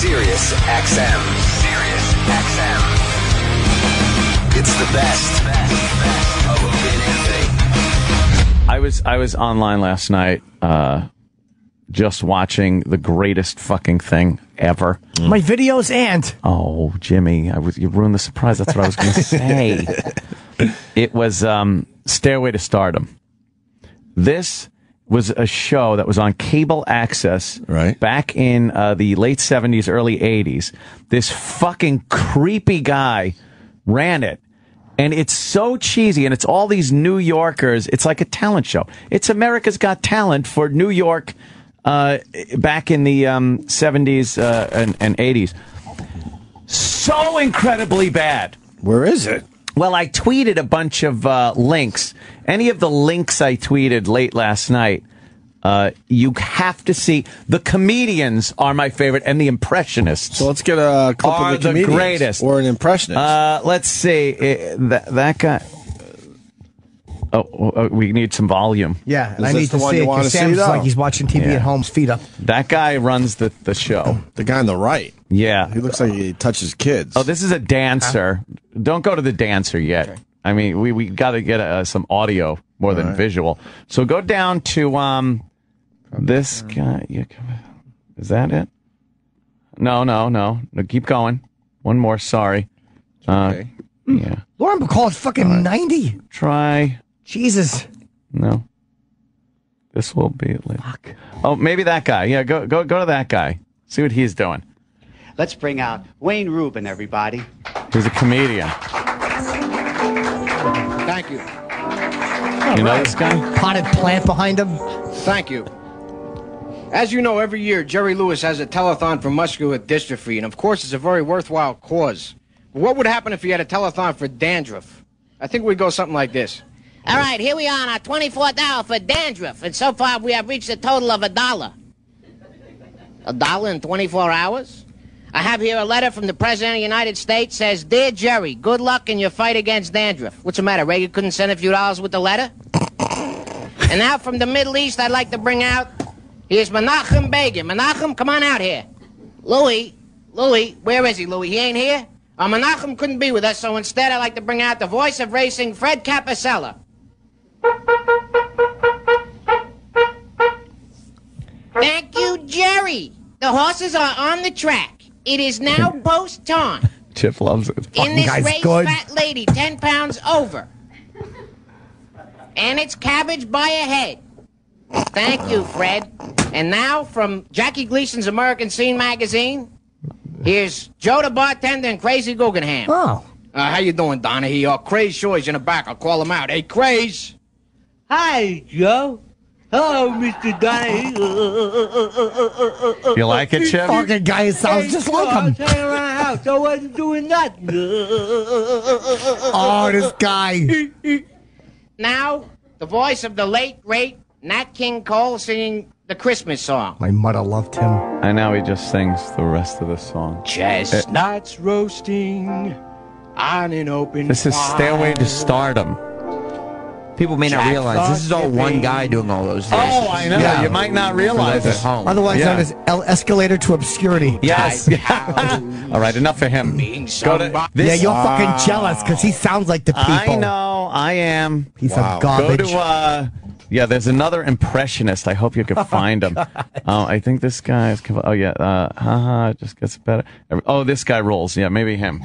Sirius XM. Sirius XM. It's the best of Opie and Anthony. I was online last night, just watching the greatest fucking thing ever. My videos and Oh, Jimmy, you ruined the surprise. That's what I was going to say. It was Stairway to Stardom. This was a show that was on cable access back in the late 70s, early 80s. This fucking creepy guy ran it. And it's so cheesy, and it's all these New Yorkers. It's like a talent show. It's America's Got Talent for New York back in the 70s and 80s. So incredibly bad. Where is it? Well, I tweeted a bunch of links. Any of the links I tweeted late last night, you have to see. The comedians are my favorite, and the impressionists. So let's get a clip of the comedians. Greatest. Or an impressionist. Let's see. That guy. Oh, we need some volume. yeah, and I need to see it because Sam's like he's watching TV at home, feet up. That guy runs the show. The guy on the right. Yeah. He looks like he touches kids. Oh, this is a dancer. Don't go to the dancer yet. Okay. I mean, we got to get some audio more than visual. So go down to this guy. Is that it? No. Keep going. One more. Sorry. Okay. Yeah. Lauren Bacall is fucking 90. Try. Jesus. No. This will be. Fuck. Oh, maybe that guy. Yeah. Go to that guy. See what he's doing. Let's bring out Wayne Rubin, everybody. He's a comedian. Thank you. You know this guy? Potted plant behind him. Thank you. As you know, every year, Jerry Lewis has a telethon for muscular dystrophy, and of course, it's a very worthwhile cause. But what would happen if he had a telethon for dandruff? I think we'd go something like this. All right, here we are on our 24th hour for dandruff, and so far we have reached a total of $1. $1 in 24 hours? I have here a letter from the President of the United States. Says, Dear Jerry, good luck in your fight against dandruff. What's the matter, Reagan couldn't send a few dollars with the letter? And now from the Middle East, I'd like to bring out, here's Menachem Begin. Menachem, come on out here. Louis, where is he, Louis? He ain't here? Menachem couldn't be with us, so instead I'd like to bring out the voice of racing, Fred Capicella. Thank you, Jerry. The horses are on the track. It is now post time. Chip loves it. In this race, fat lady, 10 pounds over. And it's cabbage by a head. Thank you, Fred. And now, from Jackie Gleason's American Scene magazine, here's Joe the bartender and Crazy Guggenheim. Oh. How you doing, Donahue? Craze Shoy's in the back. I'll call him out. Hey, Craze. Hi, Joe. Hello, Mr. Donahue. You like it, Chip? Fucking guy sounds just like him. I was hanging around the house. I wasn't doing nothing. Oh, this guy. Now, the voice of the late, great Nat King Cole singing the Christmas song. My mother loved him. And now he just sings the rest of the song. Chestnuts roasting on an open This is Stairway to Stardom. People may not realize this is all one guy doing all those things. Oh, I know. Yeah. You might not realize it. Otherwise known as Escalator to Obscurity. Yes. All right, enough for him. Go to this. Yeah, you're fucking jealous because he sounds like the people. I know. I am. Piece of garbage. Go to, there's another impressionist. I hope you can find him. I think this guy is... Oh, yeah. It just gets better. Oh, this guy rules. Yeah, maybe him.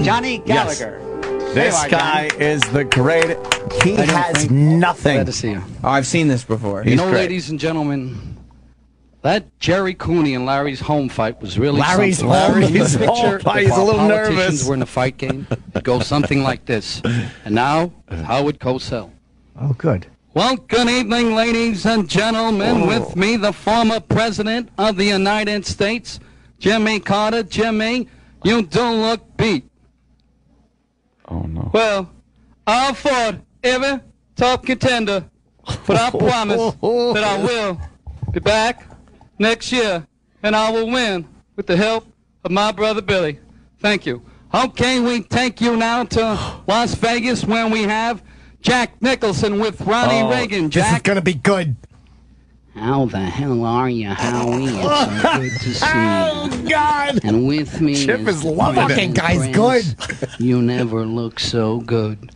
Johnny Gallagher. Yes. This guy is the great. He has nothing. Glad to see you. Oh, I've seen this before. You know, ladies and gentlemen, that Jerry Cooney and Larry's home fight was really something. Larry's home fight. He's a little nervous. Politicians were in a fight game. It goes something like this. And now, Howard Cosell. Oh, good. Well, good evening, ladies and gentlemen. With me, the former president of the United States, Jimmy Carter. Jimmy, you do look beat. Oh, no. Well, I'll fought every top contender, but I promise that I will be back next year, and I will win with the help of my brother Billy. Thank you. Okay, we take you now to Las Vegas, where we have Jack Nicholson with Ronnie Reagan. Jack, this is going to be good. How the hell are you, Howie? It's so good to see you. Oh, God. And with me Chip is loving my it. Fucking guy's friends, good. You never look so good.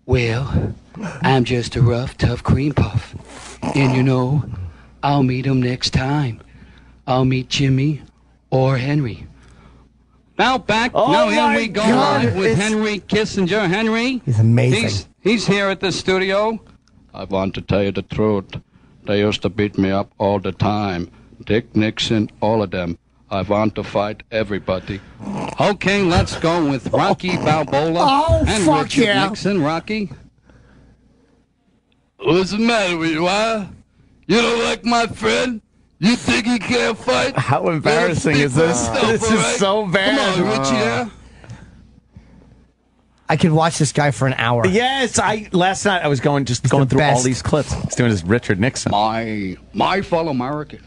Well, I'm just a rough, tough cream puff. And you know, I'll meet him next time. I'll meet Jimmy or Henry. Now back. Now here we go live with Henry Kissinger. Henry. He's amazing. He's here at the studio. I want to tell you the truth. They used to beat me up all the time. Dick Nixon, all of them. I want to fight everybody. Okay, let's go with Rocky Balboa and fuck Richard yeah. Nixon. Rocky. What's the matter with you, huh? You don't like my friend? You think he can't fight? How embarrassing is this? This is so bad. Come on, Richie, I could watch this guy for an hour. Yes, last night I was going through all these clips. He's doing his Richard Nixon. My fellow Americans,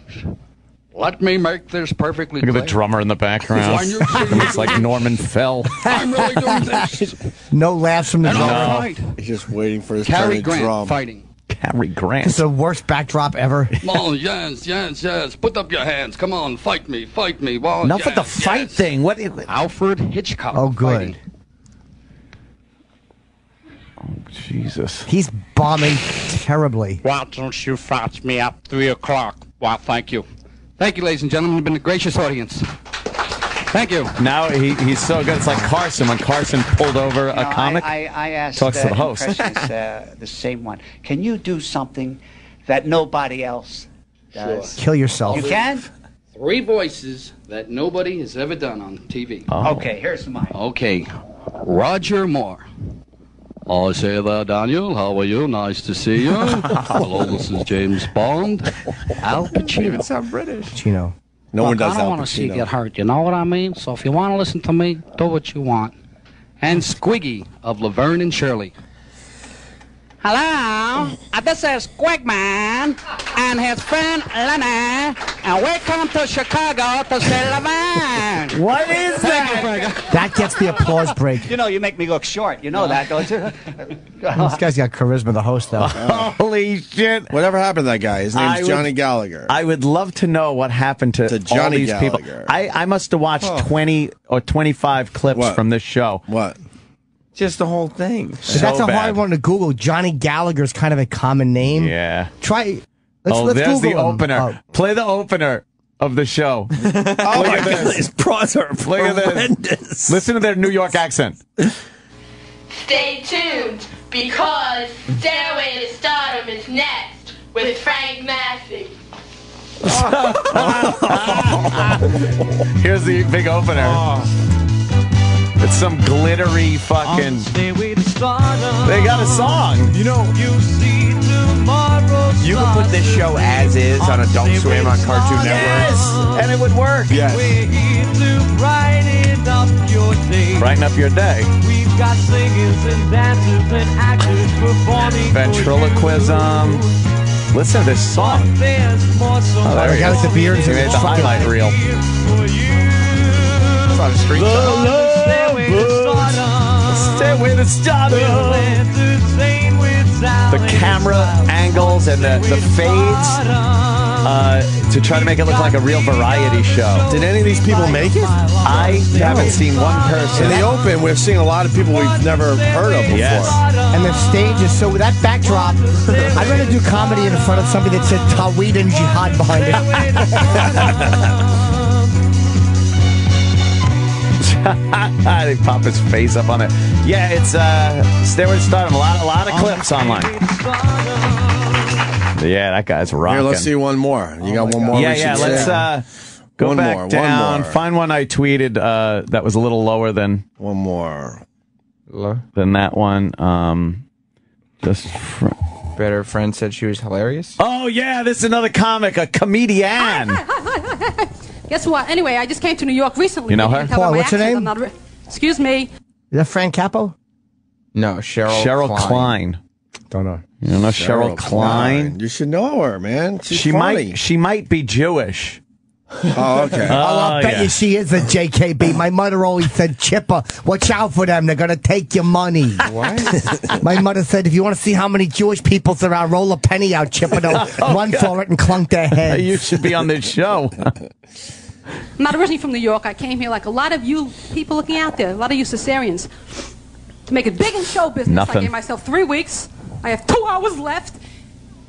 let me make this perfectly Look at clear. the drummer in the background. When you're seeing It's like Norman Fell. I'm really doing this. No laughs from the And drummer. all right. He's just waiting for his Cary turn to Grant drum. fighting. Cary Grant. It's the worst backdrop ever. Oh, yes. Put up your hands. Come on, fight me. Well, Enough with the fight thing. What? Alfred Hitchcock. Oh, good. Fighting. Jesus. He's bombing terribly. Why don't you fetch me up 3 o'clock? Well, thank you. Thank you, ladies and gentlemen. You've been a gracious audience. Thank you. Now he's so good. It's like Carson. When Carson pulled over a comic, I asked talks to the host. impressionist, the same one. Can you do something that nobody else does? Kill yourself. You can? 3 voices that nobody has ever done on TV. Oh. Okay, here's mine. Okay. Roger Moore. I say there, Daniel. How are you? Nice to see you. Hello, this is James Bond. Al Pacino. sound British. Chino. No one Look, does I don't Al want to see you Pacino. get hurt, you know what I mean? So if you want to listen to me, do what you want. And Squiggy of Laverne and Shirley. Hello, this is Squigman and his friend Lenny, and we come to Chicago to see Laverne. What is that? That gets the applause break. You know, you make me look short. You know that, don't you? This guy's got charisma, the host, though. Holy shit. Whatever happened to that guy? His name's Johnny Gallagher. I would love to know what happened to all Johnny these people. Gallagher. I must have watched 20 or 25 clips What? from this show. What? Just the whole thing. So that's a bad. hard one to Google. Johnny Gallagher's kind of a common name. Yeah. Try. Let's There's Google the him. opener. Oh. Play the opener of the show. Oh my God, his pros are Look at this. horrendous. Listen to their New York accent. Stay tuned, because Stairway to Stardom is next with Frank Massey. Here's the big opener. It's some glittery fucking. They got a song. You know, you can put this show as is on Adult Swim on Cartoon Network. Yes, and it would work. Yes. Brighten up your day. We've got singers and dancers and actors performing. Ventriloquism. Listen to this song. Oh, there The he guy with is. the beard. He made the highlight reel. It's on a street Stairway to Stardom. The camera angles and the fades to try to make it look like a real variety show. Did any of these people make it? I haven't seen one person. In the open, we're seeing a lot of people we've never heard of before. Yes. And the stage is so with that backdrop. I'd rather do comedy in front of somebody that said Tawhid and Jihad behind it. They pop his face up on it. Yeah, it's Stairway to Stardom. A lot of clips online. Yeah, that guy's rocking. Here, let's see one more. You got one more? Yeah, we yeah. should Let's say? go One back more, down. one more. Find one I tweeted that was a little lower than One more. than that one. Better friend said she was hilarious. Oh yeah, this is another comic, a comedian. Guess what? Anyway, I just came to New York recently. You know her? can tell by Paul, my what's her accent, name? I'm not excuse me. Is that Frank Capo? No, Cheryl Klein. Don't know. You don't know Cheryl Klein? You should know her, man. She's She funny. might be Jewish. Oh, okay. I'll bet you she is a JKB. My mother always said, Chipper, watch out for them. They're going to take your money. What? My mother said, if you want to see how many Jewish people's around, roll a penny out, Chipper. They'll run for it and clunk their heads. You should be on this show. I'm not originally from New York. I came here like a lot of you people looking out there, a lot of you Caesareans, to make it big in show business. Nothing. I gave myself 3 weeks. I have 2 hours left.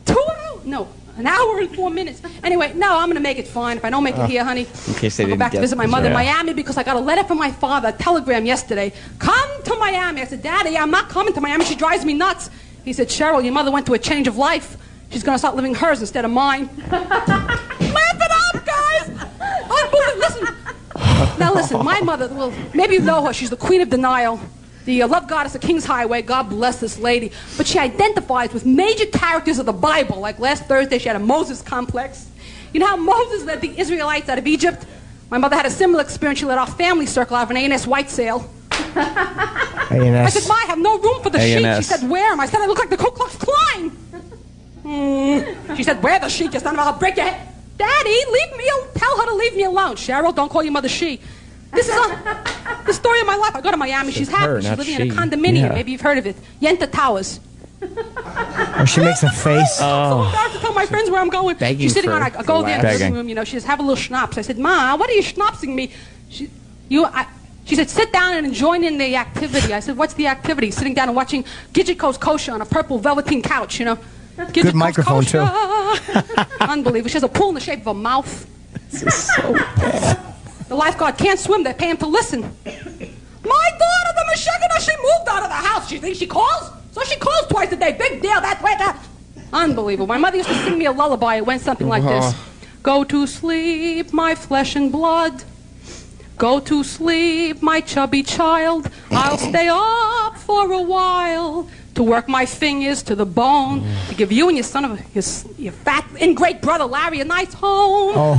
2 hours? No, an hour and 4 minutes. Anyway, no, I'm going to make it fine. If I don't make it here, honey, In case they I'll go didn't back to get visit my it. mother in Yeah. Miami because I got a letter from my father, a telegram yesterday. Come to Miami. I said, Daddy, I'm not coming to Miami. She drives me nuts. He said, Cheryl, your mother went through a change of life. She's going to start living hers instead of mine. Laugh it up, guys. Unbelievable. Listen. Now listen, my mother, well, maybe you know her. She's the queen of denial. The love goddess of King's Highway. God bless this lady. But she identifies with major characters of the Bible. Like last Thursday, she had a Moses complex. You know how Moses led the Israelites out of Egypt? My mother had a similar experience. She led our family circle out of an A&S white sale. I said, Ma, I have no room for the sheep. She said, wear them. I said, I look like the Ku Klux Klan. She said, wear the sheep. Just don't know how to break your head. Daddy, leave me alone. Tell her to leave me alone. Cheryl, don't call your mother she. This is the story of my life. I go to Miami. She's happy. She's living in a condominium. Yeah. Maybe you've heard of it. Yenta Towers. Oh, she makes a face. I'm so embarrassed to tell my friends where I'm going. Begging She's sitting for- on. I go there in the Begging. living room. You know, she says, have a little schnapps. I said, Ma, what are you schnapsing me? She said, sit down and join in the activity. I said, what's the activity? Sitting down and watching Gidget Kosher on a purple velveteen couch, you know. Good microphone, too. Unbelievable. She has a pool in the shape of a mouth. This is so bad. The lifeguard can't swim. They pay him to listen. My daughter, the Meshuggah, she moved out of the house. She thinks she calls? So she calls twice a day. Big deal. That's way that. Unbelievable. My mother used to sing me a lullaby. It went something like this. Go to sleep, my flesh and blood. Go to sleep, my chubby child. I'll stay up for a while to work my fingers to the bone to give you and your son of your fat ingrate brother Larry a nice home. Oh,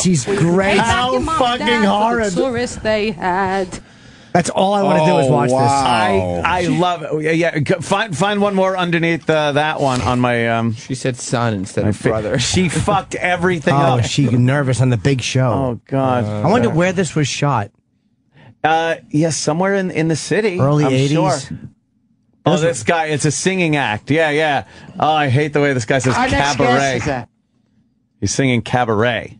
she's great. She's great. How fucking horrid! The tourists they had. That's all I want to do is watch this. I love it. Yeah, find one more underneath that one on my. She said son instead of brother. She fucked everything Oh, up. she nervous on the big show. Oh God! I wonder where this was shot. Yeah, somewhere in the city. Early I'm 80s? Sure. Oh, this guy, it's a singing act. Yeah, yeah. Oh, I hate the way this guy says Our next cabaret. guest is a He's singing cabaret.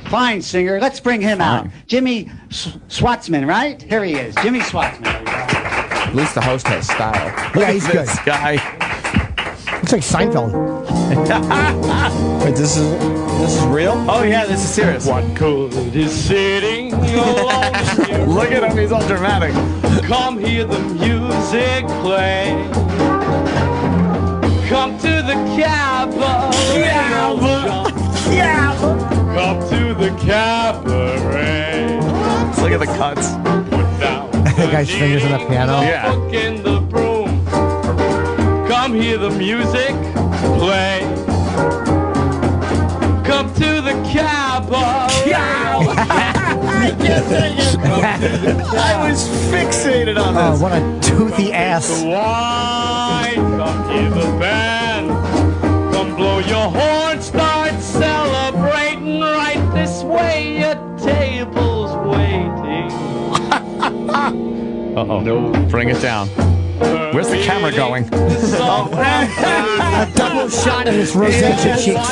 fine singer. Let's bring him out. Jimmy Swatsman, right? Here he is. Jimmy Swatsman. At least the host has style. Yeah, he's good. This guy. Looks like Seinfeld. Wait, this is real? Oh yeah, this is serious. What good is sitting alone? Look at him, he's all dramatic. Come hear the music play. Come to the cabaret. Come to the cabaret. Let's look at the cuts. That guy's fingers on the piano. Yeah. In the broom. Come hear the music play. Come to the cabaret. I was fixated on Oh, this. what a toothy ass. Why? Come hear the band. Come blow your horn. Start celebrating right this way. Your table's waiting. Uh-oh. No. Bring it down. Where's the camera going? A double shot of his rosacea cheeks.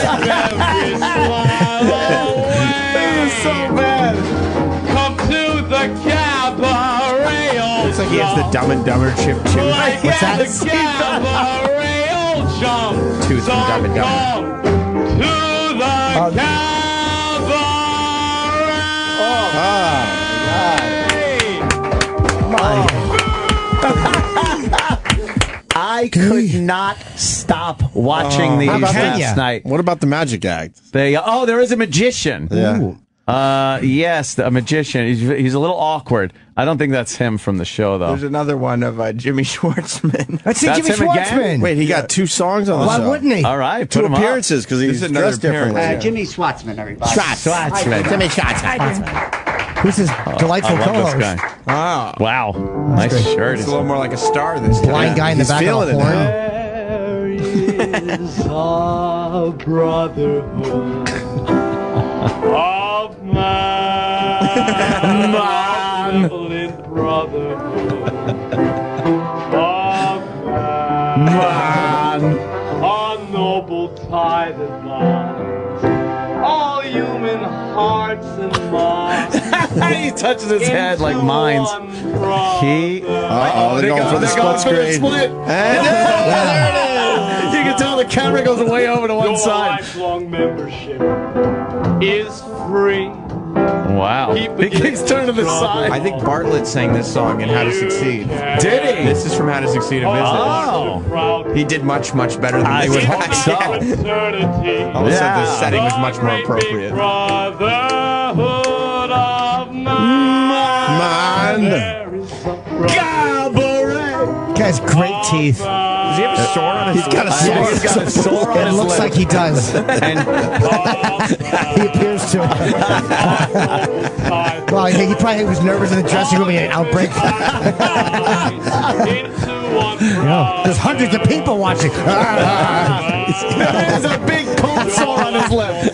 This is so bad. Come to the cabaret. Looks like he has the Dumb and Dumber chip too. What's that? The cabaret. Jump. Tooth from Dumb and Dumber. To the cabaret. I could not stop watching these How about last Kenya? night. What about the magic act? There is a magician. Yeah. Yes, a magician. He's a little awkward. I don't think that's him from the show, though. There's another one of Jimmy Schwartzman. That's That's Jimmy him again? Schwartzman. Wait, he got 2 songs on the Why show. wouldn't he? All right, put 2 him up. appearances because he's This is another dressed differently. Jimmy Swatsman, everybody. Jimmy Schwartzman. Who's his delightful I love co-host? this guy. Oh. Wow, nice shirt. It's a little more like a star this time. Blind guy in the He's back of feeling a it horn. now. is a brotherhood of man. Benevolent brotherhood of man. A noble tie that binds all human hearts and minds. He touches his head like mines. He. They're going for the split screen. And there it is. You can tell the camera goes way over to one Your side. lifelong membership is free. Wow. He keeps turning to the side. I think Bartlett sang this song in How to Succeed. Did he? This is from How to Succeed in Business. Oh. He did much, much better than I this would guy. hope so. I would say the setting was much more appropriate. Brotherhood of man. He has great teeth. Does he have a sore on his He's got a lip? sore. Yeah, he's got a sore on It his looks lip. like he does. And He appears to. Well, he probably was nervous in the dressing room. He had an outbreak. There's hundreds of people watching. there's a big cold sore on his lip.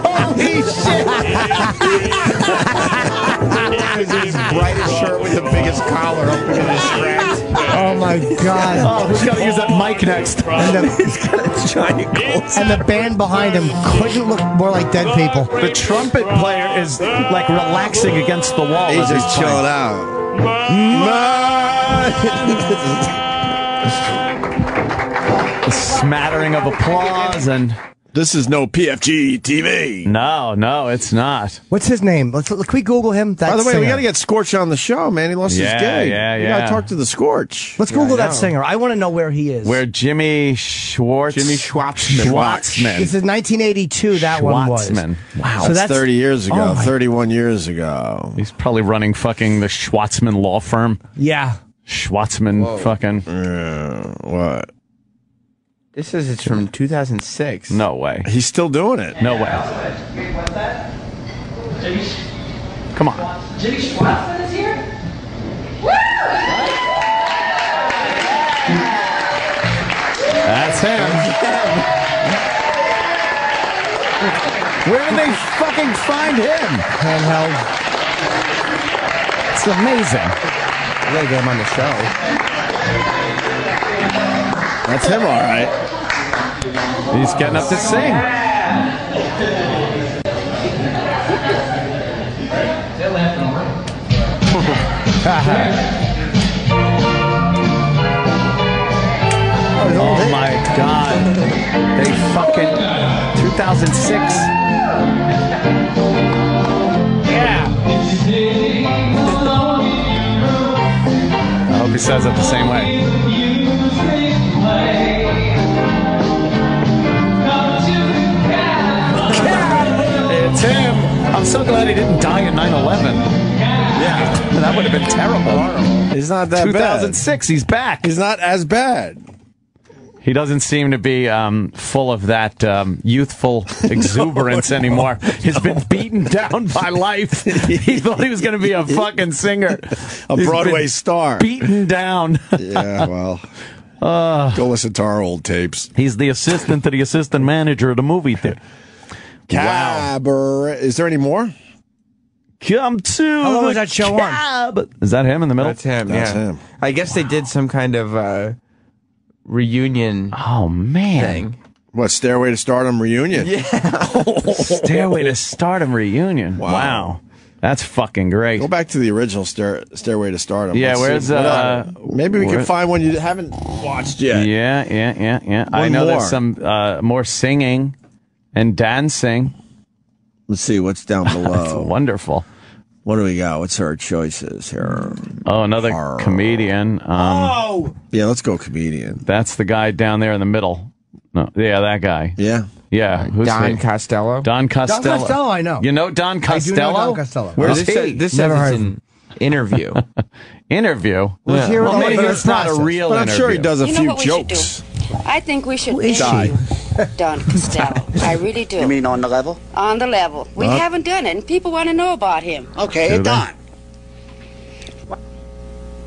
Holy shit! His brightest shirt with the biggest collar open in his scratch. Oh my God! Oh, who's got to use that mic next? He's got a giant cold. And the band behind him couldn't look more like dead people. The trumpet player is like relaxing against the wall. He's as just playing. chilling out. A smattering of applause and. This is no PFG TV. No, it's not. What's his name? Can we Google him? That By the way, we singer. got to get Scorch on the show, man. He lost his gig. Yeah. We got to talk to the Scorch. Let's Google that singer. I want to know where he is. Where Jimmy Schwartzman. This is 1982. That one was. Schwartzman. Wow. So that's 30 years ago. Oh my- 31 years ago. He's probably running fucking the Schwartzman law firm. Yeah. Schwartzman fucking. What? This says it's from 2006. No way. He's still doing it. No way. Come on. Jimmy Schwartzman is here? That's him. Where did they fucking find him? Handheld. It's amazing. We gotta get him on the show. That's him, all right. He's getting up to sing. Oh my God. They fucking 2006. Yeah. I hope he says it the same way. It's him. I'm so glad he didn't die in 9/11. Yeah. That would have been terrible. He's not that 2006, he's back. bad. He's not as bad. He doesn't seem to be full of that youthful exuberance anymore. He's been beaten down by life. He thought he was going to be a fucking singer. A Broadway star. Beaten down. Yeah, well. Go listen to our old tapes. He's the assistant to the assistant manager of the movie theater. Cabaret. Is there any more? Come to How long was that show on? cab. Is that him in the middle? That's him, That's yeah. him. I guess they did some kind of reunion Oh, man. thing. What, Stairway to Stardom reunion? Yeah. Stairway to Stardom reunion. Wow. That's fucking great. Go back to the original Stairway to Stardom. Yeah, Let's where's, see. Maybe we can find one you haven't watched yet. Yeah. I One know more. there's some more singing and dancing. Let's see what's down That's below. wonderful. What do we got? What's our choices here? Oh, another comedian. Yeah, let's go comedian. That's the guy down there in the middle. No, yeah, that guy. Yeah. Yeah. Who's Don he? Costello. Don Costello. Don Costello, I know. You know Don Costello? I do know Don Costello. Where's this he? This Never says heard it's of an interview. Interview? Was here Well, with maybe the it's not a process. real But I'm interview. sure he does a You know few what we should jokes. I think we should Who is Die. she? Don Costello. I really do. You mean on the level? On the level. We Huh? haven't done it, and people want to know about him. Okay, Do they? Don.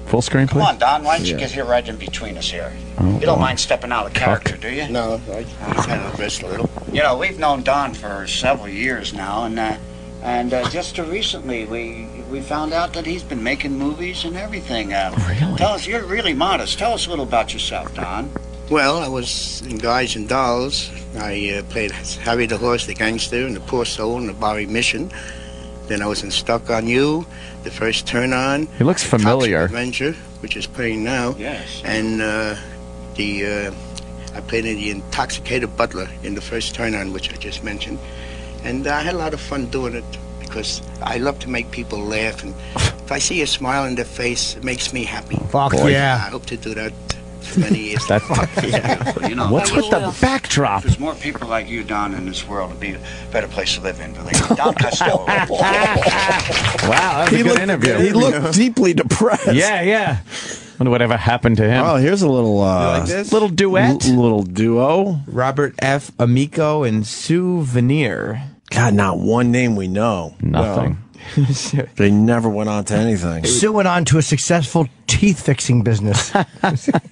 Full screen, please. Come on, Don. Why don't you Yeah. get here right in between us here? You don't mind stepping out of character, do you? No, I kind of rest a little. You know, we've known Don for several years now, and just recently we found out that he's been making movies and everything. Really? Tell us, you're really modest. Tell us a little about yourself, Don. Well, I was in Guys and Dolls. I played Harry the Horse, the Gangster, and the Poor Soul in the Bowery Mission. Then I was in Stuck on You, The First Turn On. He looks familiar. Toxic Avenger, which is playing now. Yes. And I played the intoxicated butler in The First Turn On, which I just mentioned. And I had a lot of fun doing it because I love to make people laugh. And if I see a smile on their face, it makes me happy. Fuck yeah. I hope to do that for many years. You know, What's with the backdrop? There's more people like you, Don, in this world. It'd be a better place to live in. Don Costello. Wow, that was a good interview. He looked deeply depressed. Yeah. Wonder whatever happened to him. Oh, here's a little like this? Little duet. Little duo. Robert F. Amico and Souvenir. God, not one name we know. Nothing. No. They never went on to anything. Sue went on to a successful teeth fixing business.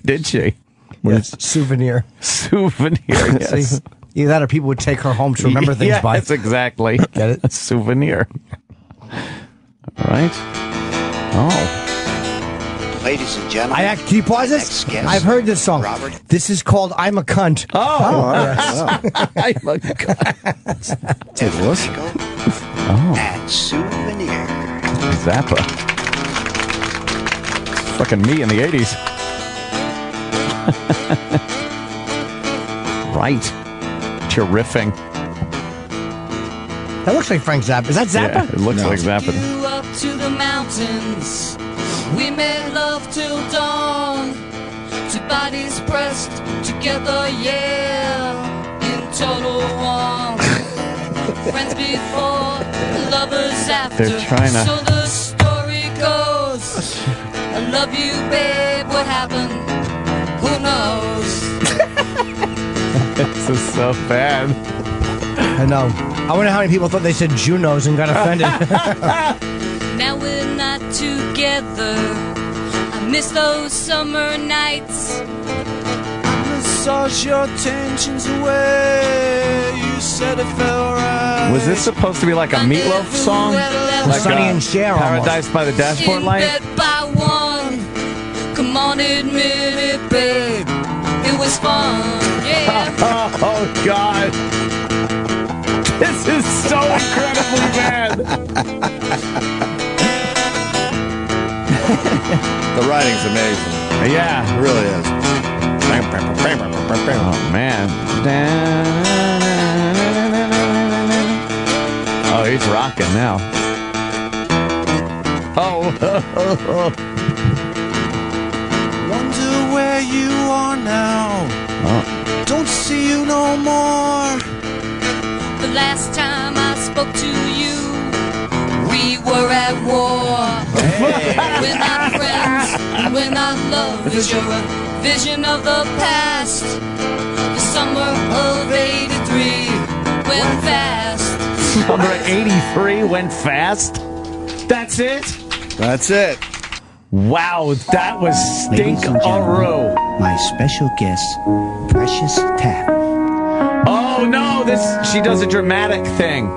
Did she? Yes. Souvenir. Souvenir, yes. See, either that or people would take her home to remember things by. Yes, exactly. Get it? A souvenir. Right? Oh. Ladies and gentlemen. Can you pause this? I've heard this song. Robert. This is called I'm a Cunt. Oh. Yes. I'm a cunt. Take a listen. And Souvenir. Zappa. Fucking me in the 80s. Right. Chirriffing. That looks like Frank Zappa. Is that Zappa? Yeah, it looks like Zappa. You up to the mountains. We made love till dawn. Two bodies pressed together, yeah. In total warmth. Friends before, lovers after. They're trying to... So the story goes. I love you, babe. What happened? Who knows? This is so bad. I know. I wonder how many people thought they said Junos and got offended. Now we're not together. I miss those summer nights. Massage your tensions away. You said it felt right. Was this supposed to be like a Meatloaf song? Like Sonny and Cher Paradise by the Dashboard In Light? bed by one. Come on, admit it, babe. It was fun, yeah. Oh, God. This is so incredibly bad. The writing's amazing. Yeah. It really is. Oh, man. Oh, he's rocking now. Oh. Wonder where you are now. Oh. Don't see you no more. The last time I spoke to you, we were at war. We're not friends, we're not lovers. You're a vision of the past. The summer of '83 went fast. Summer 83 went fast? That's it? That's it. Wow, that was stink-a-roo. My special guest, Precious Tap. Oh, no, she does a dramatic thing.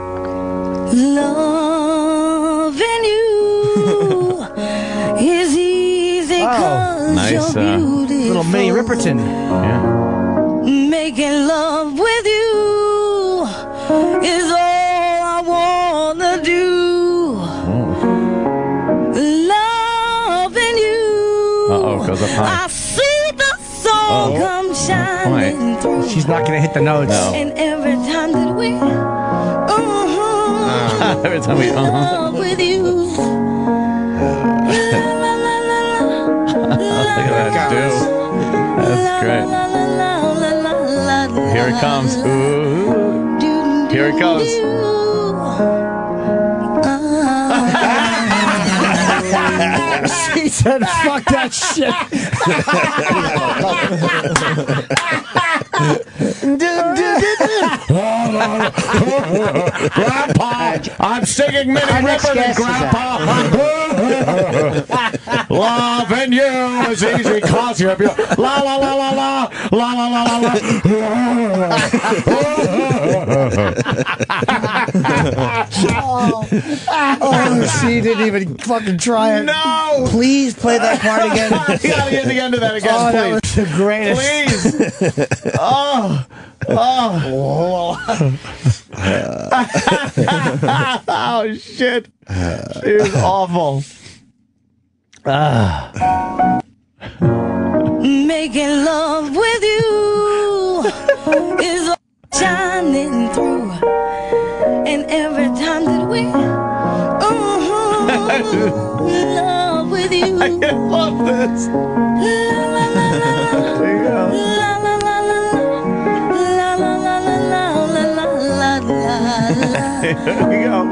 Loving you is easy cause Nice, you're beautiful. Little Minnie Riperton. Yeah. Making love with you is all I wanna do. Loving you. Uh-oh, goes up high. I see the sun come shining through. She's not going to hit the notes. No. And every time that we Every time we love with you. Look at that, dude. That's great. Here it comes. Ooh. Here it goes. She said, fuck that shit. Grandpa, I'm singing Minnie Riperton, Grandpa. Loving you is easy cause you're beautiful. La la la la la la la la la Oh, she didn't even fucking try it. No! Please play that part again. You gotta get the end of that again, Oh, please. that was the greatest. Please. Oh. Oh, shit. She was awful. Making love with you is shining through, and every time that we love with you. I love this. There you go. There we go.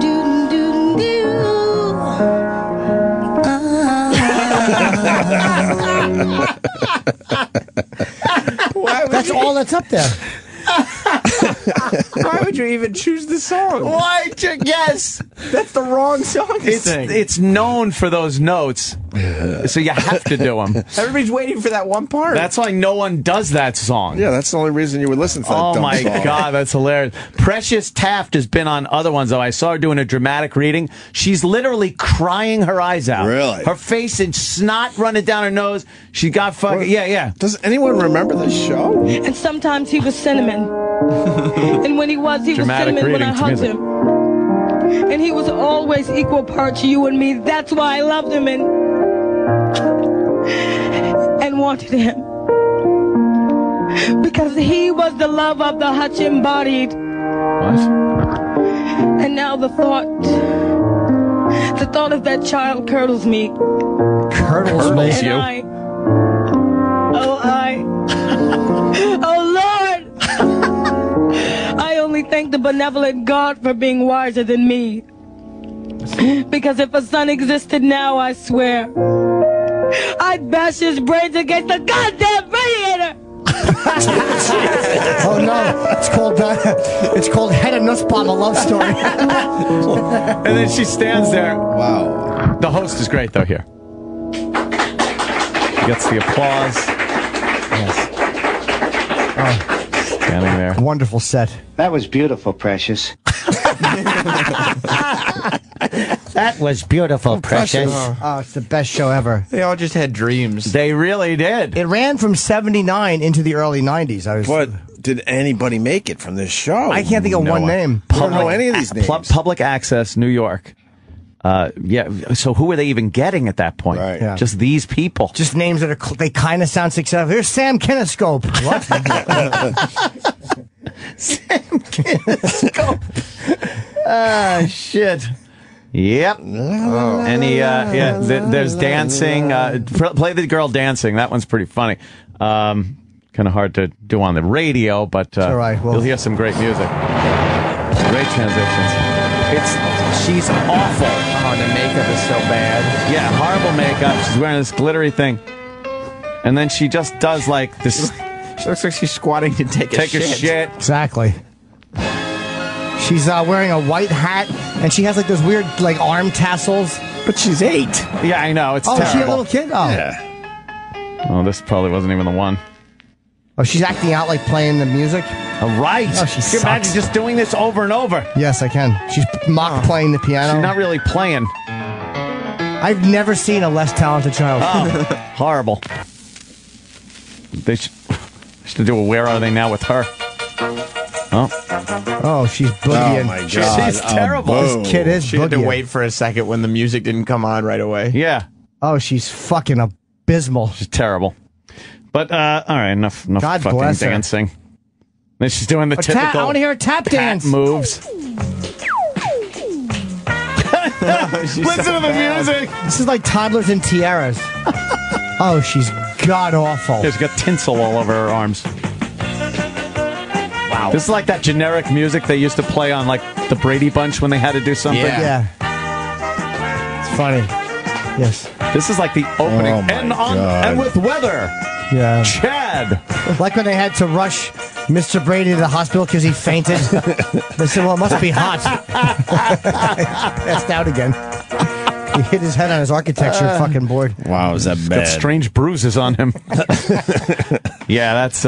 That's all that's up there. Why would you even choose the song? Why? Yes. That's the wrong song to sing. It's known for those notes, so you have to do them. Everybody's waiting for that one part. That's why no one does that song. Yeah, that's the only reason you would listen to that Oh dumb my song. God, that's hilarious. Precious Taft has been on other ones, though. I saw her doing a dramatic reading. She's literally crying her eyes out. Really? Her face and snot running down her nose. She got fucking... Yeah. Does anyone remember this show? And sometimes he was cinnamon. And when he was Dramatic cinnamon when I reading to hugged music. him. And he was always equal part to you and me. That's why I loved him and wanted him. Because he was the love of the hutch embodied. What? And now the thought of that child curdles me. Curdles me. And oh Lord! I only thank the benevolent God for being wiser than me. Because if a son existed now, I swear, I'd bash his brains against the goddamn radiator! Oh no! It's called Head and Nussbaum, a love story. And then she stands there. Wow. The host is great, though, here. Gets the applause. Yes. Standing there. Wonderful set. That was beautiful, Precious. That was beautiful, Precious. Oh, it's the best show ever. They all just had dreams. They really did. It ran from '79 into the early '90s. But did anybody make it from this show? I can't think of one name. I don't know any of these names. Public Access, New York. Yeah. So who were they even getting at that point? Right. Yeah. Just these people. Just names that they kind of sound successful. Here's Sam Kinescope. What? Sam Kinescope. Shit. Yep. There's dancing. Play the girl dancing. That one's pretty funny. Kind of hard to do on the radio, but all right. You'll hear some great music. Great transitions. She's awful. Oh, the makeup is so bad. Yeah, horrible makeup. She's wearing this glittery thing. And then she just does like this. She looks like she's squatting to take a shit. Exactly. She's wearing a white hat, and she has like those weird like arm tassels. But she's 8. Yeah, I know. It's Oh, terrible. is she a little kid? Oh. Yeah. Oh, this probably wasn't even the one. Oh, she's acting out like playing the music? All right. Oh, she Can you imagine sucks. just doing this over and over? Yes, I can. She's mock playing the piano. She's not really playing. I've never seen a less talented child. Oh, horrible. They should do a Where Are They Now with her. Oh, she's boogieing. Oh, my God. She's terrible. This kid is She had to boogieing. wait for a second when the music didn't come on right away. Yeah. Oh, she's fucking abysmal. She's terrible. But, all right, enough God fucking bless her. dancing. Then she's doing the I typical want to hear a tap dance. moves. Listen to the music. This is like toddlers in tiaras. Oh, she's god awful. She's got tinsel all over her arms. Wow. This is like that generic music they used to play on like the Brady Bunch when they had to do something. Yeah. It's funny. Yes. This is like the opening. Oh, my God. And with weather. Yeah. Chad. Like when they had to rush Mr. Brady to the hospital because he fainted. They said, well, it must be hot. Passed out again. He hit his head on his architecture fucking board. Wow, is that Got bad? strange bruises on him. Yeah, that's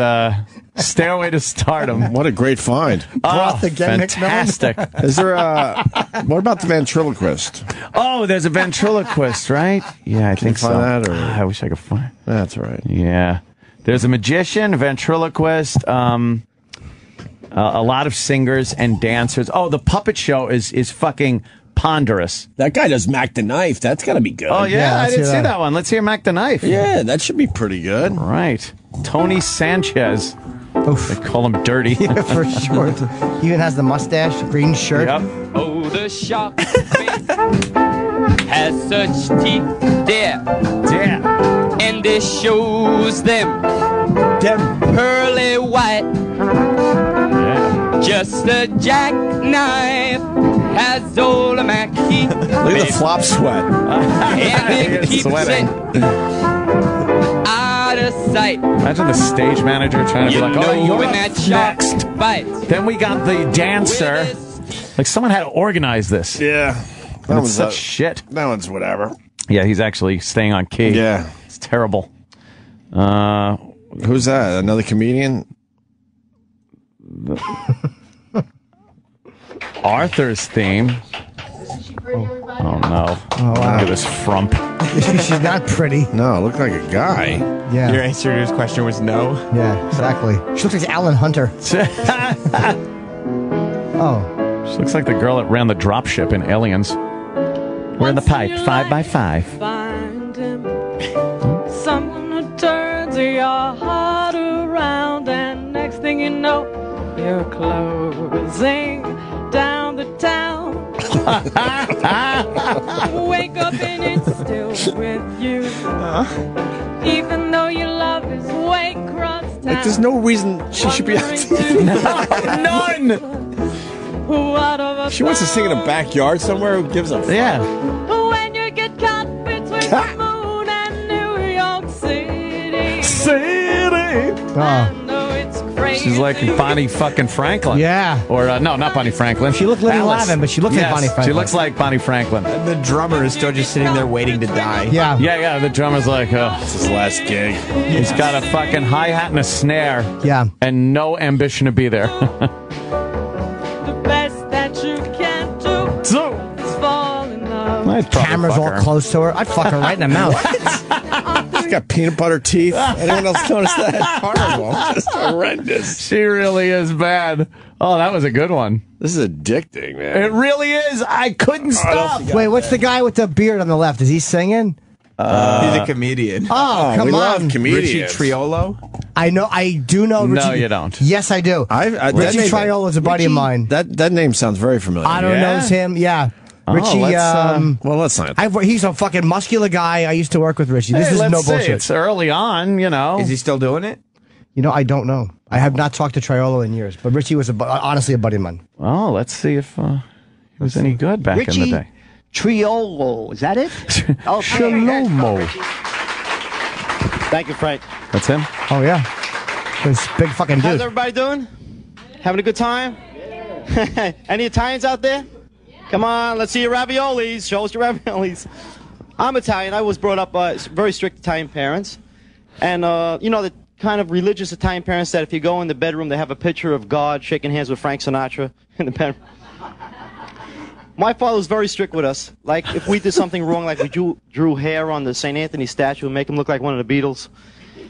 Stairway to Stardom. What a great find. Broth again, fantastic. Is there what about the ventriloquist? Oh, there's a ventriloquist, right? Yeah, I think so. Find that, or? I wish I could find. That's right. Yeah. There's a magician, a ventriloquist, a lot of singers and dancers. Oh, the puppet show is fucking ponderous. That guy does Mac the Knife. That's got to be good. Oh, yeah, I didn't see that one. Let's hear Mac the Knife. Yeah, that should be pretty good. Right. Tony Sanchez. They call him Dirty. Yeah, for short. He even has the mustache, green shirt. Yep. Oh, the shark face has such teeth there. Yeah. And it shows them pearly white. Yeah. Just a jackknife has old Mac. Look at the flop sweat. And it keeps sweating. it out of sight. Imagine the stage manager trying to be like, oh, you're when that shark next. bites. Then we got the dancer. Like, someone had to organize this. Yeah. And it's such shit. That one's whatever. Yeah, he's actually staying on key. Yeah. It's terrible. Who's that? Another comedian? Arthur's theme. Oh, no. Oh, wow. Look at this frump. She's not pretty. No, look like a guy. Yeah. Your answer to his question was no? Yeah, exactly. She looks like Alan Hunter. Oh. She looks like the girl that ran the dropship in Aliens. We're in the pipe, 5x5. Find him. Someone who turns your heart around, and next thing you know, you're closing down the town. Wake up and it's still with you. Even though your love is way across town. Like, there's no reason she should be out there. None! She wants to sing in a backyard somewhere. Who gives a fuck? Yeah. When you get caught between the moon and New York City. I know it's crazy. She's like Bonnie fucking Franklin. Yeah. Or, no, not Bonnie Franklin. She looked Living Alice. Lavin, but she looks like Bonnie Franklin. She looks like Bonnie Franklin. And the drummer is still just sitting there waiting to die. Yeah. Yeah, the drummer's like, oh. It's his last gig. He's got a fucking hi-hat and a snare. Yeah. And no ambition to be there. The best that you can do So, is fall in love. I'd probably Camera's fuck all her. close to her. I'd fuck her right in the mouth. She's got peanut butter teeth. Anyone else notice that? Horrible. Just horrendous. She really is bad. Oh, that was a good one. This is addicting, man. It really is. I couldn't stop. Wait, what's the guy with the beard on the left? Is he singing? He's a comedian. Oh, come we on. love comedians. Richie Triolo? I know. I do know Richie. No, you don't. Yes, I do. Richie Triolo is a buddy of mine. That name sounds very familiar. Otto knows him. Yeah. Richie, well, let's not. he's a fucking muscular guy. I used to work with Richie. This Hey, is let's no see. bullshit. It's early on, you know. Is he still doing it? You know, I don't know. I have not talked to Triolo in years, but Richie was honestly a buddy of mine. Oh, let's see if he was any good back in the day. Triolo, is that it? Oh, Shalomo. Thank you, Frank. That's him? Oh, yeah. This big fucking dude. How's everybody doing? Having a good time? Any Italians out there? Come on, let's see your raviolis. Show us your raviolis. I'm Italian. I was brought up by very strict Italian parents. And, you know, the kind of religious Italian parents that if you go in the bedroom, they have a picture of God shaking hands with Frank Sinatra in the bedroom. My father was very strict with us. Like, if we did something wrong, like we drew hair on the St. Anthony statue and make him look like one of the Beatles,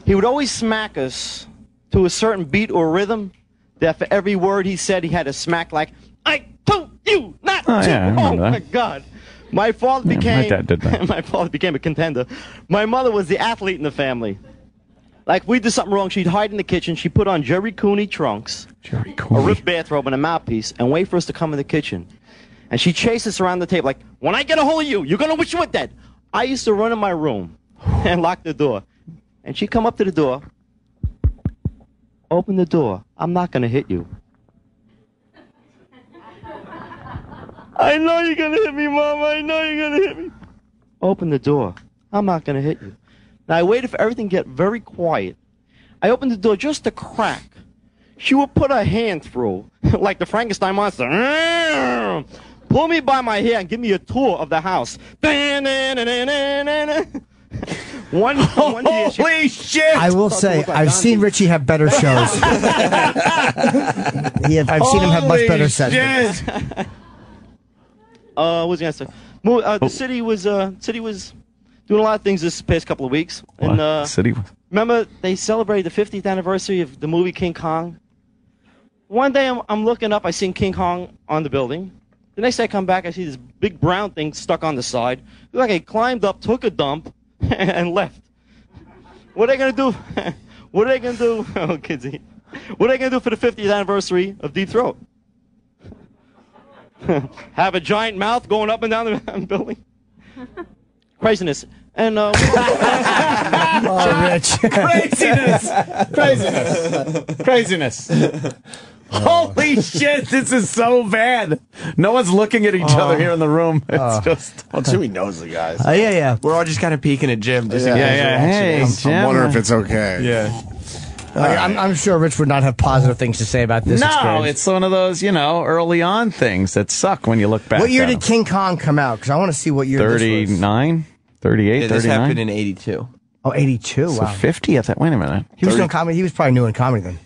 he would always smack us to a certain beat or rhythm that for every word he said, he had to smack like, I told you not to. Yeah, I remember my that. God. My father Yeah, became my dad did that. my father became a contender. My mother was the athlete in the family. Like, if we did something wrong, she'd hide in the kitchen. She'd put on Jerry Cooney trunks, a ripped bathrobe, and a mouthpiece, and wait for us to come in the kitchen. And she'd chase us around the table like, when I get a hold of you, you're going to wish you were dead. I used to run in my room and lock the door. And she'd come up to the door, open the door. I'm not going to hit you. I know you're going to hit me, Mom. I know you're going to hit me. Open the door. I'm not going to hit you. Now, I waited for everything to get very quiet. I opened the door just a crack. she would put her hand through, like the Frankenstein monster. Pull me by my hair and give me a tour of the house. One year Holy shit! I will say, I've seen Richie have better shows. I've seen him have much better sets. What was I gonna say? The city was doing a lot of things this past couple of weeks. And city? Remember, they celebrated the 50th anniversary of the movie King Kong. One day I'm looking up, I seen King Kong on the building. The next day I come back, I see this big brown thing stuck on the side. Looked like it climbed up, took a dump, and left. What are they gonna do? What are they gonna do? Oh, kidsy. What are they gonna do for the 50th anniversary of Deep Throat? Have a giant mouth going up and down the building? Craziness. And oh, Rich. Craziness. Holy shit, this is so bad. No one's looking at each other here in the room. It's just... Well, Jimmy knows the guys. Yeah. We're all just kind of peeking at Jim. Just Hey, Jim. I'm wondering if it's okay. Yeah. I'm sure Rich would not have positive things to say about this experience. No, it's one of those, early on things that suck when you look back. What year at did King Kong come out? Because I want to see what year 39? 38, Yeah, this 39? happened in 82. Oh, 82, So wow. 50th. Wait a minute. He was doing comedy. He was probably new in comedy then.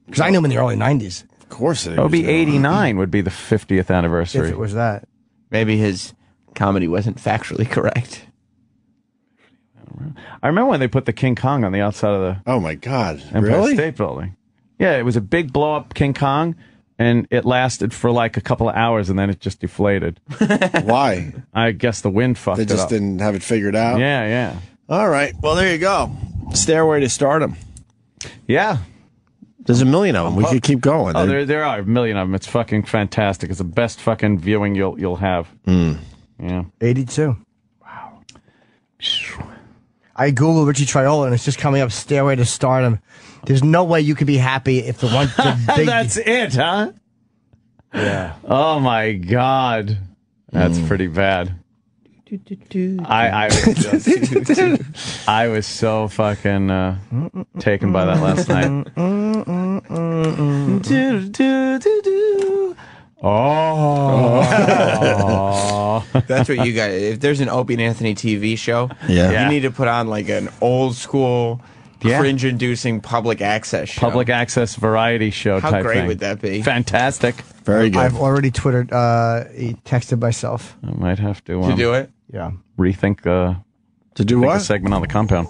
Because I knew him in the early 90s. Of course it is. It would be 89 would be the 50th anniversary. If it was that. Maybe his comedy wasn't factually correct. I remember when they put the King Kong on the outside of the Oh, my God. Empire Really? State Building. Yeah, it was a big blow-up King Kong, and it lasted for like a couple of hours, and then it just deflated. Why? I guess the wind fucked They it just up. didn't have it figured out? Yeah. All right. Well, there you go. Stairway to Stardom. Yeah. There's a million of them. We could keep going. Oh, there are a million of them. It's fucking fantastic. It's the best fucking viewing you'll have. Yeah. 82. Wow. I Googled Richie Triola, and it's just coming up Stairway to Stardom. There's no way you could be happy if the big... That's it, huh? Yeah. Oh, my God. That's pretty bad. I was so fucking taken by that last night. Oh. That's what you got. If there's an Opie and Anthony TV show, Yeah. you need to put on like an old school, cringe-inducing public access show. Public access variety show How type great thing. would that be? Fantastic. Very good. I've already Twittered, texted myself. I might have to, To do it? Yeah. rethink To do the what? segment on the compound.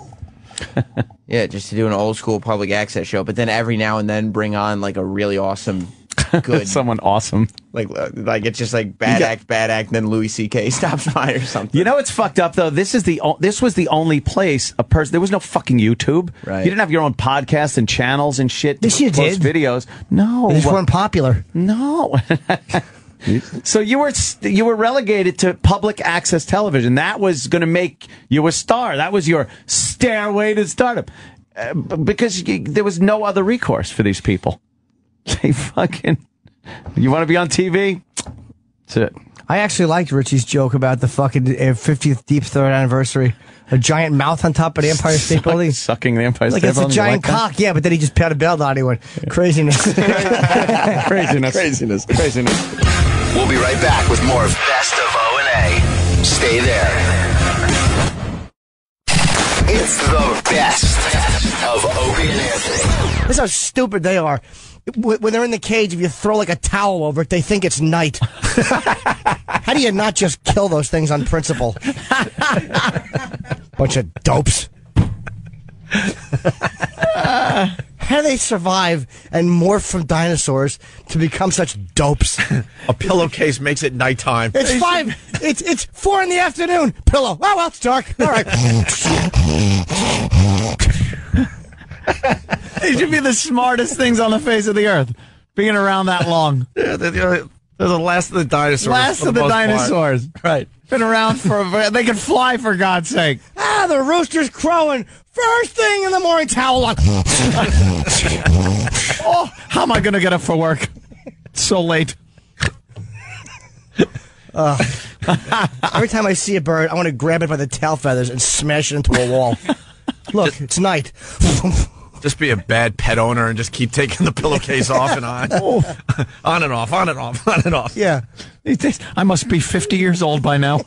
Yeah, just to do an old school public access show, but then every now and then bring on like a really awesome, good, someone awesome. Like it's just like bad act, and then Louis C.K. stops by or something. You know what's fucked up though? This was the only place a person. There was no fucking YouTube. Right. You didn't have your own podcasts and channels and shit. Yes, you post did. videos. No, They just weren't popular. No. So you were relegated to public access television. That was going to make you a star. That was your stairway to stardom, because there was no other recourse for these people. They fucking. You want to be on TV? That's it. I actually liked Richie's joke about the fucking 50th Deep Throat anniversary. A giant mouth on top of the Empire State Building. Sucking the Empire State Building. Like it's a giant like cock. Yeah, but then he just pat a belt on. He went, craziness. Craziness. We'll be right back with more of Best of O&A. Stay there. It's the best of Opie and Anthony. This is how stupid they are. When they're in the cage, if you throw like a towel over it, they think it's night. How do you not just kill those things on principle? Bunch of dopes. How do they survive and morph from dinosaurs to become such dopes? A pillowcase makes it nighttime. It's 5. It's 4 in the afternoon. Pillow. Oh well, it's dark. All right. They should be the smartest things on the face of the earth, being around that long. Yeah, they're the last of the dinosaurs. Last of the dinosaurs. Right. Been around for they can fly, for God's sake. The rooster's crowing. First thing in the morning, towel on. Oh, how am I going to get up for work? It's so late. Every time I see a bird, I want to grab it by the tail feathers and smash it into a wall. Look, it's night. Just be a bad pet owner and just keep taking the pillowcase off and on. On and off, on and off, on and off. Yeah. I must be 50 years old by now.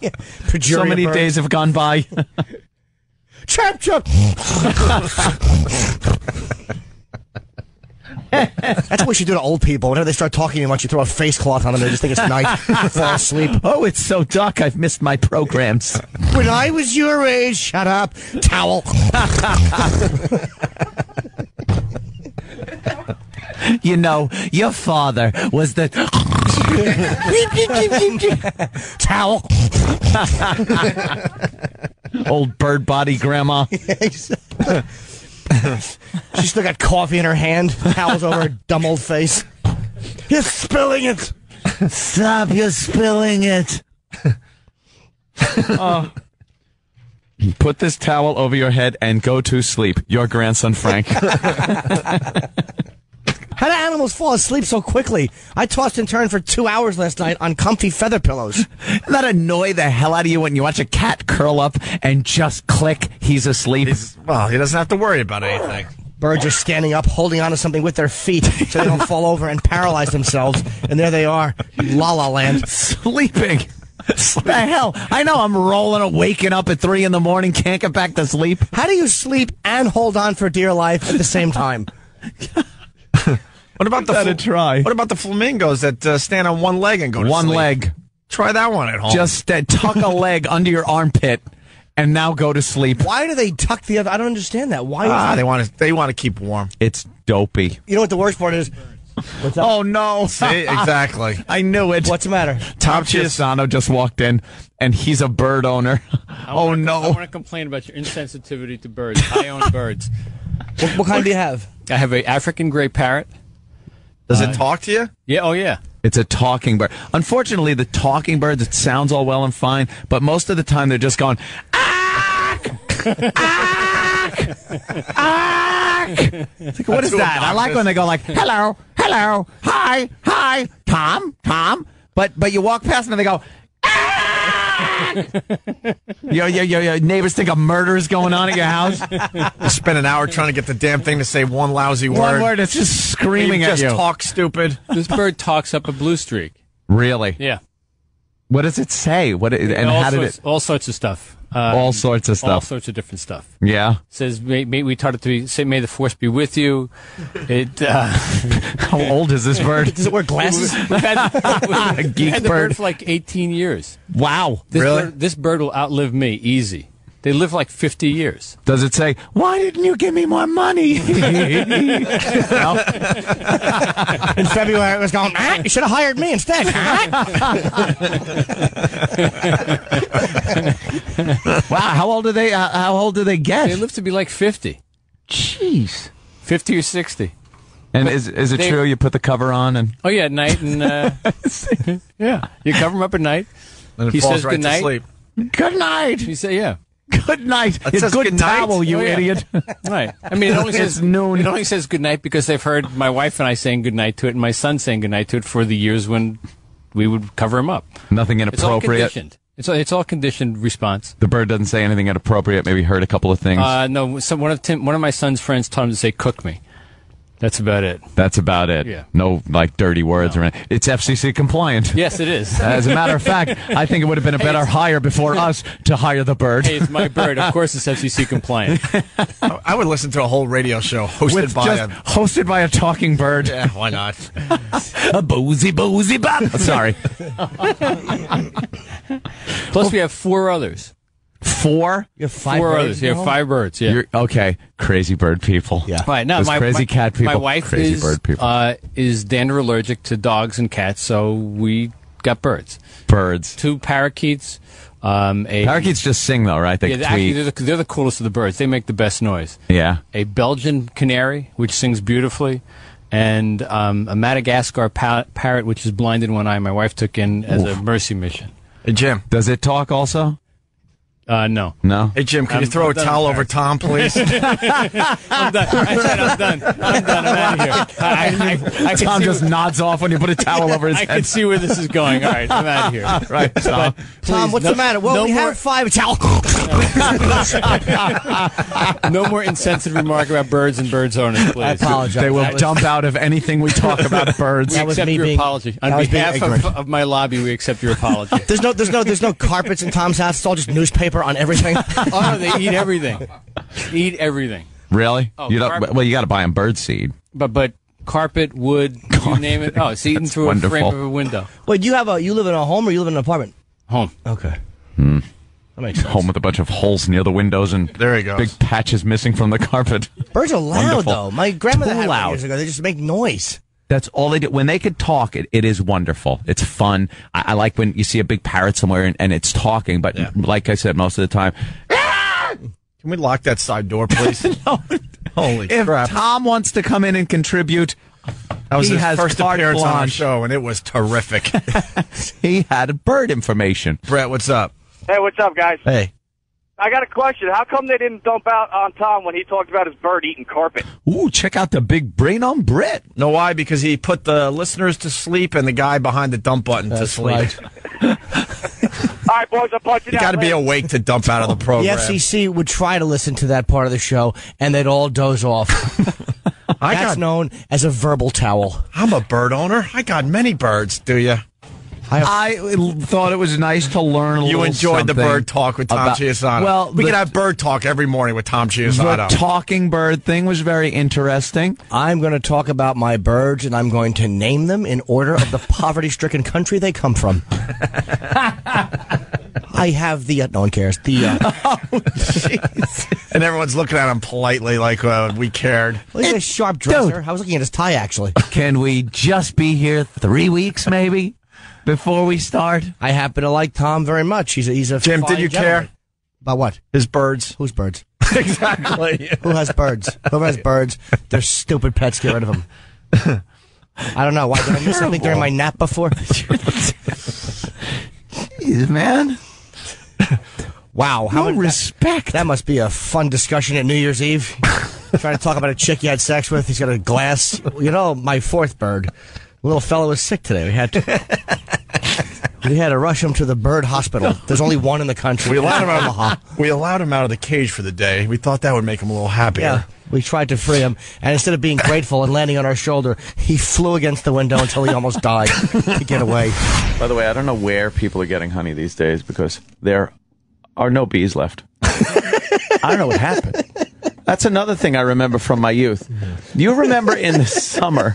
So many days have gone by. Chap, chap. That's what we should do to old people. Whenever they start talking too much, you throw a face cloth on them. They just think it's night. Fall asleep. Oh, it's so dark. I've missed my programs. When I was your age, shut up. Towel. You know, your father was the... Towel. Old bird body grandma. She's still got coffee in her hand. Towels over her dumb old face. You're spilling it. Stop, you're spilling it. Put this towel over your head and go to sleep. Your grandson, Frank. How do animals fall asleep so quickly? I tossed and turned for 2 hours last night on comfy feather pillows. Doesn't that annoy the hell out of you when you watch a cat curl up and just click, he's asleep? Well, he doesn't have to worry about anything. Birds are standing up, holding onto something with their feet so they don't fall over and paralyze themselves. And there they are, La La Land. Sleeping. What the hell? I know I'm rolling and waking up at 3 in the morning, can't get back to sleep. How do you sleep and hold on for dear life at the same time? What about What about the flamingos that stand on one leg and go to sleep? One leg. Try that one at home. Just tuck a leg under your armpit and now go to sleep. Why do they tuck the other? I don't understand that. Why? They want to keep warm. It's dopey. You know what the worst part is? What's up? Oh no! See, exactly. I knew it. What's the matter? Tom Chiasano just walked in, and he's a bird owner. Oh no! I want to complain about your insensitivity to birds. I own birds. What kind do you have? I have an African gray parrot. Does it talk to you? Yeah. Oh yeah. It's a talking bird. Unfortunately, the talking birds, it sounds all well and fine, but most of the time they're just going, "Ack! Ack! Ack!" It's like, what is that? I like when they go like, "Hello, hello, hi, hi, Tom, Tom." But you walk past them and they go, your neighbors think a murder is going on at your house. You spend an hour trying to get the damn thing to say one lousy word. One word, it's just screaming at you. Just talk stupid. This bird talks up a blue streak. Really? Yeah. What does it say? All sorts of stuff. All sorts of stuff. All sorts of different stuff. Yeah. Says, we taught it to say, may the force be with you. How old is this bird? Does it wear glasses? We've had the bird for like 18 years. Wow. This bird will outlive me easy. They live like 50 years. Does it say, why didn't you give me more money? In February, it was going, you should have hired me instead. Wow, how old do they get? They live to be like 50. Jeez. 50 or 60. And is it true you put the cover on? And oh, yeah, at night. And yeah, you cover him up at night. And he says good night. To sleep. Good night. You say, yeah. Good night. It says good towel, night. you idiot. Right. I mean, it only says noon. It only says good night because they've heard my wife and I saying good night to it and my son saying good night to it for the years when we would cover him up. Nothing inappropriate. It's all conditioned. It's all conditioned response. The bird doesn't say anything inappropriate. Maybe heard a couple of things. No. One of my son's friends taught him to say "cook me." That's about it. That's about it. Yeah. No, like, dirty words or anything. It's FCC compliant. Yes, it is. As a matter of fact, I think it would have been a better hire before us to hire the bird. Hey, it's my bird. Of course it's FCC compliant. I would listen to a whole radio show hosted by a talking bird. Yeah, why not? A boozy bop. Sorry. Plus, we have 4 others. 4? You have 5 4 birds? others. You have 5 birds. Yeah. Okay. Crazy bird people. Yeah. Right. Now, Those crazy cat people. My wife crazy bird people. is dander allergic to dogs and cats, so we got birds. Birds. 2 parakeets. Parakeets just sing, though, right? They actually, they're the coolest of the birds. They make the best noise. Yeah. A Belgian canary, which sings beautifully, and a Madagascar parrot, which is blind in one eye. My wife took in as a mercy mission. Hey, Jim. Does it talk also? No. No? Hey, Jim, can you throw a towel over Tom, please? I'm done. I'm done. I'm out of here. I Tom just nods off when you put a towel over his head. I can see where this is going. All right, I'm out of here. Right, Tom. Tom, what's the matter? Well, we have 5 towels. No more insensitive remark about birds and birds owners, please. I apologize. They will dump out of anything we talk about birds. We accept your apology. On behalf of my lobby, we accept your apology. There's no carpets in Tom's house. It's all just newspaper on everything. Oh, no, they eat everything. Eat everything. Really? Oh, You got to buy them bird seed. But carpet, wood, you name it. Oh, it's eaten through a frame of a window. Wait, you live in a home or you live in an apartment? Home. Okay. Hmm. That makes sense. Home with a bunch of holes near the windows and there he goes. Big patches missing from the carpet. Birds are loud, Wonderful. though. My grandmother Too had loud. one years ago. They just make noise. That's all they do. When they could talk, it is wonderful. It's fun. I like when you see a big parrot somewhere and it's talking, but like I said, most of the time, Can we lock that side door, please? no. Holy If crap. Tom wants to come in and contribute, That was he his has first carte appearance on our blanche. show, and it was terrific. He had bird information. Brett, what's up? Hey, what's up, guys? Hey. I got a question. How come they didn't dump out on Tom when he talked about his bird eating carpet? Ooh, check out the big brain on Brett. Know why? Because he put the listeners to sleep and the guy behind the dump button to sleep. All right, boys, I'm punching You out. got to be later. awake to dump out of the The program. FCC would try to listen to that part of the show, and they'd all doze off. That's known as a verbal towel. I'm a bird owner. I got many birds. Do you? I thought it was nice to learn a little You enjoyed the something bird talk with Tom about- Chiusano. Well, we could have bird talk every morning with Tom the Chiusano. talking bird thing was very interesting. I'm going to talk about my birds, and I'm going to name them in order of the poverty-stricken country they come from. I have the... no one cares. The... And everyone's looking at him politely like we cared. Look at this sharp dresser. I was looking at his tie, actually. Can we just be here 3 weeks, maybe, before we start? I happen to like Tom very much. He's a Jim, fine did you gentleman. care? About what? His birds. Whose birds? Exactly. Who has birds? Whoever has birds, they're stupid pets. Get rid of them. I don't know. Why did I miss something during my nap before? Jeez, man. Wow. How much respect. That must be a fun discussion at New Year's Eve. Trying to talk about a chick you had sex with. He's got a glass. You know, my fourth bird. The little fellow was sick today. We had to rush him to the bird hospital. There's only one in the country. We allowed him out of the cage for the day. We thought that would make him a little happier. Yeah, we tried to free him, and instead of being grateful and landing on our shoulder, he flew against the window until he almost died to get away. By the way, I don't know where people are getting honey these days because there are no bees left. I don't know what happened. That's another thing I remember from my youth. You remember in the summer...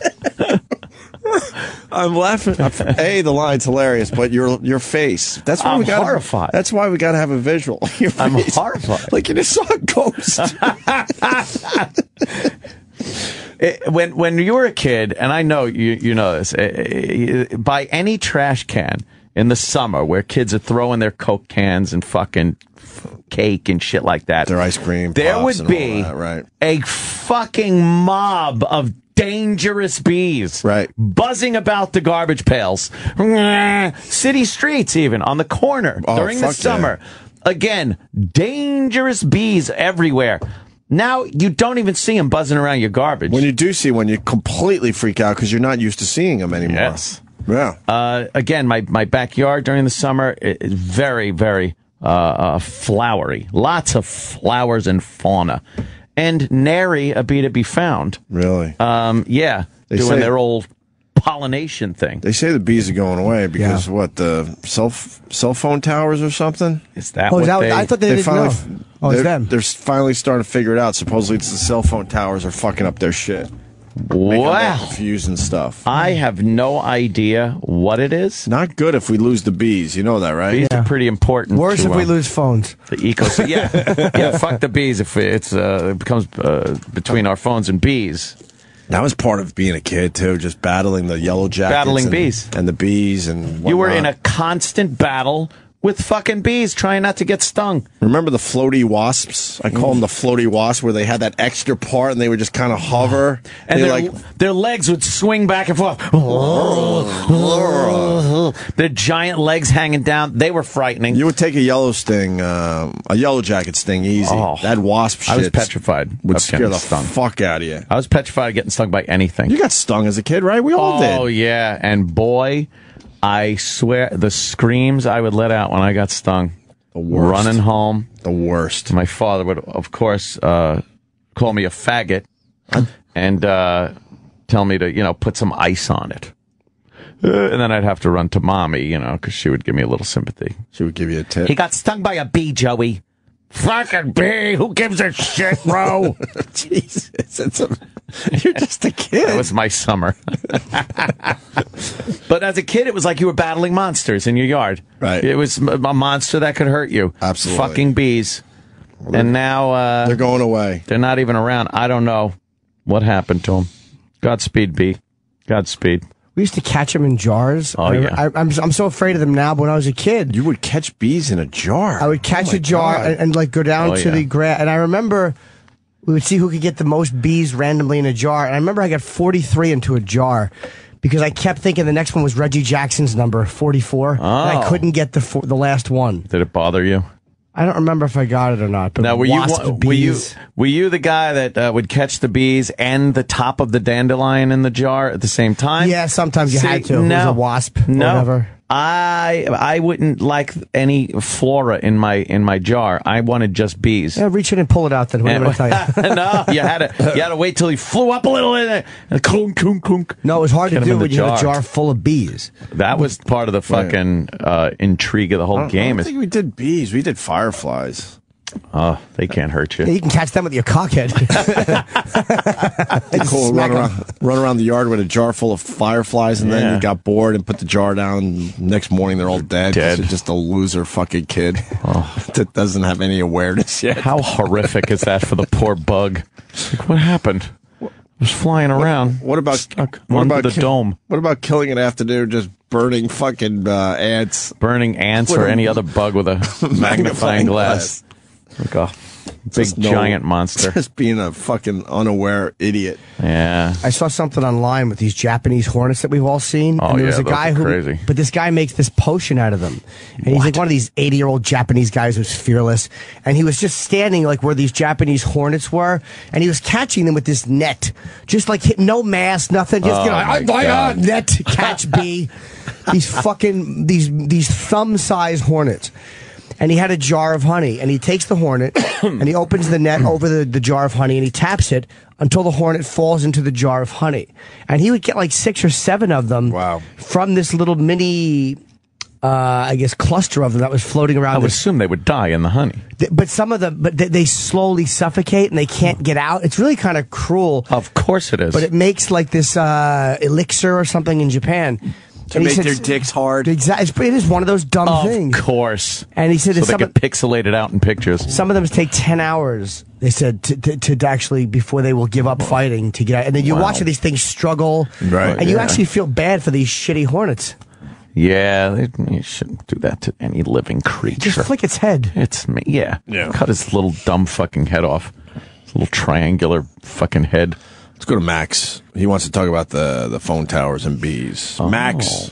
I'm laughing. The line's hilarious, but your face. That's why I'm we got horrified. That's why we got to have a visual. Your I'm face. horrified. Like you just saw a ghost. When you were a kid, and I know you know this, by any trash can in the summer where kids are throwing their Coke cans and fucking cake and shit like that, Their ice cream. there puffs would and all be that, right. a fucking mob of dangerous bees buzzing about the garbage pails, city streets, even on the corner during the fuck summer. Again, dangerous bees everywhere. Now you don't even see them buzzing around your garbage. When you do see one, you completely freak out because you're not used to seeing them anymore. Yes. Yeah. Again, my backyard during the summer is very, very flowery. Lots of flowers and fauna. And nary a bee to be found. Really? Yeah. They doing say- their old pollination thing. They say the bees are going away because what, the cell phone towers or something? Is that Oh, what is that what- they... I thought they didn't know. Oh, it's them. They're finally starting to figure it out. Supposedly it's the cell phone towers are fucking up their shit. Making them Wow. confused and stuff. I have no idea what it is. Not good if we lose the bees. You know that, right? Bees are pretty important. Worse to, if we lose phones. the ecosystem. Yeah, fuck the bees if it becomes between our phones and bees. That was part of being a kid, too, just battling the yellow jackets. Battling bees. And the bees and You were whatnot. in a constant battle with fucking bees, trying not to get stung. Remember the floaty wasps? I call them the floaty wasps, where they had that extra part and they would just kind of hover. And They their legs would swing back and forth. their giant legs hanging down. They were frightening. You would take a yellow sting, a yellow jacket sting easy. Oh. That wasp shit I was petrified. would of scare getting the stung. fuck out of you. I was petrified of getting stung by anything. You got stung as a kid, right? We all did. Oh, yeah. And boy, I swear, the screams I would let out when I got stung. The worst. Running home. The worst. My father would, of course, call me a faggot and tell me to, put some ice on it. And then I'd have to run to mommy, because she would give me a little sympathy. She would give you a tip. He got stung by a bee, Joey. Fucking bee. Who gives a shit, bro? Jesus. You're just a kid. That was my summer. But as a kid, it was like you were battling monsters in your yard. Right. It was a monster that could hurt you. Absolutely. Fucking bees. And now... they're going away. They're not even around. I don't know what happened to them. Godspeed, bee. Godspeed. We used to catch them in jars. Oh, yeah. I'm so afraid of them now, but when I was a kid... You would catch bees in a jar. I would catch a jar and like go down to the grass. And I remember we would see who could get the most bees randomly in a jar. And I remember I got 43 into a jar because I kept thinking the next one was Reggie Jackson's number, 44. Oh. And I couldn't get the last one. Did it bother you? I don't remember if I got it or not. But Now, were you the guy that would catch the bees and the top of the dandelion in the jar at the same time? Yeah, sometimes you had to. No, it was a wasp or no. whatever. I wouldn't like any flora in my jar. I wanted just bees. Yeah, reach in and pull it out then. What did I tell you? No, you had to wait till he flew up a little in there. And clunk, clunk, clunk. No, it was hard Get to him do in the when you had a jar full of bees. That was part of the fucking intrigue of the whole game. I don't think we did bees. We did fireflies. Oh, they can't hurt you. Yeah, you can catch them with your cockhead. Cool. Run around the yard with a jar full of fireflies, and then you got bored and put the jar down. Next morning, they're all dead. 'Cause you're just a loser fucking kid that doesn't have any awareness yet. How horrific is that for the poor bug? Like, what happened? It was flying around. What about the dome? What about killing it after they're just burning fucking ants? Burning ants or any other bug with a magnifying glass. Like a big giant monster. Just being a fucking unaware idiot. Yeah. I saw something online with these Japanese hornets that we've all seen. Oh, and there was yeah, a guy those are who, crazy. but this guy makes this potion out of them. And he's like one of these 80-year-old Japanese guys who's fearless. And he was just standing like where these Japanese hornets were. And he was catching them with this net. Just like no mask, nothing. Just, net, catch bee. These thumb-sized hornets. And he had a jar of honey, and he takes the hornet, and he opens the net over the jar of honey, and he taps it until the hornet falls into the jar of honey. And he would get like 6 or 7 of them from this little mini, cluster of them that was floating around. I would assume they would die in the honey. But some of them, they slowly suffocate, and they can't get out. It's really kind of cruel. Of course it is. But it makes like this elixir or something in Japan. To make their dicks hard. Exactly. It is one of those dumb things. Of course. And he said so they could pixelate it out in pictures. Some of them take 10 hours, they said, to actually, before they will give up fighting to get out. And then you're watching these things struggle. Right. And you actually feel bad for these shitty hornets. Yeah, you shouldn't do that to any living creature. Just flick its head. It's me. Yeah. Cut his little dumb fucking head off. His little triangular fucking head. Let's go to Max. He wants to talk about the phone towers and bees. Max.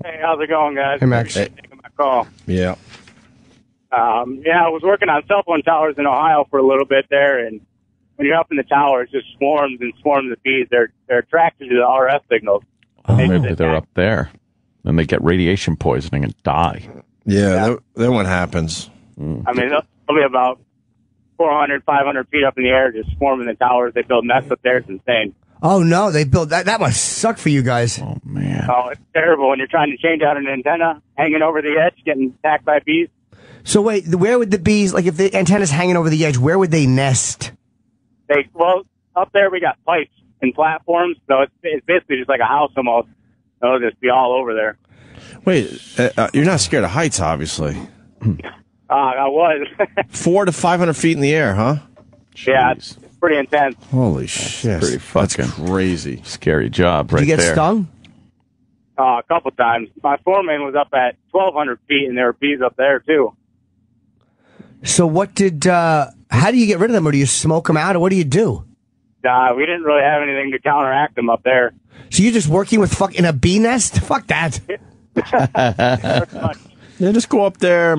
Hey, how's it going, guys? Hey, Max. Thanks for taking my call. Yeah. I was working on cell phone towers in Ohio for a little bit there, and when you're up in the towers, just swarms and swarms of bees. They're attracted to the RF signals. Oh, maybe they're up there. Then they get radiation poisoning and die. Yeah. Then what happens? I mean, they'll be about 400, 500 feet up in the air, just swarming the towers. They build nests up there. It's insane. Oh, no, they built that. That must suck for you guys. Oh, man. Oh, it's terrible when you're trying to change out an antenna, hanging over the edge, getting attacked by bees. So wait, where would the bees, like if the antenna's hanging over the edge, where would they nest? Up there we got pipes and platforms, so it's basically just like a house almost. They'll just be all over there. Wait, you're not scared of heights, obviously. I was. 400 to 500 feet in the air, huh? Yeah, it's pretty intense. Holy shit. That's crazy. Scary job right Did you get there. stung? A couple times. My foreman was up at 1,200 feet, and there were bees up there, too. So what how do you get rid of them, or do you smoke them out, or what do you do? We didn't really have anything to counteract them up there. So you're just working with in a bee nest? Fuck that. Yeah, just go up there,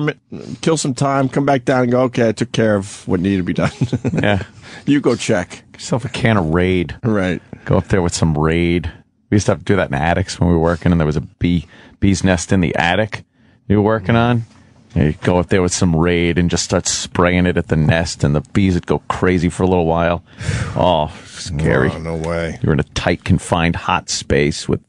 kill some time, come back down and go, okay, I took care of what needed to be done. Yeah. You go check. Get yourself a can of Raid. Right. Go up there with some Raid. We used to have to do that in attics when we were working, and there was a bee's nest in the attic you were working on. You go up there with some Raid and just start spraying it at the nest, and the bees would go crazy for a little while. Oh, scary. Oh, no way. You're in a tight, confined, hot space with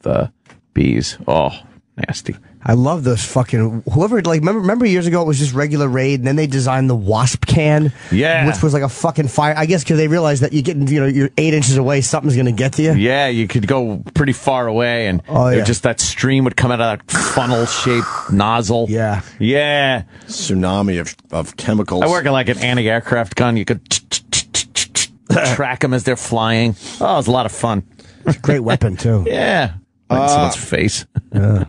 bees. Oh, nasty. I love those fucking whoever remember years ago it was just regular Raid, and then they designed the wasp can, which was like a fucking fire. I guess because they realized that you're 8 inches away, something's gonna get to you. Yeah, you could go pretty far away, and just that stream would come out of that funnel-shaped nozzle. Yeah, yeah, tsunami of chemicals. I work in like an anti-aircraft gun. You could track them as they're flying. Oh, it was a lot of fun. It's a great weapon too. Yeah. Someone's face.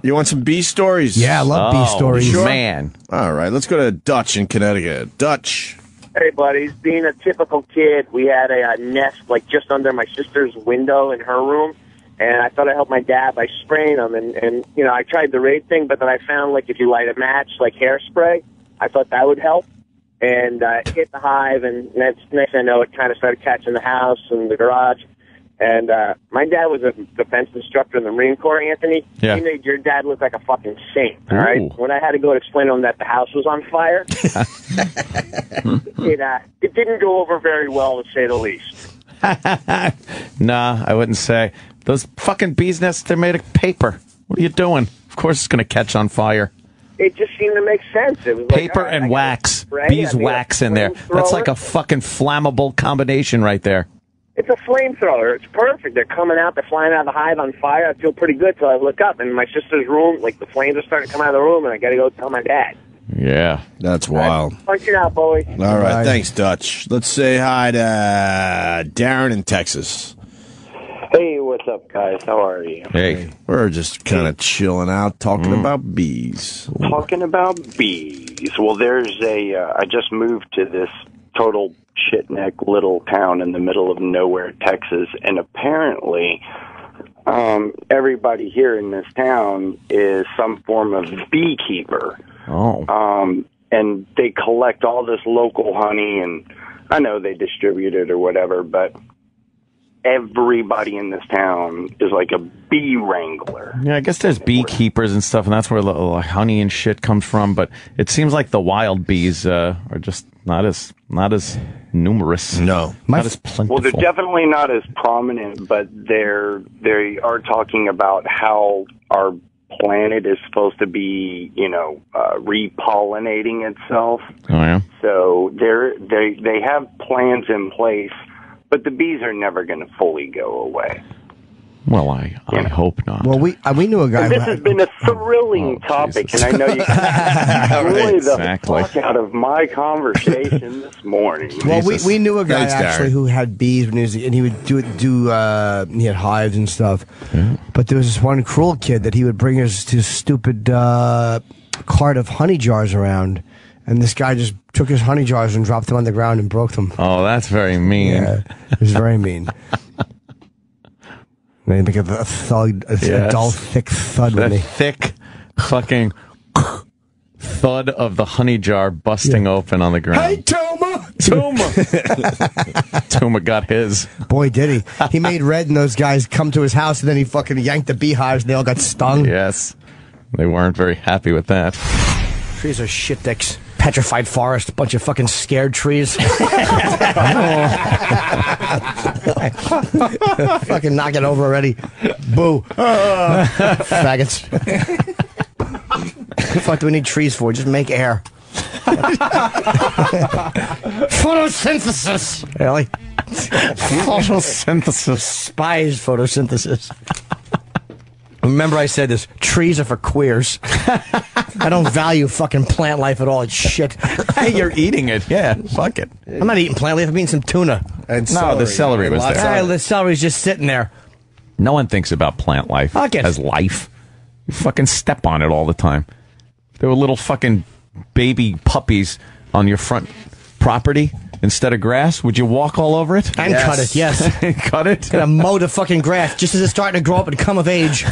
You want some bee stories? Yeah, I love bee stories. Sure? Man. All right, let's go to Dutch in Connecticut. Dutch. Hey, buddies. Being a typical kid, we had a nest like just under my sister's window in her room, and I thought I'd help my dad by spraying them. And you know, I tried the Raid thing, but then I found like if you light a match, like hairspray, I thought that would help. And hit the hive, and next thing I know, it kind of started catching the house and the garage. And my dad was a defense instructor in the Marine Corps, Anthony. Yeah. He made your dad look like a fucking saint, all right? When I had to go and explain to him that the house was on fire, it didn't go over very well, to say the least. Nah, I wouldn't say. Those fucking bees nests, they're made of paper. What are you doing? Of course it's going to catch on fire. It just seemed to make sense. It was Paper like, and wax. Beeswax in there. That's like a fucking flammable combination right there. It's a flamethrower. It's perfect. They're coming out. They're flying out of the hive on fire. I feel pretty good till I look up. And my sister's room, like the flames are starting to come out of the room, and I got to go tell my dad. Yeah. That's wild. Punch it out, boy. All right, thanks, Dutch. Let's say hi to Darren in Texas. Hey, what's up, guys? How are you? Hey. We're just kind of chilling out, talking about bees. Talking about bees. Well, there's I just moved to this total shitneck little town in the middle of nowhere, Texas, and apparently everybody here in this town is some form of beekeeper. And they collect all this local honey, and I know they distribute it or whatever, but everybody in this town is like a bee wrangler. Yeah, I guess there's beekeepers and stuff, and that's where the honey and shit comes from. But it seems like the wild bees are just not as numerous. No, not as plentiful. Well, they're definitely not as prominent, but they are talking about how our planet is supposed to be, repollinating itself. Oh yeah. So they have plans in place. But the bees are never going to fully go away. Well, I hope not. Well, we knew a guy. This has been a thrilling topic, and I know you enjoy the fuck out of my conversation this morning. Well, we knew a guy actually who had bees when he would do he had hives and stuff. Yeah. But there was this one cruel kid that he would bring his stupid cart of honey jars around. And this guy just took his honey jars and dropped them on the ground and broke them. Oh, that's very mean. Yeah, it was very mean. They make a thud, a dull, thick thud with me. Thick, fucking thud of the honey jar busting open on the ground. Hey, Toma! Toma got his. Boy, did he. He made Red and those guys come to his house, and then he fucking yanked the beehives, and they all got stung. Yes. They weren't very happy with that. Trees are shit dicks. Petrified forest, a bunch of fucking scared trees. Fucking knock it over already. Boo. Faggots. What the fuck do we need trees for? Just make air. Photosynthesis. Really? Photosynthesis. Spies photosynthesis. Remember I said this, trees are for queers. I don't value fucking plant life at all. It's shit. You're eating it. Yeah, fuck it. I'm not eating plant life. I'm eating some tuna. And the celery was there. The celery's just sitting there. No one thinks about plant life as life. You fucking step on it all the time. There were little fucking baby puppies on your front property instead of grass. Would you walk all over it? And cut it, yes. Cut it? Gonna mow the fucking grass just as it's starting to grow up and come of age.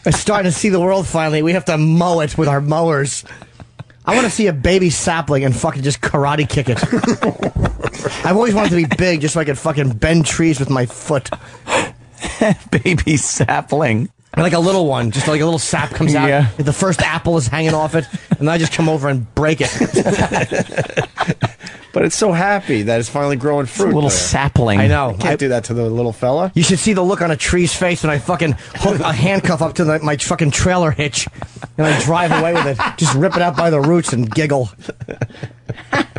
are starting to see the world finally. We have to mow it with our mowers. I want to see a baby sapling and fucking just karate kick it. I've always wanted to be big just so I could fucking bend trees with my foot. Baby sapling. Like a little one, just like a little sap comes out. Yeah. The first apple is hanging off it, and I just come over and break it. But it's so happy that it's finally growing fruit. A little sapling. I know. I can't do that to the little fella. You should see the look on a tree's face when I fucking hook a handcuff up to my fucking trailer hitch, and I drive away with it. Just rip it out by the roots and giggle.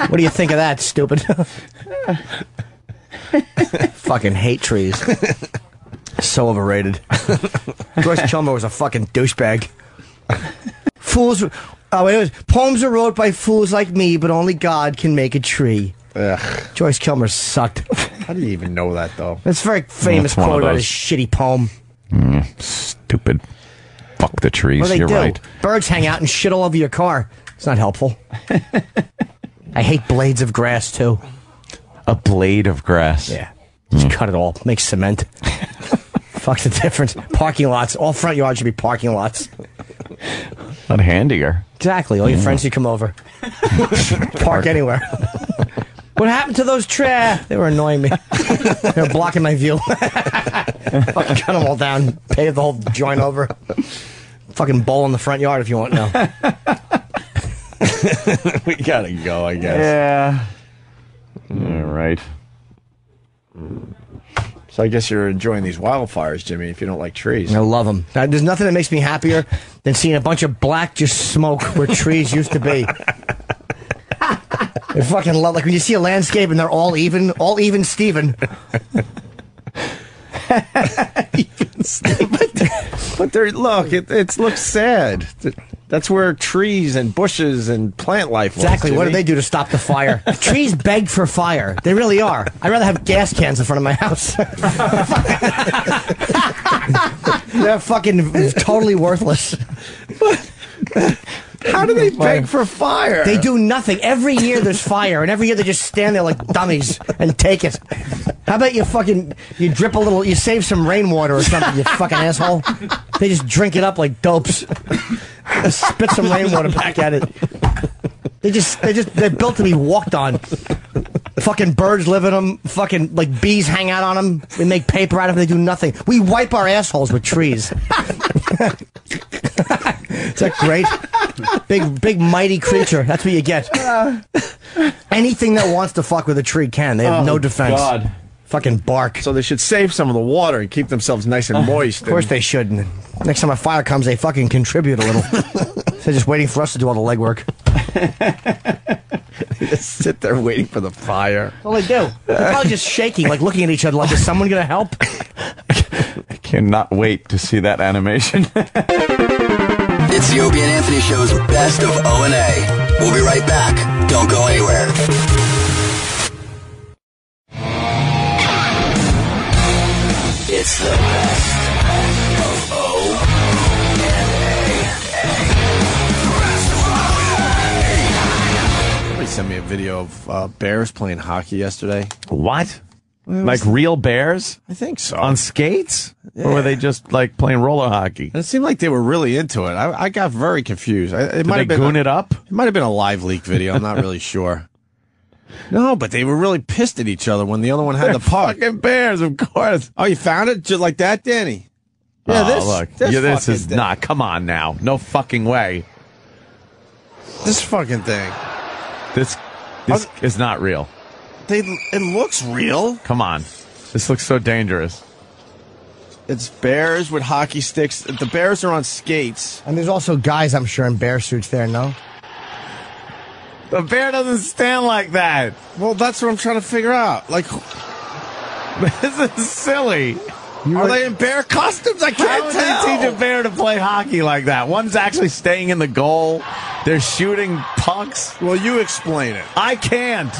What do you think of that, stupid? Fucking hate trees. So overrated. Joyce Chelmer was a fucking douchebag. Fools. Poems are wrote by fools like me, but only God can make a tree. Ugh. Joyce Chelmer sucked. How do you even know that, though? That's a very famous quote about his shitty poem. Stupid. Fuck the trees. Well, they You're do. right. Birds hang out and shit all over your car. It's not helpful. I hate blades of grass, too. A blade of grass. Yeah. Just cut it all. Make cement. Fuck's the difference. Parking lots. All front yards should be parking lots. Not handier. Exactly. All your friends should come over. Park anywhere. What happened to those trees? They were annoying me. They were blocking my view. Fucking cut them all down. Pave the whole joint over. Fucking bowl in the front yard if you want now. We gotta go, I guess. Yeah. All right. So I guess you're enjoying these wildfires, Jimmy, if you don't like trees. I love them. There's nothing that makes me happier than seeing a bunch of black just smoke where trees used to be. I fucking love, like when you see a landscape and they're all even Steven. Even Steven. But look, it looks sad. That's where trees and bushes and plant life was, Exactly. What do Jimmy. they do to stop the fire? Trees beg for fire. They really are. I'd rather have gas cans in front of my house. They're fucking totally worthless. How do they beg for fire? They do nothing. Every year there's fire, and every year they just stand there like dummies and take it. How about you you drip a little, you save some rainwater or something, you fucking asshole. They just drink it up like dopes. Spit some rainwater back at it. They're built to be walked on. Fucking birds live in them. Fucking, like, bees hang out on them. We make paper out of them. They do nothing. We wipe our assholes with trees. Is that great? Big, mighty creature. That's what you get. Anything that wants to fuck with a tree can. They have no defense. God. Fucking bark. So they should save some of the water and keep themselves nice and moist. Of course they should. And next time a fire comes, they fucking contribute a little. They're just waiting for us to do all the legwork. They just sit there waiting for the fire. That's all they do. They're probably just shaking, like looking at each other like, is someone going to help? I cannot wait to see that animation. It's the Opie and Anthony Show's Best of O&A. We'll be right back. Don't go anywhere. It's the best of Somebody sent me a video of bears playing hockey yesterday. What? Like real bears? I think so. On skates? Or were they just like playing roller hockey? And it seemed like they were really into it. I got very confused. Did they goon it up? It might have been a live leak video. I'm not really sure. No, but they were really pissed at each other when the other one had the puck. Fucking bears, of course. Oh, you found it just like that, Danny? Yeah, this is not. Come on now. No fucking way. This fucking thing. This is not real. It looks real. Come on. This looks so dangerous. It's bears with hockey sticks. The bears are on skates. And there's also guys, I'm sure, in bear suits there, no? The bear doesn't stand like that. Well, that's what I'm trying to figure out. Like, this is silly. Are they in bear costumes? I can't How tell. would they teach a bear to play hockey like that? One's actually staying in the goal. They're shooting pucks. Well, you explain it. I can't.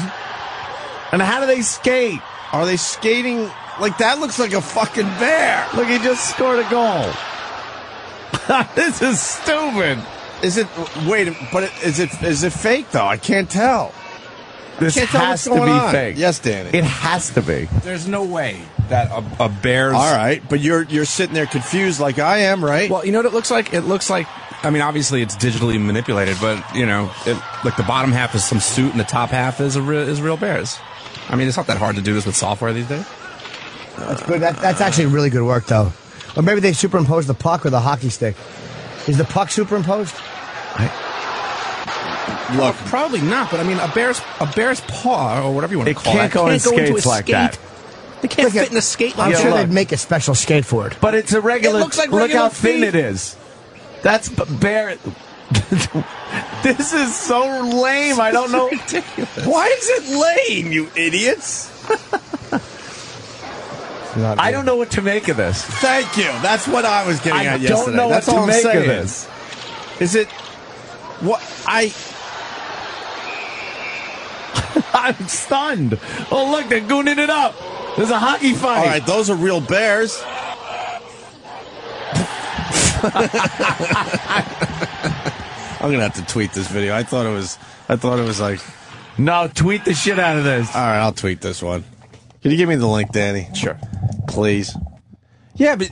And how do they skate? Are they skating like that? Looks like a fucking bear. Look, he just scored a goal. This is stupid. Is it? Wait, but is it fake though? I can't tell. This Can't tell has what's to going be on. fake. Yes, Danny. It has to be. There's no way that a bear's... All right, but you're sitting there confused like I am, right? Well, you know what it looks like? It looks like, I mean, obviously it's digitally manipulated, but, you know, like the bottom half is some suit and the top half is real bears. I mean, it's not that hard to do this with software these days. That's good. That's actually really good work, though. Or maybe they superimposed the puck or the hockey stick. Is the puck superimposed? Look, probably not, but I mean, a bear's paw, or whatever you want to call it, can't go in skates like that. They can't fit in a skate like I'm that. sure they'd make a special skate for it. But it's a regular. It looks like look regular how thin feet. it is. That's bear. This is so lame. I don't know. Why is it lame, you idiots? I don't know what to make of this. Thank you. That's what I was getting at yesterday. I don't know That's what to all make I'm saying. of this. Is it what I'm stunned. Oh, look, they're gooning it up. There's a hockey fight. All right, those are real bears. I'm gonna have to tweet this video. I thought it was like, no, tweet the shit out of this. All right, I'll tweet this one. Can you give me the link, Danny? Sure, please. Yeah, but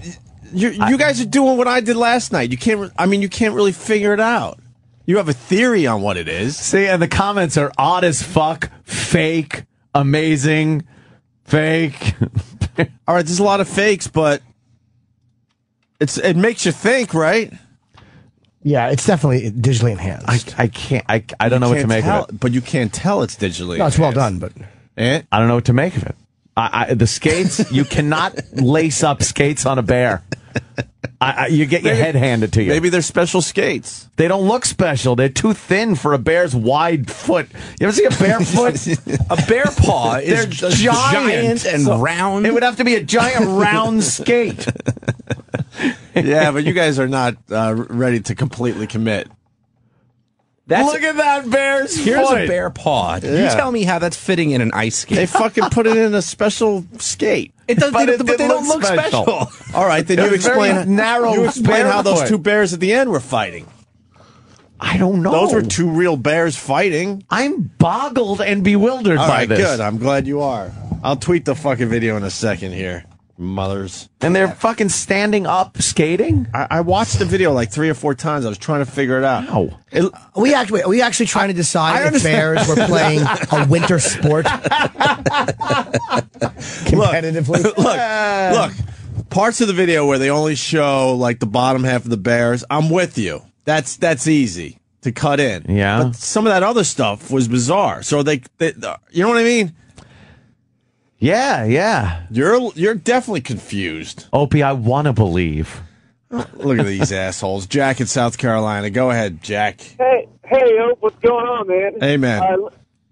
you guys are doing what I did last night. You can't. I mean, you can't really figure it out. You have a theory on what it is. See, and the comments are odd as fuck, fake, amazing, fake. All right, there's a lot of fakes, but it makes you think, right? Yeah, it's definitely digitally enhanced. I can't. I don't know what to make of it. But you can't tell it's digitally. No, it's well done, but I don't know what to make of it. The skates, you cannot lace up skates on a bear. You get your head handed to you. Maybe they're special skates. They don't look special. They're too thin for a bear's wide foot. You ever see a bear foot? A bear paw is They're giant and round. It would have to be a giant round skate. Yeah, but you guys are not ready to completely commit. Look at that bear's Here's foot. a bear paw. Yeah. You tell me how that's fitting in an ice skate. They fucking put it in a special skate. It does, But they, it but they didn't don't look look special. All right, then They're you explain. very narrow You explain how those barefoot. two bears at the end were fighting. I don't know. Those were two real bears fighting. I'm boggled and bewildered All by right, this. good. I'm glad you are. I'll tweet the fucking video in a second here. Mothers. And they're fucking standing up skating? I watched the video like 3 or 4 times. I was trying to figure it out. How? we actually trying to decide if bears were playing a winter sport competitively. Look. Parts of the video where they only show like the bottom half of the bears, I'm with you. That's easy to cut in. Yeah. But some of that other stuff was bizarre. So they you know what I mean? Yeah. You're definitely confused. Opie, I want to believe. Look at these assholes. Jack in South Carolina. Go ahead, Jack. Hey, Ope, what's going on, man? Hey, man.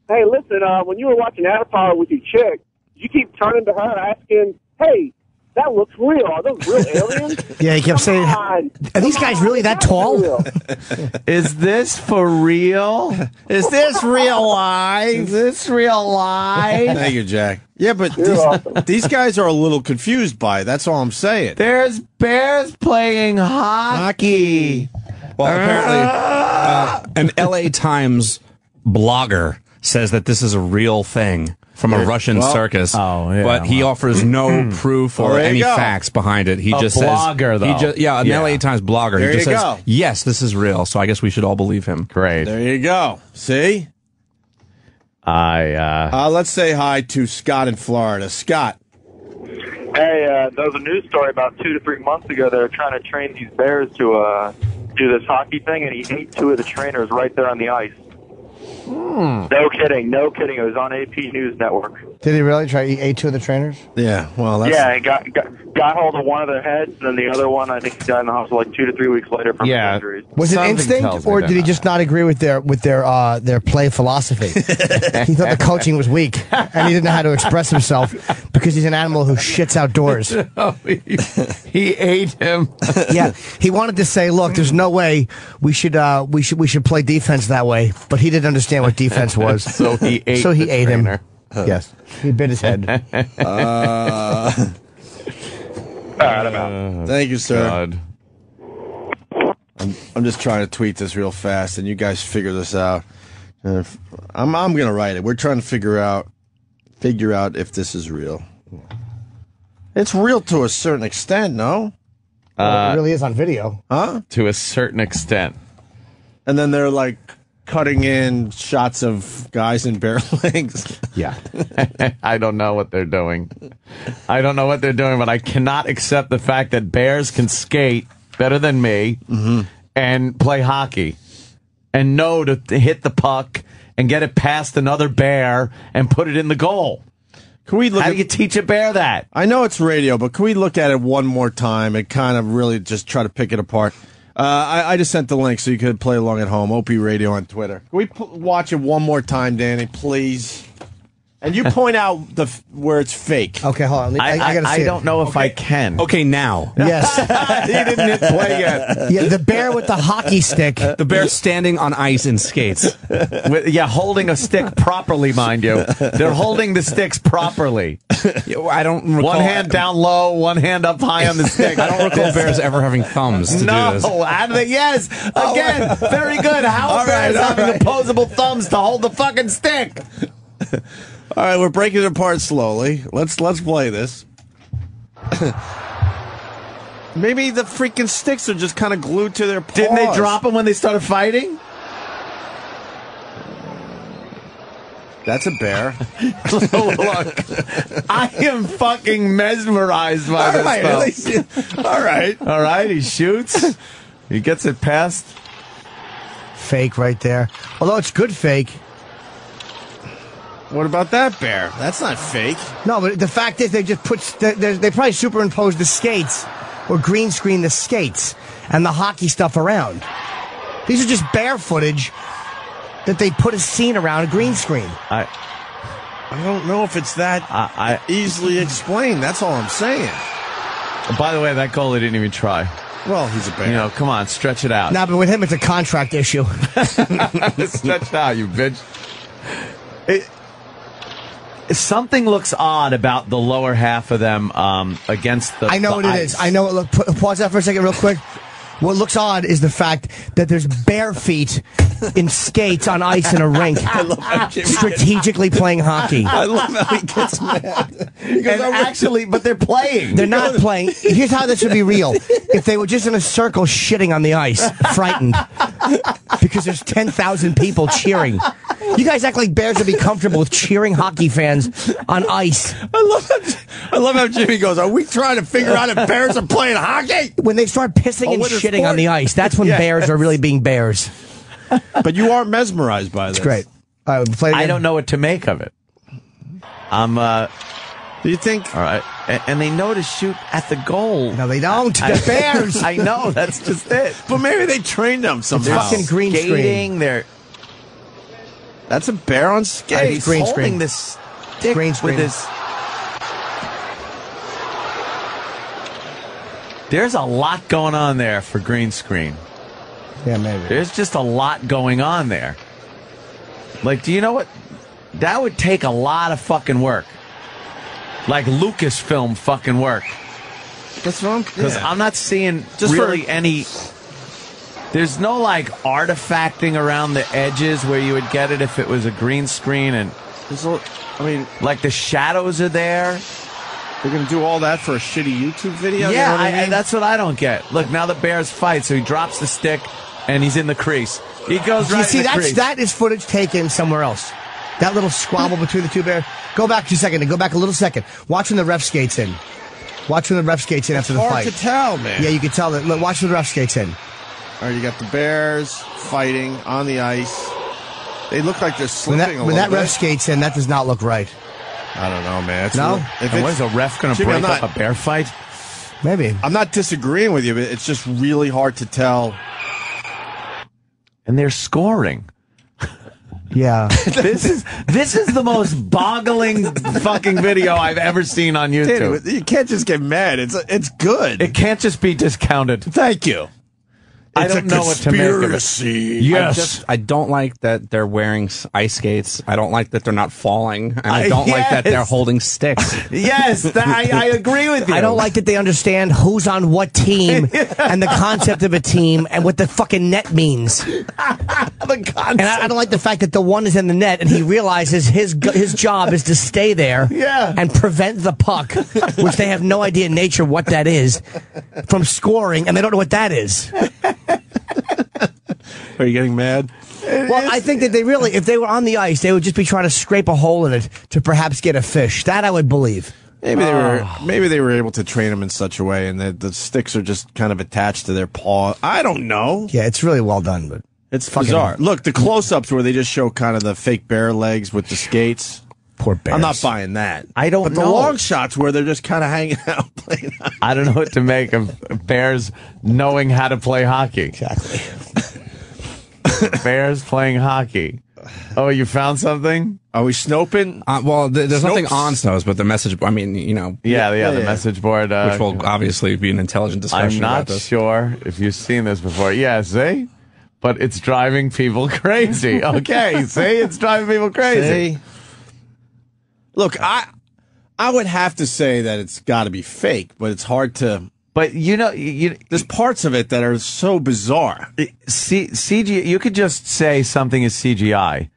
Hey, listen, when you were watching Avatar with your chick, you keep turning to her asking, hey, that looks real. Are those real aliens? Yeah, he kept saying, are these guys really that tall? Is this for real? Is this real life? Is this real life? Thank you, Jack. Yeah, but these guys are a little confused by it. That's all I'm saying. There's bears playing hockey. Well, apparently, an LA Times blogger says that this is a real thing from a Russian circus. Oh, yeah, but he offers no proof or there you any go. facts behind it. He A just blogger, says, though. an Yeah. LA Times blogger. There he just you says, go. yes, this is real. So I guess we should all believe him. Great. There you go. See? Let's say hi to Scott in Florida. Scott. Hey, there was a news story about 2 to 3 months ago. They were trying to train these bears to do this hockey thing, and he ate 2 of the trainers right there on the ice. No kidding. It was on AP News Network. Did he really try to eat 2 of the trainers? Yeah, well, that's... Yeah, he got hold of one of their heads, and then the other one, I think he died in the hospital like 2 to 3 weeks later from his injuries. Was it Something instinct, tells me or they're did he not. just not agree with their play philosophy? He thought the coaching was weak, and he didn't know how to express himself because he's an animal who shits outdoors. He ate him. Yeah, he wanted to say, "Look, there's no way we should play defense that way," but he didn't understand what defense was. So he ate. So he the ate him. trainer. Yes, he bit his head. Thank you, sir. God. I'm just trying to tweet this real fast, and you guys figure this out. I'm going to write it. We're trying to figure out if this is real. It's real to a certain extent, no? Well, it really is on video. Huh? To a certain extent. And then they're like cutting in shots of guys in bare legs. Yeah. I don't know what they're doing. But I cannot accept the fact that bears can skate better than me and play hockey and know to hit the puck and get it past another bear and put it in the goal. Can we look How do you teach a bear that? I know it's radio, but can we look at it one more time and kind of really just try to pick it apart? I just sent the link so you could play along at home. Opie Radio on Twitter. Can we watch it one more time, Danny, please? And you point out where it's fake. Okay, hold on. I gotta see I don't know if I can. Okay, now. Yes. He didn't hit play yet. Yeah, the bear with the hockey stick. The bear standing on ice in skates. Holding a stick properly, mind you. They're holding the sticks properly. I don't recall. One hand down low, one hand up high on the stick. I don't recall bears ever having thumbs to do this. No, yes. Again, very good. How are bears having opposable thumbs to hold the fucking stick? All right, we're breaking it apart slowly. Let's play this. Maybe the freaking sticks are just kind of glued to their paws. Didn't they drop them when they started fighting? That's a bear. Look, I am fucking mesmerized by this stuff. All right. He shoots. He gets it past. Fake right there. Although it's good fake. What about that bear? That's not fake. No, but the fact is they just they probably superimposed the skates or green screen the skates and the hockey stuff around. These are just bear footage that they put a scene around a green screen. I don't know if it's that easily explained. That's all I'm saying. By the way, that goalie didn't even try. Well, he's a bear. You know, come on, stretch it out. Nah, but with him, it's a contract issue. Stretch it out, you bitch. Something looks odd about the lower half of them against the I know what ice. it is. I know. Look, pause that for a second real quick. What looks odd is the fact that there's bare feet in skates on ice in a rink, strategically playing hockey. I love how he gets mad. But they're playing. They're not playing. Here's how this would be real. If they were just in a circle shitting on the ice, frightened, because there's 10,000 people cheering. You guys act like bears would be comfortable with cheering hockey fans on ice. I love how Jimmy goes, are we trying to figure out if bears are playing hockey? When they start pissing and shitting on the ice, that's when bears are really being bears. But you are mesmerized by this. It's great. All right, play it again. I don't know what to make of it. Do you think? All right. And they know to shoot at the goal. No, they don't. They're bears. I know. That's just it. But maybe they trained them somehow. It's fucking green screen. That's a bear on skates. He's green holding screen. this stick Green screen. with his... There's a lot going on there for green screen. Yeah, maybe. There's just a lot going on there. Like, do you know what? That would take a lot of fucking work. Like Lucasfilm fucking work. That's wrong. Because I'm not seeing any... There's no, like, artifacting around the edges where you would get it if it was a green screen. And like, the shadows are there. They're going to do all that for a shitty YouTube video? Yeah, you know what I mean? that's what I don't get. Look, now the Bears fight, so he drops the stick, and he's in the crease. He goes right in the crease. That is footage taken somewhere else. That little squabble between the two bears. Go back 2 seconds. Go back a little second. Watch when the ref skates in. Watch when the ref skates in after the fight. It's hard to tell, man. Yeah, you can tell that. Look, watch when the ref skates in. All right, you got the Bears fighting on the ice. They look like they're slipping when that ref skates in, that does not look right. I don't know, man. What is a ref going to break up a bear fight? Maybe. I'm not disagreeing with you, but it's just really hard to tell. And they're scoring. Yeah. This is the most boggling fucking video I've ever seen on YouTube. You can't just get mad. It's good. It can't just be discounted. Thank you. I don't know what to make of it. Yes. I don't like that they're wearing ice skates. I don't like that they're not falling. And I don't like that they're holding sticks. Yes, I agree with you. I don't like that they understand who's on what team and the concept of a team and what the fucking net means. The concept. And I don't like the fact that the one is in the net and he realizes his job is to stay there and prevent the puck, which they have no idea in nature what that is, from scoring, and they don't know what that is. Are you getting mad? Well, I think that they really, if they were on the ice, they would just be trying to scrape a hole in it to perhaps get a fish. That I would believe. Maybe they were able to train them in such a way, and the sticks are just kind of attached to their paw. I don't know. Yeah, it's really well done, but it's bizarre. Look, the close-ups where they just show kind of the fake bear legs with the skates. Poor bears. I'm not buying that. I don't know. But the long shots where they're just kind of hanging out playing hockey. I don't know what to make of Bears knowing how to play hockey. Exactly. Bears playing hockey. Oh, you found something? Are we snoping? Well, there's nothing on Snopes, but the message. I mean, you know. Yeah, the message board, which will obviously be an intelligent discussion. I'm not about this. sure if you've seen this before. Yeah, see, but it's driving people crazy. Okay, see, it's driving people crazy. See? Look, I would have to say that it's got to be fake, but it's hard to. But there's parts of it that are so bizarre. CGI, you could just say something is CGI.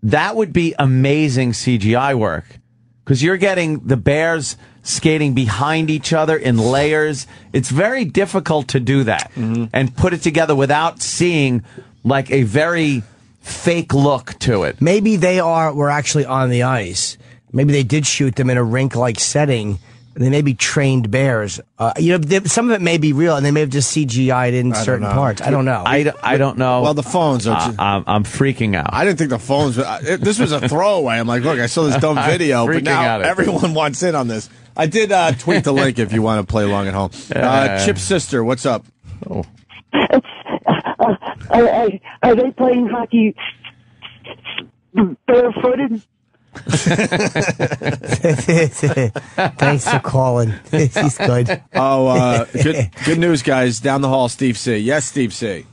That would be amazing CGI work, because you're getting the bears skating behind each other in layers. It's very difficult to do that and put it together without seeing like a very fake look to it. Maybe they were actually on the ice. Maybe they did shoot them in a rink-like setting. They may be trained bears. Some of it may be real, and they may have just CGI'd in certain parts. I don't know. I don't know. Well, the phones are. I'm freaking out. I didn't think the phones. This was a throwaway. I'm like, look, I saw this dumb video, but now everyone wants in on this. I did tweet the link if you want to play along at home. Chip's sister, what's up? Oh. Are they playing hockey barefooted? Thanks for calling. He's good. Good news, guys. Down the hall, Steve C. Yes, Steve C.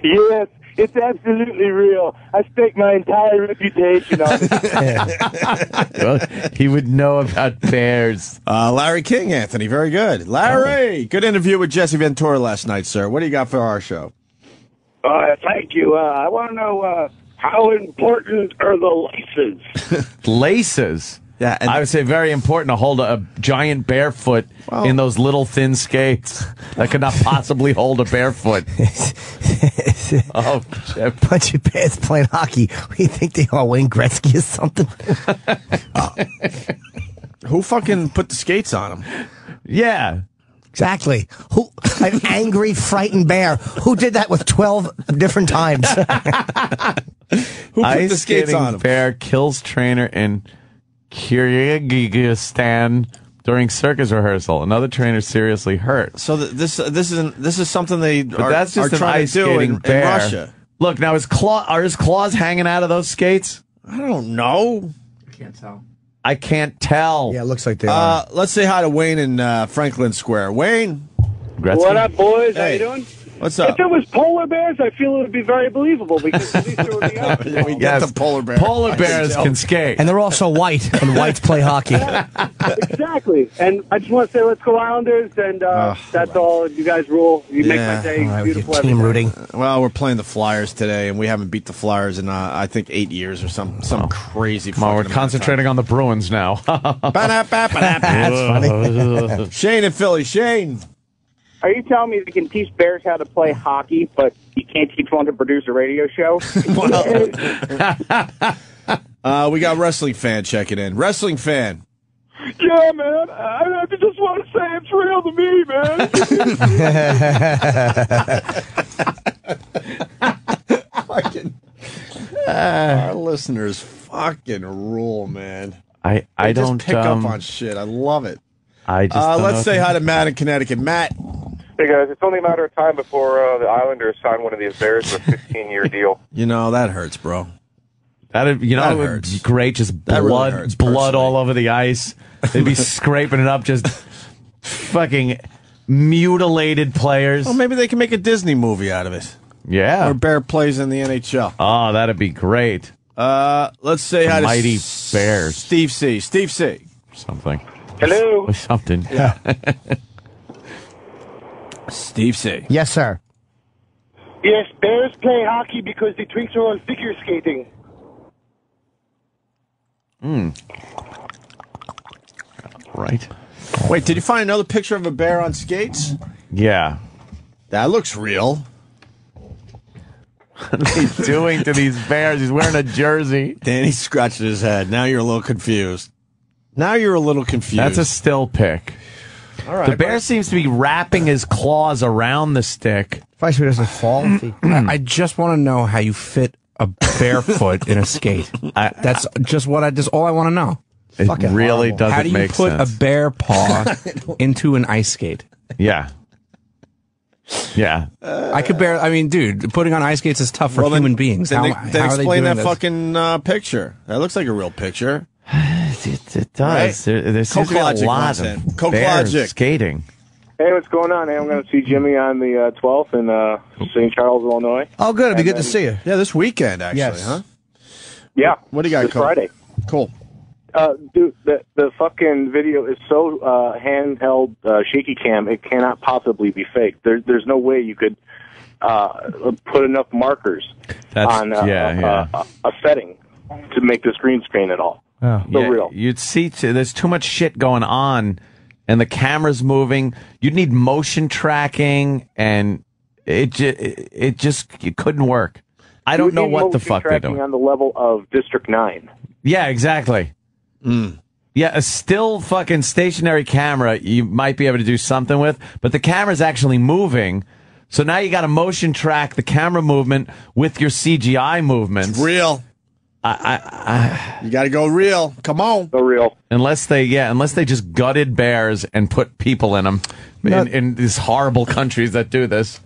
Yes, it's absolutely real. I stake my entire reputation on it. Well, he would know about bears. Larry King, Anthony. Very good. Larry, good interview with Jesse Ventura last night, sir. What do you got for our show? Thank you. I want to know how important are the laces? Laces? Yeah, I would say very important to hold a giant barefoot in those little thin skates that could not possibly hold a barefoot. Oh, bunch of bears playing hockey. We think they are Wayne Gretzky or something. Who fucking put the skates on them? Yeah. Exactly. An angry, frightened bear. Who did that with 12 different times? Who put the skates on him? Bear kills trainer in Kyrgyzstan during circus rehearsal. Another trainer seriously hurt. So this is something they that's just are an trying ice to do skating in bear. Russia. Look, now are his claws hanging out of those skates? I don't know. I can't tell. I can't tell. Yeah, it looks like they are. Let's say hi to Wayne in Franklin Square. Wayne. Gretzky. What up, boys? Hey. How you doing? What's up? If it was polar bears, I feel it would be very believable because at least there would be up. We get the polar bear. Polar bears can skate. And they're also white, and whites play hockey. Exactly. And I just want to say, let's go Islanders, and that's all. You guys rule. You make my day beautiful. Team rooting. Well, we're playing the Flyers today, and we haven't beat the Flyers in I think 8 years or some crazy. Come on, we're concentrating on the Bruins now. That's funny. Shane in Philly. Shane. Are you telling me they can teach bears how to play hockey, but you can't teach one to produce a radio show? We got Wrestling Fan checking in. Wrestling Fan. Yeah, man. I just want to say it's real to me, man. Our listeners fucking rule, man. I They don't just pick up on shit. I love it. I just don't let's know say hi to Matt in Connecticut. Matt. Hey guys, it's only a matter of time before the Islanders sign one of these Bears to a 15-year deal. You know that hurts, bro. That would be great. Just blood, really hurts, blood all over the ice. They'd be scraping it up, just fucking mutilated players. Well, maybe they can make a Disney movie out of it. Yeah. Where Bear plays in the NHL. Oh, that'd be great. Let's say hi to Mighty Bears. Steve C. Steve C. Something. Hello. Something. Yeah. Steve C. Yes, sir. Yes, Bears play hockey because the Twinks are on figure skating. Right. Wait, did you find another picture of a bear on skates? Yeah. That looks real. What are they doing to these bears? He's wearing a jersey. Danny scratched his head. Now you're a little confused. That's a still pick. All right. The bear seems to be wrapping his claws around the stick. Vice he doesn't fall. I just want to know how you fit a barefoot in a skate. That's just all I want to know. It really horrible. doesn't How do you make put sense. a bear paw into an ice skate? Yeah. Yeah. I could bear. I mean, dude, putting on ice skates is tough for human beings. Then How are they explain doing that this? fucking picture. That looks like a real picture. It does. Right? There seems to be a Coke lot Logic of Coke bears Logic. skating. Hey, what's going on? Hey, I'm going to see Jimmy on the 12th in St. Charles, Illinois. Oh, good. It'd be And good to then- see you. Yeah, this weekend, actually, Yes. huh? Yeah. What do you got, This Coke? Friday. Cool. Dude, the fucking video is so handheld, shaky cam, it cannot possibly be fake. There's no way you could put enough markers on a setting to make this green screen at all. Oh. So real. You'd see there's too much shit going on, and the camera's moving. You'd need motion tracking, and it just couldn't work. I don't know what the fuck they're doing. On the level of District 9. Yeah, exactly. Yeah, a still fucking stationary camera you might be able to do something with, but the camera's actually moving. So now you got to motion track the camera movement with your CGI movements. It's real. You got to go real. Come on. Go real. Unless they just gutted bears and put people in them in these horrible countries that do this.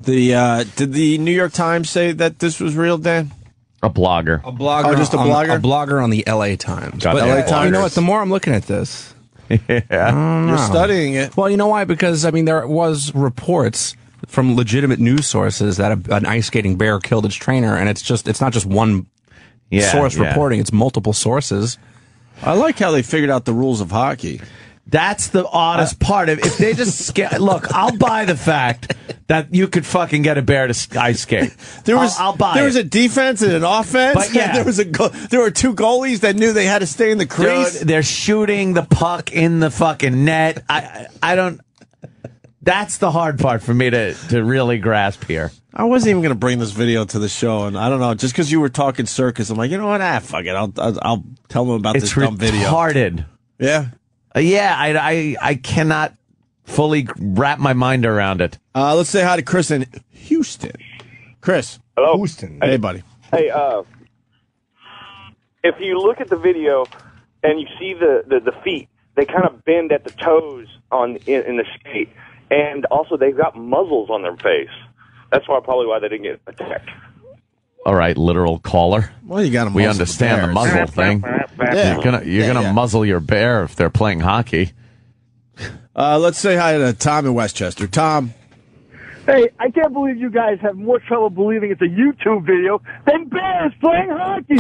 Did the New York Times say that this was real, Dan? A blogger. A blogger. Oh, just a blogger? A blogger on the LA Times. Got LA Times. You know what? The more I'm looking at this, yeah, you're studying it. Well, you know why? Because I mean, there was reports from legitimate news sources that an ice skating bear killed its trainer, and it's not just one source reporting; it's multiple sources. I like how they figured out the rules of hockey. That's the oddest part. If they just look, I'll buy the fact that you could fucking get a bear to ice skate. I'll buy There it. was a defense and an offense. But yeah. There were two goalies that knew they had to stay in the crease. Dude, they're shooting the puck in the fucking net. I don't. That's the hard part for me to really grasp here. I wasn't even going to bring this video to the show, and I don't know, just because you were talking circus, I'm like, you know what? Fuck it. I'll tell them about this dumb video. It's retarded. Yeah. Yeah, I cannot fully wrap my mind around it. Let's say hi to Chris in Houston. Chris. Hello. Houston. Hey, buddy. Hey, if you look at the video and you see the feet, they kind of bend at the toes in the skate, and also they've got muzzles on their face. That's probably why they didn't get attacked. All right, literal caller. Well, you got to. We understand the muzzle thing. Yeah. You're gonna muzzle your bear if they're playing hockey. Let's say hi to Tom in Westchester. Tom. Hey, I can't believe you guys have more trouble believing it's a YouTube video than bears playing hockey.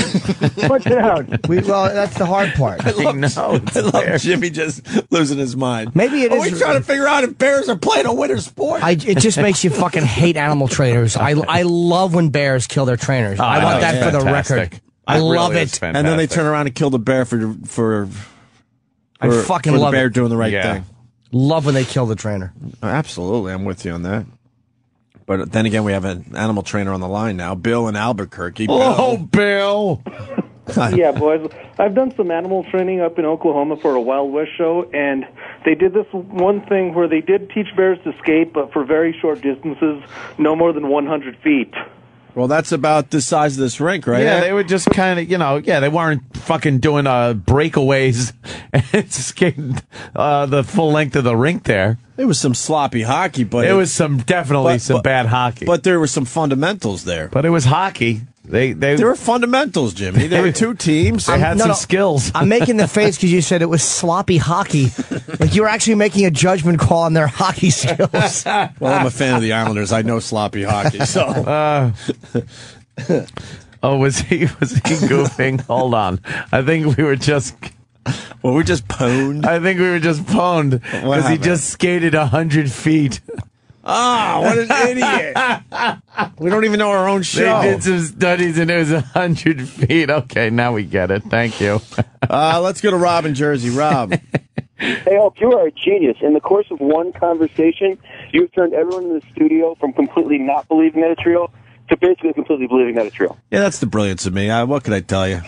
Watch it out. Well, that's the hard part. I love Jimmy just losing his mind. Maybe it is. We're trying to figure out if bears are playing a winter sport. It just makes you fucking hate animal trainers. I love when bears kill their trainers. I want that for the record. I love it. And then they turn around and kill the bear for I fucking the love bear it. doing the right thing. Love when they kill the trainer. Absolutely, I'm with you on that. But then again, we have an animal trainer on the line now, Bill in Albuquerque. Oh, Bill! Yeah, boys. I've done some animal training up in Oklahoma for a Wild West show, and they did this one thing where they did teach bears to skate, but for very short distances, no more than 100 feet. Well, that's about the size of this rink, right? Yeah, they were just kind of, they weren't fucking doing breakaways and skating the full length of the rink there. It was some sloppy hockey, but it was definitely some bad hockey. But there were some fundamentals there. But it was hockey. They were fundamentals, Jimmy. They were two teams. They had some skills. I'm making the face because you said it was sloppy hockey. Like you were actually making a judgment call on their hockey skills. Well, I'm a fan of the Islanders. I know sloppy hockey. So, was he goofing? Hold on. I think we were just. Well, we're just pwned. I think we were just pwned because he just skated 100 feet. Ah, what an idiot. We don't even know our own show. They did some studies and it was 100 feet. Okay, now we get it. Thank you. Let's go to Rob in Jersey. Rob. Hey, Hope, you are a genius. In the course of one conversation, you've turned everyone in the studio from completely not believing that it's real to basically completely believing that it's real. Yeah, that's the brilliance of me. What can I tell you?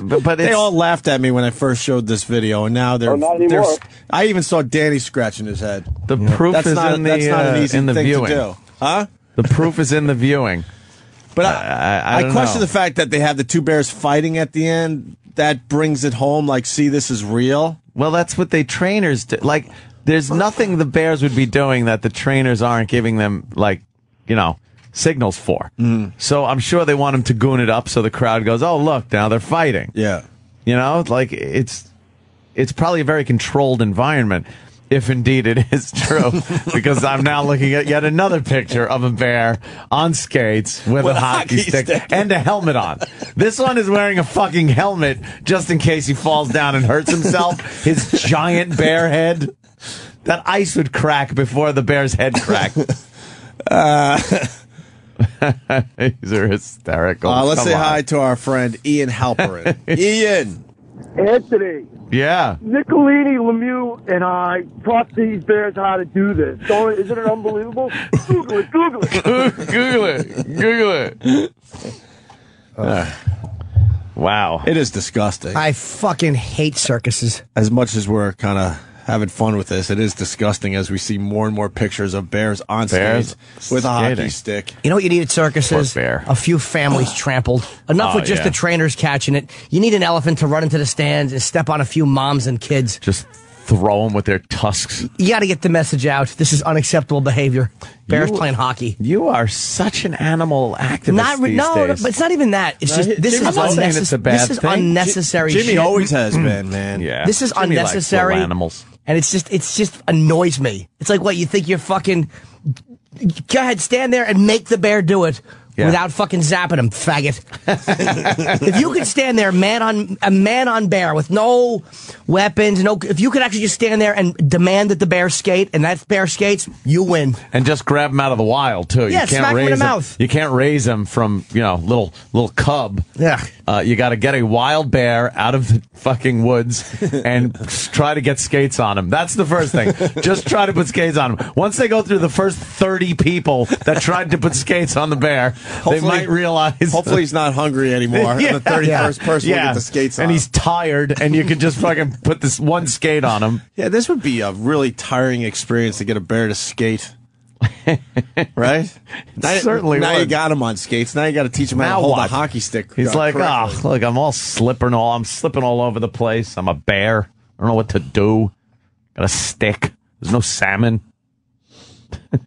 But they all laughed at me when I first showed this video, and now they're. not anymore. I even saw Danny scratching his head. The proof that's is not, in that's not an easy the thing viewing. to do, huh? The proof is in the viewing. But I don't question know. the fact that they have the two bears fighting at the end. That brings it home. Like, see, this is real. Well, that's what they trainers do. Like, there's nothing the Bears would be doing that the trainers aren't giving them, like, signals for. So I'm sure they want them to goon it up so the crowd goes, oh, look, now they're fighting. Yeah. Like, it's probably a very controlled environment, if indeed it is true, because I'm now looking at yet another picture of a bear on skates with a hockey stick and a helmet on. This one is wearing a fucking helmet just in case he falls down and hurts himself. His giant bear head. That ice would crack before the bear's head cracked. These are hysterical. Let's Come say on. hi to our friend Ian Halperin. Ian. Anthony, Yeah. Nicolini, Lemieux, and I taught these bears how to do this. Isn't it unbelievable? Google it. Google it. Wow. It is disgusting. I fucking hate circuses. As much as we're kind of having fun with this, it is disgusting as we see more and more pictures of bears on skates with a hockey stick. You know what you need at circuses? A few families trampled. Enough with just the trainers catching it. You need an elephant to run into the stands and step on a few moms and kids. Just throw them with their tusks. You got to get the message out. This is unacceptable behavior. Bears playing hockey. You are such an animal activist these days. But it's not even that. It's just this is unnecessary. Jimmy shit. always has been, man. Yeah. This is Jimmy likes unnecessary. little animals. And it just annoys me. It's like, what, you think you're fucking... Go ahead, stand there and make the bear do it without fucking zapping him, faggot. If you could stand there, man on bear, with no weapons, if you could actually just stand there and demand that the bear skate, and that bear skates, you win. And just grab him out of the wild, too. Yeah, you can't smack him in raise the mouth. You can't raise him from, little cub. Yeah. You got to get a wild bear out of the fucking woods and try to get skates on him. That's the first thing. Just try to put skates on him. Once they go through the first 30 people that tried to put skates on the bear, they might realize. Hopefully he's not hungry anymore. Yeah. And the 31st person will get the skates on. And he's tired, and you could just fucking put this one skate on him. Yeah, this would be a really tiring experience to get a bear to skate. Right? Certainly Now would. you got him on skates. Now you got to teach him how Now to hold what? a hockey stick. He's like, correctly. look, I'm slipping all over the place. I'm a bear. I don't know what to do. Got a stick. There's no salmon.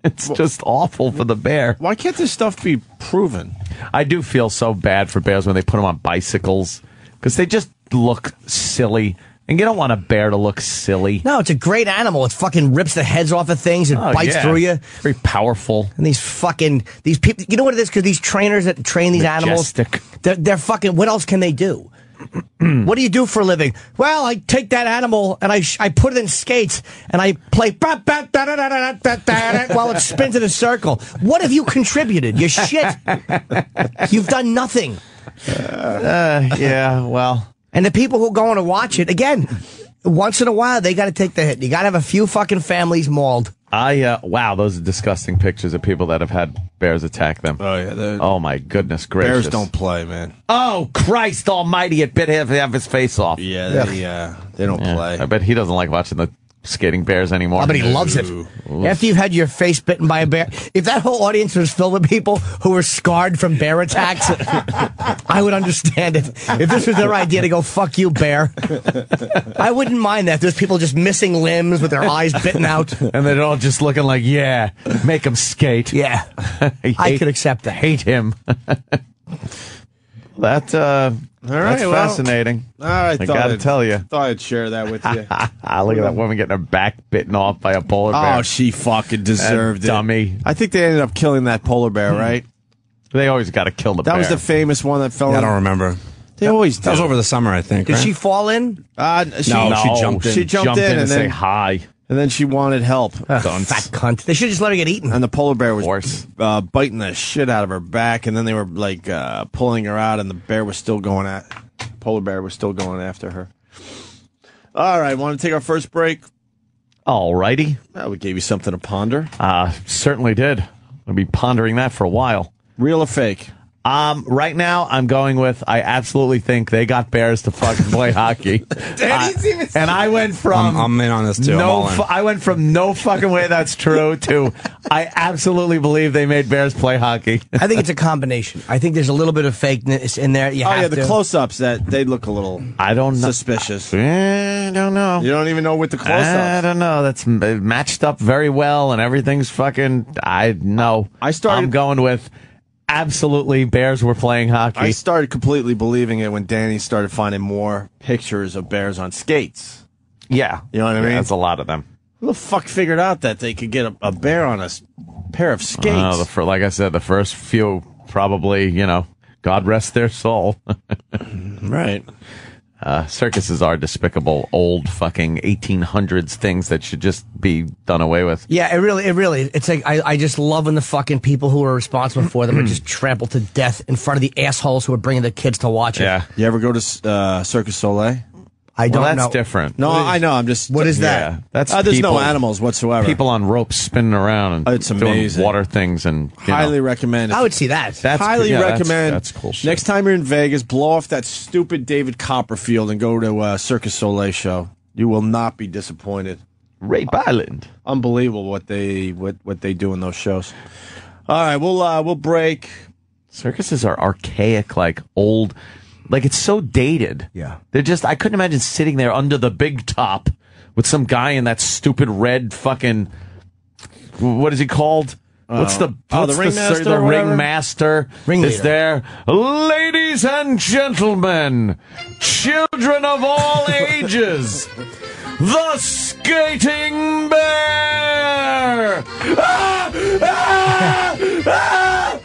It's just awful for the bear. Why can't this stuff be proven? I do feel so bad for bears when they put them on bicycles because they just look silly. And you don't want a bear to look silly. No, it's a great animal. It fucking rips the heads off of things and bites through you. Very powerful. And these people, you know what it is? Because these trainers that train these animals, they're fucking, what else can they do? What do you do for a living? Well, I take that animal and I put it in skates and I play while it spins in a circle. What have you contributed? You shit. You've done nothing. Yeah, well. And the people who go on to watch it, again, once in a while, they got to take the hit. You got to have a few fucking families mauled. Wow, those are disgusting pictures of people that have had bears attack them. Oh, yeah. Oh, my goodness gracious. Bears don't play, man. Oh, Christ almighty, it bit him to have his face off. Yeah, they don't play. I bet he doesn't like watching the skating bears anymore. I bet he loves it. After you've had your face bitten by a bear, if that whole audience was filled with people who were scarred from bear attacks, I would understand it. If this was their idea to go, fuck you, bear, I wouldn't mind that. There's people just missing limbs with their eyes bitten out. And they're all just looking like, make him skate. Yeah. I could accept that. Hate him. That's fascinating. All right, I got to tell you. Thought I'd share that with you. Look at that woman getting her back bitten off by a polar bear. Oh, she fucking deserved it. Dummy. I think they ended up killing that polar bear, right? They always got to kill the bear. That was the famous one that fell in. I don't remember. They always do. That was over the summer, I think. Did right? she fall in? No, she jumped in. She jumped in and say then hi. And then she wanted help. Fat cunt. They should just let her get eaten. And the polar bear was biting the shit out of her back, and then they were like pulling her out, and the polar bear was still going after her. All right, want to take our first break? All righty. Well, we gave you something to ponder. Certainly did. I'll be pondering that for a while. Real or fake? Right now, I'm going with I absolutely think they got bears to fucking play hockey. And I went from I'm in on this too. I went from no fucking way that's true to I absolutely believe they made bears play hockey. I think it's a combination. I think there's a little bit of fakeness in there. The close-ups that they look a little suspicious. I don't know. You don't even know with the close-ups. I don't know. That's matched up very well, and everything's fucking. I'm going with. Absolutely, bears were playing hockey. I started completely believing it when Danny started finding more pictures of bears on skates. Yeah. You know what I mean? That's a lot of them. Who the fuck figured out that they could get a bear on a pair of skates? Like I said, the first few probably, God rest their soul. Right. Circuses are despicable, old fucking 1800s things that should just be done away with. Yeah, it really, it's like, I just love when the fucking people who are responsible for them are just trampled to death in front of the assholes who are bringing the kids to watch it. Yeah. You ever go to Circus Soleil? I don't know. That's different. No, I know. I'm just. What is that? Yeah, that's there's people, no animals whatsoever. People on ropes spinning around and It's doing amazing. water things and highly recommend it. I would see that. That's highly recommend. That's cool shit. Next time you're in Vegas, blow off that stupid David Copperfield and go to Circus Soleil show. You will not be disappointed. Rape Island. Unbelievable what they do in those shows. All right, we'll break. Circuses are archaic, like old. Like, it's so dated. Yeah. They're just, I couldn't imagine sitting there under the big top with some guy in that stupid red fucking, what is he called? What's the ringmaster? The ringmaster is there. Ladies and gentlemen, children of all ages, the skating bear! Ah! Ah! Ah!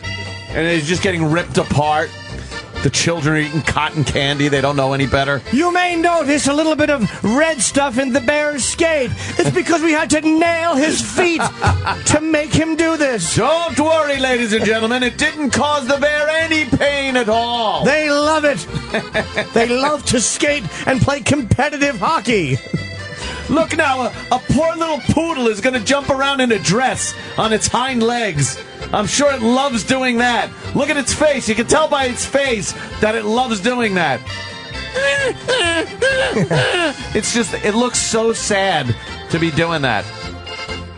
And he's just getting ripped apart. The children are eating cotton candy. They don't know any better. You may notice a little bit of red stuff in the bear's skate. It's because we had to nail his feet to make him do this. Don't worry, ladies and gentlemen. It didn't cause the bear any pain at all. They love it. They love to skate and play competitive hockey. Look now, a poor little poodle is going to jump around in a dress on its hind legs. I'm sure it loves doing that. Look at its face. You can tell by its face that it loves doing that. It's just, it looks so sad to be doing that.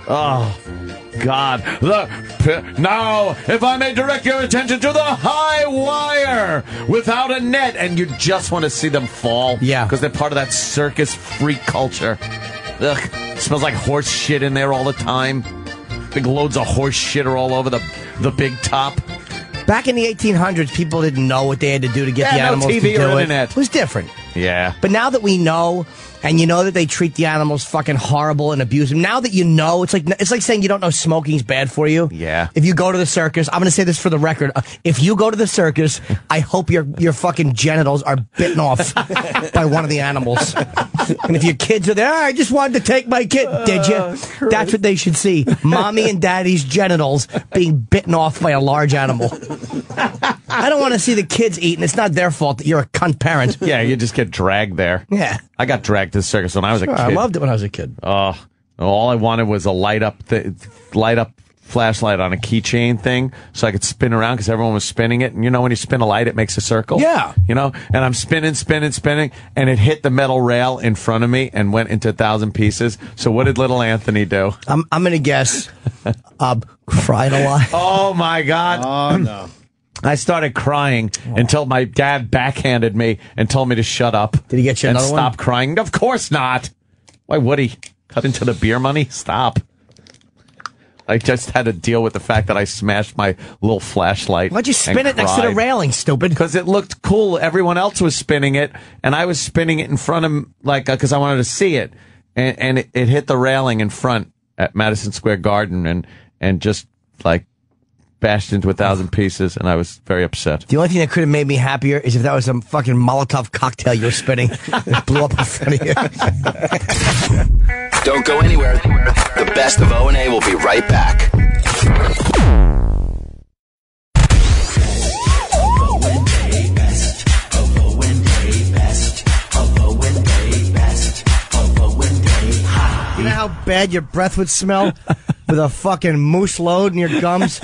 Oh, God. Now, if I may direct your attention to the high wire without a net, and you just want to see them fall. Yeah. Because they're part of that circus freak culture. Ugh. Smells like horse shit in there all the time. Big loads of horse shit are all over the big top. Back in the 1800s, people didn't know what they had to do to get the animals TV to do or it. internet. It was different. Yeah. But now that we know, and you know that they treat the animals fucking horrible and abuse them, now that you know, it's like saying you don't know smoking's bad for you. Yeah. If you go to the circus, I'm going to say this for the record. If you go to the circus, I hope your fucking genitals are bitten off by one of the animals. And if your kids are there, I just wanted to take my kid. Did you? That's what they should see. Mommy and daddy's genitals being bitten off by a large animal. I don't want to see the kids eating. It's not their fault that you're a cunt parent. Yeah, you just get dragged there. Yeah. I got dragged to the circus when I was a kid. I loved it when I was a kid. All I wanted was a light up flashlight on a keychain thing so I could spin around because everyone was spinning it. And you know, when you spin a light, it makes a circle. Yeah. You know, and I'm spinning, and it hit the metal rail in front of me and went into 1,000 pieces. So what did little Anthony do? I'm going to guess cried a lot. Oh, my God. Oh, no. I started crying until my dad backhanded me and told me to shut up. Did he get you another one? Stop crying. Of course not. Why would he? Cut into the beer money? Stop. I just had to deal with the fact that I smashed my little flashlight. Why'd you spin it next to the railing, stupid? Because it looked cool. Everyone else was spinning it, and I was spinning it in front of, like, because I wanted to see it. And it hit the railing in front at Madison Square Garden and just, like, bashed into 1,000 pieces, and I was very upset. The only thing that could have made me happier is if that was some fucking Molotov cocktail you were spinning. It blew up in front of you. Don't go anywhere. The best of O&A will be right back. You know how bad your breath would smell with a fucking moose load in your gums?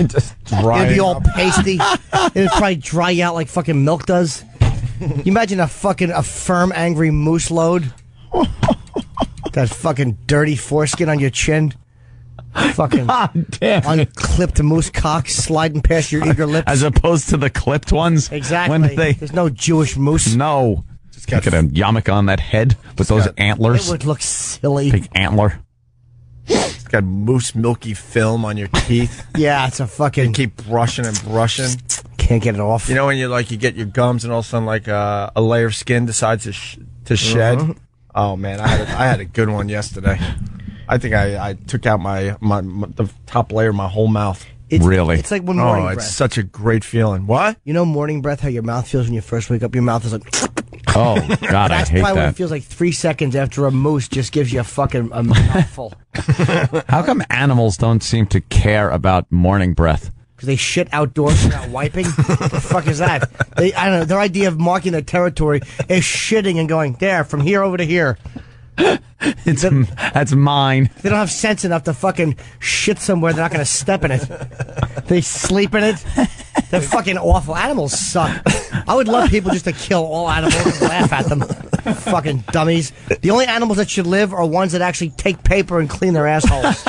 Just dry. It'd be all pasty. It'd probably dry you out like fucking milk does. You imagine a firm, angry moose load? That fucking dirty foreskin on your chin. Fucking unclipped moose cock sliding past your eager lips. As opposed to the clipped ones? Exactly. There's no Jewish moose. No. Just got a yarmulke on that head with those antlers. It would look silly. Big antler. It's got moose milky film on your teeth. Yeah, it's a fucking... You keep brushing and brushing. Can't get it off. You know when you get your gums and all of a sudden like a layer of skin decides to shed? Oh man, I had a good one yesterday. I think I took out the top layer of my whole mouth. Really? It's like when morning breath. It's such a great feeling. What? You know morning breath, how your mouth feels when you first wake up? Your mouth is like... Oh, God, I hate That's probably what that. it feels like 3 seconds after a moose just gives you a mouthful. How come animals don't seem to care about morning breath? Because they shit outdoors without wiping? What the fuck is that? I don't know. Their idea of marking their territory is shitting and going, there, from here over to here. That's mine. They don't have sense enough to fucking shit somewhere. They're not going to step in it. They sleep in it. They're fucking awful. Animals suck. I would love people just to kill all animals and laugh at them. Fucking dummies. The only animals that should live are ones that actually take paper and clean their assholes.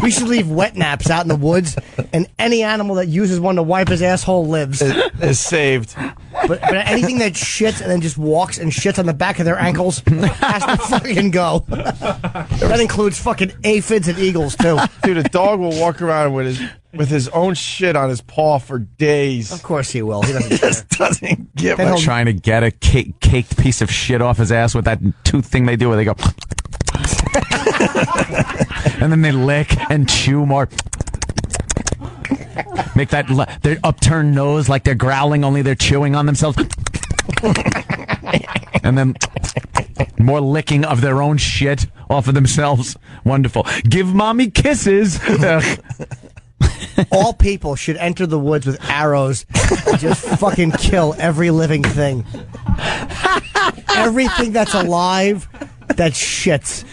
We should leave wet naps out in the woods, and any animal that uses one to wipe his asshole lives. Is saved. But anything that shits and then just walks and shits on the back of their ankles has to fucking go. That includes fucking aphids and eagles, too. Dude, a dog will walk around with his own shit on his paw for days. Of course he will. He doesn't just doesn't give a Trying to get a caked piece of shit off his ass with that tooth thing they do where they go... and then they lick and chew more... Make that their upturned nose like they're growling, only they're chewing on themselves. And then more licking of their own shit off of themselves. Wonderful. Give mommy kisses. All people should enter the woods with arrows and just fucking kill every living thing. Everything that's alive that shits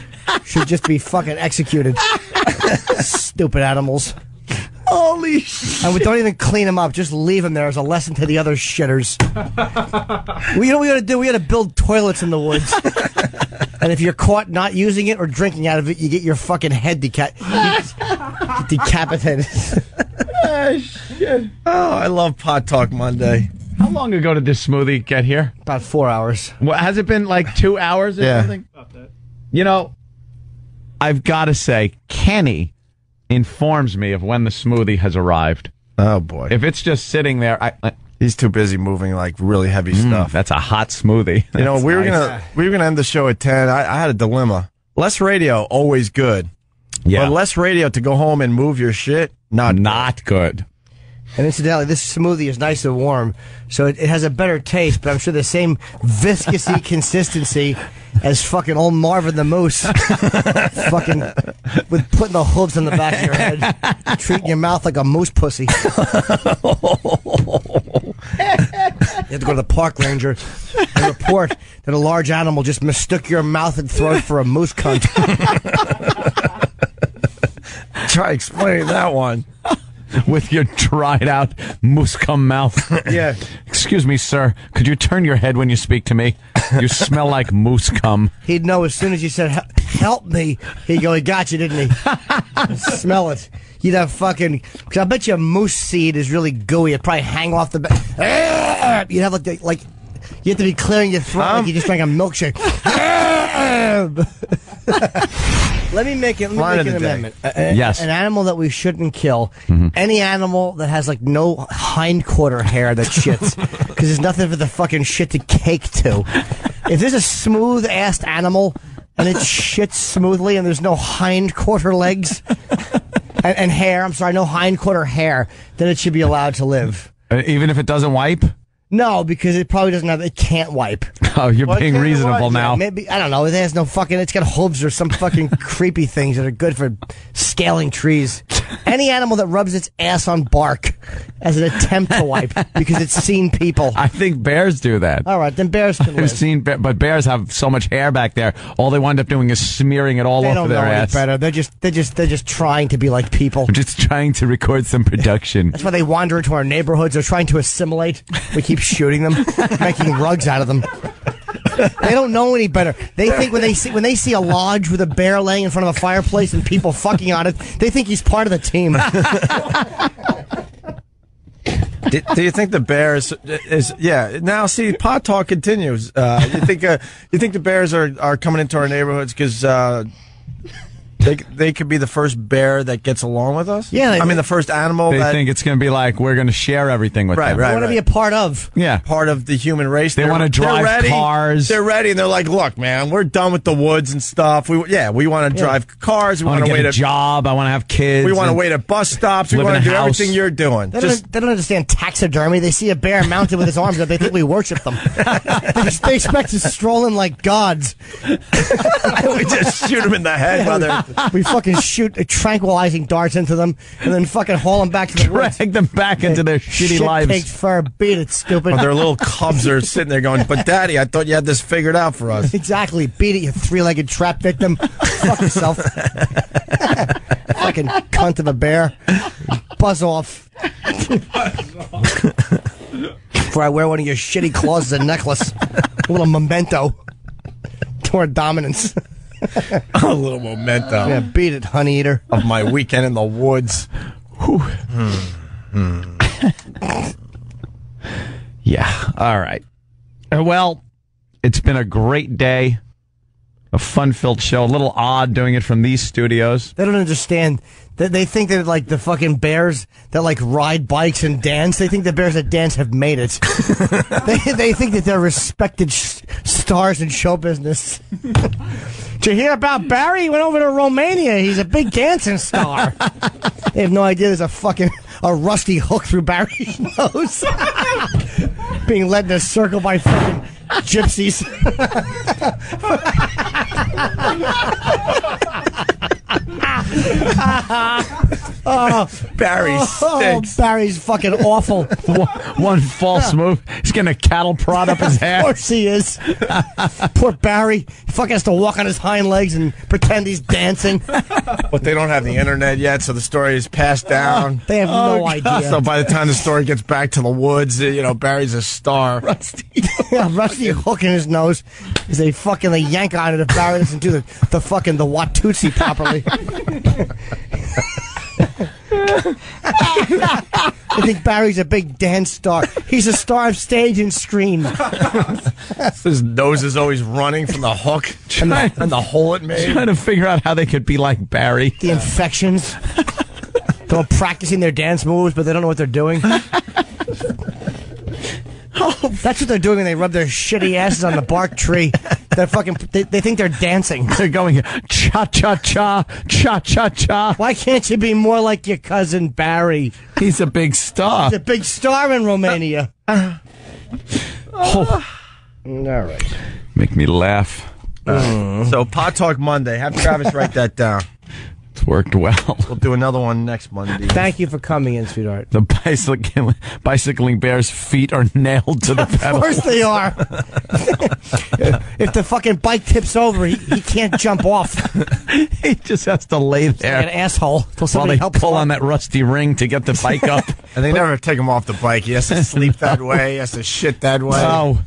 should just be fucking executed. Stupid animals. Holy shit. And we don't even clean them up. Just leave them there as a lesson to the other shitters. You know what we gotta do? We gotta build toilets in the woods. And if you're caught not using it or drinking out of it, you get your fucking head decapitated. Oh, shit. Oh, I love Pot Talk Monday. How long ago did this smoothie get here? About 4 hours. What, has it been like 2 hours or something? About that. You know, I've got to say, Kenny informs me of when the smoothie has arrived. Oh, boy. If it's just sitting there, he's too busy moving like really heavy stuff. That's a hot smoothie. You know, That's we were nice. gonna end the show at 10. I had a dilemma. Less radio, always good. Yeah. But less radio to go home and move your shit, not good. And incidentally, this smoothie is nice and warm, so it has a better taste, but I'm sure the same viscousy consistency as fucking old Marvin the Moose. Fucking with putting the hooves on the back of your head, treating your mouth like a moose pussy. You have to go to the park ranger and report that a large animal just mistook your mouth and throat for a moose cunt. Try explaining that one. With your dried out moose cum mouth. Yeah. Excuse me, sir. Could you turn your head when you speak to me? You smell like moose cum. He'd know as soon as you said, help me. He'd go, he got you, didn't he? Smell it. You'd have fucking, because I bet you moose seed is really gooey. It'd probably hang off the back. You'd have like, you have to be clearing your throat like you just drank a milkshake. Let me make an amendment. Yes. An animal that we shouldn't kill. Any animal that has like no hindquarter hair that shits, because there's nothing for the fucking shit to cake to. If there's a smooth-assed animal and it shits smoothly and there's no hindquarter legs and hair, I'm sorry, no hindquarter hair, then it should be allowed to live. Even if it doesn't wipe? No, because it probably doesn't have. It can't wipe. Oh, you're being reasonable now. Yeah, maybe I don't know. It has no fucking. It's got hooves or some fucking creepy things that are good for scaling trees. Any animal that rubs its ass on bark as an attempt to wipe because it's seen people. I think bears do that. All right, then bears can live. I've seen, but bears have so much hair back there. All they wind up doing is smearing it all over their ass. They don't know any better. They're just trying to be like people. They're just trying to record some production. That's why they wander into our neighborhoods. They're trying to assimilate. We keep shooting them, making rugs out of them. They don't know any better. They think when they see a lodge with a bear laying in front of a fireplace and people fucking on it, they think he's part of the team. Do you think the Bears is? Yeah. Now, see, pot talk continues. You think the Bears are coming into our neighborhoods because they could be the first bear that gets along with us? Yeah. I mean, the first animal. They think it's going to be like we're going to share everything with them. They want to be a part of. Yeah. Part of the human race. They want to drive cars. They're ready, and they're like, look, man, we're done with the woods and stuff. We want to drive cars. We want to wait get a job. I want to have kids. We want to wait at bus stops. We want to do everything you're doing. They don't understand taxidermy. They see a bear mounted with his arms up. They think we worship them. They expect to stroll in like gods. We just shoot them in the head while they're... We fucking shoot tranquilizing darts into them and then fucking haul them back to the woods. Drag them back into their shitty lives. Takes fur. Beat it, stupid. Or their little cubs are sitting there going, but Daddy, I thought you had this figured out for us. Exactly. Beat it, you three-legged trap victim. Fuck yourself. Fucking cunt of a bear. Buzz off. Before I wear one of your shitty claws as a necklace. A little memento to our dominance. A little memento. Yeah, beat it, honey eater. Of my weekend in the woods. Yeah. All right. Well, it's been a great day. A fun-filled show. A little odd doing it from these studios. They don't understand. They think that like the fucking bears that like ride bikes and dance. They think the bears that dance have made it. they think that they're respected stars in show business. Did you hear about Barry? He went over to Romania. He's a big dancing star. They have no idea there's a rusty hook through Barry's nose. Being led in a circle by fucking gypsies. Barry stinks. Barry's fucking awful. One false move, he's getting a cattle prod up his ass. Of course he is. Poor Barry. He fucking has to walk on his hind legs and pretend he's dancing. But they don't have the internet yet, so the story is passed down. They have no idea. So by the time the story gets back to the woods, Barry's a star. Rusty hook in his nose is they yank on it if Barry doesn't do the Watusi properly. I think Barry's a big dance star. He's a star of stage and screen. His nose is always running from the hook and the hole it made. Trying to figure out how they could be like Barry. The infections. They're all practicing their dance moves, but they don't know what they're doing. That's what they're doing when they rub their shitty asses on the bark tree. They're they think they're dancing. They're going cha-cha-cha, cha-cha-cha. Why can't you be more like your cousin Barry? He's a big star. He's a big star in Romania. All right. Make me laugh. So, Pot Talk Monday. Have Travis write that down. It's worked well. We'll do another one next Monday. Thank you for coming in, sweetheart. The bicycling bear's feet are nailed to the pedal. Of course they are. If the fucking bike tips over, he can't jump off. He just has to lay there. Like an asshole. While they pull on that rusty ring to get the bike up. And they never take him off the bike. He has to sleep that way. He has to shit that way. Oh.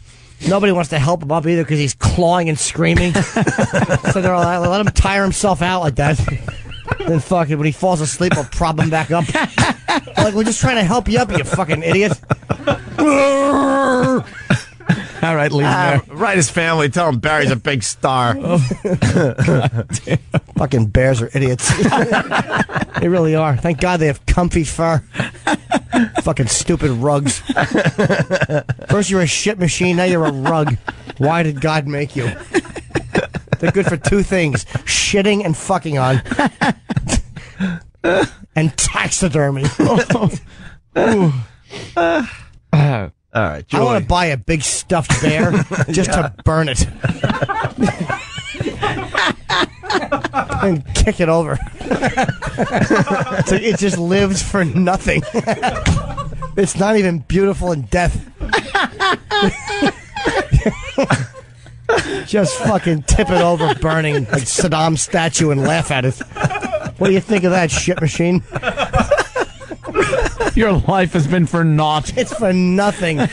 Nobody wants to help him up either because he's clawing and screaming. So they're all like, let him tire himself out like that. Then fucking when he falls asleep, we'll prop him back up. Like, we're just trying to help you up, you fucking idiot. All right, leave him there. Write his family. Tell him Barry's a big star. Fucking bears are idiots. They really are. Thank God they have comfy fur. Fucking stupid rugs. First you're a shit machine, now you're a rug. Why did God make you? They're good for two things: shitting and fucking on. And taxidermy. All right, Julie. I want to buy a big stuffed bear just to burn it. And kick it over. So it just lives for nothing. It's not even beautiful in death. Just fucking tip it over, burning like Saddam's statue, and laugh at it. What do you think of that, shit machine? Your life has been for naught. It's for nothing. You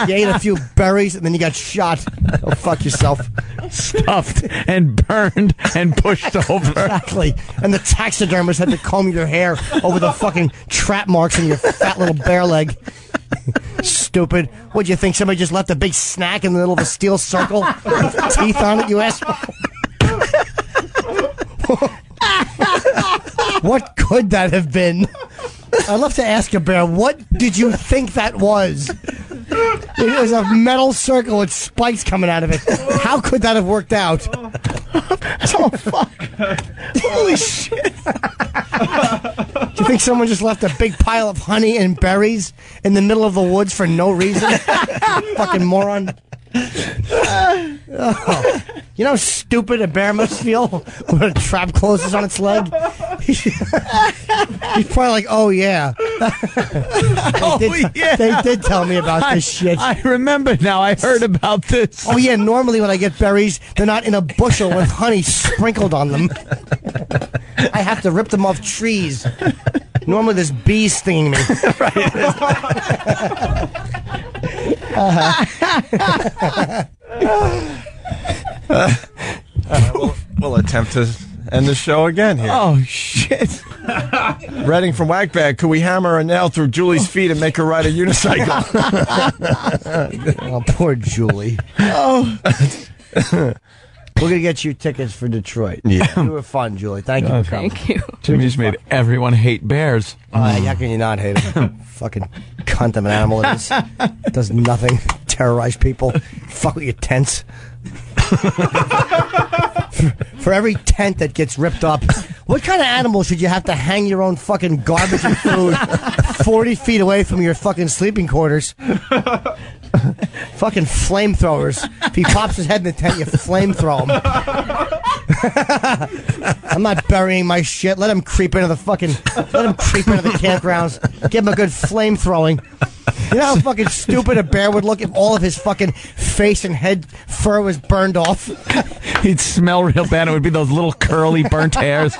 ate a few berries and then you got shot. Oh, fuck yourself. Stuffed and burned and pushed over. Exactly. And the taxidermist had to comb your hair over the fucking trap marks in your fat little bear leg. Stupid. What'd you think? Somebody just left a big snack in the middle of a steel circle with teeth on it, you asshole? What could that have been? I'd love to ask a bear, what did you think that was? It was a metal circle with spikes coming out of it. How could that have worked out? Oh, fuck. Holy shit. Do you think someone just left a big pile of honey and berries in the middle of the woods for no reason? Fucking moron. Oh. You know how stupid a bear must feel when a trap closes on its leg? He's probably like, oh yeah. They did tell me about this shit. I remember now. I heard about this. Oh yeah, normally when I get berries, they're not in a bushel with honey sprinkled on them. I have to rip them off trees. Normally there's bees stinging me. We'll attempt to end the show again here. Oh, shit. Reading from Whackbag, could we hammer a nail through Julie's feet and make her ride a unicycle? Oh, poor Julie. Oh. We're going to get you tickets for Detroit. Yeah. You were fun, Julie. Thank you for coming. Thank you. Jimmy just made everyone hate bears. How can you not hate him? Fucking cunt of an animal it is. Does nothing. Terrorize people. Fuck with your tents. For every tent that gets ripped up, what kind of animal should you have to hang your own fucking garbage and food 40 feet away from your fucking sleeping quarters? Fucking flamethrowers. If he pops his head in the tent, you flamethrow him. I'm not burying my shit. Let him creep into the campgrounds. Give him a good flamethrowing. You know how fucking stupid a bear would look if all of his fucking face and head fur was burned off? He'd smell real bad. It would be those little curly burnt hairs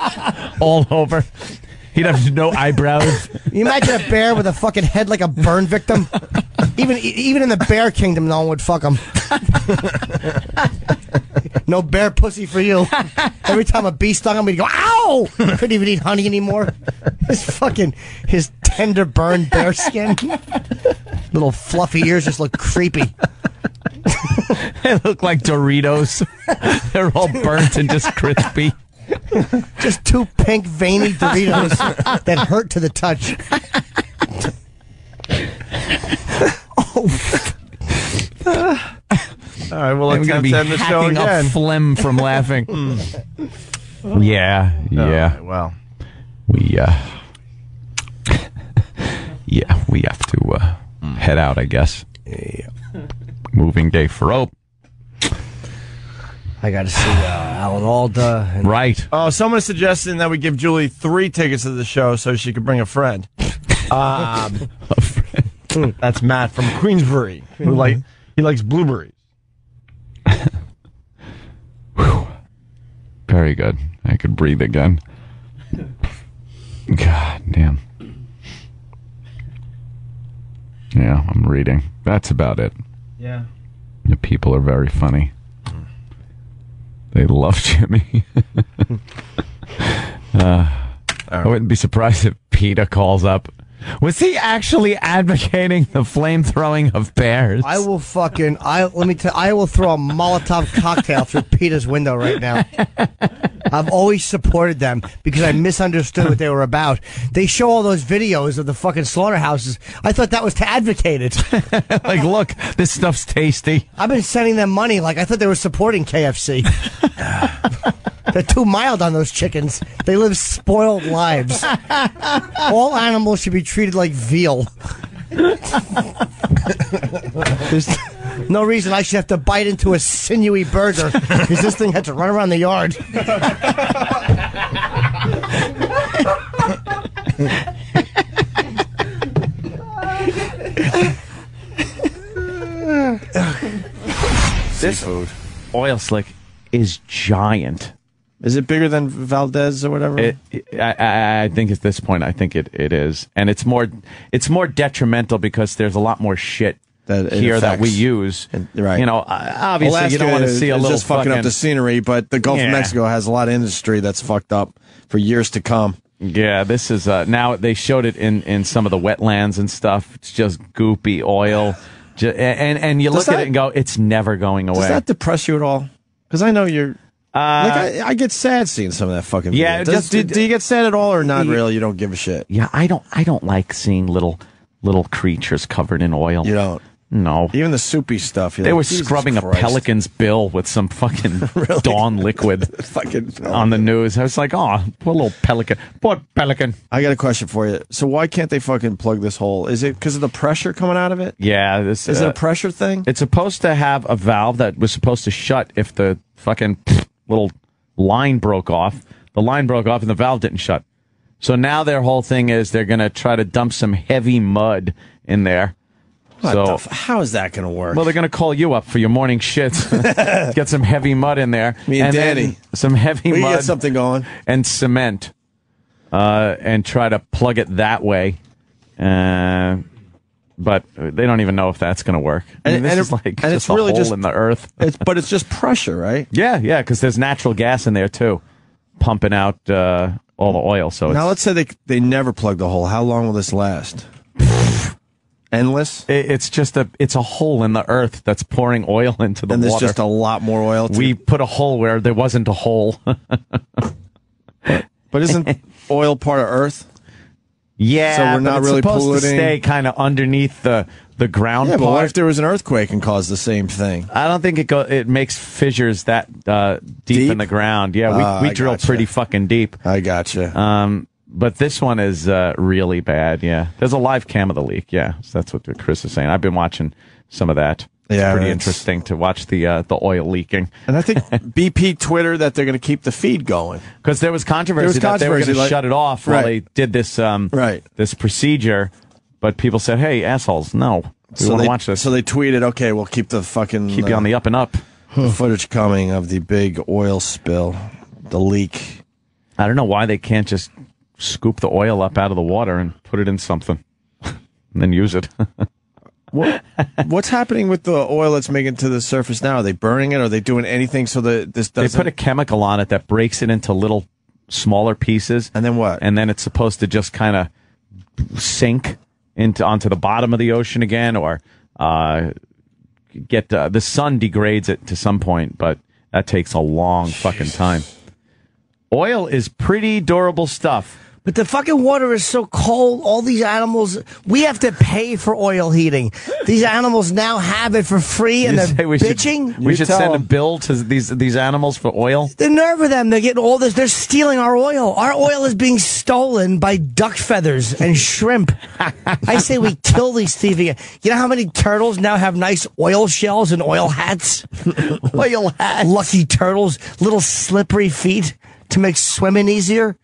all over. He'd have no eyebrows. You imagine a bear with a fucking head like a burn victim? Even in the bear kingdom, no one would fuck him. No bear pussy for you. Every time a bee stung him, he'd go, ow! Couldn't even eat honey anymore. His tender burned bear skin. Little fluffy ears just look creepy. They look like Doritos. They're all burnt and just crispy. Just two pink, veiny Doritos that hurt to the touch. All right, well, I'm going to be end the show hacking again. up phlegm from laughing. Yeah. Right, well, we have to head out, I guess. Yeah. Moving day for Opie. I got to see Alan Alda. Right. Oh, someone's suggesting that we give Julie 3 tickets to the show so she could bring a friend. That's Matt from Queensbury, who he likes blueberries. Very good. I could breathe again. God damn. Yeah, I'm reading. That's about it. Yeah. The people are very funny. They love Jimmy. I wouldn't be surprised if PETA calls up Was he actually advocating the flame throwing of bears? I will fucking I will throw a Molotov cocktail through Peter's window right now. I've always supported them because I misunderstood what they were about. They show all those videos of the fucking slaughterhouses. I thought that was to advocate it. Like, look, this stuff's tasty. I've been sending them money like I thought they were supporting KFC. They're too mild on those chickens. They live spoiled lives. All animals should be treated like veal. There's no reason I should have to bite into a sinewy burger because this thing had to run around the yard. This oil slick is giant. Is it bigger than Valdez or whatever? I think at this point, I think it is, and it's more detrimental because there's a lot more shit here that we use. Right. You know, obviously you don't want to see a little just fucking up the scenery, but the Gulf of Yeah. Mexico has a lot of industry that's fucked up for years to come. Yeah, this is now they showed it in some of the wetlands and stuff. It's just goopy oil, and you look at it and go, it's never going away. Does that depress you at all? Because I know you're. I get sad seeing some of that fucking video. Yeah, do you get sad at all or not really? You don't give a shit? Yeah, I don't like seeing little creatures covered in oil. You don't? No. Even the soupy stuff. They were scrubbing a pelican's bill with some fucking Dawn liquid on the news. I was like, oh, poor little pelican. Poor pelican. I got a question for you. So why can't they fucking plug this hole? Is it because of the pressure coming out of it? Yeah. Is it a pressure thing? It's supposed to have a valve that was supposed to shut if the fucking little line broke off. The line broke off and the valve didn't shut. So now their whole thing is they're going to try to dump some heavy mud in there. How is that going to work? Well, they're going to call you up for your morning shits. Get some heavy mud in there. Me and then Danny. Some heavy We mud. get something going. And cement. And try to plug it that way. But they don't even know if that's going to work. I mean, this is like just it's a really hole just in the earth. But it's just pressure, right? Yeah, because there's natural gas in there, too, pumping out all the oil. So Now, let's say they never plug the hole. How long will this last? Endless? It's just it's a hole in the earth that's pouring oil into the And there's water. just a lot more oil. We put a hole where there wasn't a hole. But isn't oil part of Earth? Yeah, so we're not but it's really supposed polluting. to stay kind of underneath the ground Yeah, part. but what if there was an earthquake and caused the same thing? I don't think it makes fissures that deep in the ground. Yeah, we I drill gotcha. pretty fucking deep. I gotcha. But this one is really bad. Yeah, there's a live cam of the leak. Yeah, so that's what Chris is saying. I've been watching some of that. It's Yeah, pretty right. interesting to watch the oil leaking. And I think BP Twitter that they're going to keep the feed going. Because there was controversy that they were going to shut it off while they did this this procedure, but people said, "Hey, assholes, no, we want to watch this." So they tweeted, "Okay, we'll keep the fucking Keep you on the up and up." the footage coming of the big oil spill, the leak." I don't know why they can't just scoop the oil up out of the water and put it in something, and then use it. What's happening with the oil that's making it to the surface now? Are they burning it? Are they doing anything so that this doesn't? They put a chemical on it that breaks it into little smaller pieces. And then what? And then it's supposed to just kind of sink onto the bottom of the ocean again, or get the sun degrades it to some point, but that takes a long fucking time. Oil is pretty durable stuff. But the fucking water is so cold. All these animals, we have to pay for oil heating. These animals now have it for free, and You they're say we bitching. We should send a bill to these animals for oil. The nerve of them! They're getting all this. They're stealing our oil. Our oil is being stolen by duck feathers and shrimp. I say we kill these thieving. You know how many turtles now have nice oil shells and oil hats? Oil hats. Lucky turtles, little slippery feet to make swimming easier.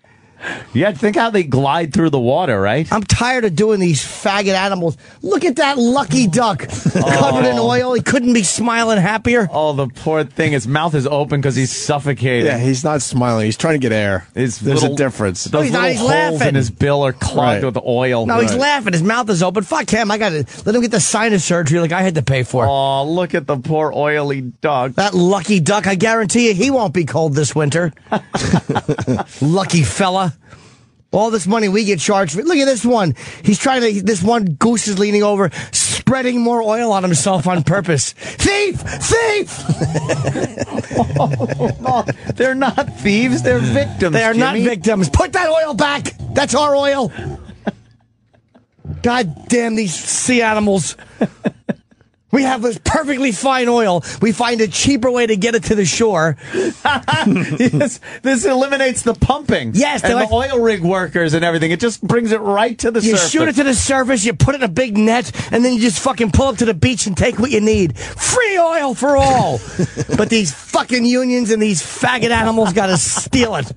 Yeah, think how they glide through the water, right? I'm tired of doing these faggot animals. Look at that lucky duck covered in oil. He couldn't be smiling happier. Oh, the poor thing. His mouth is open because he's suffocating. Yeah, he's not smiling. He's trying to get air. There's a difference. Those he's not. little He's holes laughing. in his bill are clogged with oil. No, he's laughing. His mouth is open. Fuck him. I got to let him get the sinus surgery like I had to pay for. Oh, look at the poor oily duck. That lucky duck. I guarantee you he won't be cold this winter. Lucky fella. All this money we get charged for. Look at this one. This one goose is leaning over, spreading more oil on himself on purpose. Thief! Thief! No, they're not thieves. They're victims. They are not Jimmy. victims. Put that oil back. That's our oil. God damn these sea animals. We have this perfectly fine oil. We find a cheaper way to get it to the shore. Yes, this eliminates the pumping. Yes, and the oil rig workers and everything. It just brings it right to the you surface. You shoot it to the surface, you put it in a big net, and then you just fucking pull up to the beach and take what you need. Free oil for all. But these fucking unions and these faggot animals got to steal it.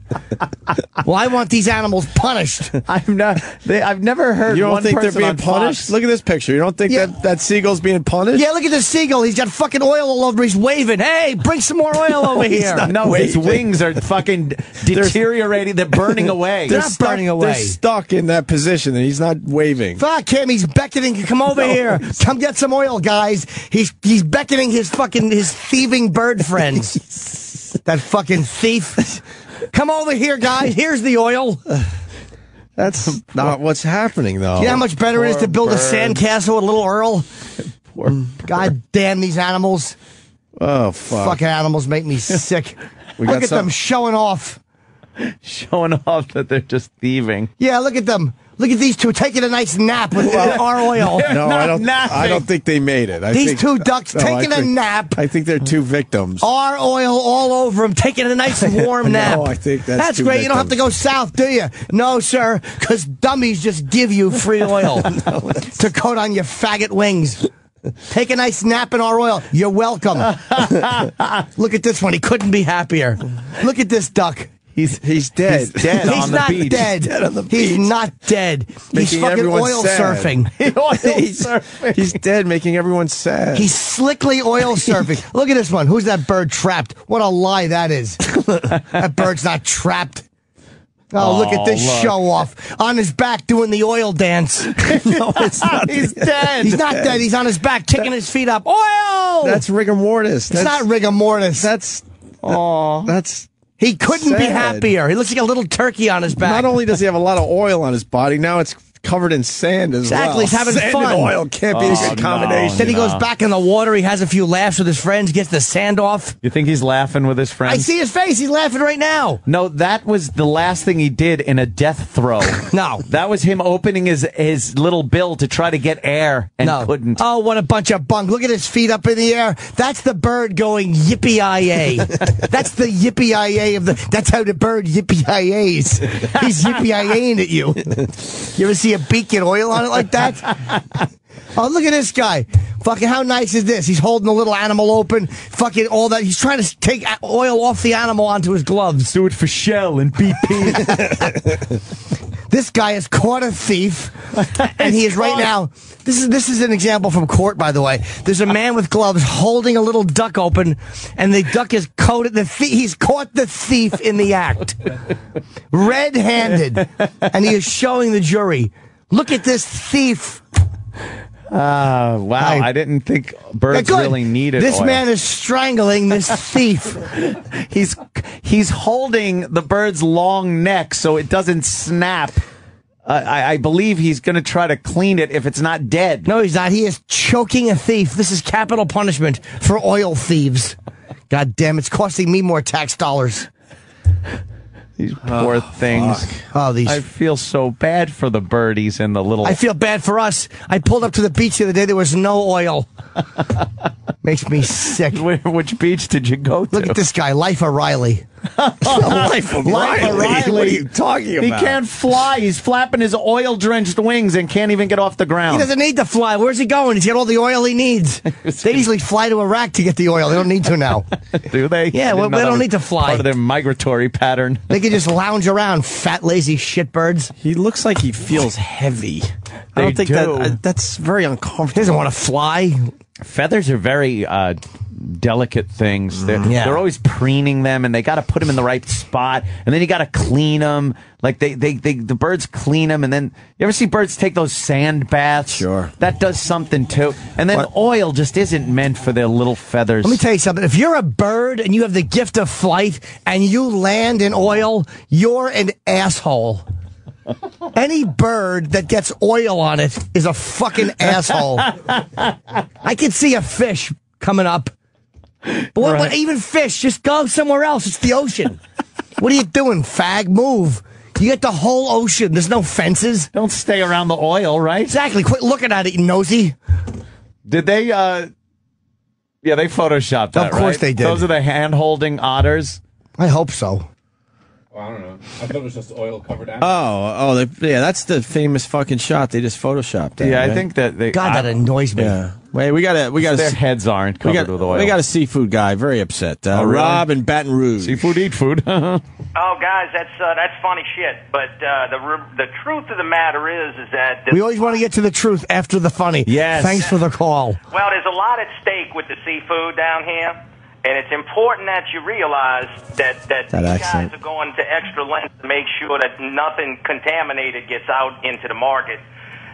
Well, I want these animals punished. I've never heard. You don't one think they're person being on punished? Fox- Look at this picture. You don't think that seagull's being punished? Yeah, look at the seagull. He's got fucking oil all over. He's waving. Hey, bring some more oil over here. No, his wings are fucking deteriorating. They're burning away. They're not burning away. They're stuck in that position, and he's not waving. Fuck him. He's beckoning. Come over here. Come get some oil, guys. He's beckoning his thieving bird friends. That fucking thief. Come over here, guys. Here's the oil. That's not what's happening, though. You know how much better it is to build a sandcastle with little Earl? God damn these animals. Oh, fuck. Fucking animals make me sick. We Look got at them showing off. Showing off that they're just thieving. Yeah, look at them. Look at these two taking a nice nap with our oil. No, I don't think they made it. These two ducks taking a nap. I think they're two victims. Our oil all over them, taking a nice warm nap. No, I think that's two great. victims. You don't have to go south, do you? No, sir, because dummies just give you free oil to coat on your faggot wings. Take a nice nap in our oil. You're welcome. Look at this one. He couldn't be happier. Look at this duck. He's dead. He's dead He's on the not beach. dead. Dead on the He's beach. not dead. He's Making fucking everyone oil sad. surfing. He's dead, making everyone sad. He's slickly oil surfing. Look at this one. Who's that bird trapped? What a lie that is. That bird's not trapped. Oh, look at this show off. On his back doing the oil dance. No, it's not. He's dead. He's not dead. He's on his back kicking his feet up. Oil! That's rigor mortis. It's not rigor mortis. That's He couldn't be sad. happier. He looks like a little turkey on his back. Not only does he have a lot of oil on his body, now it's covered in sand as well. Exactly, he's having sand fun. and oil can't be a good combination. Then he goes back in the water. He has a few laughs with his friends, gets the sand off. You think he's laughing with his friends? I see his face. He's laughing right now. No, that was the last thing he did in a death throw. No. That was him opening his little bill to try to get air and couldn't. Oh, what a bunch of bunk. Look at his feet up in the air. That's the bird going yippee-yi-yay. That's the yippee-yi-yay of the... That's how the bird yippee-yi-yays. He's yippee-yi-yaying at you. You ever see a beak get oil on it like that? Oh, look at this guy. Fucking how nice is this? He's holding a little animal open. Fucking all that. He's trying to take oil off the animal onto his gloves. Do it for Shell and BP. This guy has caught a thief, and he is right now. This is an example from court, by the way. There's a man with gloves holding a little duck open, and the duck is coated. He's caught the thief in the act, red-handed, and he is showing the jury. Look at this thief. Wow. I didn't think birds really needed This oil. man is strangling this thief. He's holding the bird's long neck so it doesn't snap. I believe he's going to try to clean it if it's not dead. No, he's not. He is choking a thief. This is capital punishment for oil thieves. God damn, it's costing me more tax dollars. These poor things. Oh, these. I feel so bad for the birdies and the little... I feel bad for us. I pulled up to the beach the other day. There was no oil. Makes me sick. Which beach did you go to? Look at this guy, Life O'Reilly. Life of Riley. What are you talking about? He can't fly. He's flapping his oil-drenched wings and can't even get off the ground. He doesn't need to fly. Where's he going? He's got all the oil he needs. They usually fly to Iraq to get the oil. They don't need to now. Do they? Yeah, well, they don't need to fly. Part of their migratory pattern. They can just lounge around, fat, lazy shitbirds. He looks like he feels heavy. I don't think that's very uncomfortable. He doesn't want to fly. Feathers are very delicate things. They're always preening them, and they got to put them in the right spot, and then you got to clean them. Like the birds clean them, and then you ever see birds take those sand baths? Sure, that does something too. And then oil just isn't meant for their little feathers. Let me tell you something. If you're a bird and you have the gift of flight and you land in oil, you're an asshole. Any bird that gets oil on it is a fucking asshole. I can see a fish coming up. But what, even fish, just go somewhere else. It's the ocean. What are you doing, fag? Move. You get the whole ocean. There's no fences. Don't stay around the oil, right? Exactly. Quit looking at it, you nosy. Did they, yeah, they photoshopped that, Of course right? they did. Those are the hand-holding otters? I hope so. Well, I don't know. I thought it was just oil-covered Oh, that's the famous fucking shot. They just photoshopped that. Yeah, I right? think that they... God, that annoys me. Yeah. Wait, we got Their heads aren't covered with oil. We got a seafood guy, very upset. Oh, really? Rob in Baton Rouge. Seafood, eat food. Oh, guys, that's funny shit. But the truth of the matter is that We always want to get to the truth after the funny. Yes. Thanks for the call. well, there's a lot at stake with the seafood down here, and it's important that you realize that these accent. guys are going to extra lengths to make sure that nothing contaminated gets out into the market.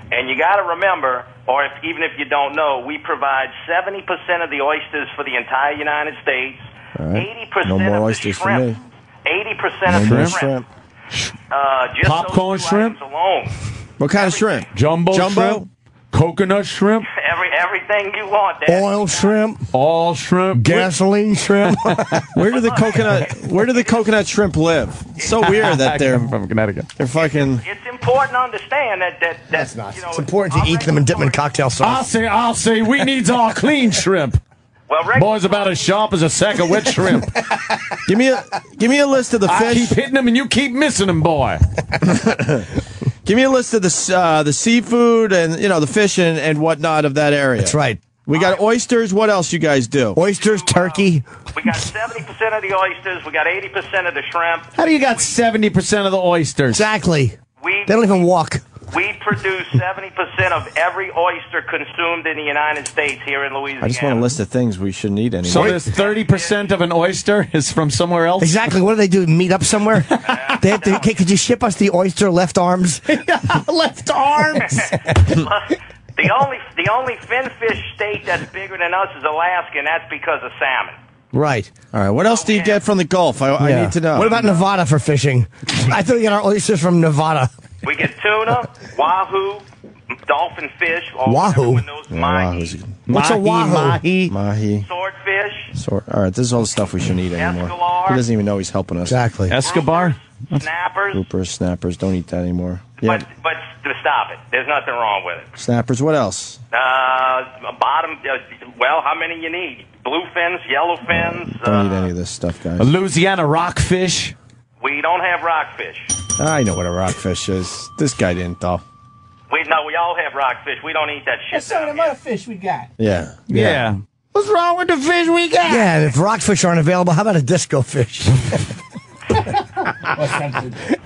And you got to remember, or even if you don't know, we provide 70% of the oysters for the entire United States. All right. 80% No more of oysters the for shrimp. me. 80% of No the more shrimp. shrimp. Just Popcorn those two shrimp? items alone. What kind of shrimp? Jumbo shrimp? Coconut shrimp? Everything you want. Dad. Oil shrimp, all shrimp, gasoline shrimp. Where do the coconut shrimp live? It's so weird that they're from Connecticut. They're fucking. It's important to understand that That's not. It's important to eat them and dip them in cocktail sauce. I'll say we needs all clean shrimp. Well, Rick, Boy's about as sharp as a sack of wet shrimp. Give me a list of the I fish. keep hitting them and you keep missing them, boy. Give me a list of the seafood and the fish and whatnot of that area. That's right. We got oysters. What else you guys do? Oysters, turkey. we got 70% of the oysters. We got 80% of the shrimp. How do you got 70% of the oysters? Exactly. We They don't even walk. We produce 70% of every oyster consumed in the United States here in Louisiana. I just want a list of things we shouldn't eat anymore. So there's 30% of an oyster is from somewhere else? Exactly. What do they do? Meet up somewhere? They have to, okay, could you ship us the oyster left arms? Left arms. The only finfish state that's bigger than us is Alaska, and that's because of salmon. Right. All right. What else do you get from the Gulf? I need to know. What about Nevada for fishing? I thought we got our oysters from Nevada. We get tuna, wahoo, dolphin fish. Wahoo? Mahi. What's a wahoo? Mahi. Swordfish. All right. This is all the stuff we shouldn't eat anymore. He doesn't even know he's helping us. Exactly. Escobar? Snappers. Groupers, snappers. Don't eat that anymore. Yeah. But stop it. There's nothing wrong with it. Snappers. What else? Bottom. Well, how many you need? Blue fins, yellow fins. Don't eat any of this stuff, guys. A Louisiana rockfish? We don't have rockfish. I know what a rockfish is. This guy didn't, though. We all have rockfish. We don't eat that shit. That's some of them other fish we got. Yeah. What's wrong with the fish we got? Yeah, and if rockfish aren't available, how about a disco fish?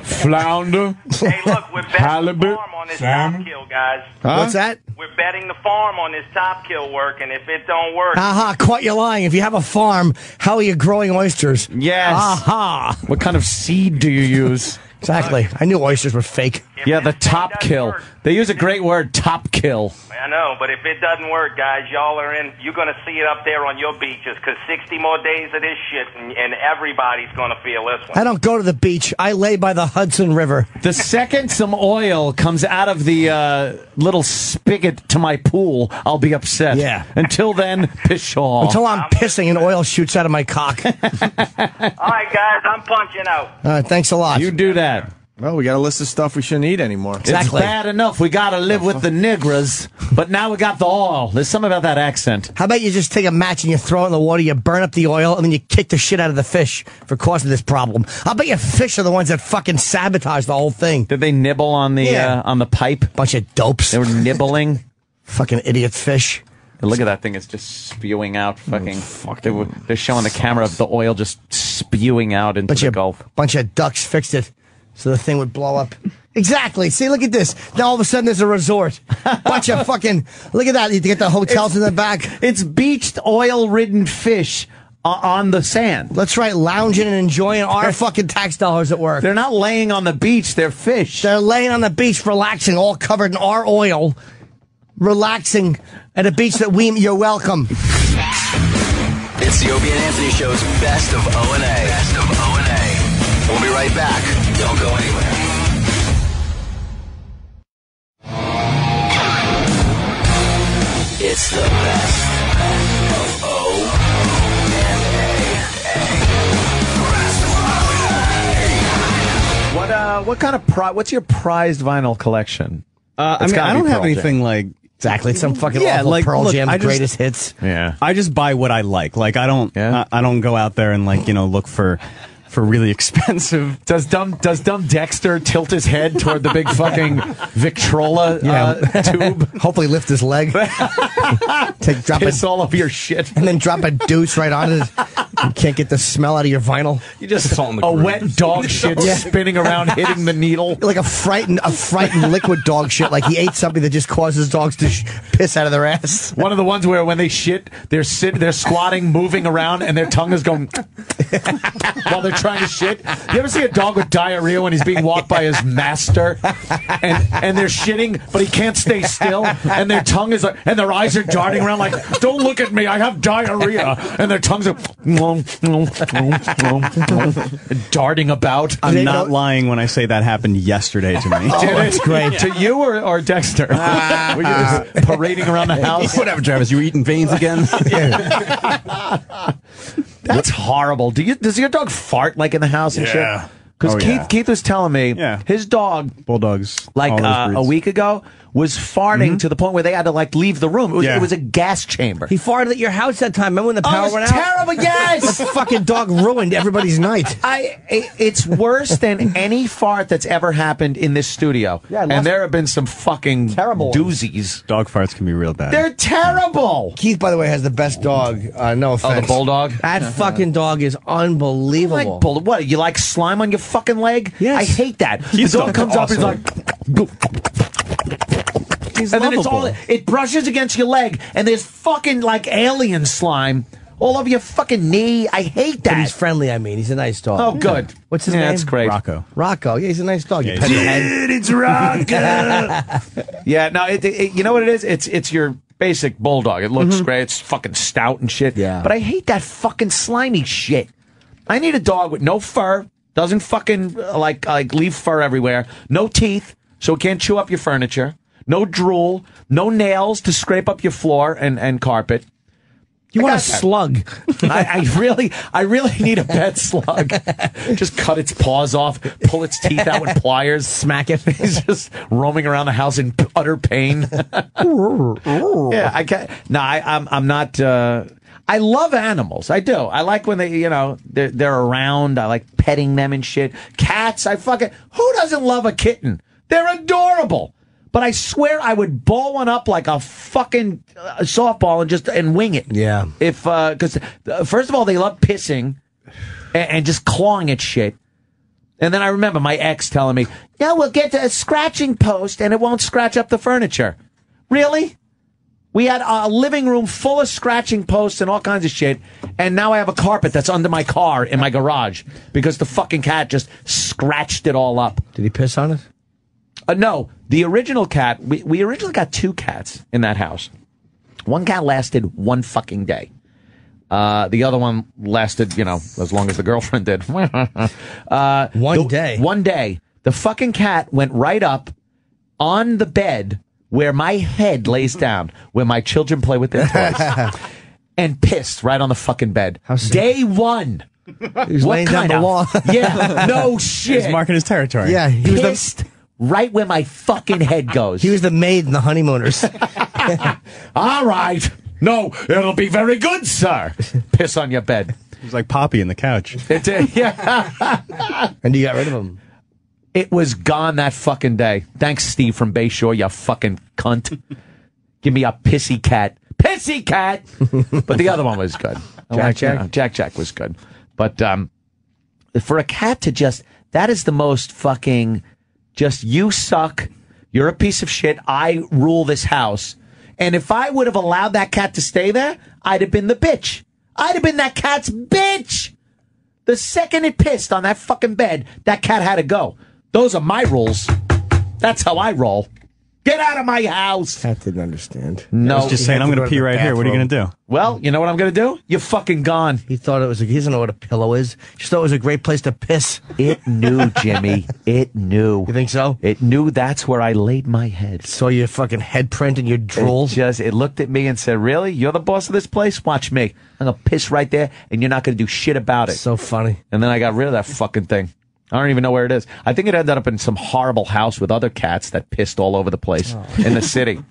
Flounder? Hey, look, we're betting the farm on this top kill, guys. What's that? We're betting the farm on this top kill work, and if it don't work... Aha, caught you lying. If you have a farm, how are you growing oysters? Yes. Aha. What kind of seed do you use? Exactly. I knew oysters were fake. Yeah, the top kill. They use a great word, top kill. I know, but if it doesn't work, guys, y'all are in... You're going to see it up there on your beaches, because 60 more days of this shit, and everybody's going to feel this one. I don't go to the beach. I lay by the Hudson River. The second some oil comes out of the little spigot to my pool, I'll be upset. Yeah. Until then, pshaw. Until I'm pissing and oil shoots out of my cock. All right, guys, I'm punching out. Thanks a lot. You do that. Well, we got a list of stuff we shouldn't eat anymore. It's Exactly. bad enough we got to live with the nigras, but now we got the oil. There's something about that accent. How about you just take a match and you throw it in the water, you burn up the oil, and then you kick the shit out of the fish for causing this problem? I'll bet you fish are the ones that fucking sabotage the whole thing. Did they nibble on the pipe? Bunch of dopes. They were nibbling. Fucking idiot fish. Look at that thing. It's just spewing out. They're showing the camera of the oil just spewing out into the Gulf. Bunch of ducks fixed it so the thing would blow up. Exactly. See, look at this. Now all of a sudden there's a resort. Bunch of fucking... Look at that. You get the hotels in the back. It's beached, oil-ridden fish on the sand. That's right. Lounging and enjoying our fucking tax dollars at work. They're not laying on the beach. They're fish. They're laying on the beach, relaxing, all covered in our oil. Relaxing at a beach that you're welcome. It's the Opie and Anthony Show's Best of O&A. Best of O&A. We'll be right back. Don't go anywhere. It's the best of What kind of what's your prized vinyl collection? I mean, I don't have anything like exactly. It's some fucking awful Pearl Jam greatest hits. Yeah, I just buy what I like. Like I don't go out there and look for really expensive. Does dumb Dexter tilt his head toward the big fucking Victrola tube? Hopefully lift his leg. Piss all over your shit. And then drop a deuce right on it. You can't get the smell out of your vinyl. You just a wet dog shit spinning around, hitting the needle. Like a frightened liquid dog shit. Like he ate something that just causes dogs to piss out of their ass. One of the ones where when they shit, they're squatting, moving around, and their tongue is going while they're trying to shit. You ever see a dog with diarrhea when he's being walked by his master, and they're shitting, but he can't stay still, and their tongue is and their eyes are darting around like, don't look at me, I have diarrhea, and their tongues are darting about. I'm not lying when I say that happened yesterday to me. That's great. To you or Dexter? Were you just parading around the house? Whatever, Travis. You were eating veins again? That's horrible. Does your dog fart like in the house and shit? Because Keith was telling me his dog, bulldogs, like a week ago, was farting to the point where they had to leave the room. It was a gas chamber. He farted at your house that time. Remember when the power went out? Terrible. Yes, that fucking dog ruined everybody's night. It's worse than any fart that's ever happened in this studio. Yeah, and there have been some fucking terrible doozies. Dog farts can be real bad. They're terrible. Keith, by the way, has the best dog. No offense. Oh, the bulldog. That fucking dog is unbelievable. What? You like slime on your fucking leg? Yes. I hate that. The dog comes up and he's like. He's and then lovable. it brushes against your leg, and there's fucking alien slime all over your fucking knee. I hate that. But he's friendly, I mean. He's a nice dog. Oh, good. What's his name? That's great. Rocco. Rocco. Yeah, he's a nice dog. Dude, it's Rocco. Yeah, no, you know what it is? It's your basic bulldog. It looks great. It's fucking stout and shit. Yeah. But I hate that fucking slimy shit. I need a dog with no fur, doesn't fucking leave fur everywhere, no teeth, so it can't chew up your furniture. No drool, no nails to scrape up your floor and carpet. You want a slug? I really need a pet slug. Just cut its paws off, pull its teeth out with pliers, smack it. He's just roaming around the house in utter pain. Yeah, I can't. No, I'm not. I love animals. I do. I like when they're around. I like petting them and shit. Cats. Who doesn't love a kitten? They're adorable. But I swear I would ball one up like a fucking softball and wing it. Yeah. Because first of all, they love pissing and just clawing at shit. And then I remember my ex telling me, "No, we'll get a scratching post and it won't scratch up the furniture." Really? We had a living room full of scratching posts and all kinds of shit, and now I have a carpet that's under my car in my garage because the fucking cat just scratched it all up. Did he piss on it? No, the original cat, we originally got 2 cats in that house. One cat lasted 1 fucking day. The other one lasted, as long as the girlfriend did. One day? One day. The fucking cat went right up on the bed where my head lays down, where my children play with their toys, and pissed right on the fucking bed. Day 1. He was laying down the wall. Yeah, no shit. He's marking his territory. Yeah, he was pissed right where my fucking head goes. He was the maid in the honeymooners. All right. No, it'll be very good, sir. Piss on your bed. He was like Poppy in the couch. Yeah. And you got rid of him. It was gone that fucking day. Thanks, Steve from Bayshore, you fucking cunt. Give me a pissy cat. Pissy cat! But the other one was good. Jack was good. But for a cat to that is the most fucking, you suck, you're a piece of shit, I rule this house. And if I would have allowed that cat to stay there, I'd have been the bitch. I'd have been that cat's bitch. The second it pissed on that fucking bed, that cat had to go. Those are my rules. That's how I roll. Get out of my house. Cat didn't understand. No. I was just saying, I'm going to pee right here. What are you going to do? Well, you know what I'm going to do? You're fucking gone. He thought it was. He doesn't know what a pillow is. Just thought it was a great place to piss. It knew, Jimmy. It knew. You think so? It knew that's where I laid my head. Saw your fucking head print and your drool. It looked at me and said, really? You're the boss of this place? Watch me. I'm going to piss right there, and you're not going to do shit about it. So funny. And then I got rid of that fucking thing. I don't even know where it is. I think it ended up in some horrible house with other cats that pissed all over the place in the city.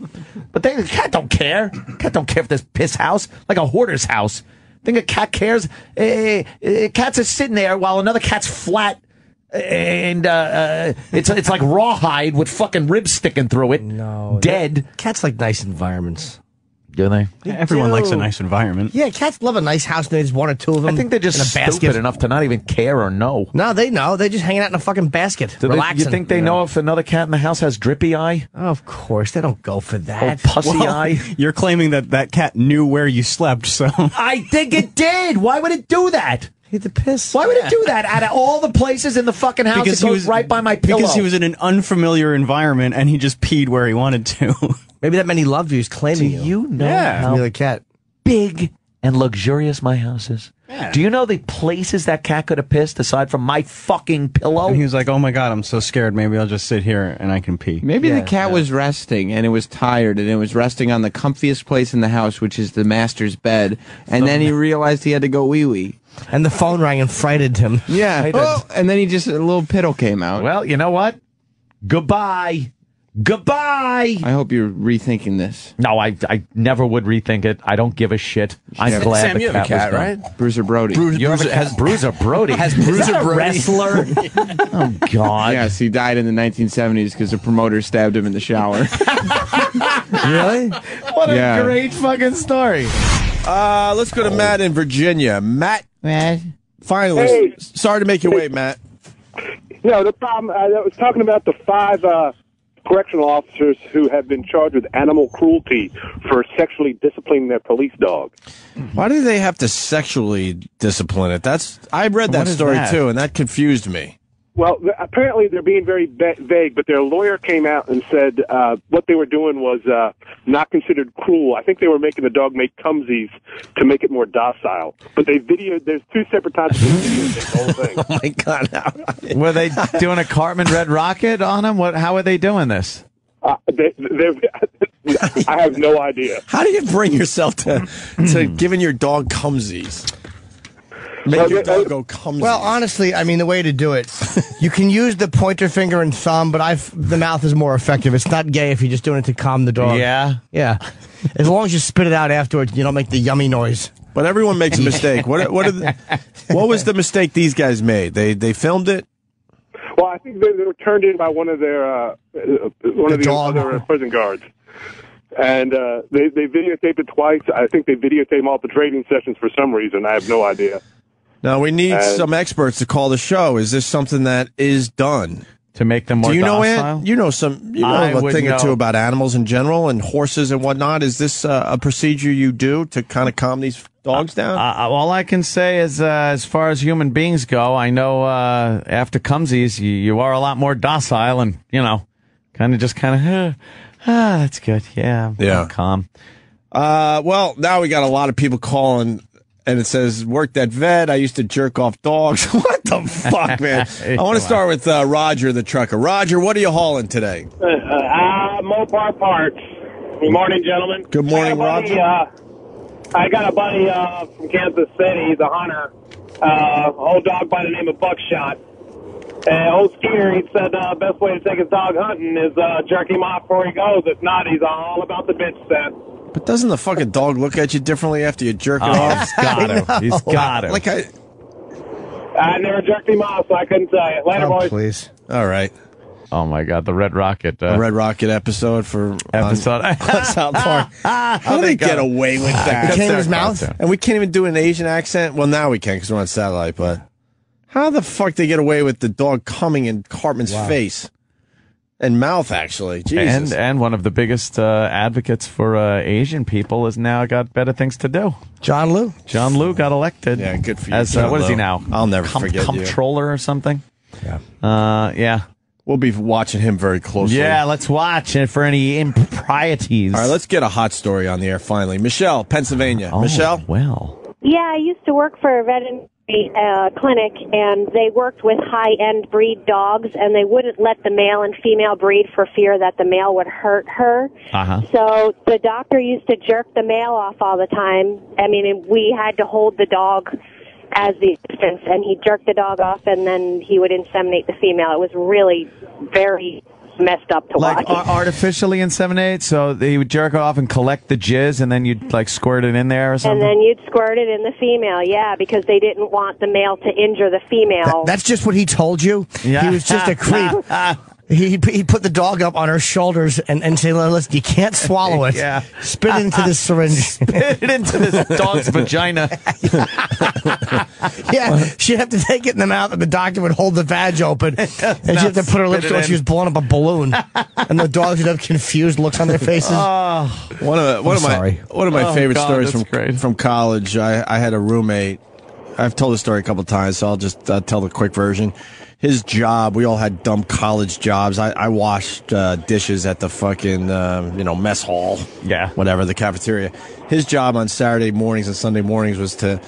But the cat don't care. Cat don't care if there's piss house, like a hoarder's house. Think a cat cares? Cats are sitting there while another cat's flat, and it's like rawhide with fucking ribs sticking through it. No, dead. Cats like nice environments. Do they? Everyone likes a nice environment. Yeah, cats love a nice house. And there's one or two of them. I think they're just in a stupid basket. enough to not even care or know. No, they know. They're just hanging out in a fucking basket, relaxing. You think they know if another cat in the house has drippy eye? Of course, they don't go for that. Oh, pussy eye. You're claiming that cat knew where you slept, so. I think it did. Why would it do that? Hit the piss. Why would it do that? Out of all the places in the fucking house, it goes right by my pillow. Because he was in an unfamiliar environment and he just peed where he wanted to. Maybe that meant he loved you. He's claiming Do you know Yeah. how You're the cat. big and luxurious my house is? Yeah. Do you know the places that cat could have pissed aside from my fucking pillow? And he was like, oh my God, I'm so scared. Maybe I'll just sit here and I can pee. Maybe the cat was resting and it was tired and it was resting on the comfiest place in the house, which is the master's bed. And then he realized he had to go wee-wee. And the phone rang and frightened him. Yeah. Oh, and then a little piddle came out. Well, you know what? Goodbye. Goodbye. I hope you're rethinking this. No, I never would rethink it. I don't give a shit. I'm glad Sam, the you have a cat, was gone. right? Bruiser Brody. Has Bruiser Brody. Has Is Bruiser that a Brody- wrestler? Oh, God. Yes, he died in the 1970s because the promoter stabbed him in the shower. Really? What a Yeah. great fucking story. Let's go to Matt in Virginia. Matt, finally. Hey. Sorry to make you wait, Matt. No, the problem, I was talking about the 5 correctional officers who have been charged with animal cruelty for sexually disciplining their police dog. Why do they have to sexually discipline it? I read that What is story that? too, and that confused me. Well, apparently they're being very vague, but their lawyer came out and said what they were doing was not considered cruel. I think they were making the dog make cumsies to make it more docile. But they videoed, there's 2 separate times they videoed the whole thing. Oh my God! Were they doing a Cartman Red Rocket on him? How are they doing this? I have no idea. How do you bring yourself to giving your dog cumsies? Make your dog go cumsies. Well, honestly, I mean, the way to do it, you can use the pointer finger and thumb, but the mouth is more effective. It's not gay if you're just doing it to calm the dog. Yeah? Yeah. As long as you spit it out afterwards, you don't make the yummy noise. But everyone makes a mistake. What was the mistake these guys made? They filmed it. Well, I think they were turned in by one of their other prison guards. And they videotaped it twice. I think they videotaped all the training sessions for some reason. I have no idea. Now, we need some experts to call the show. Is this something that is done? To make them more Do you know, docile? Ant? You know a thing or two about animals in general and horses and whatnot. Is this a procedure you do to kind of calm these dogs down? All I can say is, as far as human beings go, I know after cumsies, you are a lot more docile and, kind of, that's good. Yeah. I'm calm. Well, now we got a lot of people calling, and it says, worked at vet. I used to jerk off dogs. What the fuck, man? I want to start with Roger, the trucker. Roger, what are you hauling today? Mopar parts. Good morning, gentlemen. Good morning, Roger. I got a buddy from Kansas City. He's a hunter. Old dog by the name of Buckshot. Old Skeeter, he said best way to take his dog hunting is jerk him off before he goes. If not, he's all about the bitch set. But doesn't the fucking dog look at you differently after you jerk it off? He's got to. He's got to. Like I never jerked him off, so I couldn't tell you. Later, boys. Please. All right. Oh, my God. The Red Rocket. The Red Rocket episode for on South Park. How do they get away with that? It came in his mouth? And we can't even do an Asian accent? Well, now we can because we're on satellite, but how the fuck they get away with the dog coming in Cartman's face? And mouth, actually. Jesus. And one of the biggest advocates for Asian people has now got better things to do. John Liu. John Liu got elected. Yeah, good for you. As John what is he Liu. now? I'll never forget you. Comptroller or something? Yeah. Yeah. We'll be watching him very closely. Yeah, let's watch it for any improprieties. All right, let's get a hot story on the air finally. Michelle, Pennsylvania. Michelle? Well. Yeah, I used to work for a veterinary clinic, and they worked with high-end breed dogs, and they wouldn't let the male and female breed for fear that the male would hurt her. Uh-huh. So the doctor used to jerk the male off all the time. I mean, we had to hold the dog as the assistant, and he jerked the dog off, and then he would inseminate the female. It was really very messed up to like watch. Artificially inseminate, so they would jerk off and collect the jizz, and then you'd like squirt it in there or something. And then you'd squirt it in the female, yeah, because they didn't want the male to injure the female. That's just what he told you? Yeah. He was just a creep. He put the dog up on her shoulders and said, listen, you can't swallow it. Yeah. Spit it into this syringe. Spit it into this dog's vagina. Yeah, she'd have to take it in the mouth, and the doctor would hold the vag open, and she'd have to put her lips to it. She was blowing up a balloon, and the dogs would have confused looks on their faces. One of my favorite stories from college. I had a roommate. I've told the story a couple times, so I'll just tell the quick version. His job, we all had dumb college jobs. I washed dishes at the fucking mess hall, whatever, the cafeteria. His job on Saturday mornings and Sunday mornings was to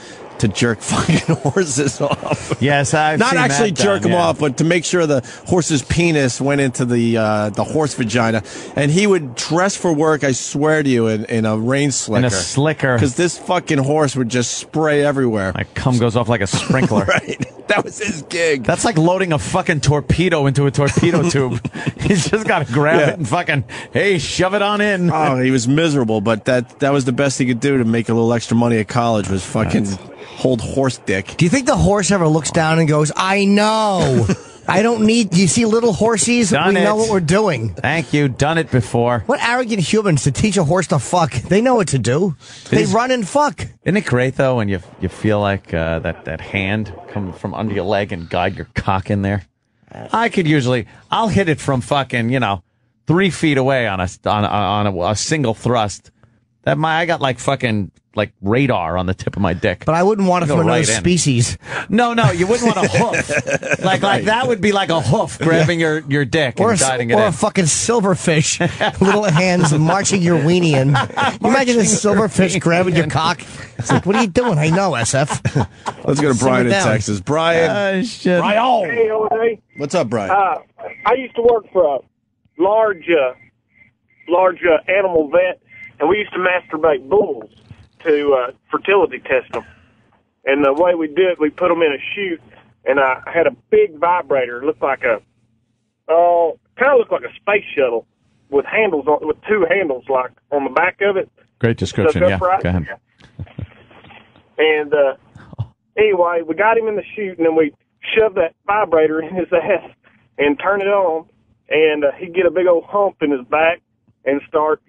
jerk fucking horses off. Yes, I've not seen actually that jerk done, them yeah. off, but to make sure the horse's penis went into the horse vagina. And he would dress for work, I swear to you, in a rain slicker. In a slicker. Because this fucking horse would just spray everywhere. My cum goes off like a sprinkler. Right. That was his gig. That's like loading a fucking torpedo into a torpedo tube. He's just got to grab it and fucking, hey, shove it on in. Oh, he was miserable, but that was the best he could do to make a little extra money at college was fucking hold horse dick. Do you think the horse ever looks down and goes, I know. I don't need... Do you see little horsies? Done we it. know what we're doing. Thank you. Done it before. What arrogant humans to teach a horse to fuck? They know what to do. They run and fuck. Isn't it great, though, when you feel like that hand come from under your leg and guide your cock in there? I'll hit it from fucking, 3 feet away on a single thrust. I got like fucking like radar on the tip of my dick. But I wouldn't want it from another species. No, you wouldn't want a hoof. Like that would be like a hoof grabbing your dick and guiding it in. Or a fucking silverfish, little hands marching your weenie in. Imagine a silverfish grabbing your cock. It's like, what are you doing? I know, SF. Let's go to Brian in Texas. Brian. Brian. Hey, Jose. What's up, Brian? I used to work for a large animal vet, and we used to masturbate bulls to fertility test them. And the way we did it, we put them in a chute, and I had a big vibrator. It looked like kind of looked like a space shuttle with handles with 2 handles like on the back of it. Great description. Yeah, upright. go ahead. And anyway, we got him in the chute, and then we shoved that vibrator in his ass and turn it on, and he'd get a big old hump in his back and start,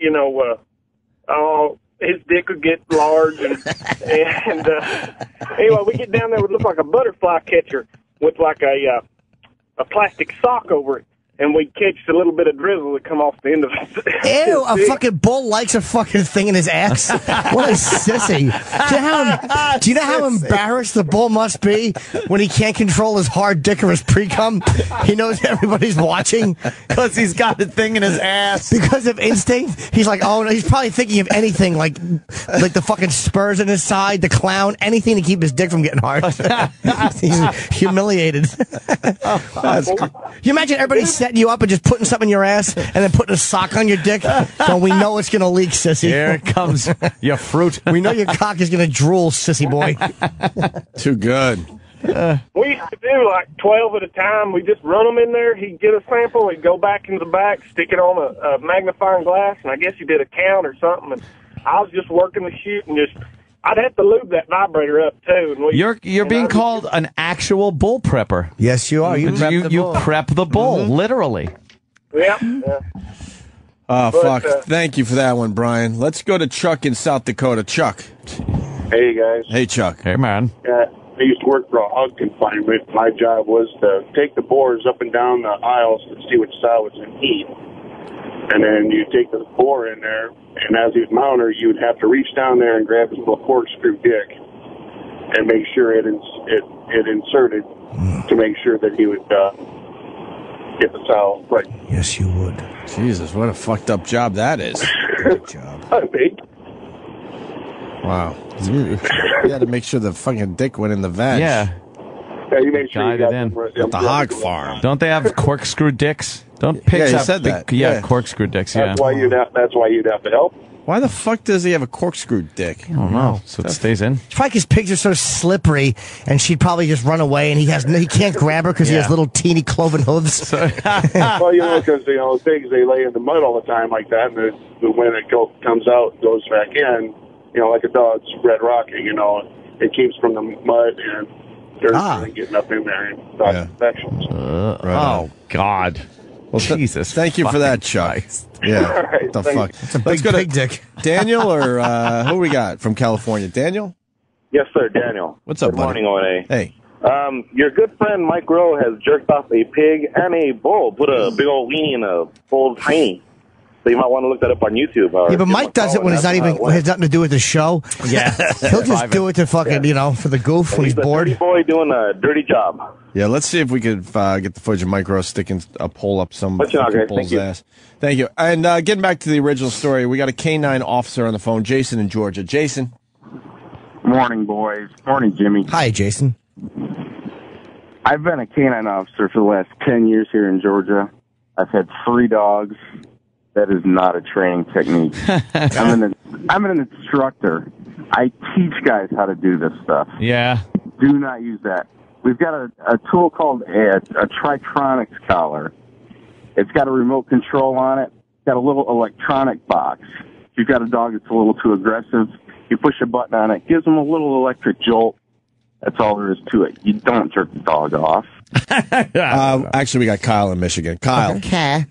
his dick would get large, and anyway, we get down there, it would look like a butterfly catcher with like a plastic sock over it, and we'd catch a little bit of drizzle that come off the end of it. Ew, a fucking bull likes a fucking thing in his ass. What a sissy. Do you know how embarrassed the bull must be when he can't control his hard dick or his pre-cum? He knows everybody's watching. Because he's got a thing in his ass. Because of instinct, he's like, oh no, he's probably thinking of anything like the fucking spurs in his side, the clown, anything to keep his dick from getting hard. He's humiliated. You imagine everybody setting you up and just putting something in your ass and then putting a sock on your dick? So we know it's going to leak, sissy. Here it comes, your fruit. We know your cock is going to drool, sissy boy. Too good. We used to do like 12 at a time. We just run them in there. He'd get a sample. He'd go back in the back, stick it on a magnifying glass, and I guess he did a count or something. And I was just working the chute and I'd have to lube that vibrator up too. And You're being called an actual bull prepper. Yes, you are. You prep the bull, literally. Yeah. Oh, fuck. Thank you for that one, Brian. Let's go to Chuck in South Dakota. Chuck. Hey, guys. Hey, Chuck. Hey, man. I used to work for a hog confinement. My job was to take the boars up and down the aisles to see which side was in heat. And then you take the boar in there, and as he would mount her, you would have to reach down there and grab his little corkscrew dick and make sure it inserted to make sure that he would get the sow right. Yes, you would. Jesus, what a fucked up job that is. Good job. I think. Wow. You had to make sure the fucking dick went in the vag. Yeah. Yeah, you make sure Guide you it got in. them, At the hog farm. Don't they have corkscrew dicks? Don't pigs you have said big, that. Yeah, Yeah. corkscrew dicks. Yeah. That's why you'd have to help. Why the fuck does he have a corkscrew dick? I don't know. So it stays in. It's probably because pigs are so slippery, and she'd probably just run away, and he can't grab her because he has little teeny cloven hooves. Well, because pigs, they lay in the mud all the time like that, and when it comes out, goes back in, like a dog's red rocking, it keeps from the mud and dirt getting up in there and cause infections. Oh God. Well, Jesus. Thank you for that, Chuck. Yeah. All right, What the thank fuck? you. It's a big pig dick. Daniel or who we got from California? Daniel? Yes, sir, Daniel. What's up, Good buddy? morning, O&A. Hey. Your good friend Mike Rowe has jerked off a pig and a bull. Put a big old weenie in a bull's hiney. So you might want to look that up on YouTube. Yeah, but Mike does it when it's not even has nothing to do with the show. Yeah. He'll just do it to fucking, for the goof when he's bored. Dirty boy doing a dirty job. Yeah, let's see if we could get the footage of Mike Rowe sticking a pole up some Let you know, guys. bull's Thank you. ass. Thank you. And getting back to the original story, we got a K-9 officer on the phone, Jason in Georgia. Jason. Morning, boys. Morning, Jimmy. Hi, Jason. I've been a canine officer for the last 10 years here in Georgia. I've had 3 dogs. That is not a training technique. I'm an instructor. I teach guys how to do this stuff. Yeah. Do not use that. We've got a tool called a Tritronics collar. It's got a remote control on it. It's got a little electronic box. If you've got a dog that's a little too aggressive, you push a button on it, gives them a little electric jolt. That's all there is to it. You don't jerk the dog off. Actually, we got Kyle in Michigan. Kyle. Okay.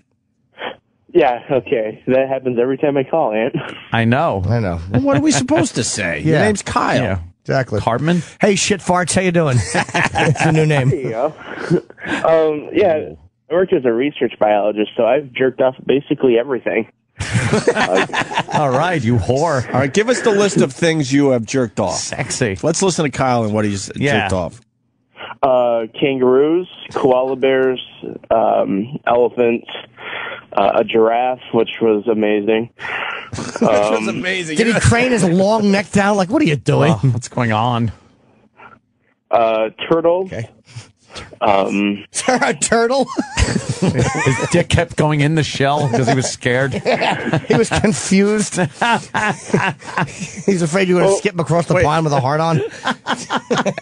Yeah, okay. That happens every time I call, Aunt. I know. Well, what are we supposed to say? Your Yeah. name's Kyle. Yeah. Exactly. Cartman? Hey, shit farts, how you doing? It's your new name. There you go. Yeah, I worked as a research biologist, so I've jerked off basically everything. All right, you whore. All right, give us the list of things you have jerked off. Sexy. Let's listen to Kyle and what he's jerked off. Kangaroos, koala bears, elephants, a giraffe, which was amazing. Which was amazing. Did he crane his long neck down? Like, what are you doing? Oh, what's going on? Turtles. Okay. A turtle? His dick kept going in the shell because he was scared. He was confused. He's afraid you're going to skip him across the pond with a heart on.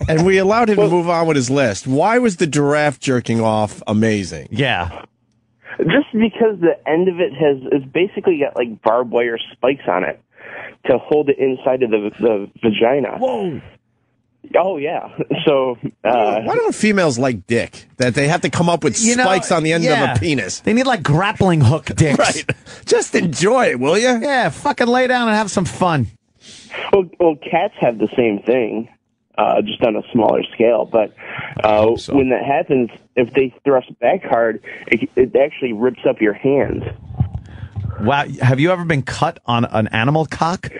And we allowed him to move on with his list. Why was the giraffe jerking off amazing? Yeah. Just because the end of it it's basically got like barbed wire spikes on it to hold it inside of the vagina. Whoa. Oh, yeah. So, why don't females like dick? That they have to come up with spikes on the end of a penis. They need like grappling hook dicks. Right. Just enjoy it, will you? Yeah, fucking lay down and have some fun. Well, cats have the same thing, just on a smaller scale. But when that happens, if they thrust back hard, it actually rips up your hands. Wow. Have you ever been cut on an animal cock?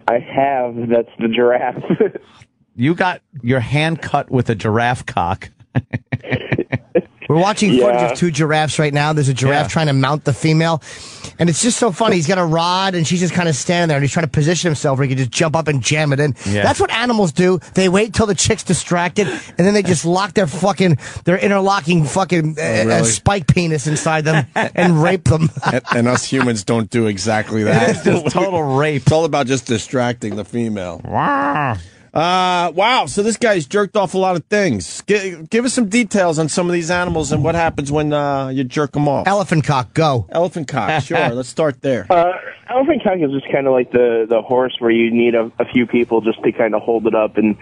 I have. That's the giraffe. You got your hand cut with a giraffe cock. We're watching footage of 2 giraffes right now. There's a giraffe trying to mount the female. And it's just so funny. He's got a rod, and she's just kind of standing there, and he's trying to position himself where he can just jump up and jam it in. Yeah. That's what animals do. They wait till the chick's distracted, and then they just lock their interlocking fucking spike penis inside them and rape them. And us humans don't do exactly that. It is just total rape. It's all about just distracting the female. Wow. So this guy's jerked off a lot of things. Give us some details on some of these animals and what happens when you jerk them off. Elephant cock, go. Elephant cock, sure. Let's start there. Elephant cock is just kind of like the horse where you need a few people just to kind of hold it up, and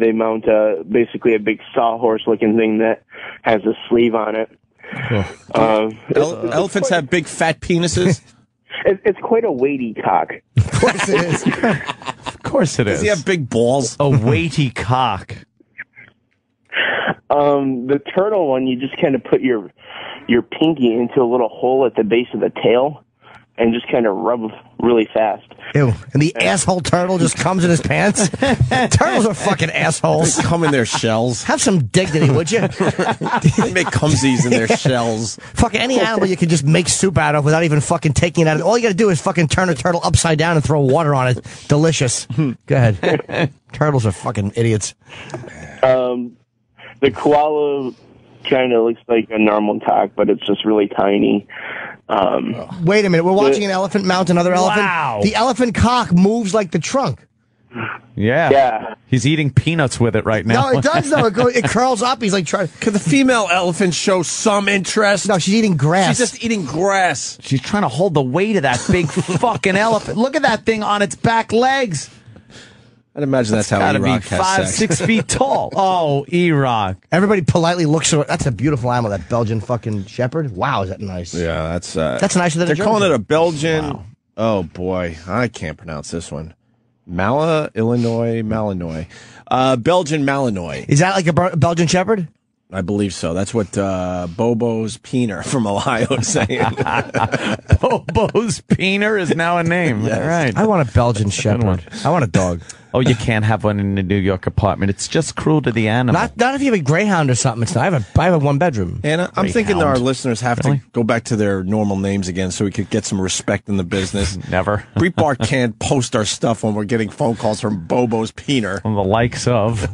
they mount basically a big sawhorse-looking thing that has a sleeve on it. Elephants have big fat penises? It's quite a weighty cock. Of course it is. Of course it is. Does he have big balls? A weighty cock. The turtle one, you just kind of put your pinky into a little hole at the base of the tail and just kind of rub really fast. Ew. And the asshole turtle just comes in his pants? Turtles are fucking assholes. They come in their shells. Have some dignity, would you? They make cumsies in their shells. Fuck any animal you can just make soup out of without even fucking taking it out. All you gotta do is fucking turn a turtle upside down and throw water on it. Delicious. Go ahead. Turtles are fucking idiots. The koala kind of looks like a normal cock, but it's just really tiny. Wait a minute. We're watching an elephant mount another elephant. Wow. The elephant cock moves like the trunk. Yeah. He's eating peanuts with it right now. No, it does, though. It curls up. He's like trying. Could the female elephant show some interest? No, she's eating grass. She's just eating grass. She's trying to hold the weight of that big fucking elephant. Look at that thing on its back legs. I'd imagine that's how gotta be E-Rock has 5, sex. 6 feet tall. Oh, E-Rock. Everybody politely looks at it. That's a beautiful animal, that Belgian fucking shepherd. Wow, is that nice? Yeah, that's nicer than a they're German. calling it a Belgian. Wow. Oh boy, I can't pronounce this one. Malinois. Belgian Malinois. Is that like a Belgian shepherd? I believe so. That's what Bobo's Peener from Ohio is saying. Bobo's Peener is now a name. Yes. Right. I want a Belgian shepherd. I want a dog. Oh, you can't have one in the New York apartment. It's just cruel to the animal. Not if you have a greyhound or something. It's not. I have a one bedroom. And I'm thinking that our listeners have to go back to their normal names again so we could get some respect in the business. Never. Breitbart can't post our stuff when we're getting phone calls from Bobo's Peener. On the likes of.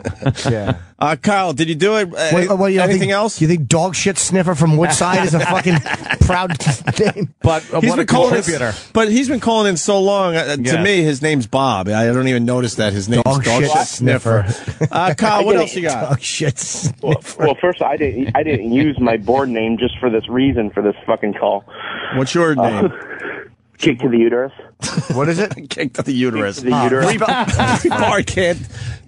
Yeah. Kyle, did you do it? Anything else? Do you think dog shit sniffer from Woodside is a fucking proud name? But what a contributor. But he's been calling in so long. To Yes. me, his name's Bob. I don't even notice that his name's Dog Shit Sniffer. Kyle, what else you got? Dog shit sniffer. Well, first, I didn't use my board name just for this reason for this fucking call. What's your name? Kick to the uterus. What is it? Kick to the uterus. Kick to the uterus. Breitbart can't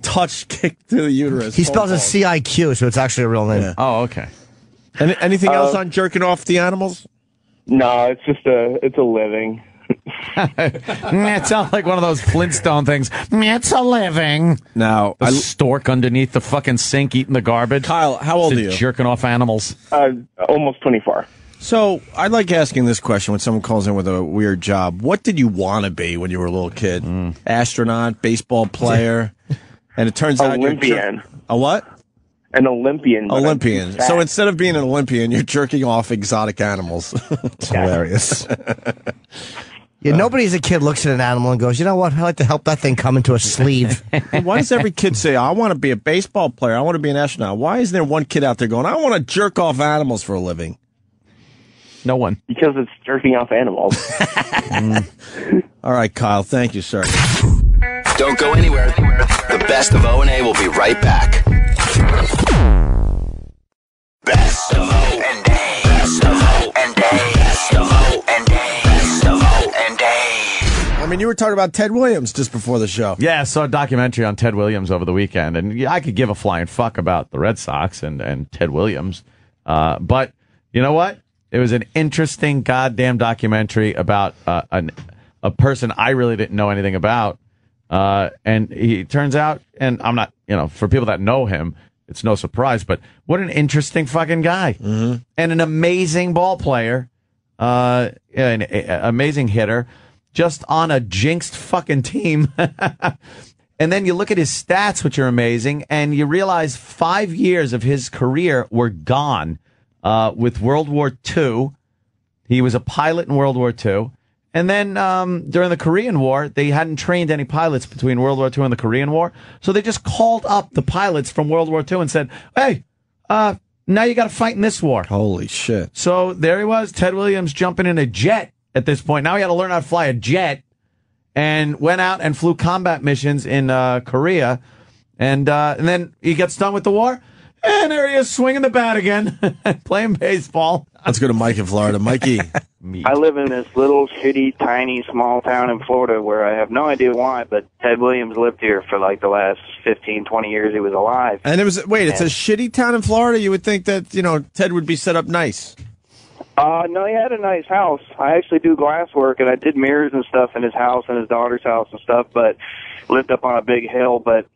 touch kick to the uterus. He spells it CIQ, so it's actually a real name. Yeah. Oh, okay. Anything else on jerking off the animals? No, it's just it's a living. It sounds like one of those Flintstone things. It's a living. Now, A stork underneath the fucking sink eating the garbage. Kyle, how old are you? Jerking off animals. Almost 24. So I like asking this question when someone calls in with a weird job. What did you want to be when you were a little kid? Astronaut, baseball player, and it turns out Olympian. A what? An Olympian. Olympian. So instead of being an Olympian, you're jerking off exotic animals. It's hilarious. Yeah, nobody as a kid looks at an animal and goes, you know what, I'd like to help that thing come into a sleeve. Why does every kid say, I want to be a baseball player, I want to be an astronaut? Why isn't there one kid out there going, I want to jerk off animals for a living? No one. Because it's jerking off animals. All right, Kyle, thank you, sir. Don't go anywhere. The best of O&A will be right back. Best of O&A. Best of O&A. Best of O&A. Best of O&A. I mean, you were talking about Ted Williams just before the show. Yeah, I saw a documentary on Ted Williams over the weekend, and I could give a flying fuck about the Red Sox and Ted Williams. But you know what? It was an interesting goddamn documentary about a person I really didn't know anything about. And he turns out, and I'm not, for people that know him, it's no surprise, but what an interesting fucking guy. Mm-hmm. And an amazing ball player, an amazing hitter, just on a jinxed fucking team. And then you look at his stats, which are amazing, and you realize 5 years of his career were gone. With World War II. He was a pilot in World War II. And then during the Korean War, they hadn't trained any pilots between World War II and the Korean War. So they just called up the pilots from World War II and said, hey, now you got to fight in this war. Holy shit. So there he was, Ted Williams, jumping in a jet at this point. Now he had to learn how to fly a jet and went out and flew combat missions in Korea. And then he gets done with the war. And there he is, swinging the bat again, playing baseball. Let's go to Mike in Florida. Mikey. I live in this little, shitty, tiny, small town in Florida where I have no idea why, but Ted Williams lived here for like the last 15, 20 years he was alive. And it's a shitty town in Florida? You would think that, Ted would be set up nice. No, he had a nice house. I actually do glass work, and I did mirrors and stuff in his house and his daughter's house and stuff, but lived up on a big hill, but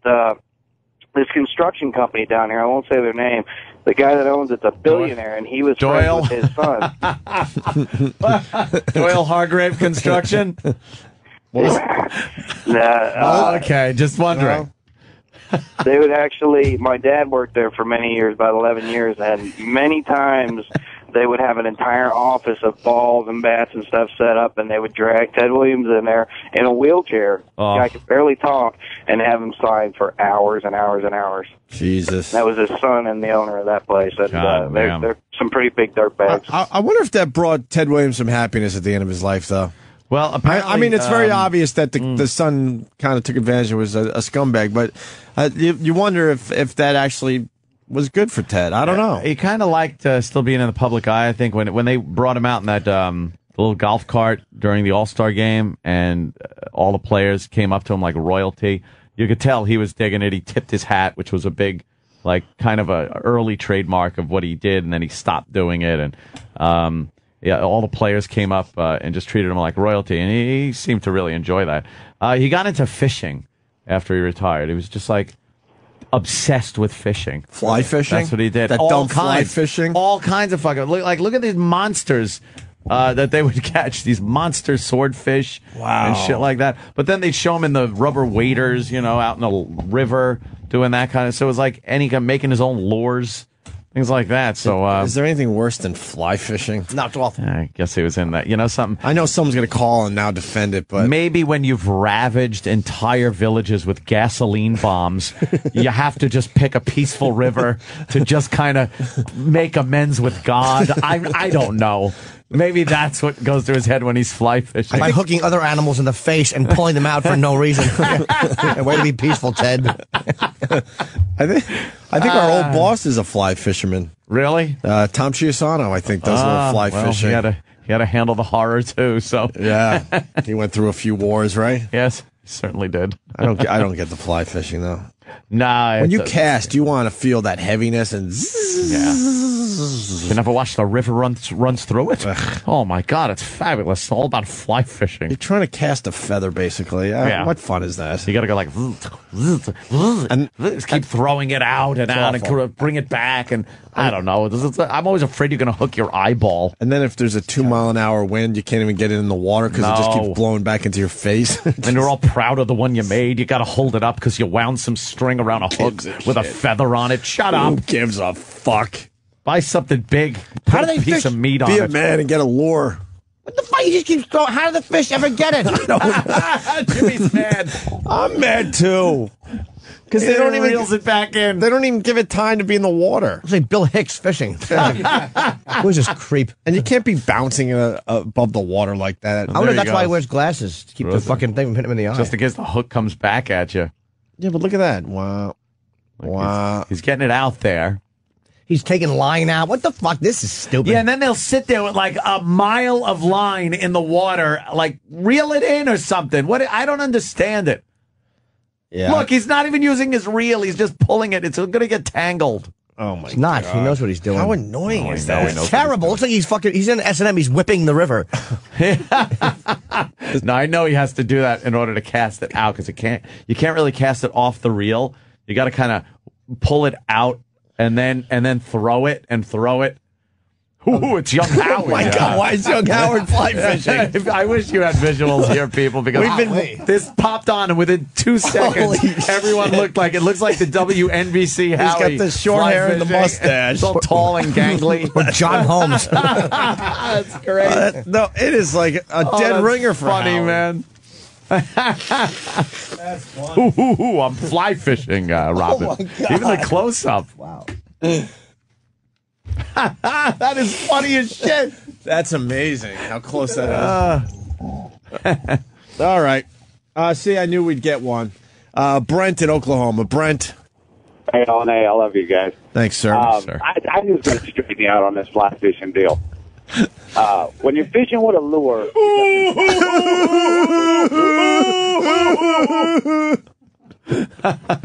this construction company down here, I won't say their name, the guy that owns it's a billionaire, and he was Doyle. friends with his son. Doyle Hargrave Construction. Okay, just wondering. They would actually, my dad worked there for many years, about 11 years, and many times they would have an entire office of balls and bats and stuff set up, and they would drag Ted Williams in there in a wheelchair. Oh. The guy could barely talk, and have him sign for hours and hours and hours. Jesus. That was his son and the owner of that place. And, God, they're some pretty big dirtbags. I wonder if that brought Ted Williams some happiness at the end of his life, though. Well, apparently, I mean, it's very obvious that the son kind of took advantage and was a scumbag, but you wonder if that actually was good for Ted. I don't know. He kind of liked still being in the public eye. I think when they brought him out in that little golf cart during the All-Star game, and all the players came up to him like royalty, you could tell he was digging it. He tipped his hat, which was a big, like, kind of a early trademark of what he did, and then he stopped doing it. And yeah, all the players came up and just treated him like royalty, and he seemed to really enjoy that. He got into fishing after he retired. He was just like obsessed with fishing. Fly fishing? That's what he did. That all dumb kinds, fly fishing? All kinds of fucking... Look at these monsters that they would catch. These monster swordfish and shit like that. But then they'd show him in the rubber waders, out in the river, doing that kind of... So it was like making his own lures. Things like that. So, is there anything worse than fly fishing? Not awful. I guess he was in that. Something. I know someone's going to call and now defend it, but maybe when you've ravaged entire villages with gasoline bombs, you have to just pick a peaceful river to just kind of make amends with God. I don't know. Maybe that's what goes through his head when he's fly fishing. By hooking other animals in the face and pulling them out for no reason. Way to be peaceful, Ted. I think our old boss is a fly fisherman. Really? Tom Chiusano, I think, does a little fly fishing. He had to handle the horror too. So yeah, he went through a few wars, right? Yes, he certainly did. I don't get the fly fishing though. Nah. When you cast, you want to feel that heaviness and You never watched the river runs through it? Oh my God, it's fabulous. It's all about fly fishing. You're trying to cast a feather, basically. What fun is that? You got to go like, and just keep throwing it out and out and bring it back. And I don't know. I'm always afraid you're going to hook your eyeball. And then if there's a 2-mile-an-hour wind, you can't even get it in the water because it just keeps blowing back into your face. And you're all proud of the one you made. You got to hold it up because you wound some string around a hook with a feather on it. Shut up. Who gives a fuck? Buy something big. How do they piece fish? of meat on Be it. a man and get a lure. What the fuck? You just keep throwing. How do the fish ever get it? Jimmy's mad. I'm mad too. Because they don't even reels it back in. They don't even give it time to be in the water. It's like Bill Hicks fishing. Who's this creep? And you can't be bouncing above the water like that. I wonder if that's why he wears glasses to keep the fucking thing from hitting him in the eye. Just in case the hook comes back at you. Yeah, but look at that. Wow. Wow. He's getting it out there. He's taking line out. What the fuck? This is stupid. Yeah, and then they'll sit there with like a mile of line in the water, like reel it in or something. What? I don't understand it. Yeah. Look, he's not even using his reel. He's just pulling it. It's going to get tangled. Oh my He's not. God. He knows what he's doing. How annoying is that? It's terrible. Looks like he's fucking. He's in S&M. He's whipping the river. No, I know he has to do that in order to cast it out because you can't really cast it off the reel. You got to kind of pull it out and then throw it. Ooh, it's young Howard. Oh my God, why is young Howard fly fishing? I wish you had visuals here, people, because this popped on, and within 2 seconds, everyone looked like it looks like the WNBC Howie. He's got the short hair and the mustache. It's all tall and gangly. Or John Holmes. That's great. No, it is like a dead ringer for funny, Howard. man. That's funny. Ooh, I'm fly fishing, Robin. Oh my God. Even the close-up. Wow. That is funny as shit. That's amazing how close that is. All right. See, I knew we'd get one. Brent in Oklahoma. Brent. Hey, Alan, I love you guys. Thanks, sir. I'm just going to straighten you out on this fly fishing deal. When you're fishing with a lure,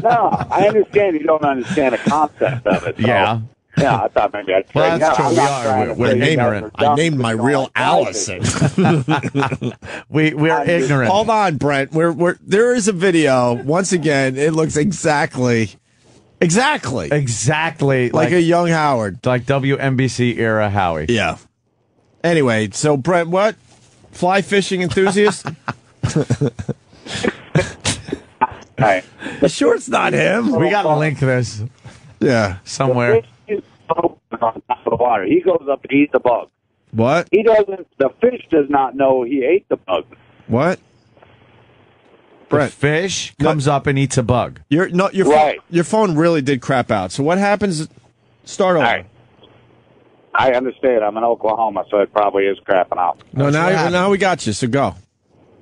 no, I understand you don't understand the concept of it. So, Yeah. Yeah, I thought maybe I'd Well, straighten that's you out. true. I'm not trying to We're say you guys ignorant. are I dumb named my for real going fly Allison. fishing. We're ignorant. Hold on, Brent. There is a video. Once again, it looks exactly like a young Howard. Like WNBC era Howie. Yeah. Anyway, so Brent, what? Fly fishing enthusiast? Right. You sure it's not him? We got to link this. Yeah. Somewhere. The fish is open on top of the water. He goes up and eats the bug. What? He doesn't. The fish does not know he ate the bug. What? The fish comes up and eats a bug. Your Right. your phone really did crap out. So what happens? Start over. All right. I understand. I'm in Oklahoma, so it probably is crapping out. No, now we got you. So go.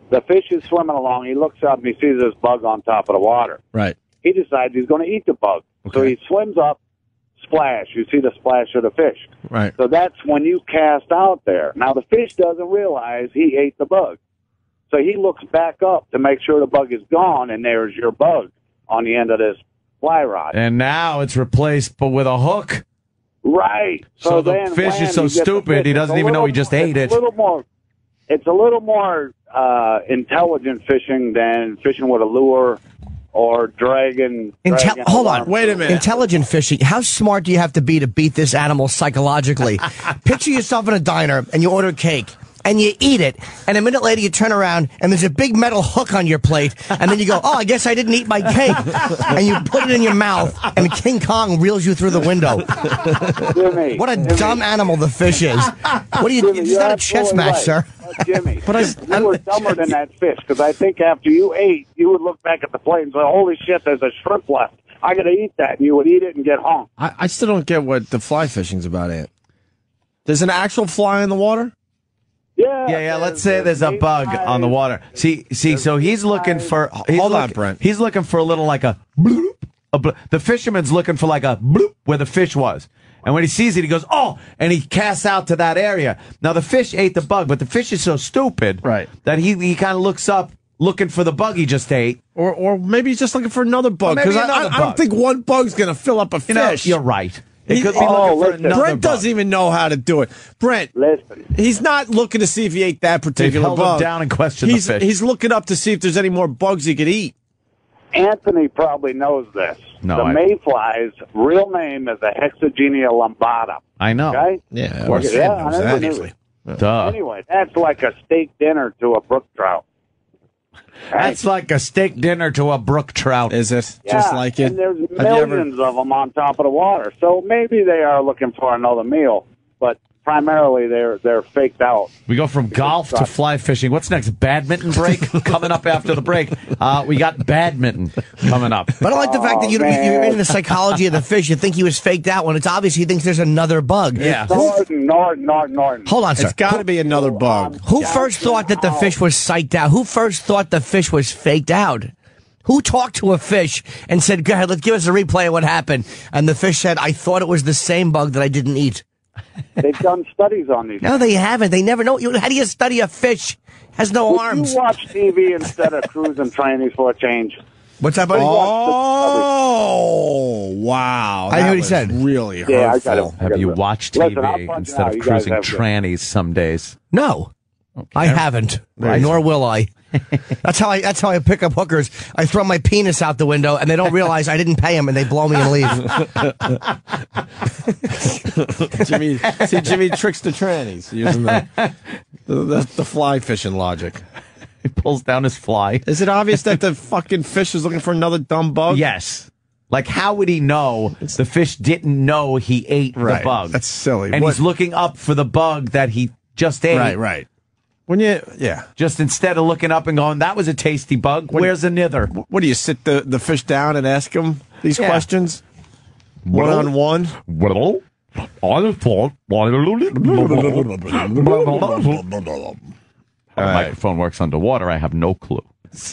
The fish is swimming along. He looks up and he sees this bug on top of the water. Right. He decides he's going to eat the bug. So he swims up, splash. You see the splash of the fish. Right. So that's when you cast out there. Now, the fish doesn't realize he ate the bug. So he looks back up to make sure the bug is gone, and there's your bug on the end of this fly rod. And now it's replaced but with a hook. Right. So the then fish when is so you get the stupid, fish, he it's doesn't a even know he little just more- ate it's it. It's a little more intelligent fishing than fishing with a lure or dragging Hold on. Wait a minute. Intelligent fishing. How smart do you have to be to beat this animal psychologically? Picture yourself in a diner and you order cake. And you eat it, and a minute later you turn around, and there's a big metal hook on your plate, and then you go, oh, I guess I didn't eat my cake. And you put it in your mouth, and King Kong reels you through the window. Jimmy, What a dumb animal the fish is. What are you, Jimmy, it's you're not a chess absolutely match, right. sir. Jimmy, you were dumber than that fish, because I think after you ate, you would look back at the plate and say, holy shit, there's a shrimp left. I got to eat that. And you would eat it and get home. I still don't get what the fly fishing's about, Ant. There's an actual fly in the water? Yeah. Let's say there's a bug on the water. See. So he's looking for. Hold on, Brent. He's looking for a little like a bloop. The fisherman's looking for like a bloop where the fish was. And when he sees it, he goes, oh, and he casts out to that area. Now, the fish ate the bug, but the fish is so stupid that he kind of looks up looking for the bug he just ate. Or maybe he's just looking for another bug. Maybe Because another I don't bug. think one bug's going to fill up a fish. You're right. It could be looking for another Brent bug. doesn't even know how to do it. Brent, he's not looking to see if he ate that particular held him bug. down and questioned the fish. He's looking up to see if there's any more bugs he could eat. Anthony probably knows this. No, the I- mayfly's real name is a Hexagenia lambata. I know. Okay? Yeah, of course. Yeah, I never knew it. Duh. Anyway, that's like a steak dinner to a brook trout. That's like a steak dinner to a brook trout. Is it? Yeah, Just like it? and there's Have you ever- millions of them on top of the water. So maybe they are looking for another meal, but primarily they're faked out. We go from golf to fly fishing. What's next? Badminton break? Coming up after the break. We got badminton coming up. But I like the fact that you're into the psychology of the fish. You think he was faked out when it's obvious he thinks there's another bug. Yeah. Norton. Hold on, sir. It's got to be another bug. Who first thought that the fish was psyched out? Who first thought the fish was faked out? Who talked to a fish and said, go ahead, let's give us a replay of what happened? And the fish said, I thought it was the same bug that I didn't eat. They've done studies on these. No, they haven't. They never know. How do you study a fish? Has no Would arms. you watch TV instead of cruising trainees for a change? What's that, buddy? Oh, wow. I heard That he was said. really Yeah, I got hurtful. it. Have you watched Listen, I'll TV punch instead out. of You guys cruising have to- trannies some days? No. I haven't. Right. Nor will I. That's how I pick up hookers. I throw my penis out the window, and they don't realize I didn't pay them, and they blow me and leave. Jimmy tricks the trannies using the fly fishing logic. He pulls down his fly. Is it obvious that the fucking fish is looking for another dumb bug? Yes. Like, how would he know the fish didn't know he ate Right. the bug? That's silly. And What- he's looking up for the bug that he just ate. Right. When yeah. Just instead of looking up and going, that was a tasty bug. Where's another? What do you sit the fish down and ask him these Yeah. questions? One on one? Well, I thought. How the microphone works underwater, I have no clue.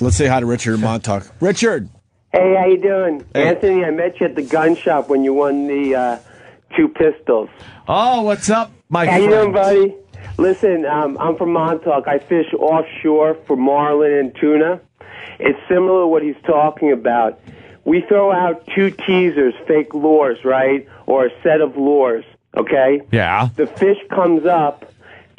Let's say hi to Richard in Montauk. Richard. Hey, how you doing? Hey. Anthony, I met you at the gun shop when you won the 2 pistols. Oh, what's up, my How friend? you doing, buddy? Listen, I'm from Montauk. I fish offshore for marlin and tuna. It's similar to what he's talking about. We throw out 2 teasers, fake lures, right? Or a set of lures, okay? Yeah. The fish comes up,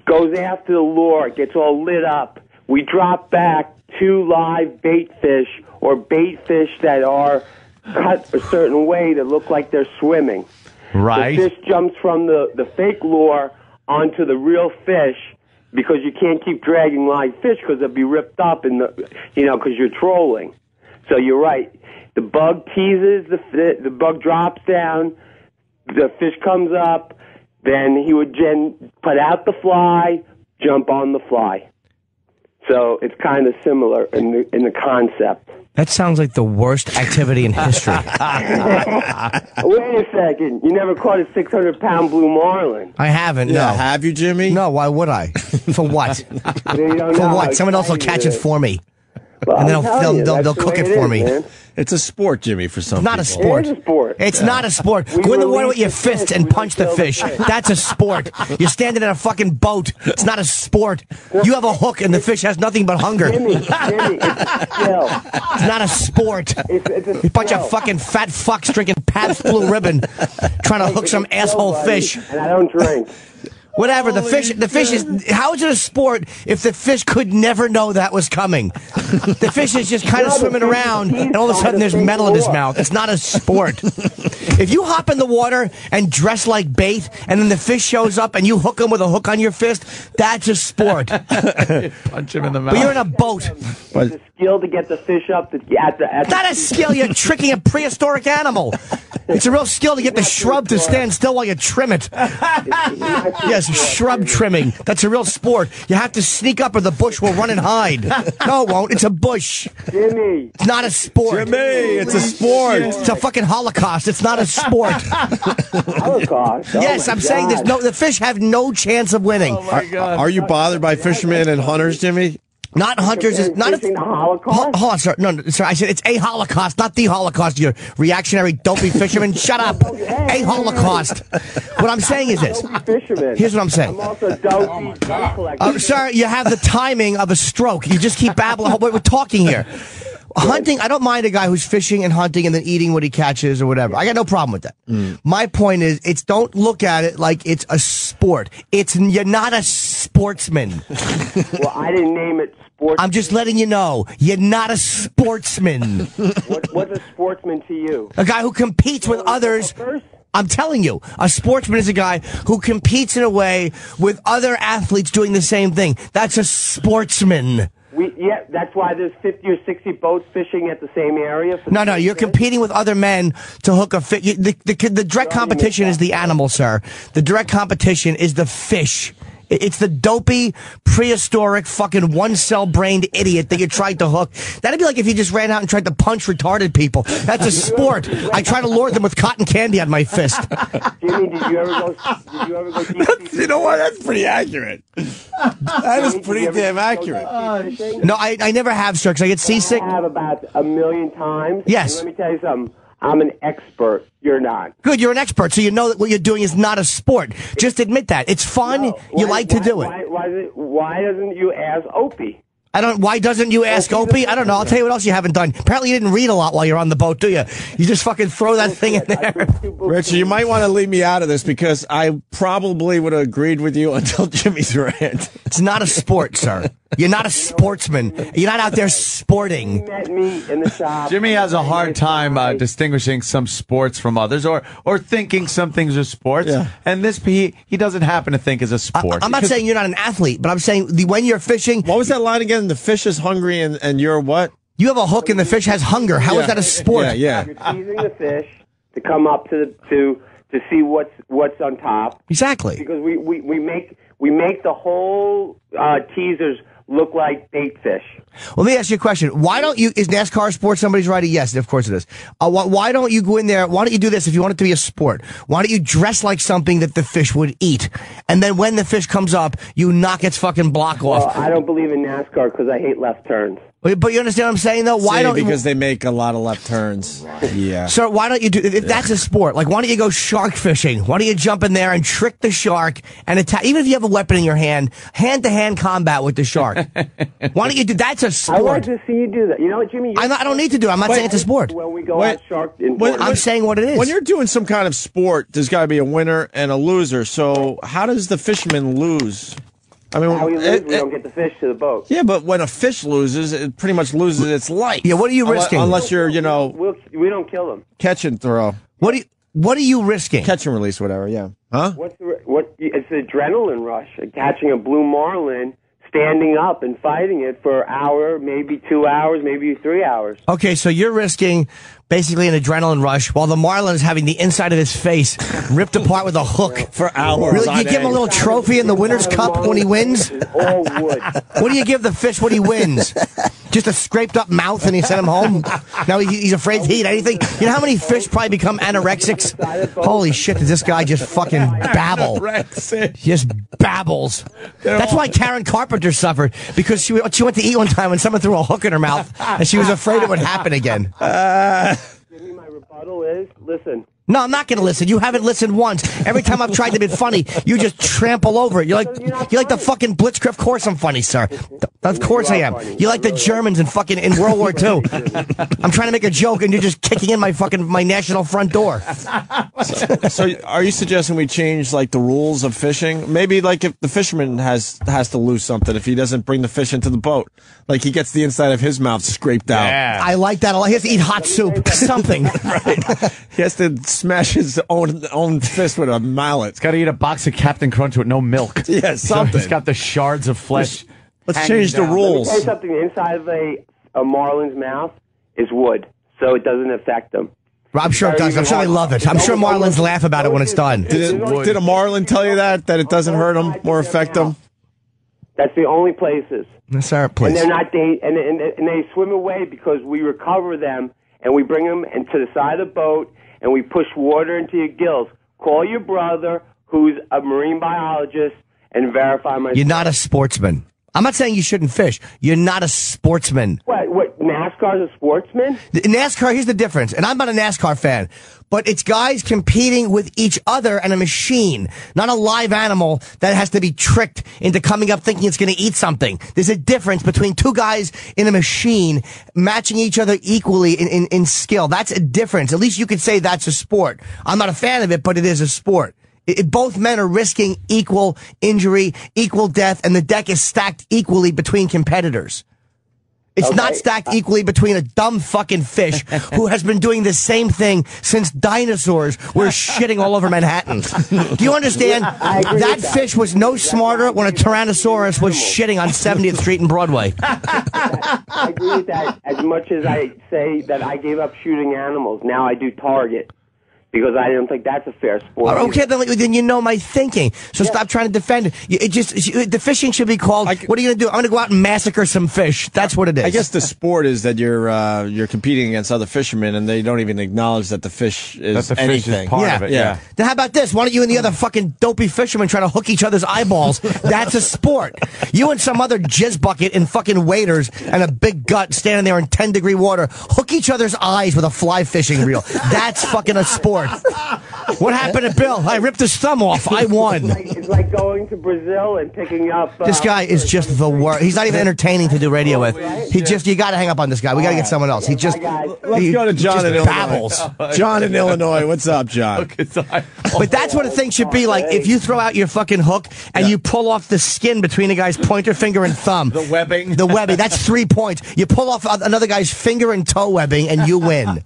goes after the lure, gets all lit up. We drop back 2 live bait fish or bait fish that are cut a certain way that look like they're swimming. Right. The fish jumps from the fake lure onto the real fish. because you can't keep dragging live fish because they'll be ripped up in the, because you're trolling. So you're right. The bug teases, the bug drops down, the fish comes up, then he would put out the fly, jump on the fly. So it's kind of similar in the concept. That sounds like the worst activity in history. Wait a second. You never caught a 600-pound blue marlin. I haven't, no. Have you, Jimmy? No, why would I? For what? You don't For know what? how Someone else will exciting catch it it is. for me. Well, And then I'm telling you, they'll that's the cook way it it for is, me. man. It's a sport, Jimmy, for some Not people. a sport. It is a sport. It's Yeah. not a sport. We Go in the water with release your the fists fish, and we punch the don't kill fish. the fish. That's a sport. You're standing in a fucking boat. It's not a sport. You have a hook and the fish has nothing but hunger. Jimmy, it's a skill. It's not a sport. It's A bunch of fucking fat fucks drinking Pabst Blue Ribbon, trying to hook some asshole fish. And I don't drink. Whatever, the fish is, how is it a sport if the fish could never know that was coming? The fish is just kind of swimming around and all of a sudden there's metal in his mouth. It's not a sport. If you hop in the water and dress like bait and then the fish shows up and you hook him with a hook on your fist, that's a sport. Punch him in the mouth. But you're in a boat. It's a skill to get the fish up at It's not a skill, you're tricking a prehistoric animal. It's a real skill to get the shrub to stand still while you trim it. Yes, shrub trimming. That's a real sport. You have to sneak up or the bush will run and hide. No, it won't. It's a bush. Jimmy. It's not a sport. Jimmy, it's a sport. It's a fucking Holocaust. It's not a sport. Holocaust? Oh Yes, my I'm saying God. the fish have no chance of winning. Are you bothered by fishermen and hunters, Jimmy? Not hunters is not the Holocaust? Hold on, sir. No, sir. I said it's a Holocaust, not the Holocaust. You reactionary, dopey fisherman. Shut up. A Holocaust. What I'm saying is this. Fisherman. Here's what I'm saying. I'm also a dopey collector. Sir, you have the timing of a stroke. You just keep babbling. We're talking here. Hunting, I don't mind a guy who's fishing and hunting and then eating what he catches or whatever. I got no problem with that. My point is, don't look at it like it's a sport. You're not a sportsman. Well, I didn't name it sports. I'm just letting you know, you're not a sportsman. What's a sportsman to you? A guy who competes with others. I'm telling you, a sportsman is a guy who competes in a way with other athletes doing the same thing. That's a sportsman. Yeah, that's why there's 50 or 60 boats fishing at the same area. No, you're competing with other men to hook a fish. The direct competition is the animal, sir. The direct competition is the fish. It's the dopey, prehistoric, fucking one-cell-brained idiot that you tried to hook. That'd be like if you just ran out and tried to punch retarded people. That's a sport. I try to lure them with cotton candy on my fist. Jimmy, did you ever go deep sea You know what? That's pretty accurate. That is pretty damn accurate. No, I never have, sir, because I get seasick. I have about 1,000,000 times. Yes. And let me tell you something. I'm an expert. You're not. Good, you're an expert, so you know that what you're doing is not a sport. Just admit that. It's fun. You like to do it. Why doesn't you ask Opie? Why doesn't you ask Opie? I don't know. I'll tell you what else you haven't done. Apparently you didn't read a lot while you're on the boat, do you? You just fucking throw that thing in there. Richard, you might want to leave me out of this because I probably would have agreed with you until Jimmy's rant. It's not a sport, sir. You're not a sportsman. You're not out there sporting. He met me in the shop. Jimmy has a hard time distinguishing some sports from others, or thinking some things are sports. Yeah. And this he doesn't happen to think is a sport. I'm not saying you're not an athlete, but I'm saying when you're fishing. What was that line again? The fish is hungry and you're what? You have a hook and the fish has hunger. How is that a sport? Yeah. You're teasing the fish to come up to see what's on top. Exactly. Because we make the whole teasers look like bait fish. Well, let me ask you a question. Why don't you, is NASCAR a sport? Somebody's writing yes, of course it is. Why don't you go in there, why don't you do this if you want it to be a sport? Why don't you dress like something that the fish would eat? And then when the fish comes up, you knock its fucking block off. Well, I don't believe in NASCAR because I hate left turns. But you understand what I'm saying, though? Why don't because they make a lot of left turns. Yeah. So why don't you do, if that's a sport, like why don't you go shark fishing? Why don't you jump in there and trick the shark and attack, even if you have a weapon in your hand-to-hand combat with the shark. Why don't you do, that's a sport. I like to see you do that. You know what, Jimmy? I don't need to do it. I'm not saying it's a sport. When we go out shark in I'm saying what it is. When you're doing some kind of sport, there's got to be a winner and a loser. So how does the fisherman lose? I mean, how we lose, we don't get the fish to the boat. Yeah, but when a fish loses, it pretty much loses its life. Yeah, what are you risking? Unless you're, we don't kill them. catch and throw. What do you? What are you risking? Catch and release, whatever. Yeah. Huh? It's an adrenaline rush. Catching a blue marlin, standing up and fighting it for an hour, maybe 2 hours, maybe 3 hours. Okay, so you're risking basically an adrenaline rush while the marlin is having the inside of his face ripped apart with a hook for hours. Really, you give him a little trophy in the winner's cup when he wins? All wood. What do you give the fish when he wins? Just a scraped up mouth and you send him home? Now he's afraid to eat anything? You know how many fish probably become anorexics? Holy shit, does this guy just fucking babble? Just babbles. That's why Karen Carpenter suffered, because she went to eat one time and someone threw a hook in her mouth and she was afraid it would happen again. Jimmy, my rebuttal is, listen. No, I'm not going to listen. You haven't listened once. Every time I've tried to be funny, you just trample over it. You're like the fucking Blitzkrieg. Of course I'm funny, sir. Of course I am. You like the Germans in World War II. I'm trying to make a joke and you're just kicking in my national front door. So are you suggesting we change like the rules of fishing? Maybe like if the fisherman has to lose something if he doesn't bring the fish into the boat, like he gets the inside of his mouth scraped out. I like that a lot. He has to eat hot soup, something. Right. He has to smash his own fist with a mallet. He's got to eat a box of Captain Crunch with no milk. Yeah, something. So he's got the shards of flesh. Let's change the rules. Let me tell you something. The inside of a marlin's mouth is wood, so it doesn't affect them. I'm sure it does. I'm sure they love it. I'm sure marlins laugh about it when it's done. Did a marlin tell you that it doesn't hurt them or affect them? That's the only places. That's our place. And they're not and they swim away because we recover them and we bring them into the side of the boat and we push water into your gills. Call your brother, who's a marine biologist, and verify my. You're not a sportsman. I'm not saying you shouldn't fish. You're not a sportsman. What? NASCAR's a sportsman? NASCAR, here's the difference, and I'm not a NASCAR fan, but it's guys competing with each other and a machine, not a live animal that has to be tricked into coming up thinking it's going to eat something. There's a difference between two guys in a machine matching each other equally in skill. That's a difference. At least you could say that's a sport. I'm not a fan of it, but it is a sport. Both men are risking equal injury, equal death, and the deck is stacked equally between competitors. It's not stacked equally between a dumb fucking fish who has been doing the same thing since dinosaurs were shitting all over Manhattan. Do you understand? That fish was no smarter when a Tyrannosaurus was shitting on 70th Street and Broadway. I agree with that as much as I say that I gave up shooting animals. Now I do target. Because I don't think that's a fair sport. Okay, then you know my thinking. So stop trying to defend it. The fishing should be called, what are you going to do? I'm going to go out and massacre some fish. That's what it is. I guess the sport is that you're competing against other fishermen and they don't even acknowledge that the fish is anything. Fish is part of it, yeah. Then how about this? Why don't you and the other fucking dopey fishermen try to hook each other's eyeballs? That's a sport. You and some other jizz bucket in fucking waders and a big gut standing there in 10-degree water, hook each other's eyes with a fly fishing reel. That's fucking a sport. What happened to Bill? I ripped his thumb off. I won. It's like going to Brazil and picking up. This guy is just the worst. He's not even entertaining to do radio with. You got to hang up on this guy. We got to get someone else. Let's go to John in Illinois. Babbles. John in Illinois. What's up, John? But that's what a thing should be like. If you throw out your fucking hook and you pull off the skin between a guy's pointer finger and thumb. The webbing. That's 3 points. You pull off another guy's finger and toe webbing and you win.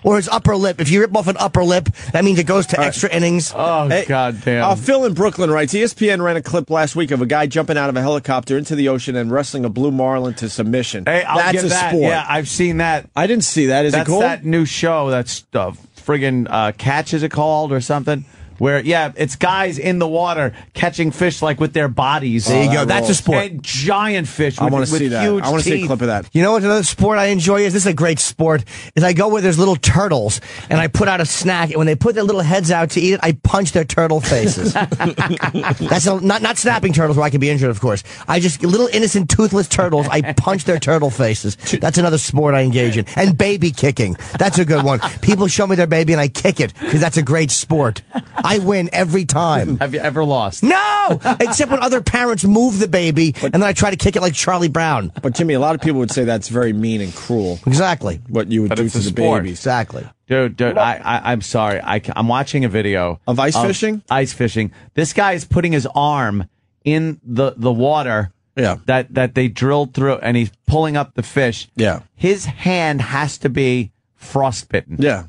Or his upper lip. If you rip off an upper lip, that means it goes to extra innings. Oh, goddamn. Phil in Brooklyn writes, ESPN ran a clip last week of a guy jumping out of a helicopter into the ocean and wrestling a blue marlin to submission. Hey, I'll give that. Sport. Yeah, I've seen that. I didn't see that. Is it cool? That's that new show. That's friggin' Catch, is it called, or something? Where, it's guys in the water catching fish like with their bodies. There you go. That's a sport. And giant fish with, I want to see that. Huge I want to see a teeth. clip of that. You know what another sport I enjoy is? This is a great sport. Is I go where there's little turtles and I put out a snack, and when they put their little heads out to eat it, I punch their turtle faces. That's not snapping turtles where I can be injured, of course. I just little innocent toothless turtles. I punch their turtle faces. That's another sport I engage in. And baby kicking. That's a good one. People show me their baby and I kick it because that's a great sport. I win every time. Have you ever lost? No! Except when other parents move the baby, and then I try to kick it like Charlie Brown. But, Jimmy, a lot of people would say that's very mean and cruel. Exactly. What you would do to the baby. Exactly. Dude, I'm sorry. I'm watching a video. Of ice fishing? Ice fishing. This guy is putting his arm in the water that they drilled through, and he's pulling up the fish. Yeah. His hand has to be frostbitten. Yeah.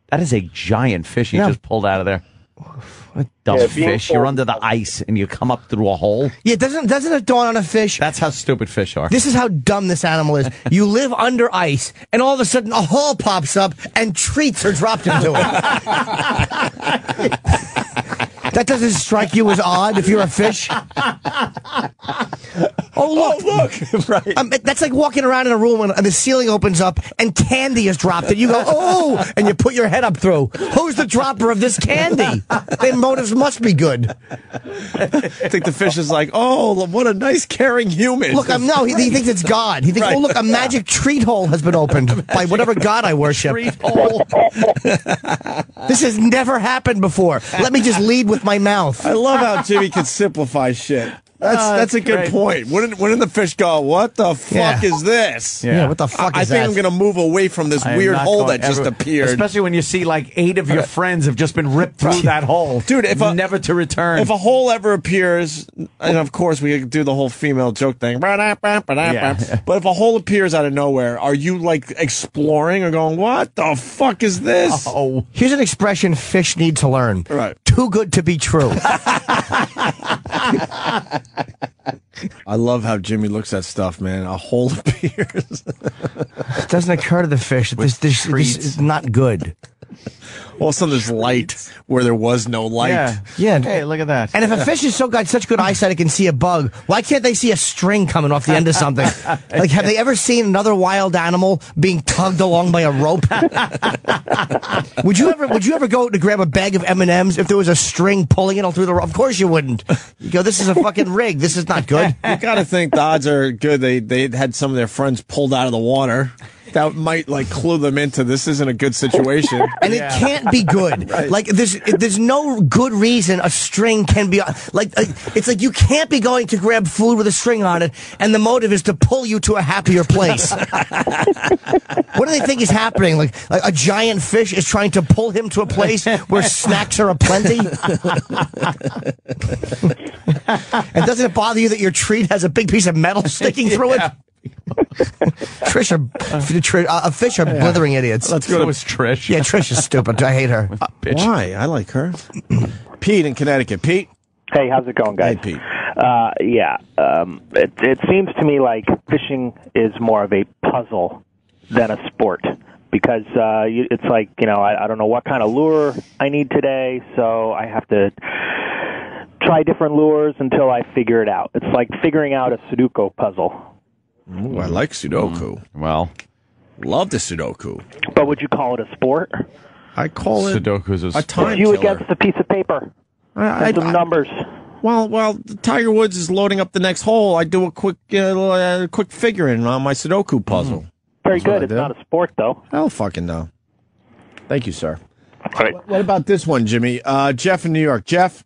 That is a giant fish you No. just pulled out of there. Dumb Yeah, fish. You're under the ice and you come up through a hole. Yeah, doesn't it dawn on a fish? That's how stupid fish are. This is how dumb this animal is. You live under ice, and all of a sudden a hole pops up, and treats are dropped into it. That doesn't strike you as odd if you're a fish? Oh, look. Right. That's like walking around in a room and the ceiling opens up and candy is dropped, and you go, oh, and you put your head up through. Who's the dropper of this candy? Their motives must be good. I think the fish is like, oh, what a nice, caring human. Look, no, he thinks it's God. He thinks, Right. oh, look, a magic treat hole has been opened by whatever God I worship. Treat hole. This has never happened before. Let me just lead with my mouth. I love how Jimmy can simplify shit. That's a good great. point. Wouldn't the fish go, what the fuck is this? Yeah, what the fuck I is think that? I'm going to move away from this I am weird not hole going that just ever- appeared. Especially when you see like 8 of your friends have just been ripped through that hole. Dude, never to return. If a hole ever appears, and of course we do the whole female joke thing, but if a hole appears out of nowhere, are you like exploring or going, what the fuck is this? Oh. Here's an expression fish need to learn. Right. Too good to be true. I love how Jimmy looks at stuff, man. A hole appears. It doesn't occur to the fish that this is not good. All of a sudden there's light where there was no light. Yeah. Hey, look at that. And if a fish is got such good eyesight it can see a bug, why can't they see a string coming off the end of something? Like, have they ever seen another wild animal being tugged along by a rope? Would you ever go to grab a bag of M&Ms if there was a string pulling it all through the rope? Of course you wouldn't. You go, this is a fucking rig. This is not good. You got to think the odds are good. They had some of their friends pulled out of the water. That might like clue them into this isn't a good situation. And it can't be good. Right. Like there's no good reason a string can be like it's like you can't be going to grab food with a string on it, and the motive is to pull you to a happier place. What do they think is happening? Like a giant fish is trying to pull him to a place where snacks are aplenty. And doesn't it bother you that your treat has a big piece of metal sticking through it? Fish are blithering idiots. Let's go to Trish. Yeah, Trish is stupid. I hate her. Why? I like her. Pete in Connecticut. Pete? Hey, how's it going, guys? Hey, Pete. It seems to me like fishing is more of a puzzle than a sport because it's like, I don't know what kind of lure I need today, so I have to try different lures until I figure it out. It's like figuring out a Sudoku puzzle. Ooh, I like Sudoku. Well, love the Sudoku. But would you call it a sport? I call it Sudoku's a time It's you killer. against a piece of paper. And some numbers. Well, Tiger Woods is loading up the next hole. I do a quick figuring on my Sudoku puzzle. Very That's what good. I It's do. not a sport, though. I don't fucking know. Thank you, sir. Right. What about this one, Jimmy? Jeff in New York. Jeff?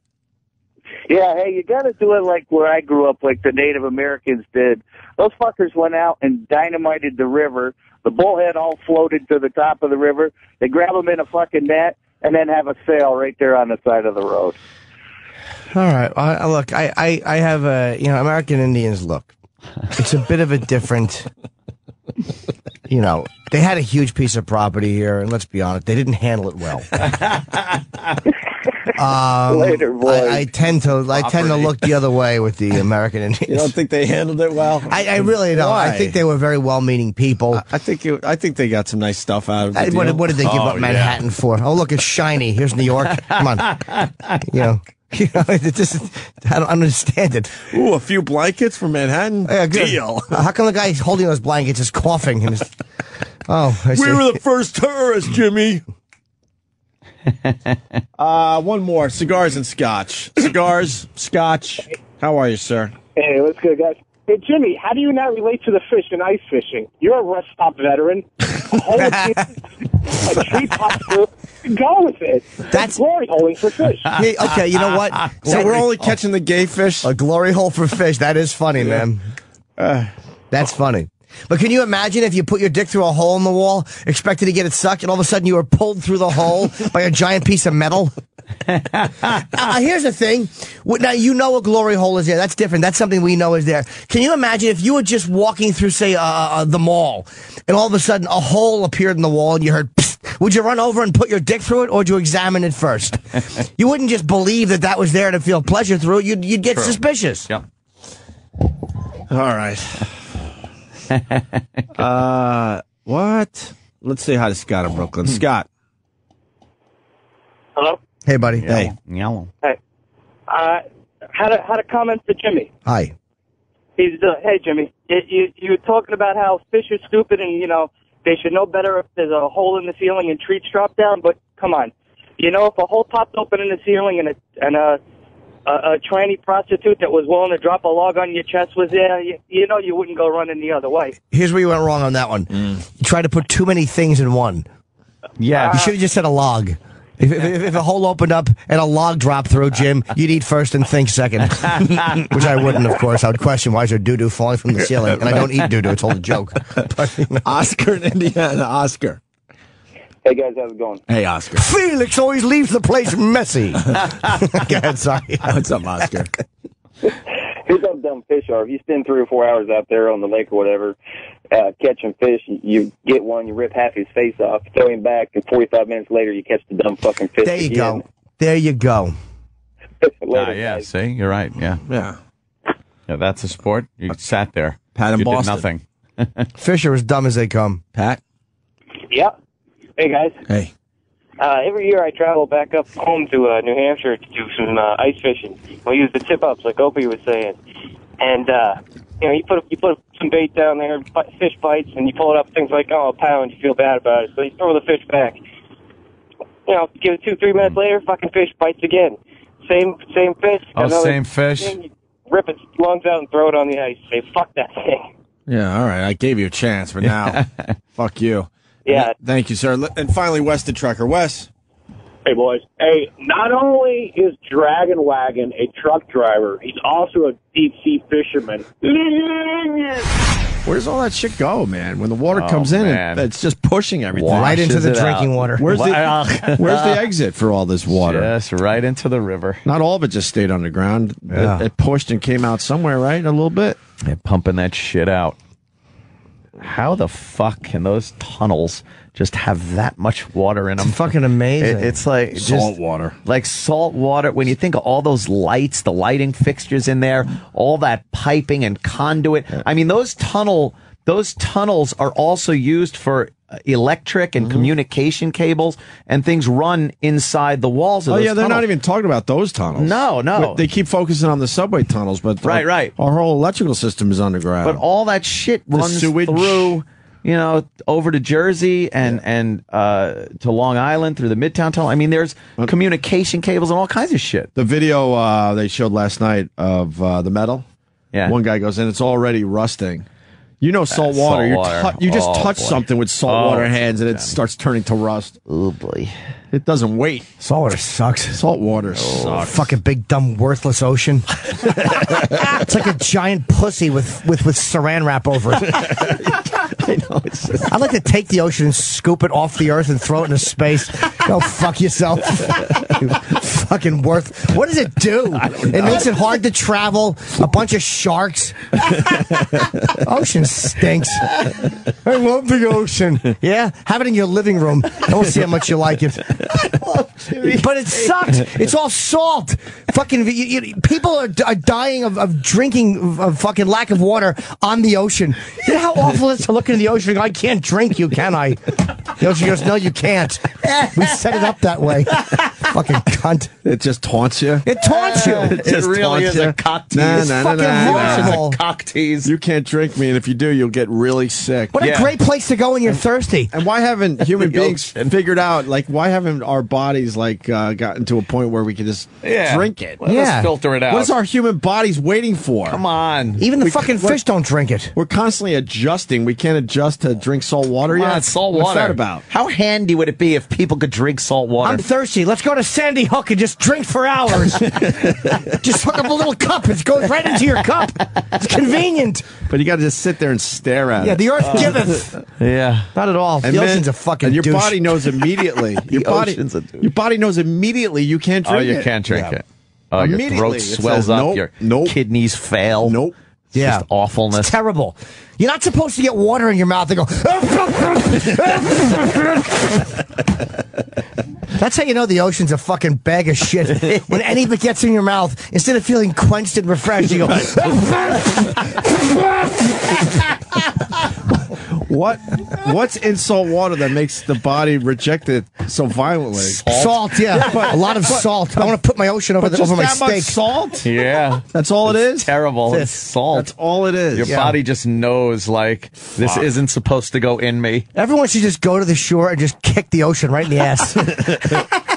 Yeah, hey, you got to do it like where I grew up, like the Native Americans did. Those fuckers went out and dynamited the river. The bullhead all floated to the top of the river. They grab them in a fucking net and then have a sail right there on the side of the road. All right. Look, I have American Indians. Look, it's a bit of a different. They had a huge piece of property here, and let's be honest, they didn't handle it well. Later, boys. I tend to look the other way with the American Indians. You don't think they handled it well? I really don't. Why? I think they were very well-meaning people. I think they got some nice stuff out of it. What did they give up Manhattan for? Oh, look, it's shiny. Here's New York. Come on. It just, I don't understand it. Ooh, a few blankets from Manhattan? Yeah, good. Deal. How come the guy holding those blankets is coughing? And I We see. were the first terrorists, Jimmy. One more. Cigars and scotch. Cigars, scotch. How are you, sir? Hey, what's good, guys? Hey, Jimmy, how do you not relate to the fish in ice fishing? You're a rest stop veteran. A tree pops through. Go with it. That's glory holing for fish. Yeah, okay, you know what? So we're only catching the gay fish? A glory hole for fish. That is funny, man. That's funny. But can you imagine if you put your dick through a hole in the wall, expected to get it sucked, and all of a sudden you were pulled through the hole by a giant piece of metal? Here's the thing. Now, a glory hole is there. That's different. That's something we know is there. Can you imagine if you were just walking through, say, the mall, and all of a sudden a hole appeared in the wall, and you heard, psst, would you run over and put your dick through it, or would you examine it first? You wouldn't just believe that was there to feel pleasure through it. You'd get suspicious. Yep. All right. What? Let's say hi to Scott in Brooklyn. Scott. Hello? Hey, buddy. Hey. Yellow. Hey. Had a comment to Jimmy. Hi. He's hey Jimmy, you were talking about how fish are stupid and they should know better if there's a hole in the ceiling and treats drop down. But come on, if a hole popped open in the ceiling and a tranny prostitute that was willing to drop a log on your chest was there, you wouldn't go running the other way. Here's where you went wrong on that one. You tried to put too many things in one. Yeah. You should have just said a log. If a hole opened up and a log dropped through, Jim, you'd eat first and think second. Which I wouldn't, of course. I would question, why is there doo-doo falling from the ceiling? And I don't eat doo-doo. It's all a joke. But, Oscar in Indiana. Oscar. Hey, guys. How's it going? Hey, Oscar. Felix always leaves the place messy. Go ahead, sorry. What's up, Oscar? Here's how dumb fish are. If you spend 3 or 4 hours out there on the lake or whatever, catching fish, you get one, you rip half his face off, throw him back, and 45 minutes later, you catch the dumb fucking fish There you again. go. There you go. Later, Yeah, guys. see? You're right. Yeah. Yeah. Yeah, that's a sport. You sat there. Pat in you Boston. did nothing. Fish are as dumb as they come. Pat? Yeah. Hey, guys. Hey. Every year I travel back up home to New Hampshire to do some ice fishing. We use the tip-ups, like Opie was saying. And, you put some bait down there, fish bites, and you pull it up, things like, a pound, you feel bad about it. So you throw the fish back. Give it 2-3 minutes later, fucking fish bites again. Same fish. Oh, another same fish? thing, you rip its lungs out and throw it on the ice. Say, fuck that thing. Yeah, all right. I gave you a chance, but now, fuck you. Yeah. Thank you, sir. And finally, Wes the trucker. Wes. Hey, boys. Hey, not only is Dragon Wagon a truck driver, he's also a deep-sea fisherman. Where's all that shit go, man? When the water Oh, comes in, man. it's just pushing everything. Right into the drinking water. Where's the exit for all this water? Just right into the river. Not all of it just stayed underground. Yeah. It pushed and came out somewhere, right? A little bit. They're pumping that shit out. How the fuck can those tunnels just have that much water in them? It's fucking amazing. It's like Salt water. Like salt water. When you think of all those lights, the lighting fixtures in there, all that piping and conduit. I mean, those tunnels are also used for electric and communication cables, and things run inside the walls of Oh, those yeah, they're tunnels. not even talking about those tunnels. No. They keep focusing on the subway tunnels, but Right. our whole electrical system is underground. But all that shit runs sewage. through, over to Jersey and to Long Island through the Midtown Tunnel. I mean, there's communication cables and all kinds of shit. The video they showed last night of the metal, one guy goes in, it's already rusting. Salt water. Salt water. You just Oh, touch boy. something with salt water it's hands, and it starts turning to rust. Oh, boy. It doesn't wait. Salt water sucks. Salt water sucks. Fucking big, dumb, worthless ocean. It's like a giant pussy with saran wrap over it. I know. It's just... I'd like to take the ocean and scoop it off the earth and throw it into space. Go fuck yourself. Fucking worth. What does it do? It makes it hard to travel. A bunch of sharks. Ocean stinks. I love the ocean. Yeah? Have it in your living room. And we'll see how much you like it. But it sucks. It's all salt. Fucking people are dying of drinking of fucking lack of water on the ocean. You know how awful it is to look into the ocean and go, I can't drink you, can I? The ocean goes, no, you can't. We set it up that way. Fucking cunt. It just taunts you. It taunts you. It really is a cock tease. It's fucking horrible. It's a cock tease. You can't drink me, and if you do, you'll get really sick. What a great place to go when you're thirsty. And why haven't human beings figured out, why haven't our bodies, gotten to a point where we can just drink it? Let's filter it out. What is our human bodies waiting for? Come on. Even the fucking fish don't drink it. We're constantly adjusting. We can't adjust to drink salt water Come yet. on, salt water. What's that about? How handy would it be if people could drink salt water? I'm thirsty. Let's go to Sandy Hook and just drink for hours. Just hook up a little cup. It goes right into your cup. It's convenient. But you got to just sit there and stare at it. Yeah, the earth giveth. Yeah. Not at all. And the ocean's a fucking And your douche. body knows immediately. Your body knows immediately you can't drink it. Oh, you can't drink Yeah. it. Oh, your Immediately, throat it swells says, up. nope, Your kidneys fail. Nope. Yeah. Just awfulness. It's terrible. You're not supposed to get water in your mouth and go. That's how you know the ocean's a fucking bag of shit. When any of it gets in your mouth, instead of feeling quenched and refreshed, you go. What's in salt water that makes the body reject it so violently? Salt, yeah. A lot of salt. I want to put my ocean over my that much steak. salt? Yeah. That's all it is? Terrible. It's salt. That's all it is. Your body just knows, like, this isn't supposed to go in me. Everyone should just go to the shore and just kick the ocean right in the ass.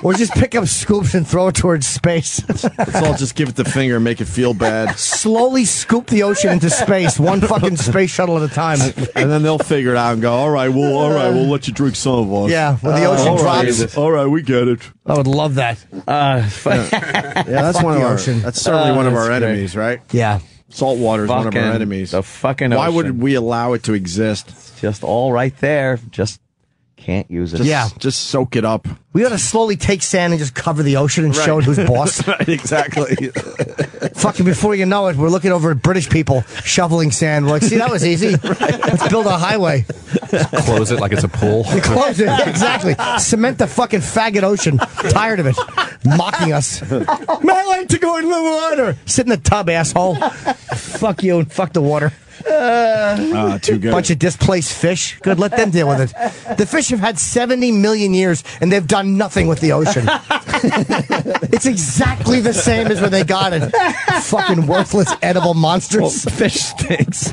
Or just pick up scoops and throw it towards space. Let's all just give it the finger and make it feel bad. Slowly scoop the ocean into space, one fucking space shuttle at a time. And then they'll figure it out and go, all right, we'll let you drink some of us. Yeah, when the ocean drops. All right, we get it. I would love that. Yeah, that's one of our. ocean. That's certainly one of our that's great. enemies, right? Yeah. Salt water is one of our enemies. The fucking Why ocean. would we allow it to exist? It's just all right there. Just can't use it. Just soak it up. We ought to slowly take sand and just cover the ocean and show it who's boss. Right, exactly. Fucking before you know it, we're looking over at British people shoveling sand. We're like, see, that was easy. Let's build a highway. Close it like it's a pool. Close it, exactly. Cement the fucking faggot ocean. Tired of it. Mocking us. I like to go in the water. Sit in the tub, asshole. Fuck you and fuck the water. Too good. Bunch of displaced fish. Good, let them deal with it. The fish have had 70 million years, and they've done nothing with the ocean. It's exactly the same as when they got it. Fucking worthless edible monsters. Well, fish stinks.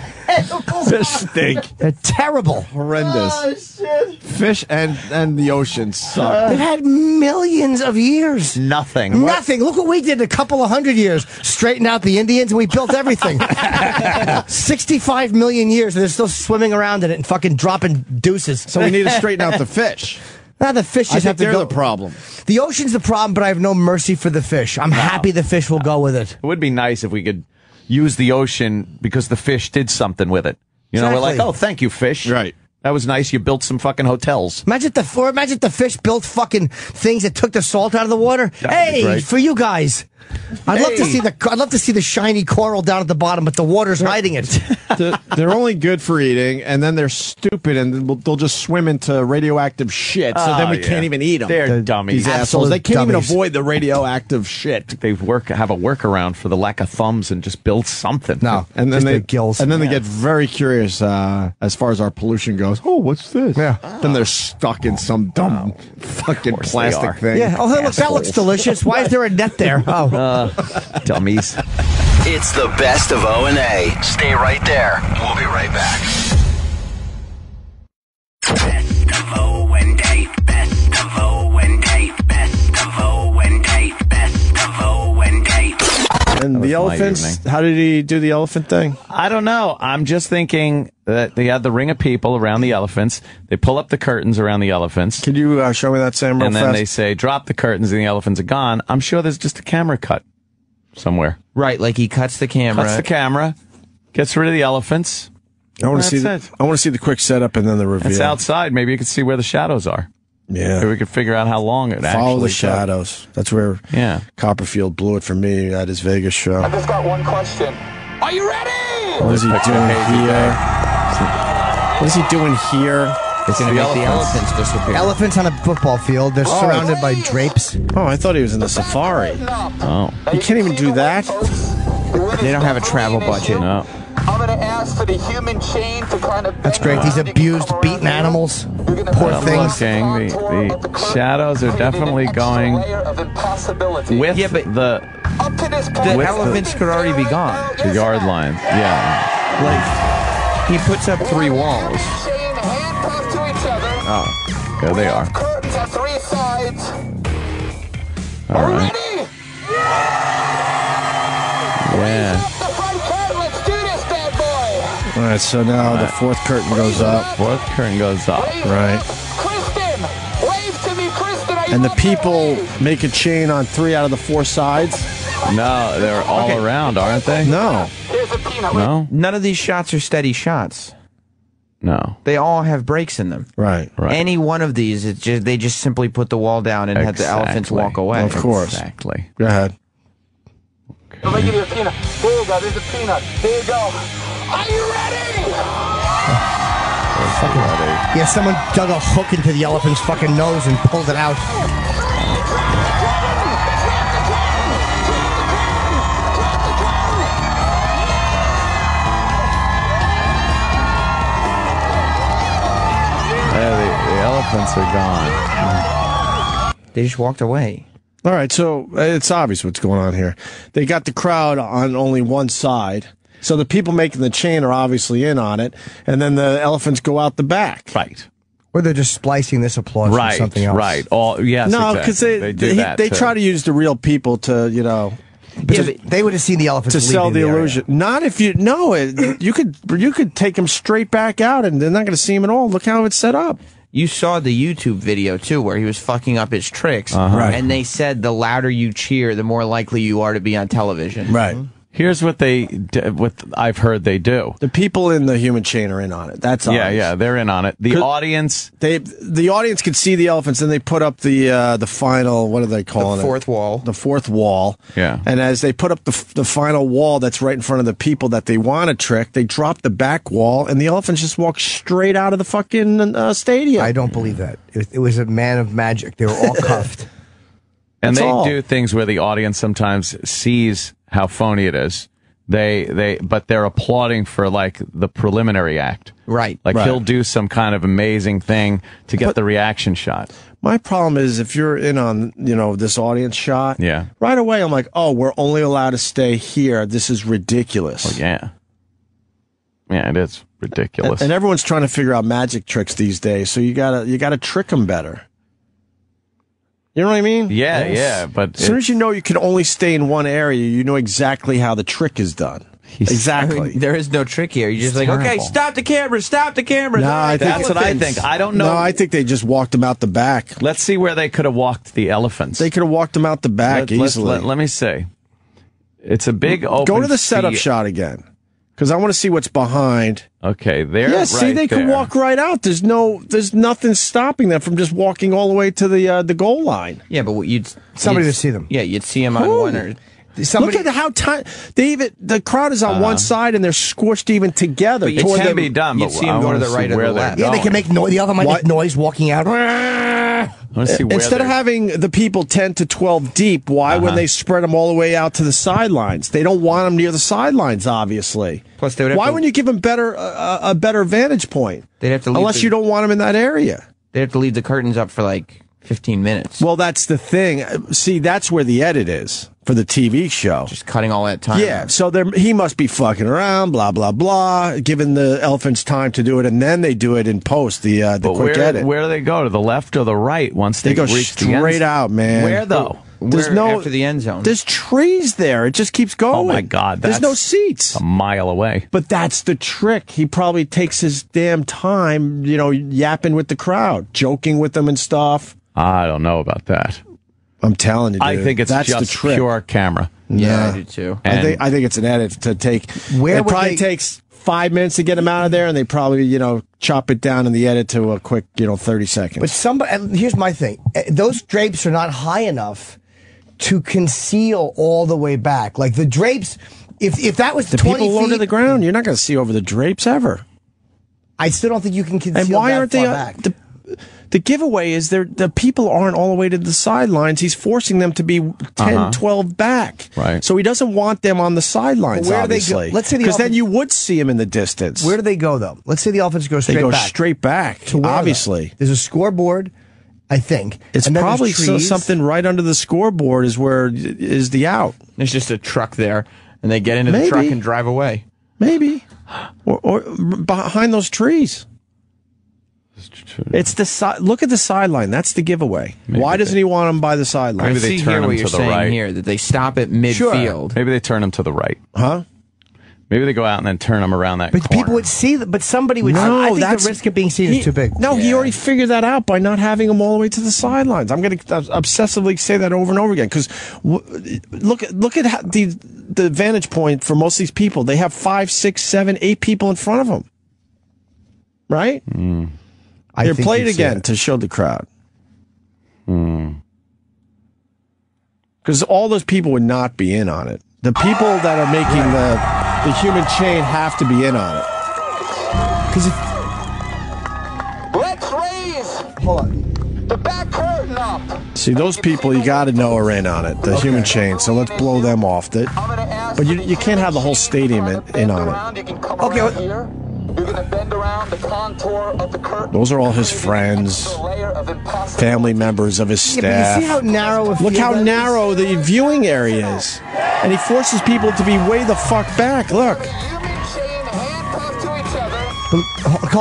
Fish stink. They're terrible. Horrendous. Oh, shit. Fish and the ocean suck. They've had millions of years. Nothing. Nothing. Look what we did in a couple of 100 years. Straightened out the Indians, and we built everything. 65 million years, and they're still swimming around in it and fucking dropping deuces. So we need to straighten out the fish. Now the fish just have to they're go. the problem. The ocean's the problem, but I have no mercy for the fish. I'm happy the fish will go with it. It would be nice if we could use the ocean because the fish did something with it. You know, we're like, oh, thank you, fish. Right. That was nice. You built some fucking hotels. Imagine if the fish built fucking things that took the salt out of the water. That'd be Hey, great. for you guys. I'd love to see the shiny coral down at the bottom, but the water's hiding it. They're only good for eating, and then they're stupid, and they'll just swim into radioactive shit. So then we can't even eat them. They're dummies. These assholes. They can't even dummies. avoid the radioactive shit. They have a workaround for the lack of thumbs and just build something. No, And then just they their gills. And then they get very curious as far as our pollution goes. Oh, what's this? Yeah. Then they're stuck in some dumb fucking course they plastic are. thing. Yeah. Oh, hey, look, that looks delicious. Why is there a net there? Oh. Dummies. It's the best of O&A. Stay right there. We'll be right back. Best of O&A. Best of O&A. Best of O&A. Best of O&A. And the elephants, how did he do the elephant thing? I don't know. I'm just thinking that they had the ring of people around the elephants. They pull up the curtains around the elephants. Could you show me that, Sam, real And then fast? they say, drop the curtains and the elephants are gone. I'm sure there's just a camera cut somewhere. Right, like he cuts the camera. Cuts the camera, gets rid of the elephants. I want to see That's it. I want to see the quick setup and then the reveal. It's outside. Maybe you can see where the shadows are. Yeah. Maybe we could figure out how long it actually Follow the took. shadows. That's where Copperfield blew it for me at his Vegas show. just got one question. Are you ready? What is he doing here? What is he doing here? It's going to make the elephants disappear. Elephants on a football field. They're surrounded by drapes. Oh, I thought he was in the safari. Oh. You can't even do that? They don't have a travel budget. No. I'm going to ask for the human chain to kind of... That's great. These abused, beaten animals. Poor I'm things. looking. The shadows are definitely going with the elephants could already be gone. The yard line. Yeah. Like, he puts up 3 walls. Oh, there they are. Curtains on 3 sides. All right. Ready? Yeah. The front curtain. Let's do this, bad boy. All right, so now the fourth curtain goes up. Fourth curtain goes up. Right. Kristen, wave to me, Kristen. Are you And the up to people me? make a chain on 3 out of the 4 sides? No, they're all around, aren't they? No. Here's a peanut. No? None of these shots are steady shots. No. They all have breaks in them. Right. Any one of these, it's just they just simply put the wall down and had the elephants walk away. Of course. Exactly. Go ahead. Let me give you a peanut. Here you go. There's a peanut. Here you go. Are you ready? Yeah, someone dug a hook into the elephant's fucking nose and pulled it out. The elephants are gone. They just walked away. All right, so it's obvious what's going on here. They got the crowd on only one side, so the people making the chain are obviously in on it, and then the elephants go out the back. Right. Or they're just splicing this applause Right, from something else. right. Yes, No, exactly. because do that, they too. try to use the real people to, They would have seen the elephants to sell leaving the area. illusion. Not if you you could take them straight back out, and they're not going to see him at all. Look how it's set up. You saw the YouTube video, too, where he was fucking up his tricks. Right. And they said the louder you cheer, the more likely you are to be on television. Right. Here's what what I've heard they do. The people in the human chain are in on it. That's obvious. Yeah, they're in on it. The audience, the audience could see the elephants, and they put up the final. What are they calling it? Fourth wall. The fourth wall. Yeah. And as they put up the final wall that's right in front of the people that they want to trick, they drop the back wall, and the elephants just walk straight out of the fucking stadium. I don't believe that. It was a man of magic. They were all cuffed. and That's they all. do things where the audience sometimes sees how phony it is. But they're applauding for like the preliminary act. Right. Like Right. he'll do some kind of amazing thing to get the reaction shot. My problem is if you're in on this audience shot, Yeah. right away I'm like, oh, we're only allowed to stay here. This is ridiculous. Oh, yeah. Yeah, it is ridiculous. And everyone's trying to figure out magic tricks these days, so you gotta trick them better. You know what I mean? Yeah, but as soon as you know you can only stay in one area, you know exactly how the trick is done. Exactly. I mean, there is no trick here. You're just like, terrible. okay, stop the camera, stop the camera. No, I think That's what I think. I don't know. No, I think they just walked them out the back. Let's see where they could have walked the elephants. They could have walked them out the back easily. Let me see. It's a big open. Go to the setup field. shot again, because I want to see what's behind. Okay, there. Yeah, see, right they could there. walk right out. There's nothing stopping them from just walking all the way to the goal line. Yeah, but Somebody would see them. Yeah, you'd see them on one or. Somebody, Look at how tight the crowd is on one side and they're squished even together. But it toward can them. be done. You'd But see I 'em go to wanna the see right or where the they're left. yeah, they going. can make noise. The other might What? make noise walking out. I want to see where Instead of they're- having the people 10 to 12 deep, why when they spread them all the way out to the sidelines? They don't want them near the sidelines, obviously. Plus, they would have why to- wouldn't you give them a better vantage point? They'd have to leave Unless the- you don't want them in that area. They have to leave the curtains up for like 15 minutes. Well, that's the thing. See, that's where the edit is for the TV show. Just cutting all that time. Yeah, so he must be fucking around, blah blah blah, giving the elephants time to do it, and then they do it in post. The But quick edit. where do they go? To the left or the right? Once They go reach the end straight out, man. Where though? There's Where, no after the end zone. There's trees there. It just keeps going. Oh my God! There's no that's seats. A mile away. But that's the trick. He probably takes his damn time, yapping with the crowd, joking with them and stuff. I don't know about that. I'm telling you, dude, I think it's that's just the trick. pure camera. Yeah, Nah. I do too. I think it's an edit to take. Where it would probably they- takes 5 minutes to get him out of there, and they probably chop it down in the edit to a quick 30 seconds. But somebody, here's my thing: those drapes are not high enough to conceal all the way back. Like the drapes, if that was the 20 people low to feet, the ground, you're not going to see over the drapes ever. I still don't think you can conceal. And why that aren't far they? back. The giveaway is the people aren't all the way to the sidelines. He's forcing them to be 10, 12 back. Right. So he doesn't want them on the sidelines, But where do they go? obviously. Let's say the because then elephants- you would see him in the distance. Where do they go though? Let's say the elephants go straight they go back. straight back, To where, though? obviously. There's a scoreboard, I think. It's and then there's probably trees. something right under the scoreboard is where is the out. There's just a truck there, and they get into the Maybe. truck and drive away. Maybe. Or behind those trees. It's the look at the sideline. That's the giveaway. Why doesn't he want him by the sideline? Maybe I they see turn here him what to you're the saying right. here, that they stop at midfield. Maybe they turn him to the right. Huh? Maybe they go out and then turn him around that But corner. people would see that. But somebody would. No, I think that's the risk of being seen is too big. No, he already figured that out by not having him all the way to the sidelines. I'm going to obsessively say that over and over again because look at how the vantage point for most of these people. They have 5, 6, 7, 8 people in front of them, right? I Here, think play it you'd see again it. to show the crowd. Because all those people would not be in on it. The people that are making the human chain have to be in on it. Because Let's raise hold on. the back curtain up. See, those people you got to know are in on it, the human chain. So let's blow them off. But you can't have the whole stadium in on it. Okay. You're gonna bend around the contour of the curtain. Those are all his friends, family members of his Yeah, staff. but you see how narrow a Look field how that is? narrow the viewing area is. And he forces people to be way the fuck back. Look.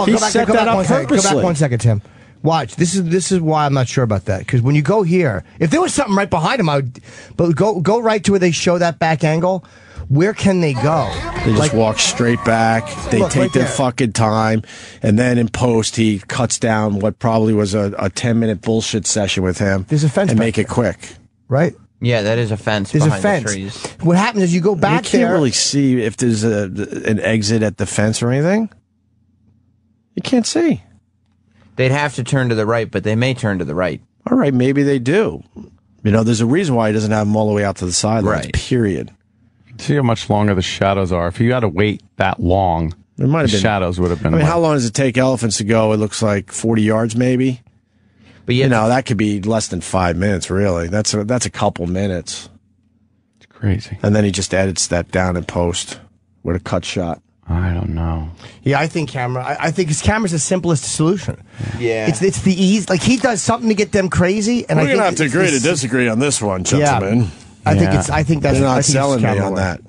He set that up Go purposely. back 1 second, Tim. Watch. This is why I'm not sure about that. Because when you go here, if there was something right behind him, I would. But go right to where they show that back angle. Where can they go? They just walk straight back. They Look, take right their there. fucking time. And then in post, he cuts down what probably was a 10-minute bullshit session with him. There's a fence and back make it quick. Right? Yeah, that is a fence. There's a behind fence. The trees. What happens is you go back you can't there. really see if there's an exit at the fence or anything. You can't see. They'd have to turn to the right, but they may turn to the right. All right, maybe they do. You know, there's a reason why he doesn't have them all the way out to the sidelines, Right. period. See how much longer the shadows are. If you had to wait that long, There might have the been shadows would have been. I mean, like- how long does it take elephants to go? It looks like 40 yards, maybe. But You know, that could be less than 5 minutes, really. That's a couple minutes. It's crazy. And then he just edits that down in post with a cut shot. I don't know. Yeah, I think camera. I think his camera's the simplest solution. Yeah. It's the ease. Like he does something to get them crazy, and We're I think gonna have to it's agree to this- disagree on this one, gentlemen. Yeah. I think that's. They're I not think it's selling me camera on work.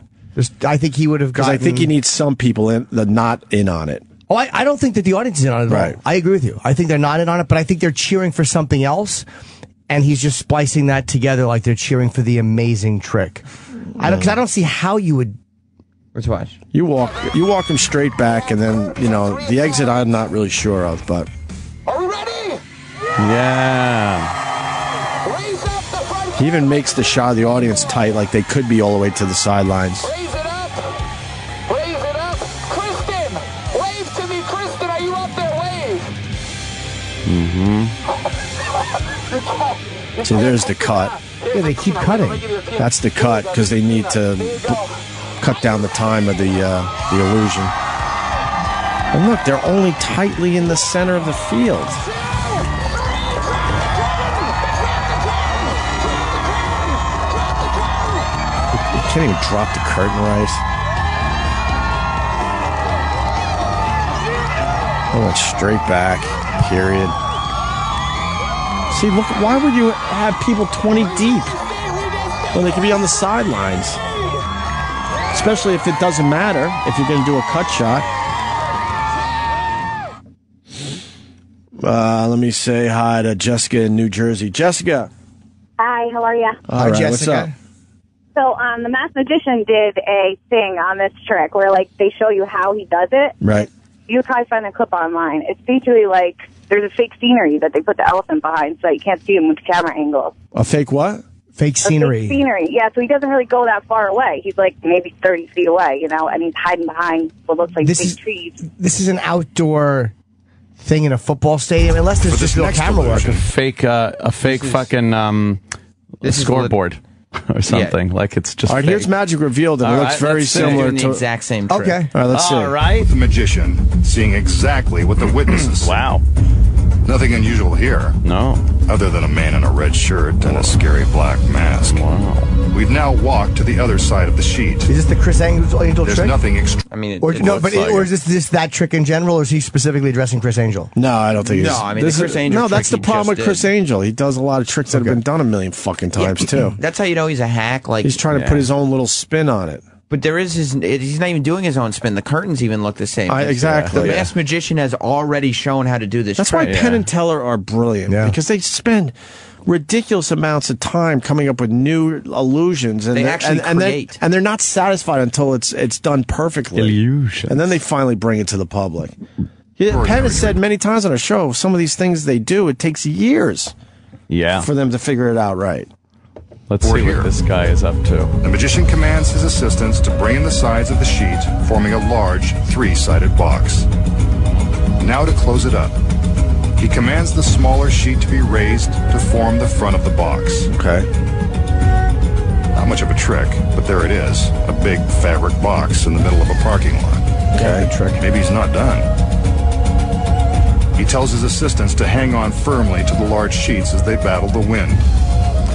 that I think he would have because gotten. I think you need some people not in on it. Oh, I don't think that the audience is in on it at Right. all. I agree with you. I think they're not in on it, but I think they're cheering for something else, and he's just splicing that together like they're cheering for the amazing trick. Because I don't see how you would. Let's watch. You walk him straight back, and then the exit. I'm not really sure of, but Yeah. he even makes the shot of the audience tight, like they could be all the way to the sidelines. Raise it up. Kristen, wave to me. Kristen, are you up there? Wave. Mm-hmm. See, there's the cut. Yeah, they keep cutting. That's the cut because they need to cut down the time of the illusion. And look, they're only tightly in the center of the field. You can't even drop the curtain right. I went straight back, period. See, look, why would you have people 20 deep when they could be on the sidelines? Especially if it doesn't matter, if you're going to do a cut shot. Let me say hi to Jessica in New Jersey. Jessica. Hi, how are you? All right, what's up? So, the Masked Magician did a thing on this trick where, like, they show you how he does it. Right. You probably find a clip online. It's basically like there's a fake scenery that they put the elephant behind so you can't see him with the camera angles. A fake what? Fake Fake scenery, yeah. So he doesn't really go that far away. He's like maybe 30 feet away, and he's hiding behind what looks like fake trees. This is an outdoor thing in a football stadium, unless there's just no camera work. A fake fucking scoreboard or something. Like it's just. All right, fake. here's Magic Revealed, and All it looks right, very let's see. similar Doing to the exact same trick. Okay. All right, let's see. All right. The magician seeing exactly what the witnesses saw. Wow. Nothing unusual here. No. Other than a man in a red shirt and a scary black mask. Wow. We've now walked to the other side of the sheet. Is this the Chris Angel There's trick? nothing extra. I mean, Or is this that trick in general, or is he specifically addressing Chris Angel? No, I don't think. No, he's, I mean, this the Chris is- Angel No, that's the trick he problem with just Chris did. Angel. He does a lot of tricks that have been done a million fucking times too. That's how you know he's a hack. Like He's trying to put his own little spin on it. But there is he's not even doing his own spin. The curtains even look the same. Exactly. The masked magician has already shown how to do this. That's why trick. Penn and Teller are brilliant because they spend ridiculous amounts of time coming up with new illusions, and They they're- actually and create. and they're not satisfied until it's done perfectly. Illusions. And then they finally bring it to the public. Yeah, Penn has said many times on our show, some of these things they do, it takes years for them to figure it out right. Let's see what this guy is up to. The magician commands his assistants to bring in the sides of the sheet, forming a large three-sided box. Now to close it up. He commands the smaller sheet to be raised to form the front of the box. Okay. Not much of a trick, but there it is. A big fabric box in the middle of a parking lot. Okay. Trick. Maybe he's not done. He tells his assistants to hang on firmly to the large sheets as they battle the wind.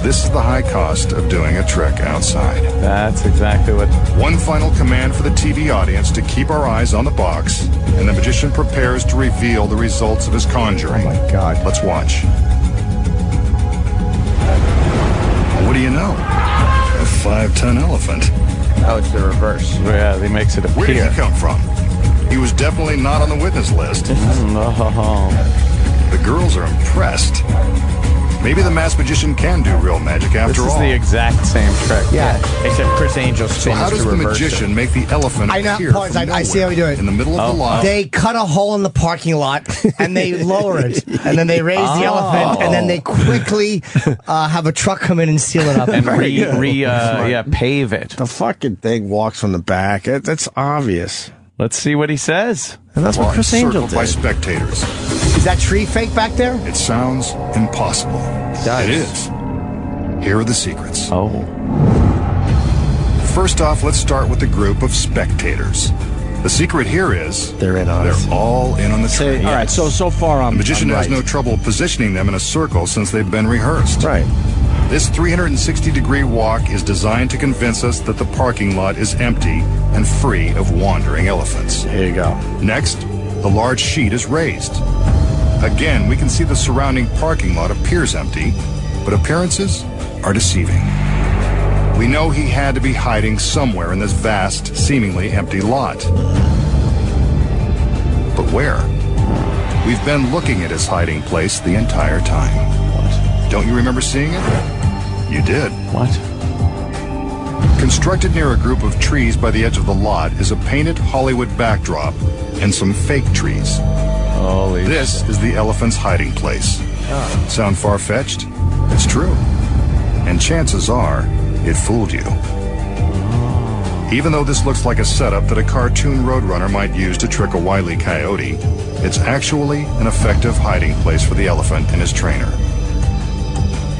This is the high cost of doing a trick outside. That's exactly what... One final command for the TV audience to keep our eyes on the box, and the magician prepares to reveal the results of his conjuring. Oh, my God. Let's watch. What do you know? A 5-ton elephant. Oh, it's the reverse. Yeah, he makes it appear. Where did he come from? He was definitely not on the witness list. No. The girls are impressed. Maybe the masked magician can do real magic after all. This is the exact same trick. Yeah. Except Chris Angel's So how does the magician make the elephant I know. appear Pause. from I see how we do it. in the middle of the lot? They cut a hole in the parking lot and they lower it, and then they raise the elephant, and then they quickly have a truck come in and seal it up And pave it. The fucking thing walks from the back. That's obvious. Let's see what he says. And that's what Chris Angel Circled by did. spectators. Is that tree fake back there? It sounds impossible. It is. Here are the secrets. Oh. First off, let's start with the group of spectators. The secret here is They're in on it. they're all in on the trick. All right, so far The magician I'm has right. no trouble positioning them in a circle since they've been rehearsed. Right. This 360-degree walk is designed to convince us that the parking lot is empty and free of wandering elephants. Here you go. Next, the large sheet is raised. Again, we can see the surrounding parking lot appears empty, but appearances are deceiving. We know he had to be hiding somewhere in this vast, seemingly empty lot. But where? We've been looking at his hiding place the entire time. What? Don't you remember seeing it? You did. What? Constructed near a group of trees by the edge of the lot is a painted Hollywood backdrop and some fake trees. Holy This shit. is the elephant's hiding place. Sound far-fetched? It's true. And chances are, it fooled you. Even though this looks like a setup that a cartoon roadrunner might use to trick a wily coyote, it's actually an effective hiding place for the elephant and his trainer.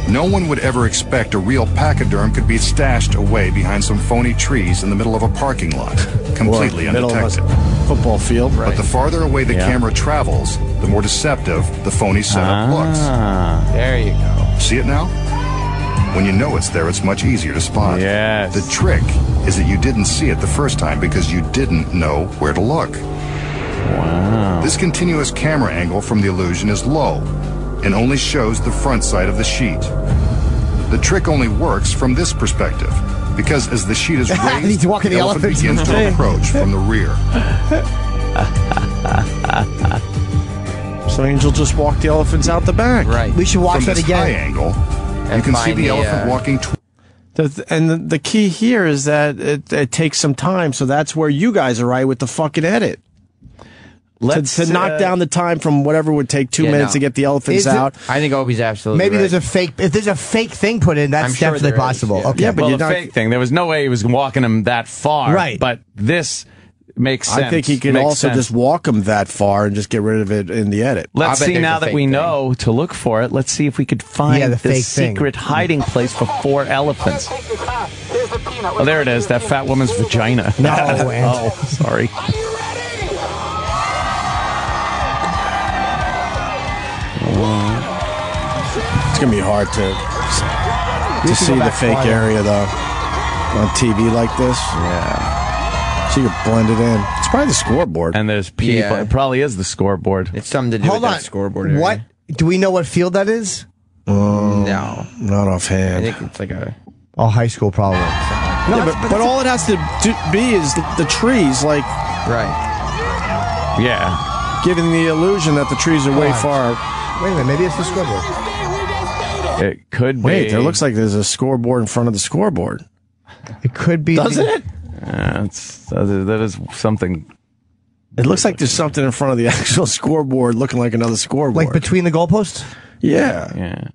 No one would ever expect a real pachyderm could be stashed away behind some phony trees in the middle of a parking lot, completely middle of undetected. a football field. But the farther away the camera travels, the more deceptive the phony setup looks. There you go. See it now? When you know it's there, it's much easier to spot. Yes. The trick is that you didn't see it the first time because you didn't know where to look. Wow. This continuous camera angle from the illusion is low and only shows the front side of the sheet. The trick only works from this perspective because as the sheet is raised, He's walking the elephant elephants. begins to approach from the rear. So Angel just walked the elephants out the back. Right. We should watch From that this again. high angle, you can see find the the, elephant walking The key here is that it takes some time, so that's where you guys are right with the fucking edit. To knock down the time from whatever would take 2 minutes to get the elephants Is it- out. I think Opie's absolutely Maybe right. there's a fake. If there's a fake thing put in, that's I'm sure definitely there is, possible. yeah. Okay. Yeah, but Well, you're the not. fake thing. There was no way he was walking him that far. Right. But this makes sense. I think he could Makes also sense. just walk them that far and just get rid of it in the edit. Let's I bet see there's now a that fake we thing. know to look for it. Let's see if we could find Yeah, the the fake thing. secret hiding place for 4 elephants. Oh, there it is. That fat woman's vagina. No, Andy. Oh, sorry. It's gonna be hard to should see go the back fake farther. area though on TV like this. Yeah. So you can blend it in. It's probably the scoreboard. And there's people. Yeah. It probably is the scoreboard. It's something to do Hold with on. that scoreboard area. What? Do we know what field that is? No. Not I offhand. think it's like a... Oh, high school probably. Yeah, but all it has to be is the trees, like Right. Yeah. giving the illusion that the trees are way far. Wait a minute. Maybe it's the scoreboard. It could be. Wait, there looks like there's a scoreboard in front of the scoreboard. It could be. Does it? That is something. It looks like there's something in front of the actual scoreboard looking like another scoreboard. Like between the goalposts? Yeah. Yeah.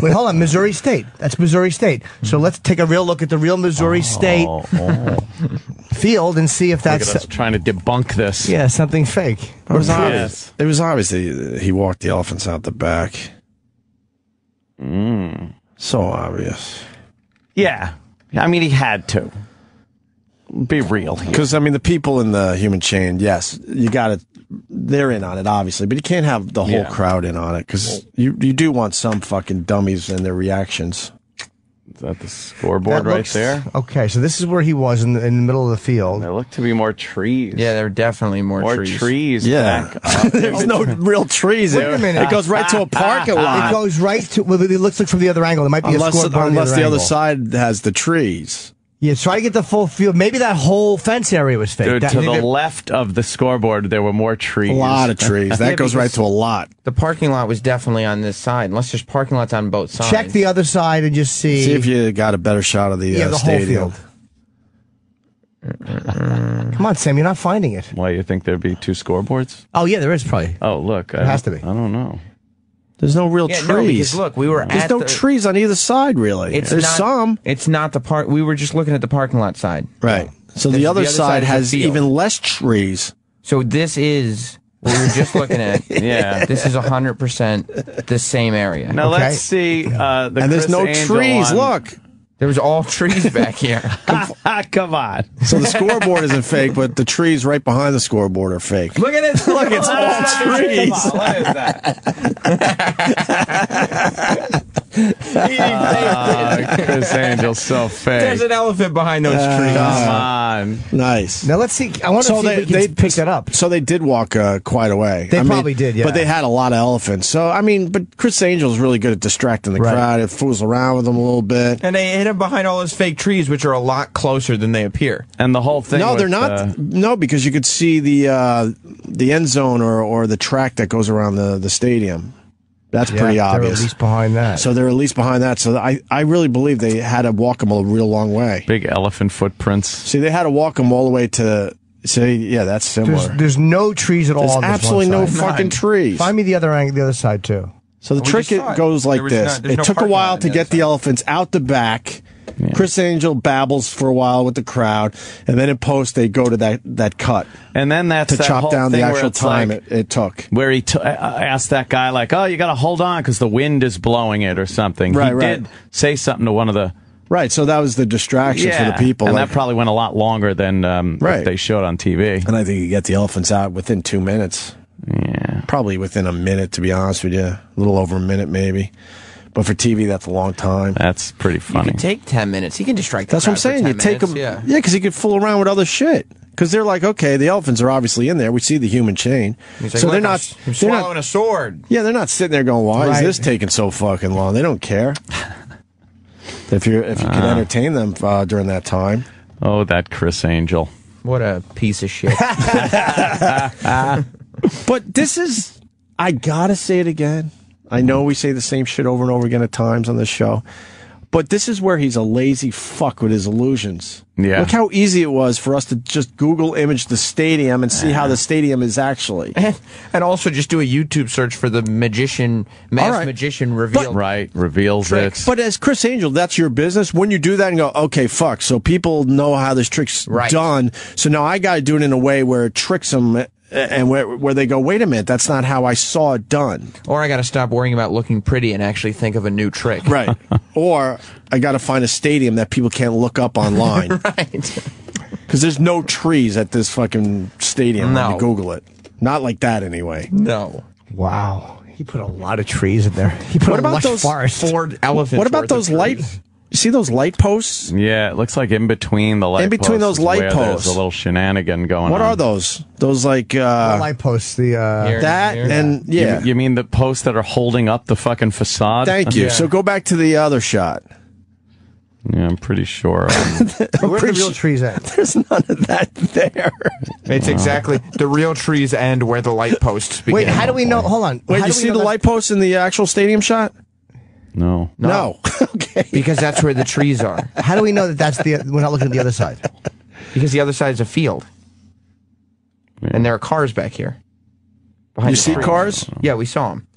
Wait, hold on. Missouri State. That's Missouri State. So let's take a real look at the real Missouri State field and see if Look at that's us trying to debunk this. yeah something fake. It was Yes. obvious. It was obvious that he walked the elephants out the back. So obvious. Yeah. I mean, he had to. Be real. Because, I mean, the people in the human chain, yes, you got to, they're in on it, obviously, but you can't have the whole crowd in on it, because you do want some fucking dummies and their reactions. Is that the scoreboard right there? Okay, so this is where he was in the middle of the field. There look to be more trees. Yeah, there are definitely more trees. Back up. There's no real trees. Wait a minute. It goes right to a parking lot. It goes right to, well, it looks like from the other angle. It might be a scoreboard unless on the other other angle. side has the trees. Yeah, try to get the full field. Maybe that whole fence area was fake. Dude, to the left of the scoreboard, there were more trees. A lot of trees. That goes right to a lot. The parking lot was definitely on this side, unless there's parking lots on both sides. Check the other side and just see. See if you got a better shot of the, the stadium. whole field. Come on, Sam, you're not finding it. Why, you think there'd be 2 scoreboards? Oh, yeah, there is probably. Oh, look. It has to be. I don't know. There's no real Yeah, trees. no, because look, we were There's at no the- trees on either side, really. There's some. It's not the park. We were just looking at the parking lot side. Right. So This- the other side is the has field. even less trees. So this is what we were just looking at. Yeah. This is 100% the same area. Now let's see the And there's Chris no Angel trees. on- Look. There was all trees back here. Come on. So the scoreboard isn't fake, but the trees right behind the scoreboard are fake. Look at it. Look, it's all trees. Come on, what is that? Chris Angel's so fake. There's an elephant behind those trees. Come on. Nice. Now let's see. I want to see if we can pick that up. So they did walk quite a way. They probably did, yeah. But they had a lot of elephants. So, I mean, but Chris Angel's really good at distracting the crowd. It fools around with them a little bit. And they hit him behind all those fake trees, which are a lot closer than they appear. And the whole thing. No, with, they're not. No, because you could see the end zone or the track that goes around the stadium. That's pretty obvious. They're at least behind that. So they're at least behind that. So I really believe they had to walk them a real long way. Big elephant footprints. See, they had to walk them all the way to. See, yeah, that's similar. There's no trees at all. There's on this absolutely one no side. fucking trees. Find me the other angle, the other side too. So the trick goes like this. there's It no took a parking lot while on to the get other the elephants out the back. Chris Angel babbles for a while with the crowd, and then in post they go to that cut. And then that's to that chop whole down the thing where actual it's time like- it took. Where he asked that guy, like, oh, you got to hold on because the wind is blowing it or something. Right, he right. did say something to one of the... Right, so that was the distraction for the people. And like- that probably went a lot longer than Right. what they showed on TV. And I think you get the elephants out within 2 minutes. Yeah. Probably within a minute, to be honest with you. A little over a minute, maybe. But for TV, that's a long time. That's pretty You funny. can take 10 minutes. He can distract the That's what I'm crowd for saying. You 10 take them, minutes, yeah, because he could fool around with other shit. Because they're like, okay, the elephants are obviously in there. We see the human chain, He's like, so they're "Look, not. I'm they're swallowing not. a sword. Yeah, they're not sitting there going, "Why is Right. this taking so fucking long?" They don't care. If you can entertain them during that time. Oh, that Chris Angel. What a piece of shit. But this is, I gotta say it again. I know we say the same shit over and over again at times on this show, but this is where he's a lazy fuck with his illusions. Yeah. Look how easy it was for us to just Google image the stadium and see how the stadium is actually. And also just do a YouTube search for the magician, All right. magician reveal. Right, reveals it. But as Chris Angel, that's your business. When you do that and go, okay, fuck, so people know how this trick's done, so now I gotta do it in a way where it tricks them and where they go, wait a minute, that's not how I saw it done. Or I got to stop worrying about looking pretty and actually think of a new trick. Right. Or I got to find a stadium that people can't look up online. Right. Because there's no trees at this fucking stadium when No. you Google it. Not like that, anyway. No. Wow, he put a lot of trees in there. He put What a about lush those forest. Ford elephants. What about worth of those light? trees. You see those light posts? Yeah, it looks like in between the light In between posts those is light where posts. There's a little shenanigan going on. What are those? Those like The light posts. The that and yeah. You mean the posts that are holding up the fucking facade? Thank you. Yeah. So go back to the other shot. Yeah, I'm pretty sure. where are the real trees at? There's none of that there. It's exactly the real trees end where the light posts begin. Wait, how do we know? Hold on. Wait, How you do we see know the that- light posts in the actual stadium shot? No. No. Okay. Because that's where the trees are. How do we know that that's the? We're not looking at the other side. Because the other side is a field. And there are cars back here. You see cars? Yeah, we saw them.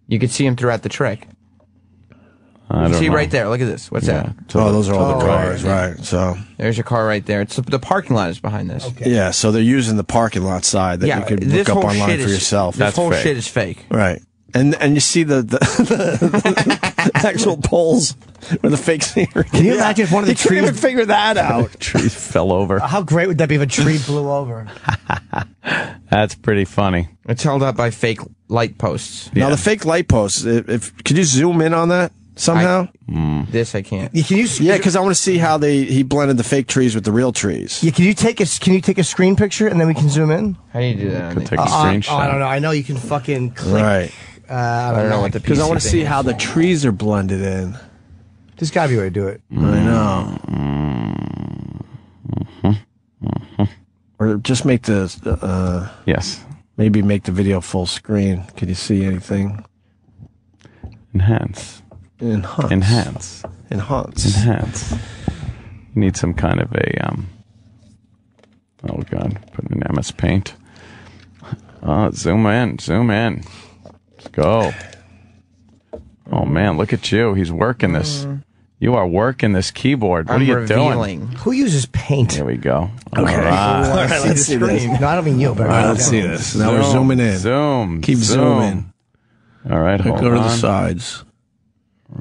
You could see them throughout the trick. I You don't see know. right there. Look at this. What's that? Oh, those are all the cars, right? So There's your car right there. It's the parking lot is behind this. yeah, so they're using the parking lot side that Yeah, you could this look up whole online shit for is- yourself. This whole shit is fake. Right. And you see the actual poles where the fake scenery. Can you imagine if one of the He couldn't trees even figure that out? Trees fell over. How great would that be if a tree blew over? That's pretty funny. It's held up by fake light posts. Now the fake light posts. Could you zoom in on that somehow? This I can't. Can you? Yeah, because I want to see how he blended the fake trees with the real trees. Yeah, can you take a screen picture and then we can zoom in? How do you do that? Take a screenshot. I don't know. I know you can fucking click. Right. I don't know what the Because I want to PC see thing how the trees are blended in. There's got to be a way to do it. I know. Or just make the yes. Maybe make the video full screen. Can you see anything? Enhance. Enhance. You need some kind of a oh god, put in MS Paint. Zoom in. Let's go. Oh man, look at you. He's working this. You are working this keyboard. What are you doing? Who uses Paint? Here we go. Okay. All right. Let's see this. No, I don't mean you, but All right, let's see this. Now we're zooming in. Zoom. Keep zooming. All right, hold Go to on. the sides.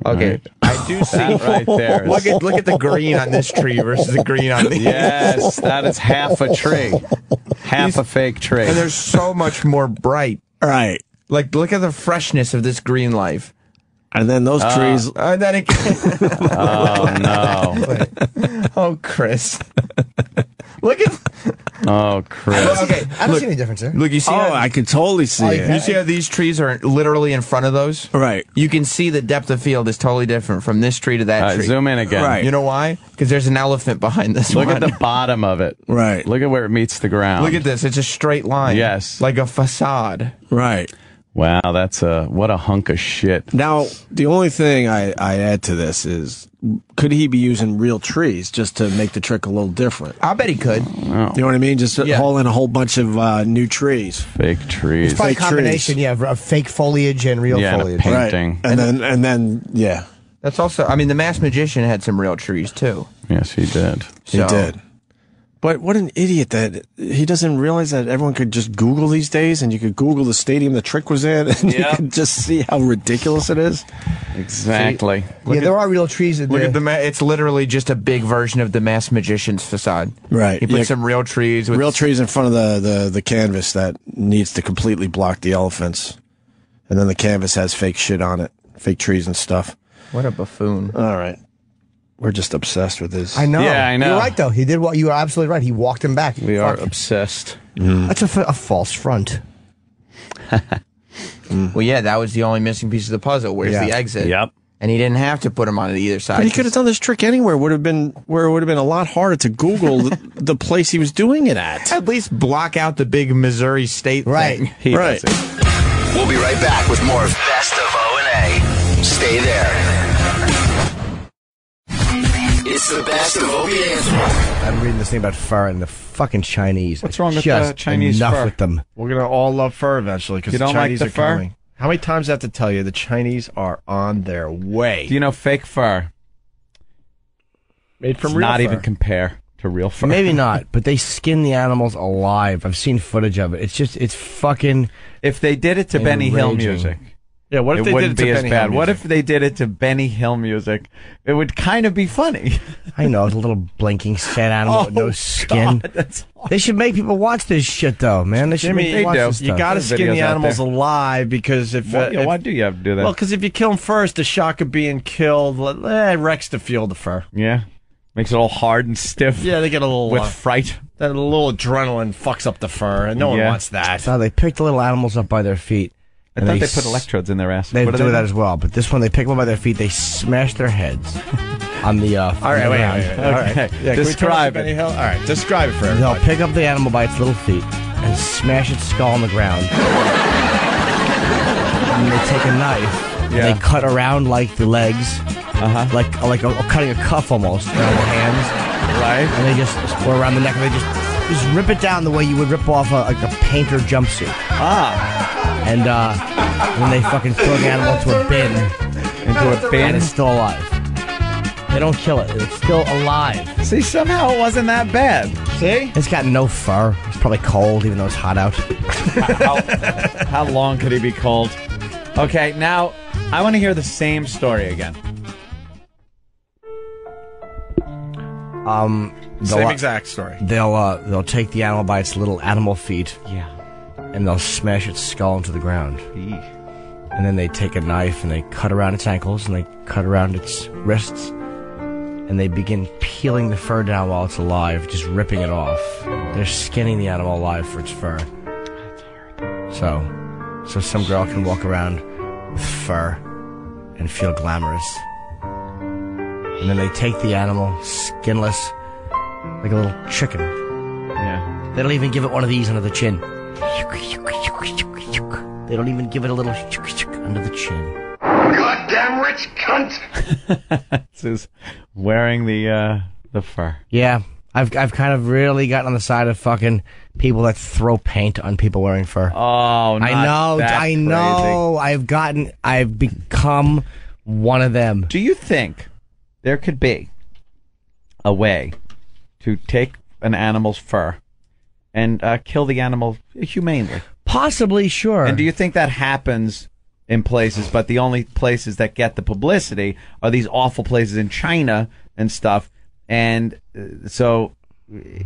Okay, I do see That right there. Look at the green on this tree versus the green on the. Yes, that is half a tree. Half a fake tree. And there's so much more bright. Right. Like, look at the freshness of this green life. And then those trees. And then it. Oh no. Oh, Chris. Look at. Oh, Chris. Okay, I don't see any difference there. Look, you see. I could totally see it. You see how these trees are literally in front of those? Right. You can see the depth of field is totally different from this tree to that tree. Zoom in again. Right. You know why? Because there's an elephant behind this Look one. at the bottom of it. Right. Look at where it meets the ground. Look at this. It's a straight line. Yes. Like a facade. Right. Wow, that's what a hunk of shit. Now, the only thing I add to this is, could he be using real trees just to make the trick a little different? I bet he could. You know what I mean? Just haul in a whole bunch of new trees. Fake trees. It's probably a Fake combination, trees. of fake foliage and real Yeah, and a foliage. painting. Right. And then, yeah. That's also, I mean, the Masked Magician had some real trees, too. Yes, he did. He did. But what an idiot that he doesn't realize that everyone could just Google these days, and you could Google the stadium the trick was in, and you could just see how ridiculous it is. Exactly. Yeah, there are real trees in Look there. at the it's literally just a big version of the Masked Magician's facade. Right. He put some real trees. With Real trees in front of the canvas that needs to completely block the elephants. And then the canvas has fake shit on it. Fake trees and stuff. What a buffoon. All right. We're just obsessed with this. I know. Yeah, I know. You're right, though. He did what you were absolutely right. He walked him back. We are Fuck. obsessed. That's a false front. Well, yeah, that was the only missing piece of the puzzle. Where's the exit? Yep. And he didn't have to put them on either side. But he could have done this trick anywhere. Where it would have been a lot harder to Google the place he was doing it at. At least block out the big Missouri State thing. He Right. does it. We'll be right back with more of Best of O&A. Stay there. It's the best of Opie and I'm reading this thing about fur and the fucking Chinese. What's wrong with Just Chinese enough fur? with them. We're going to all love fur eventually because You the don't like Chinese the are fur? coming. How many times do I have to tell you the Chinese are on their way? Do you know fake fur? Made from It's real not fur. even compare to real fur. Maybe not, but they skin the animals alive. I've seen footage of it. It's fucking. If they did it to Benny Hill Enraging. music, Yeah, what if it they wouldn't did it be to as Benny bad. Hill What music? if they did it to Benny Hill music? It would kind of be funny. I know, it's a little blinking sad animal with no skin. God, that's They should make people watch this shit, though, man. They should Jimmy, make people watch this you stuff. got to There's skin the videos out animals there. alive because if why do you have to do that? well, because if you kill them first, the shock of being killed wrecks the feel of the fur. Yeah, makes it all hard and stiff. Yeah, they get a little with fright. That little adrenaline fucks up the fur, and no one Yeah. wants that. So they pick the little animals up by their feet. I thought they put electrodes in their ass. They What do they that as well, but this one they pick them up by their feet. They smash their heads on the. All right, wait. All right. Okay. Yeah, Describe it. All right, describe it for They'll everybody. pick up the animal by its little feet and smash its skull on the ground. And they take a knife and they cut around like the legs, like cutting a cuff almost around the hands, Right. and they just or around the neck, and they just rip it down the way you would rip off like a painter jumpsuit. And then they fucking throw the animal into a bin. And it's still alive. They don't kill it. It's still alive. See, somehow it wasn't that bad. See? It's got no fur. It's probably cold, even though it's hot out. How long could he be cold? Okay, now I want to hear the same story again. Same exact story. They'll take the animal by its little animal feet. Yeah. And they'll smash its skull into the ground. And then they take a knife and they cut around its ankles and they cut around its wrists. And they begin peeling the fur down while it's alive, just ripping it off. They're skinning the animal alive for its fur. So some girl can walk around with fur and feel glamorous. And then they take the animal, skinless, like a little chicken. Yeah. They don't even give it one of these under the chin. They don't even give it a little under the chin. Goddamn rich cunt! This is wearing the fur. Yeah, I've kind of really gotten on the side of fucking people that throw paint on people wearing fur. Oh, not I know. I've become one of them. Do you think there could be a way to take an animal's fur and kill the animal humanely? Possibly, sure. And do you think that happens in places, but the only places that get the publicity are these awful places in China and stuff? And so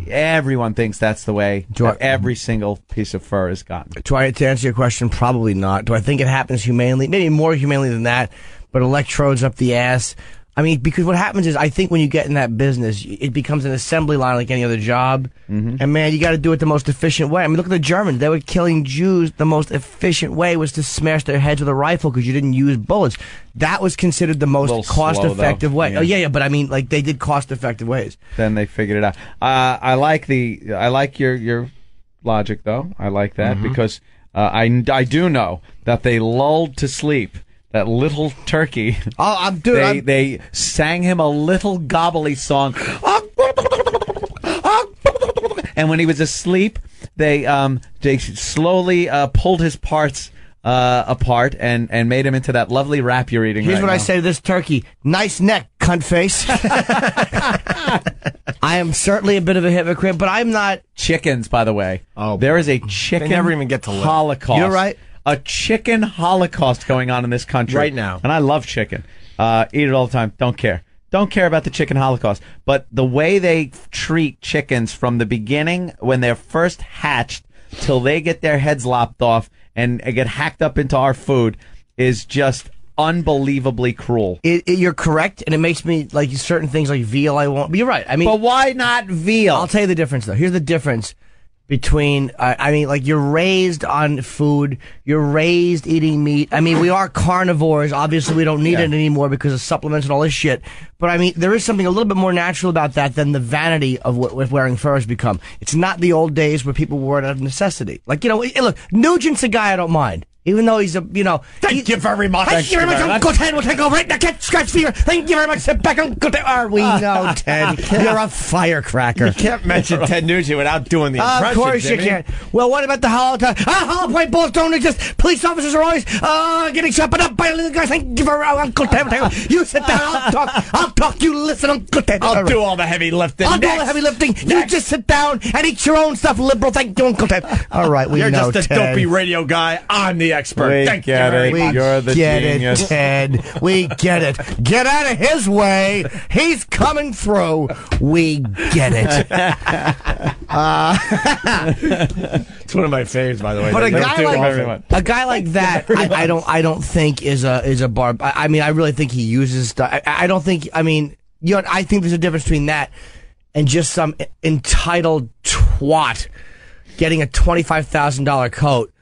everyone thinks that's the way every single piece of fur is gotten. To answer your question, probably not. Do I think it happens humanely? Maybe more humanely than that, but electrodes up the ass. I mean, because what happens is, I think when you get in that business, it becomes an assembly line like any other job. Mm-hmm. And man, you got to do it the most efficient way. I mean, look at the Germans. They were killing Jews. The most efficient way was to smash their heads with a rifle because you didn't use bullets. That was considered the most cost-effective way. Yeah. Oh yeah, but I mean, like, they did cost-effective ways. Then they figured it out. I like your logic though. I like that because I do know that they lulled to sleep that little turkey. They sang him a little gobbly song. And when he was asleep, they slowly pulled his parts apart and made him into that lovely wrap you're eating. Here's right what now. I say to this turkey. Nice neck, cunt face. I am certainly a bit of a hypocrite, but I'm not. Chickens, by the way. Oh, there is a chicken They never even get to live. holocaust. You're right. A chicken holocaust going on in this country Right now. and I love chicken. Eat it all the time. Don't care. Don't care about the chicken holocaust. But the way they treat chickens from the beginning, when they're first hatched, till they get their heads lopped off and get hacked up into our food, is just unbelievably cruel. You're correct, and it makes me like certain things like veal. I won't. But you're right. I mean, but why not veal? I'll tell you the difference, though. Here's the difference between, I mean, like, you're raised on food, you're raised eating meat. I mean, we are carnivores. Obviously, we don't need it anymore because of supplements and all this shit. But, I mean, there is something a little bit more natural about that than the vanity of what wearing fur has become. It's not the old days where people wore it out of necessity. Like, you know, look, Nugent's a guy I don't mind. Even though he's a, you know... Thank you very much. Thank you very much, Uncle Ted. We'll take over right now. Cat scratch fever. Thank you very much. Sit back, Uncle Ted. We know, Ted. You're a firecracker. You can't mention Ted Nugent without doing the impression. Of course you Jimmy. can't. Well, what about the hollow point bulls don't exist? Police officers are always getting shot up by little guys. Thank you for Uncle Ted. You sit down. I'll talk. You listen, Uncle Ted. I'll do all the heavy lifting. I'll do all the heavy lifting. You just sit down and eat your own stuff, liberal. Thank you, Uncle Ted. All right, we You're know, just a Ted. dopey radio guy. I'm the expert. Thank you very much. You're the genius. It, Ted. We get it. Get out of his way. He's coming through. We get it. It's one of my faves, by the way. But a guy like that, I don't think is a barb. I mean, I really think he uses stuff. I don't think. I mean, you know, I think there's a difference between that and just some entitled twat getting a $25,000 coat.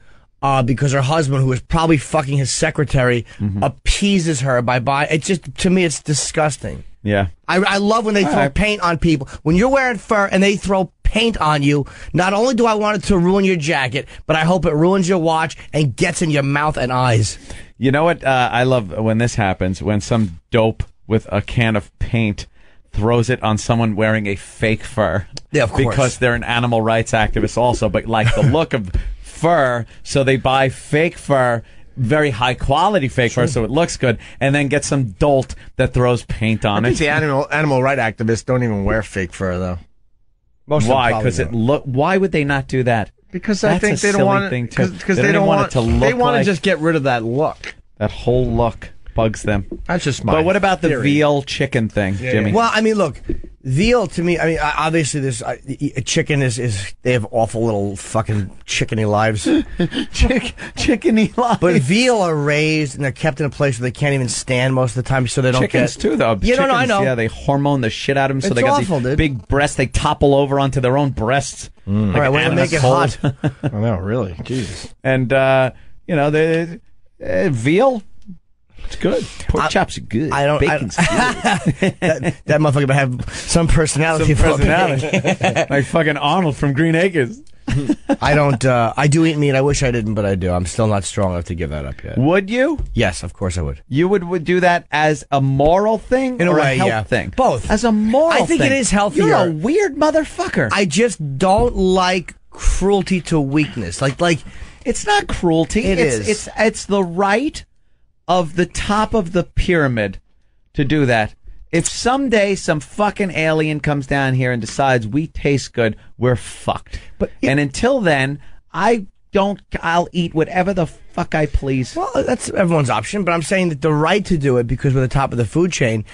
Because her husband, who is probably fucking his secretary, appeases her by buying. It's just, to me, it's disgusting. Yeah. I love when they throw paint on people. When you're wearing fur and they throw paint on you, not only do I want it to ruin your jacket, but I hope it ruins your watch and gets in your mouth and eyes. You know what I love when this happens? When some dope with a can of paint throws it on someone wearing a fake fur. Yeah, of course. Because they're an animal rights activist also, but like the look of fur, so they buy fake fur, very high quality fake fur, so it looks good, and then get some dolt that throws paint on I it. think the animal right activists don't even wear fake fur though. Why? Because why would they not do that? Because I That's think a they don't silly want thing, too. because They they don't don't want want it to look They want to like- just get rid of that look. That whole look bugs them. That's just my But what about the theory. veal chicken thing, Jimmy? Well, I mean, look, veal to me. I mean, obviously, this chicken is they have awful little fucking chickeny lives. Chickeny lives. But veal are raised and they're kept in a place where they can't even stand most of the time, so they don't Chickens get too, though. Yeah, no, I Chickens, know. Yeah, they hormone the shit out of them, so It's they got awful, these dude. big breasts. They topple over onto their own breasts. All right, way to make it hot. I know, really. Jesus. And the veal, it's good. Pork chops are good. Bacon's good. that motherfucker better have some personality. Some personality. Like fucking Arnold from Green Acres. I don't. I do eat meat. I wish I didn't, but I do. I'm still not strong enough to give that up yet. Would you? Yes, of course I would. You would do that as a moral thing In a or way, a health yeah. thing? Both. As a moral I think thing. it is healthier. You're a weird motherfucker. I just don't like cruelty to weakness. Like it's not cruelty. It is. It's the right of the top of the pyramid to do that. If someday some fucking alien comes down here and decides we taste good, we're fucked. And until then, I'll eat whatever the fuck I please. Well, that's everyone's option, but I'm saying that the right to do it because we're the top of the food chain.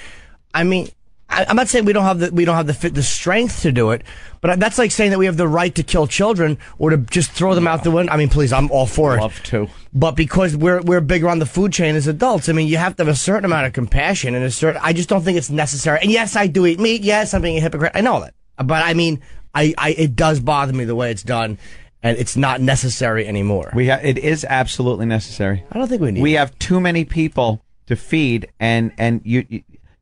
I mean, I'm not saying we don't have the strength to do it, but that's like saying that we have the right to kill children or to just throw them out the window. I mean, please, I'm all for it. Love to. But because we're bigger on the food chain as adults, I mean, you have to have a certain amount of compassion and I just don't think it's necessary. And yes, I do eat meat. Yes, I'm being a hypocrite. I know that. But I mean, it does bother me the way it's done, and it's not necessary anymore. It is absolutely necessary. I don't think we need We it. have too many people to feed, and you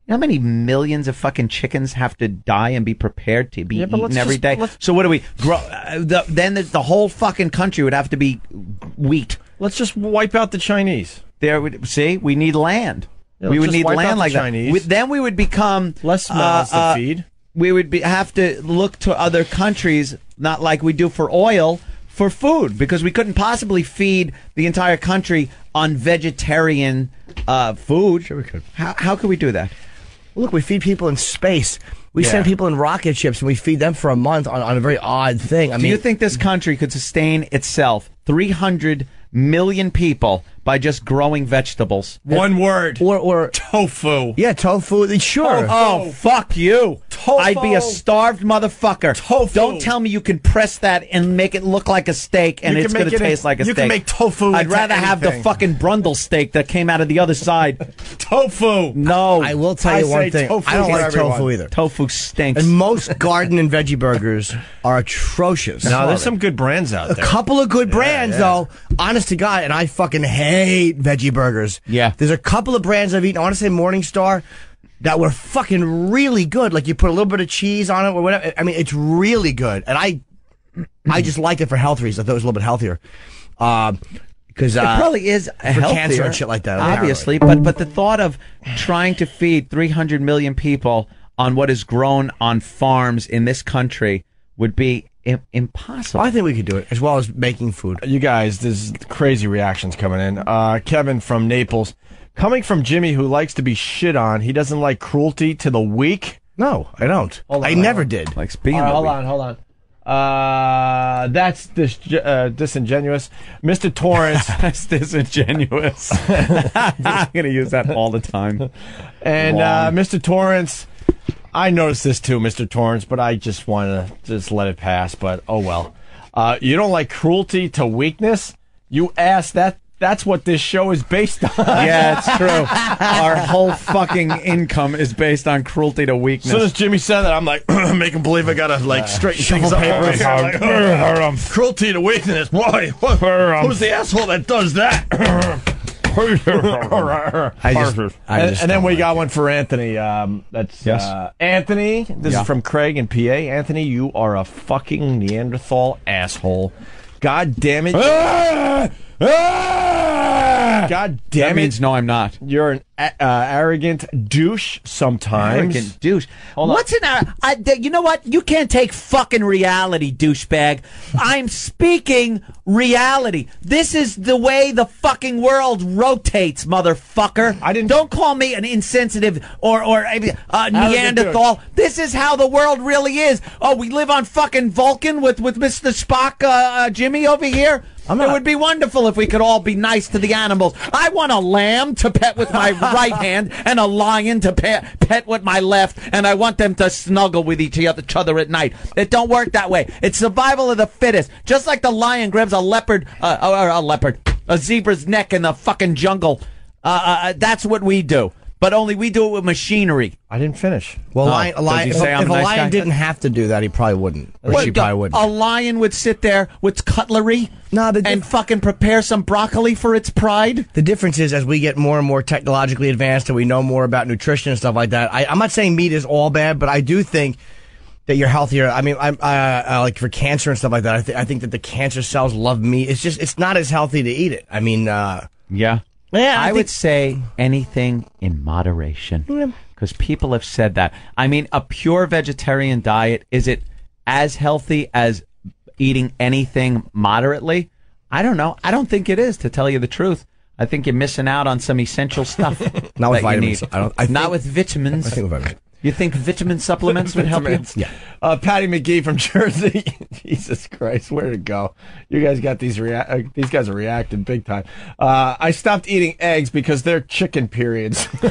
know how many millions of fucking chickens have to die and be prepared to be eaten every day? So what do we grow? Then the whole fucking country would have to be wheat. Let's just wipe out the Chinese. We need land. Yeah, we let's would just need wipe out land the like Chinese. that. Then we would become less mouths to feed. We would have to look to other countries, not like we do for oil, for food, because we couldn't possibly feed the entire country on vegetarian food. Sure we could. How could we do that? Look, we feed people in space. We send people in rocket ships and we feed them for a month on a very odd thing. I Do mean, you think this country could sustain itself, 300 million people, by just growing vegetables? One word. Or tofu. Yeah, tofu. Sure. Oh, fuck you. Tofu. I'd be a starved motherfucker. Tofu. Don't tell me you can press that and make it look like a steak and You it's can going to make it taste like a you steak. can make tofu I'd into rather have the anything. fucking Brundle steak that came out of the other side. Tofu. No. I will tell you one thing. I don't like tofu either. Tofu stinks. And most garden and veggie burgers are atrocious. No, there's some good brands out A there. couple of good brands, though. Honest to God, and I fucking hate veggie burgers. Yeah. There's a couple of brands I've eaten. I want to say Morningstar that were fucking really good. Like you put a little bit of cheese on it or whatever. I mean, it's really good, and I just like it for health reasons. I thought it was a little bit healthier. Because it probably is for healthier, cancer and shit like that. obviously. But the thought of trying to feed 300 million people on what is grown on farms in this country would be impossible. I think we could do it, as well as making food. You guys, there's crazy reactions coming in. Kevin from Naples. Coming from Jimmy, who likes to be shit on, he doesn't like cruelty to the weak. No, I don't. Hold on, I never did. Likes being hold on. That's disingenuous. Mr. Torrance. That's disingenuous. I'm going to use that all the time. And Mr. Torrance, I noticed this too, Mr. Torrance, but I just want to just let it pass, but oh well. You don't like cruelty to weakness? You asked that. That's what this show is based on. Yeah, it's true. Our whole fucking income is based on cruelty to As weakness. soon as Jimmy said that, I'm like, make him believe I gotta like straighten things up. Like, cruelty to weakness. Why? Who's the asshole that does that? And then we got one for Anthony. That's Anthony. This is from Craig in PA. Anthony, you are a fucking Neanderthal asshole. God damn it. God damn That it. means no, I'm not. You're an arrogant douche sometimes. Arrogant douche. What's an you know what? You can't take fucking reality, douchebag. I'm speaking reality. This is the way the fucking world rotates, motherfucker. Don't call me an insensitive or Neanderthal. This is how the world really is. Oh, we live on fucking Vulcan with Mr. Spock, Jimmy over here. It would be wonderful if we could all be nice to the animals. I want a lamb to pet with my right hand and a lion to pet with my left, and I want them to snuggle with each other at night. It don't work that way. It's survival of the fittest. Just like the lion grabs a zebra's neck in the fucking jungle. That's what we do. But only we do it with machinery. I didn't finish. Well, if a lion didn't have to do that, he probably wouldn't. Or she probably wouldn't. A lion would sit there with cutlery and fucking prepare some broccoli for its pride. The difference is, as we get more and more technologically advanced and we know more about nutrition and stuff like that, I'm not saying meat is all bad, but I do think that you're healthier. I mean, I like for cancer and stuff like that, I think that the cancer cells love meat. It's not as healthy to eat it. I mean, yeah. Yeah, I would say anything in moderation, because people have said that. I mean, a pure vegetarian diet, is it as healthy as eating anything moderately? I don't know. I don't think it is, to tell you the truth. I think you're missing out on some essential stuff. Not with vitamins. Not with vitamins. I think with vitamins. You think vitamin supplements would help you? Yeah. Patty McGee from Jersey. Jesus Christ, where'd it go? You guys got these guys are reacting big time. I stopped eating eggs because they're chicken periods. They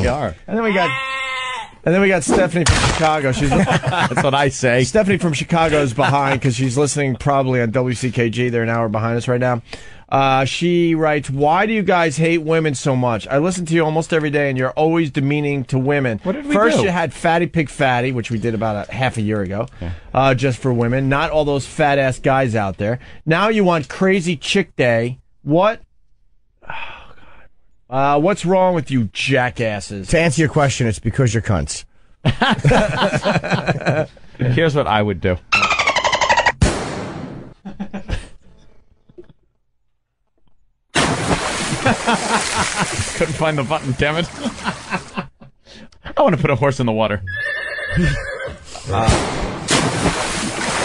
are. And then we got Stephanie from Chicago. That's what I say. Stephanie from Chicago is behind because she's listening probably on WCKG. They're an hour behind us right now. She writes, "Why do you guys hate women so much? I listen to you almost every day, and you're always demeaning to women. What did we First, do? you had Fatty Pig Fatty, which we did about half a year ago, just for women. Not all those fat-ass guys out there. Now you want Crazy Chick Day. What? Oh, God. What's wrong with you jackasses?" To answer your question, it's because you're cunts. Here's what I would do. Couldn't find the button, damn it. I want to put a horse in the water.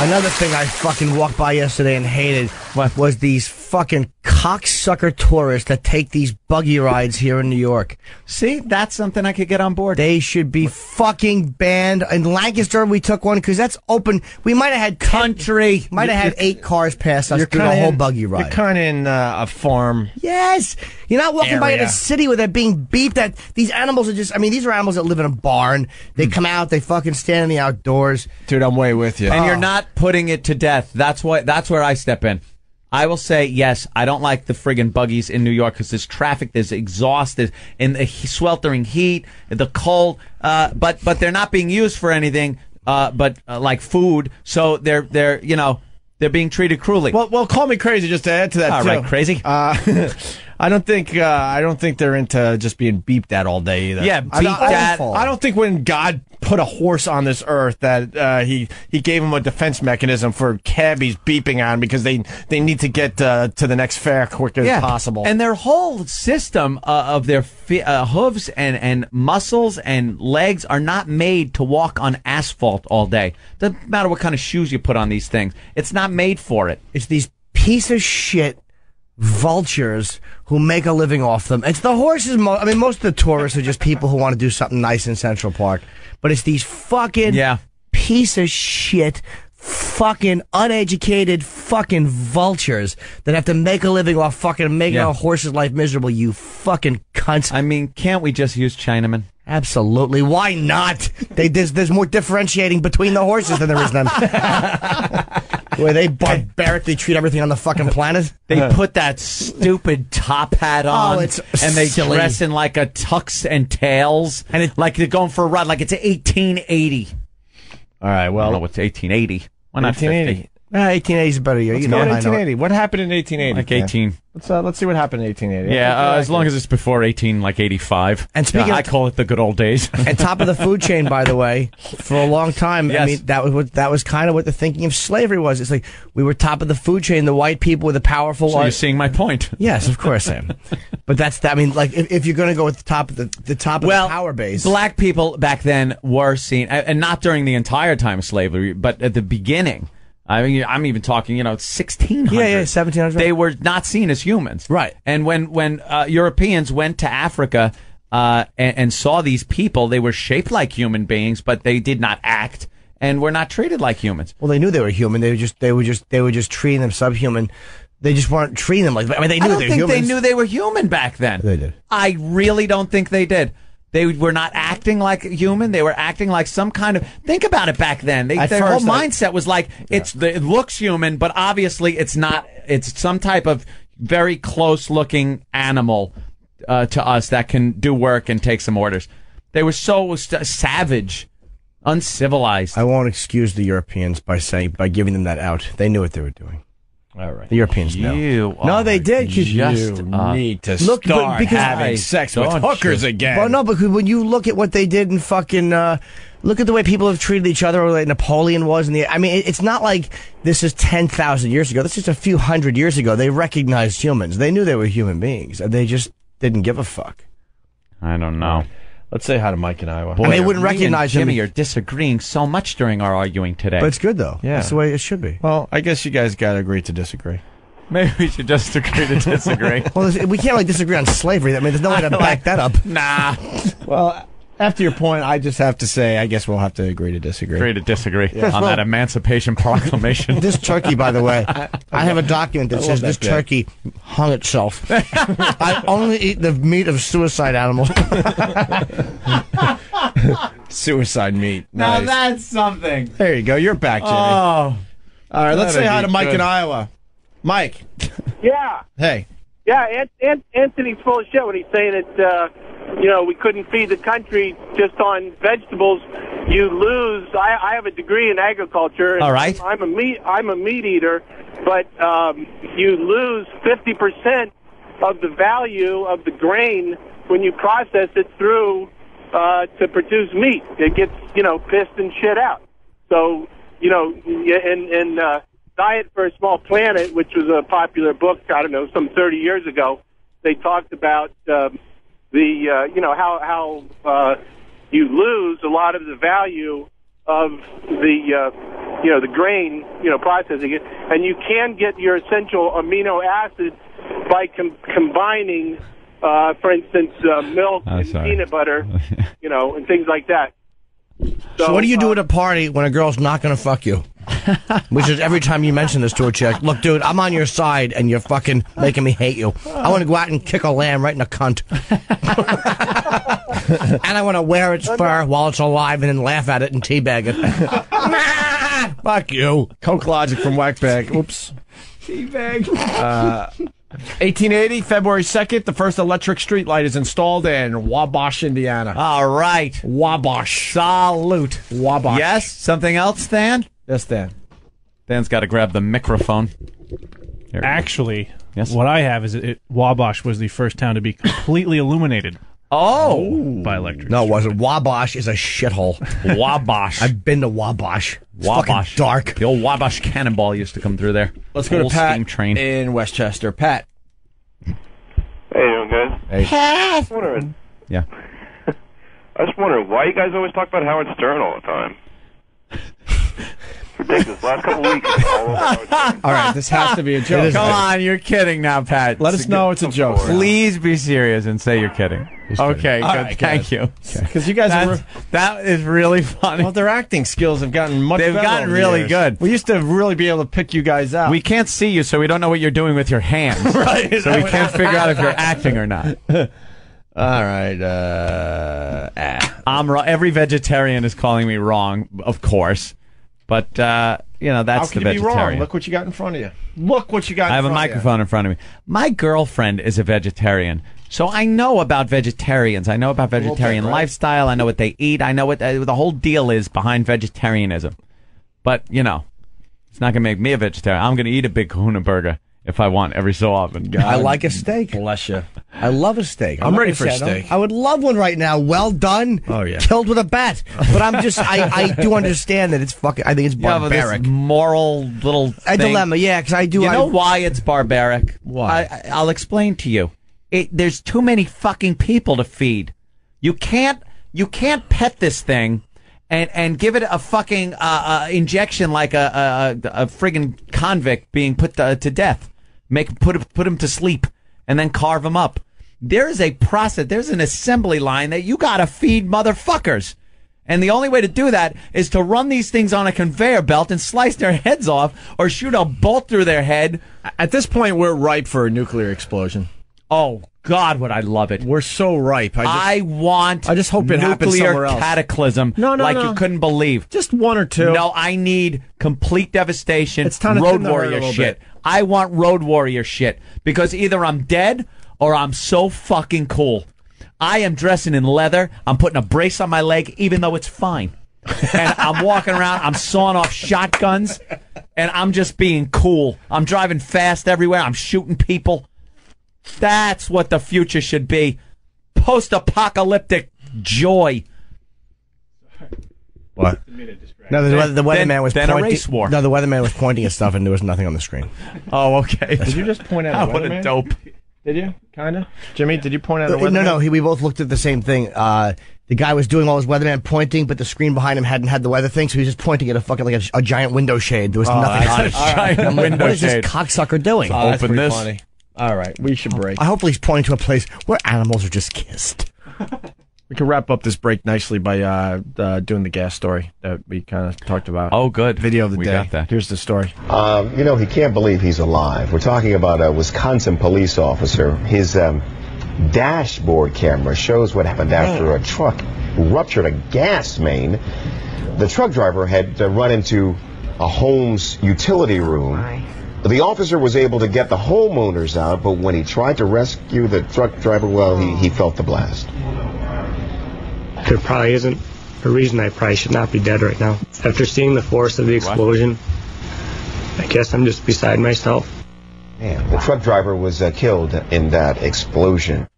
Another thing I fucking walked by yesterday and hated was these fucking cocksucker tourists that take these buggy rides here in New York. See, that's something I could get on board. They should be fucking banned. In Lancaster, we took one because that's open. We might have had might have had 8 cars pass us through the whole buggy ride. You're kind of in a farm. Yes. You're not walking by in area. a city where they're being beeped at. These animals are just, I mean, these are animals that live in a barn. They come out, they fucking stand in the outdoors. Dude, I'm way with you. And you're not putting it to death. That's where I step in. I will say, yes, I don't like the friggin' buggies in New York because there's traffic, there's exhaust, there's in the sweltering heat, the cold, but they're not being used for anything, like food, so they're being treated cruelly. Well, call me crazy just to add to that. All too. right, crazy. I don't think they're into just being beeped at all day either. Yeah, beeped at. I don't think when God put a horse on this earth that he gave him a defense mechanism for cabbies beeping on because they need to get to the next fair quick as possible. And their whole system of their hooves and muscles and legs are not made to walk on asphalt all day. Doesn't matter what kind of shoes you put on these things. It's not made for it. It's these piece of shit vultures who make a living off them. It's the horses. I mean, most of the tourists are just people who want to do something nice in Central Park. But it's these fucking piece of shit, fucking uneducated fucking vultures that have to make a living off fucking making a horse's life miserable. You fucking cunts. I mean, can't we just use Chinamen? Absolutely. Why not? There's more differentiating between the horses than there is them. Where they barbarically treat everything on the fucking planet. They put that stupid top hat on, it's and they silly. dress in like a tux and tails, and like they're going for a ride, like it's 1880. All right, well, I don't know what's 1880. Why not 1880? 1880 is a better year. Let's You go know, to I know it. 1880. What happened in 1880? Like Ken? 18. Let's see what happened in 1880. Yeah, as long as it's before 85. And speaking of- I call it the good old days. And top of the food chain, by the way, for a long time. Yes. I mean, that was kind of what the thinking of slavery was. It's like we were top of the food chain. The white people were the powerful. So you're seeing my point. Yes, of course I am. But that's I mean, like if you're going to go with the top of the top of the power base, Black people back then were seen, and not during the entire time of slavery, but at the beginning. I mean, I'm even talking, 1600s. Yeah, 1700s. They were not seen as humans. Right. And when Europeans went to Africa and saw these people, they were shaped like human beings, but they did not act and were not treated like humans. Well, they knew they were human. They were just treating them subhuman. They just weren't treating them like. I mean, they knew I don't they were think humans. they knew they were human back then. They did. I really don't think they did. They were not acting like human. They were acting like some kind of. Think about it back then. Their whole mindset was like it looks human, but obviously it's not. It's some type of very close-looking animal to us that can do work and take some orders. They were so savage, uncivilized. I won't excuse the Europeans by giving them that out. They knew what they were doing. All right. The Europeans know. No, they did. You need to start having sex with hookers again. Well, no, because when you look at what they did and fucking look at the way people have treated each other, or like Napoleon was. I mean, it's not like this is 10,000 years ago. This is a few hundred years ago. They recognized humans. They knew they were human beings. They just didn't give a fuck. I don't know. Let's say hi to Mike in Iowa. Boy, they wouldn't recognize Jimmy him. are disagreeing so much during our arguing today. But it's good, though. Yeah. That's the way it should be. Well, I guess you guys got to agree to disagree. Maybe we should just agree to disagree. Well, we can't really disagree on slavery. I mean, there's no way to back that up. Nah. Well, after your point, I just have to say, I guess we'll have to agree to disagree. Agree to disagree on that Emancipation Proclamation. This turkey, by the way, I have a document that says this turkey hung itself. I only eat the meat of suicide animals. Suicide meat. Now Nice. that's something. There you go. You're back, Jimmy. Oh. All right, let's say hi to Mike good. in Iowa. Mike. Yeah. Hey. Yeah, Anthony's full of shit when he's saying that, we couldn't feed the country just on vegetables. You lose. I have a degree in agriculture. And all right. I'm a meat eater, but you lose 50% of the value of the grain when you process it through to produce meat. It gets, pissed and shit out. So, Diet for a Small Planet, which was a popular book, I don't know, some 30 years ago, they talked about how you lose a lot of the value of the grain, processing it, and you can get your essential amino acids by combining, for instance, milk and peanut butter, and things like that. So what do you do at a party when a girl's not going to fuck you? Which is every time you mention this to a chick. Look, dude, I'm on your side, and you're fucking making me hate you. I want to go out and kick a lamb right in the cunt. And I want to wear its fur while it's alive and then laugh at it and teabag it. Fuck you. Coke Logic from Whackbag. Oops. Teabag. 1880, February 2nd, the first electric street light is installed in Wabash, Indiana. All right. Wabash. Salute. Wabash. Yes? Something else, Stan? Yes, Dan. Dan's got to grab the microphone. Actually, Yes? what I have is Wabash was the first town to be completely illuminated Oh. by electric. No, it wasn't. Wabash is a shithole. Wabash. I've been to Wabash. It's Wabash. fucking dark. The old Wabash Cannonball used to come through there. Let's go to Old Pat steam train. in Westchester. Pat. Hey, you doing, guys? Hey. I was wondering. Yeah. I was wondering why you guys always talk about Howard Stern all the time. It's ridiculous. Last couple weeks, all over Howard Stern. All right, this has to be a joke. Come on, you're kidding now, Pat. Let us know it's a joke. Please be serious and say you're kidding. Okay, All good. right, Thank you. Because you guys are... That is really funny. Well, their acting skills have gotten much better. They've gotten over the really years. good. We used to really be able to pick you guys out. We can't see you, so we don't know what you're doing with your hands. Right. So we can't figure out if you're acting or not. All right. I'm wrong. Every vegetarian is calling me wrong, of course. But, that's How the can you be wrong? vegetarian. Look what you got in front of you. Look what you got in I have a front of you. microphone in front of me. My girlfriend is a vegetarian, so I know about vegetarians. I know about vegetarian right? lifestyle. I know what they eat. I know what the whole deal is behind vegetarianism. But, It's not going to make me a vegetarian. I'm going to eat a big kahuna burger if I want every so often. I like a steak. Bless you. I love a steak. I'm not ready gonna for a say I don't. steak. I would love one right now. Well done. Oh, yeah. Killed with a bat. But I'm just, I do understand that it's fucking, I think it's Yeah, but barbaric. this moral little A thing. dilemma, yeah, because I do. You know why it's barbaric? Why? I'll explain to you. There's too many fucking people to feed. You can't pet this thing and give it a fucking injection like a friggin' convict being put to death. Put him to sleep and then carve him up. There is a process. There's an assembly line that you gotta feed motherfuckers. And the only way to do that is to run these things on a conveyor belt and slice their heads off or shoot a bolt through their head. At this point, we're ripe for a nuclear explosion. Oh, God, would I love it. We're so ripe. I just hope it happens somewhere nuclear else. cataclysm No, you couldn't believe. Just one or two. No, I need complete devastation. It's time to Road thin the herd a Warrior little shit. bit. I want Road Warrior shit because either I'm dead or I'm so fucking cool. I am dressing in leather. I'm putting a brace on my leg even though it's fine. And I'm walking around, I'm sawing off shotguns, and I'm just being cool. I'm driving fast everywhere. I'm shooting people. That's what the future should be. Post-apocalyptic joy. What? No, the weatherman was then pointing. a race war. No, the weatherman was pointing at stuff, and there was nothing on the screen. Oh, okay. Did you just point out the What a weatherman? dope. Did you? Kind of? Jimmy, did you point out the weatherman? No, we both looked at the same thing. The guy was doing all his weatherman pointing, but the screen behind him hadn't had the weather thing, so he was just pointing at a fucking like a giant window shade. There was nothing on it. Giant window What is shade. this cocksucker doing? Oh, that's Open pretty this. funny. All right, we should break. I hopefully he's pointing to a place where animals are just kissed. We can wrap up this break nicely by doing the gas story that we kind of talked about. Oh, good. Video of the We day. got that. Here's the story. He can't believe he's alive. We're talking about a Wisconsin police officer. His dashboard camera shows what happened after a truck ruptured a gas main. The truck driver had run into a home's utility room. The officer was able to get the homeowners out, but when he tried to rescue the truck driver, well, he felt the blast. There probably isn't a reason I probably should not be dead right now. After seeing the force of the explosion, I guess I'm just beside myself. Man, the truck driver was killed in that explosion.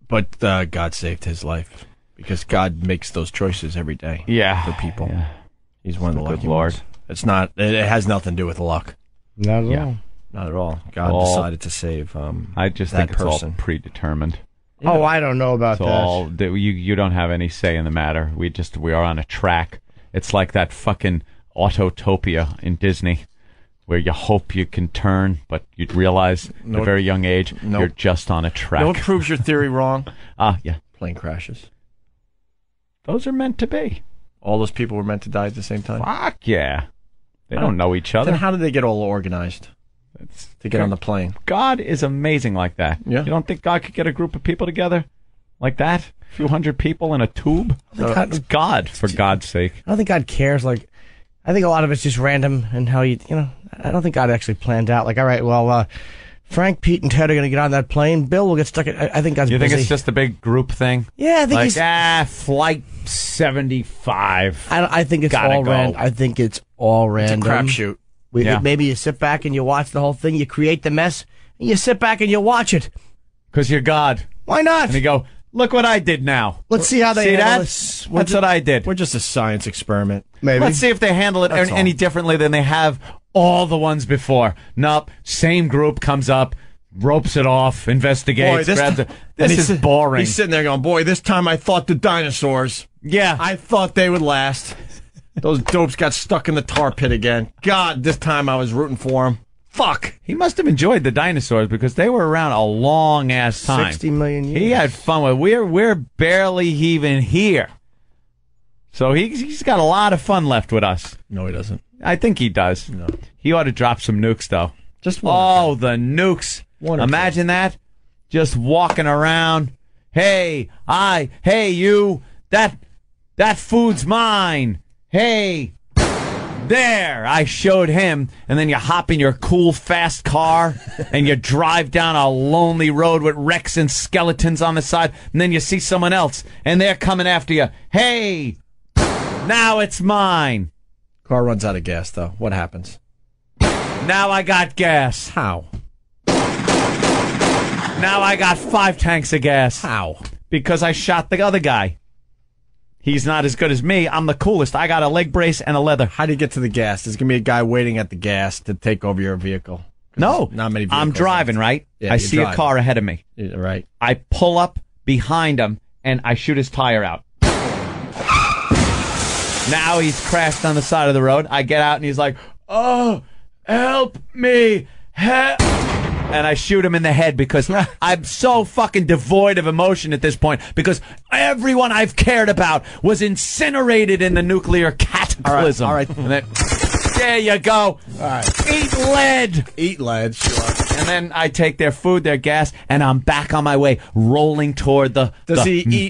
But God saved his life because God makes those choices every day. Yeah. For people. Yeah. He's one of the Good lucky Lord. ones. It's not. It has nothing to do with luck. Not at Yeah. all. Not at all. God All- decided to save. I just that think it's person. all predetermined. Oh, I don't know about It's that. all you don't have any say in the matter. We are on a track. It's like that fucking Autotopia in Disney, where you hope you can turn, but you realize at a very young age you're just on a track. You know what proves your theory wrong? Yeah. Plane crashes. Those are meant to be. All those people were meant to die at the same time. Fuck yeah. They don't know each other. Then how did they get all organized to get on the plane? God is amazing like that. Yeah. You don't think God could get a group of people together like that? A few hundred people in a tube? It's God, for God's sake. I don't think God cares. Like, I think a lot of it's just random and how I don't think God actually planned out. Like, all right, well, Frank, Pete, and Ted are going to get on that plane. Bill will get stuck. I think God's You busy. think it's just a big group thing? Yeah, I think like, he's- flight 75. I think it's Gotta all go. random. I think it's all random. crapshoot. Yeah. Maybe you sit back and you watch the whole thing. You create the mess. And you sit back and you watch it. Because you're God. Why not? And you go, look what I did now. Let's see how they See handle that? this. That's what I did. We're just a science experiment. Maybe. Let's see if they handle it That's all. any differently than they have all the ones before. Nope. Same group comes up, ropes it off, investigates, grabs it. This is boring. He's sitting there going, boy, this time I thought the dinosaurs. Yeah. I thought they would last. Those dopes got stuck in the tar pit again. God, this time I was rooting for them. Fuck. He must have enjoyed the dinosaurs because they were around a long ass time. 60 million years. He had fun with. We're barely even here. So he's got a lot of fun left with us. No, he doesn't. I think he does. No. He ought to drop some nukes though. Just one. Oh, the nukes. One or Imagine that. Just walking around. Hey, you. That food's mine. Hey. There, I showed him, and then you hop in your cool, fast car, and you drive down a lonely road with wrecks and skeletons on the side, and then you see someone else, and they're coming after you. Hey, now it's mine. Car runs out of gas, though. What happens? Now I got gas. How? Now I got 5 tanks of gas. How? Because I shot the other guy. He's not as good as me. I'm the coolest. I got a leg brace and a leather. How do you get to the gas? There's going to be a guy waiting at the gas to take over your vehicle. No. Not many vehicles. I'm driving, right? Yeah, I you're see a driving. car ahead of me. Yeah, right. I pull up behind him, and I shoot his tire out. Now he's crashed on the side of the road. I get out, and he's like, oh, help me. And I shoot him in the head because I'm so fucking devoid of emotion at this point because everyone I've cared about was incinerated in the nuclear cataclysm. All right. And then, there you go. All right. Eat lead. Eat lead, sure. And then I take their food, their gas, and I'm back on my way, rolling toward the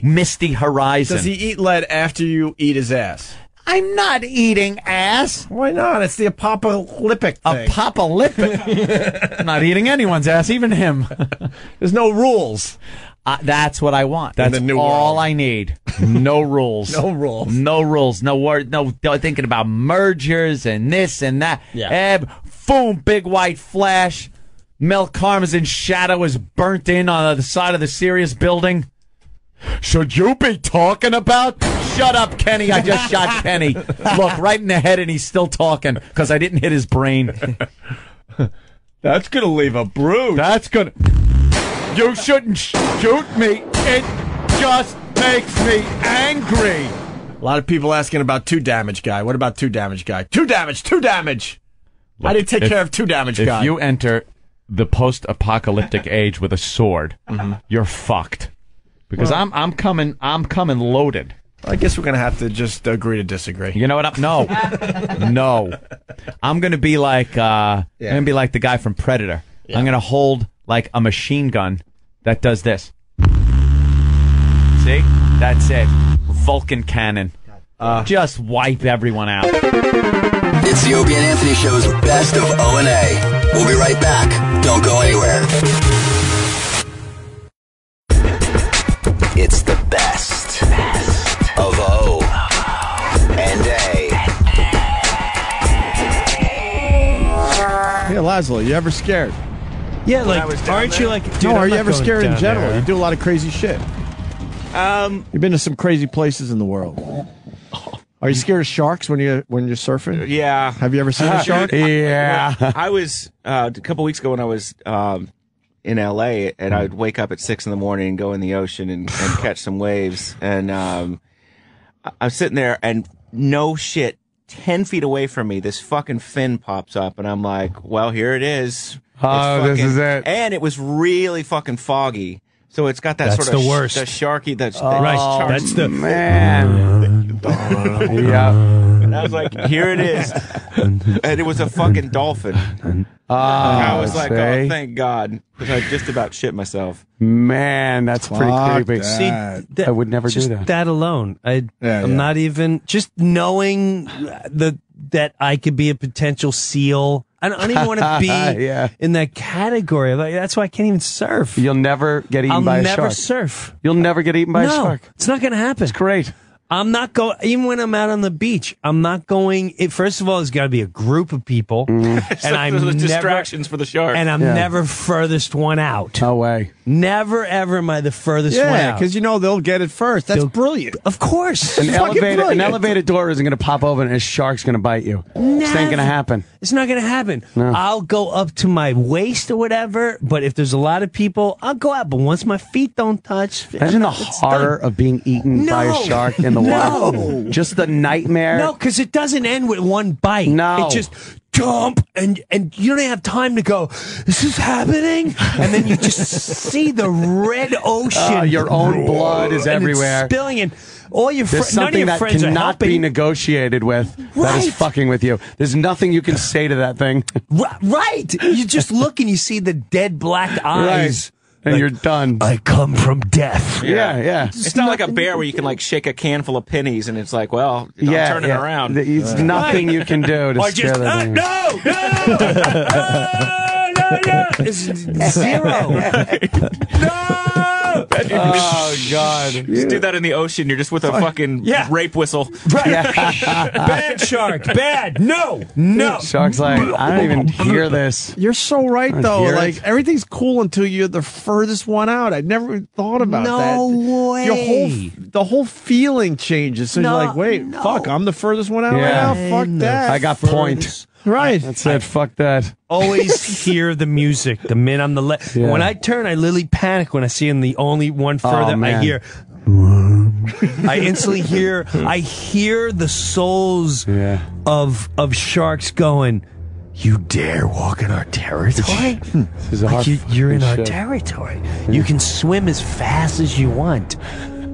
misty horizon. Does he eat lead after you eat his ass? I'm not eating ass. Why not? It's the apocalyptic thing. Apocalyptic? I'm not eating anyone's ass, even him. There's no rules. That's what I want. In That's the new all world. I need. No rules. No rules. No rules. No word. No thinking about mergers and this and that. Yeah. Boom, big white flash. Mel Karmazin's shadow is burnt in on the side of the Sirius building. Should you be talking about? Shut up, Kenny. I just shot Kenny. Look, right in the head, and he's still talking because I didn't hit his brain. That's going to leave a bruise. That's going to... You shouldn't shoot me. It just makes me angry. A lot of people asking about 2 damage guy. What about 2 damage guy? 2 damage, 2 damage. How do you take care of 2 damage guy? If you enter the post-apocalyptic age with a sword, Mm-hmm. you're fucked. Because I'm coming loaded. I guess we're gonna have to just agree to disagree. You know what? No. I'm gonna be like I'm gonna be like the guy from Predator. Yeah. I'm gonna hold like a machine gun that does this. See? That's it. Vulcan cannon. Just wipe everyone out. It's the Opie and Anthony Show's Best of O&A. We'll be right back. Don't go anywhere. It's the best of O and A. Yeah, Laszlo, you ever scared? Yeah, like, aren't you like, dude, no, are I'm you not ever going scared in down general? there. You do a lot of crazy shit. You've been to some crazy places in the world. Are you scared of sharks when you're surfing? Yeah. Have you ever seen a shark? I was a couple weeks ago when I was in LA, and I would wake up at 6 a.m. and go in the ocean and catch some waves. And I was sitting there, and no shit, 10 feet away from me, this fucking fin pops up, and I'm like, well, here it is. This is it. And it was really fucking foggy. So it's got that That's sort of the worst. the sharky. That's Right, that's the man. Yeah. And I was like, here it is, and it was a fucking dolphin. I was like, oh, thank God, because I just about shit myself. Man, that's pretty creepy. that. See, I would never do just that. that alone. I'm yeah. not even just knowing that I could be a potential seal. I don't even want to be Yeah. in that category. Like, that's why I can't even surf. You'll never get eaten I'll by a never shark. surf. You'll never get eaten by a No, shark. it's not going to happen. It's great. I'm not going, even when I'm out on the beach, I'm not going. First of all, there's got to be a group of people. And I'm There's never, distractions for the shark. and I'm never furthest one out. No way. Never, ever am I the furthest one Yeah, out. because you know they'll get it first. That's brilliant. Of course. An fucking elevator brilliant. door isn't going to pop open and a shark's going to bite you. This ain't going to happen. It's not going to happen. No. I'll go up to my waist or whatever, but if there's a lot of people, I'll go out. But once my feet don't touch, Imagine the it's horror done. of being eaten by a No. shark in the water. No. Just the nightmare. No, because it doesn't end with one bite. No. It just jump, and you don't even have time to go, this is happening? And then you just see the red ocean. Your own blood is and everywhere. It's spilling, and all your There's none of something your that friends are cannot helping. be negotiated with that Right. is fucking with you. There's nothing you can say to that thing. Right. You just look and you see the dead black eyes. And Like, you're done. I come from death. Yeah. It's not like a bear where you can like shake a can full of pennies and it's like, well, Yeah, turn it yeah. around. It's nothing you can do to Or scare just, that thing. no. It's zero. No. Oh, God. Just do that in the ocean. You're just with a fucking rape whistle. Bad shark. Bad. No. Shark's like, I don't even hear this. You're so right, I though. hear Like, it. everything's cool until you're the furthest one out. I never thought about that. No way. The whole feeling changes. So No, you're like, wait, fuck, I'm the furthest one out right now? Fuck that. I got point. Right. That's it. Fuck that. Always hear the music the minute I'm the Yeah. When I turn, I literally panic when I see him the only one further. I man. hear. I instantly hear. I hear the souls of sharks going. You dare walk in our territory? This is a hard You're in our shit. territory. You can swim as fast as you want,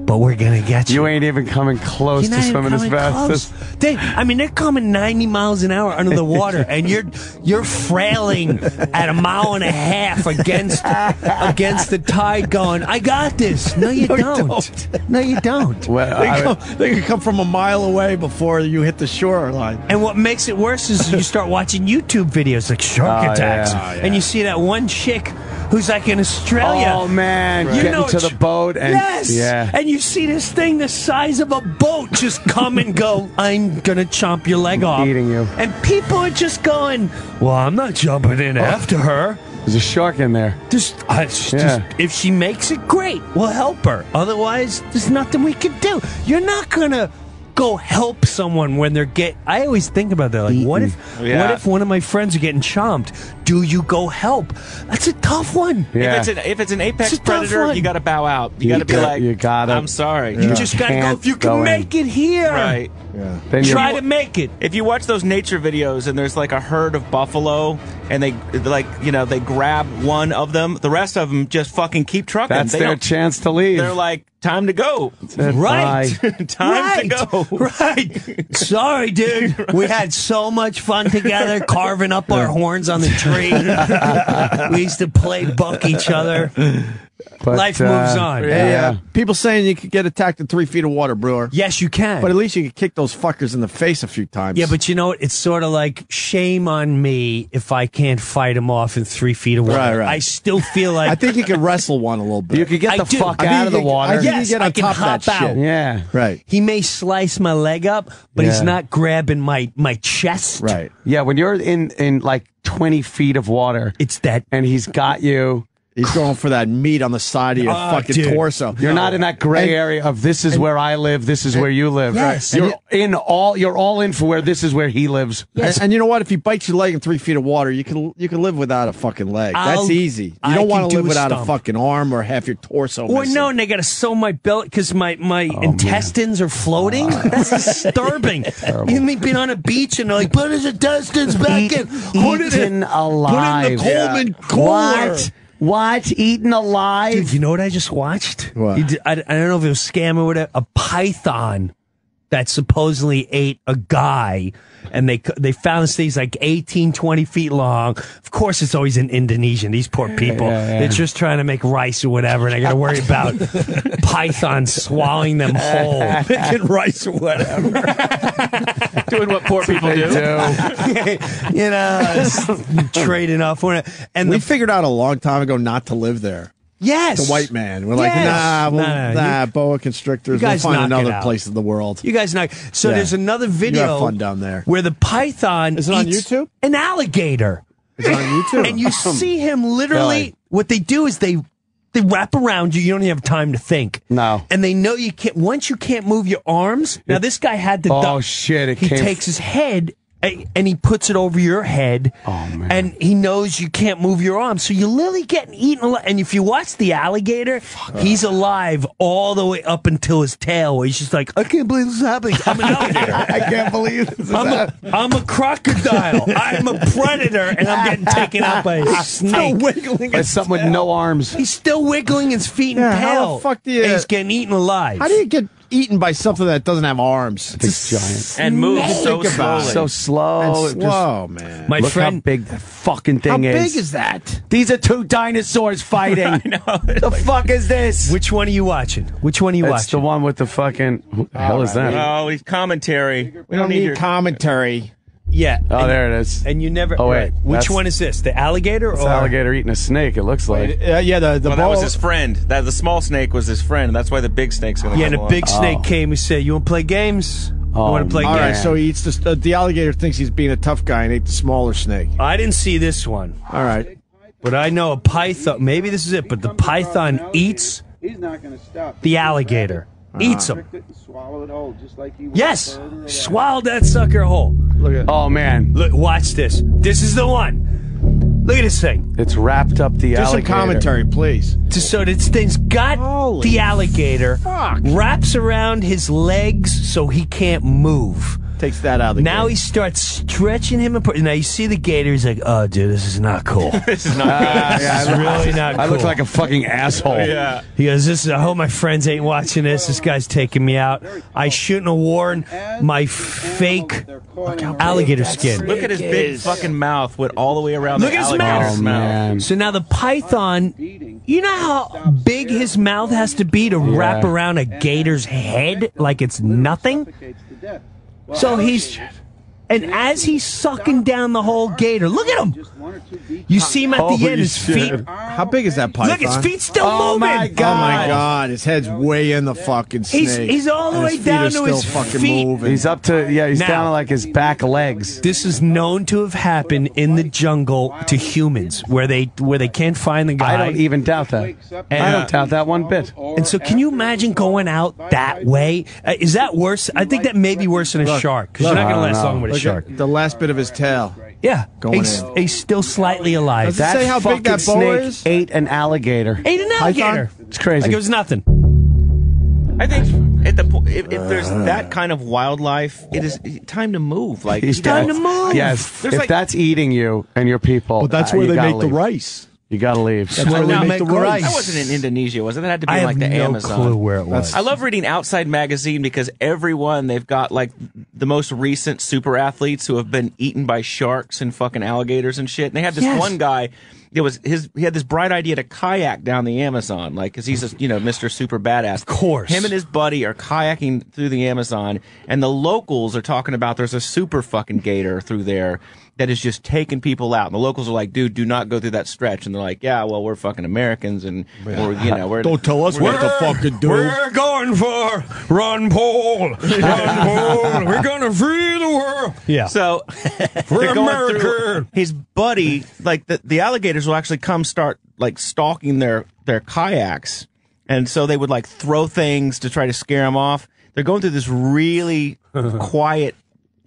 but we're gonna get you. You ain't even coming close You're to not even swimming as coming fast. close. They're coming 90 miles an hour under the water, and you're frailing at a mile and a half against the tide, going, "I got this." No, you don't. No, you don't. Well, They can come from a mile away before you hit the shoreline. And what makes it worse is you start watching YouTube videos like shark Oh, attacks, yeah. and you see that one chick who's like in Australia. Oh, man. You Getting know to the boat. And, yes. Yeah. And you see this thing the size of a boat just come and go, "I'm going to chomp your leg off." Eating you. And people are just going, "Well, I'm not jumping in after her." There's a shark in there. Just if she makes it, great. We'll help her. Otherwise, there's nothing we can do. You're not going to go help someone when they're I always think about that. Like, what if one of my friends are getting chomped? Do you go help? That's a tough one. Yeah. If it's an apex It's a tough predator, one. you got to bow out. You got to be like, you gotta, I'm sorry. You just got to go. If you can make it here, Right. Yeah. Then you're- try to make it. If you watch those nature videos and there's like a herd of buffalo and they they grab one of them, the rest of them just fucking keep trucking. That's They their don't- chance to leave. They're like, time to go. Right. Time to go. Right. Sorry, dude. We had so much fun together carving up our horns on the tree. We used to play buck each other. But, Life moves on. Yeah. People saying you could get attacked in 3 feet of water, Brewer. Yes, you can. But at least you could kick those fuckers in the face a few times. Yeah, but you know what? It's sort of like shame on me if I can't fight him off in 3 feet of water. Right. I still feel like I think you could wrestle one a little bit. You could get I the do. fuck I out of the water. I think Yes, you get on I can top of that hop out. shit. Yeah. Right. he may slice my leg up, but he's Yeah. not grabbing my chest. Right. Yeah, when you're in like 20 feet of water, It's that. and he's got you. He's going for that meat on the side of your fucking dude. torso. You're not in that gray area of this is where I live, this is where you live. Yes. You're all in for where this is where he lives. And you know what? If he bites your leg in 3 feet of water, you can live without a fucking leg. That's easy. You don't want to live without a fucking arm or half your torso. Or missing. no, and they got to sew my belly because my intestines are floating. That's disturbing. You mean being on a beach and they're like, put his intestines back in. Put it Eaten in. alive. Put it in the Coleman cooler. What? Eaten alive? Dude, you know what I just watched? What? I don't know if it was scam or whatever. A python that supposedly ate a guy, and they found this thing's like 18, 20 feet long. Of course, it's always in Indonesian. These poor people, Yeah. they're just trying to make rice or whatever, and I got to worry about pythons swallowing them whole, making rice or whatever. Doing what poor people do. You know, trading off. And we figured out a long time ago not to live there. Yes. The white man. We're like, Yes. nah, boa constrictors. You guys We'll find knock it another out. place in the world. You guys know. So Yeah. there's another video. You have fun down there. Where the python Is it on eats YouTube? an alligator. It's on YouTube. And you see him literally. Really? What they do is they wrap around you. You don't even have time to think. No. And they know you can't. Once you can't move your arms. Now this guy had the. Oh, shit, it He came- takes his head. And he puts it over your head. Oh, man. And he knows you can't move your arms. So you're literally getting eaten alive. And if you watch the alligator, he's alive all the way up until his tail, where he's just like, I can't believe this is happening. I'm an alligator. I can't believe this is happening. I'm a crocodile. I'm a predator, and I'm getting taken out by a snake. wiggling It's something with no arms. He's still wiggling his feet and Yeah, how tail. the fuck do you- And he's getting eaten alive. How do you get eaten by something that doesn't have arms? It's giant. And moves so Think about slowly. So slow. And slow, man. My Look friend, how big that fucking thing How is. big is that? These are two dinosaurs fighting. The fuck is this? which one are you watching? Which one are you It's watching? the one with the fucking. Who the hell is that? Oh, he's commentary. We don't need your commentary. Yeah. Oh, there it is. And you never. Oh, wait. Right. Which That's- one is this? The alligator It's or alligator eating a snake, it looks like. Yeah, the Well, that ball. was his friend. That the small snake was his friend. That's why the big snake's going to Yeah, come and a along. big snake came and said, "You want to play games? You want to play All right, games?" so he eats the alligator thinks he's being a tough guy and ate the smaller snake. I didn't see this one. All right. But I know a python. Maybe this is it. But the python eats the alligator. Eats him. Yes, swallowed that sucker whole. Look at. Oh, man. Look, watch this. This is the one. Look at this thing. It's wrapped up the Do some alligator. commentary, please. So this thing's got the alligator, wraps around his legs so he can't move. Takes that out of the Now game. he starts stretching him apart. Now you see the gator. He's like, "Oh, dude, this is not cool. This is not Yeah, It's really not cool." I look like a fucking asshole. Yeah. He goes, I hope my friends ain't watching this. This guy's taking me out. I shouldn't have worn my fake alligator skin. Look at his big fucking mouth with all the way around Look the at his alligator's mouth. man. So now the python, you know how big his mouth has to be to wrap around a gator's head like it's nothing? So he's... And as he's sucking down the whole gator, look at him. You see him at the Holy end, his feet. shit. How big is that python? Look, his feet's still Oh, moving. my God. Oh my God! His head's way in the fucking snake. He's all the And way his feet down are to still his fucking feet. moving. He's up to, he's Now- down to like his back legs. This is known to have happened in the jungle to humans, where they can't find the guy. I don't even doubt that. I don't doubt that one bit. And so, can you imagine going out that way? Is that worse? I think that may be worse than a shark, because you're not going to last long with a Look shark. at the last bit of his tail. Yeah, Going he's still slightly alive. Does it say how big that boa snake is? ate an alligator. Ate an alligator. It's crazy. Like it was nothing. I think at the if there's that kind of wildlife, it is time to move. Like He's time dead. to move. Yes, There's if like- that's eating you and your people, Well, that's you where they gotta make the leave. rice. You got to leave. That's where now they make make the the rice. That wasn't in Indonesia, was it? That had to be I in, have like the no Amazon. clue where it was. I love reading Outside Magazine because every one they've got like the most recent super athletes who have been eaten by sharks and fucking alligators and shit. And they had this one guy. He had this bright idea to kayak down the Amazon, like because he's Mr. Super Badass. Of course, him and his buddy are kayaking through the Amazon, and the locals are talking about there's a super fucking gator through there that is just taking people out. And the locals are like, dude, do not go through that stretch. And they're like, yeah, well, we're fucking Americans, and we're Don't tell us what to fucking do. We're going for Ron Paul. Ron Paul. We're gonna free the world. Yeah. So For they're going America. through. His buddy, like the alligators will actually come start like stalking their kayaks, and so they would like throw things to try to scare them off. They're going through this really quiet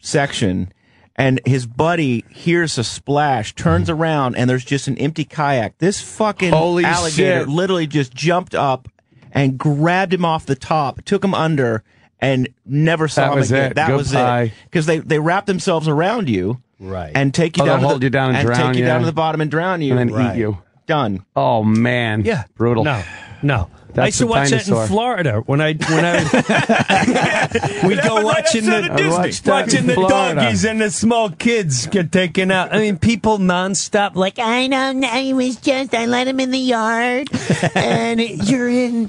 section. And his buddy hears a splash, turns around, and there's just an empty kayak. This fucking Holy alligator shit. literally just jumped up and grabbed him off the top, took him under, and never saw That him was again. it. That was Goodbye. it. Because they wrap themselves around you, Right. and take you Oh, down, they'll to hold the, you down and drown take you you. down to the bottom and drown you, And then eat you. Done. Oh, man. Yeah. Brutal. No. I used to the watch that in dinosaur. Florida when I we'd go watching watched that in the Florida. doggies and the small kids get taken out. I mean, people nonstop like, I don't know, I let him in the yard, and you're in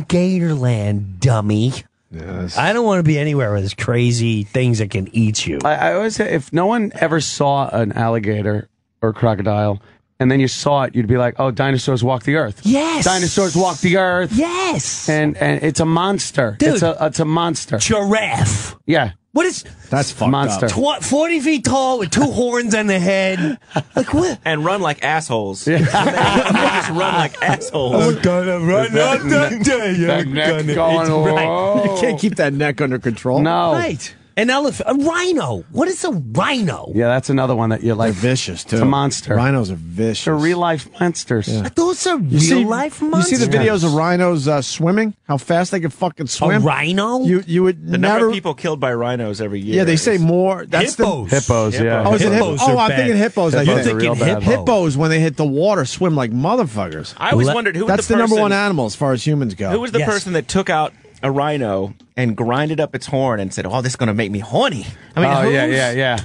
Gatorland, dummy. Yes. I don't want to be anywhere where there's crazy things that can eat you. I always say, if no one ever saw an alligator or crocodile, and then you saw it, you'd be like, oh, dinosaurs walk the earth. Yes. Dinosaurs walk the earth. Yes. And it's a monster. Dude. It's a monster. Giraffe. Yeah. What is That's fucked monster. up. 40 feet tall with 2 horns on the head? Like what? And run like assholes. Yeah. they just run like assholes. I'm gonna run out that day. That neck going, whoa. You can't keep that neck under control. No. Right. An elephant. A rhino. What is a rhino? Yeah, that's another one that you're They're like, vicious, too. it's a monster. Rhinos are vicious. They're real life monsters. Yeah. Those are You see- real life monsters. You see the videos of rhinos swimming? How fast they can fucking swim? A rhino? You would The number never. of people killed by rhinos every year. Yeah, they say is- more. That's Hippos. Hippos, yeah. Oh, is it Hippos hippos? are Oh, I'm bad. thinking hippos. I Hippos think. are real bad. Hippos, when they hit the water, swim like motherfuckers. I always wondered who was That's the the number person- one animal as far as humans go. Who was the Yes. person that took out a rhino and grinded up its horn and said, "Oh, this is going to make me horny"? I mean, Oh, who's- yeah.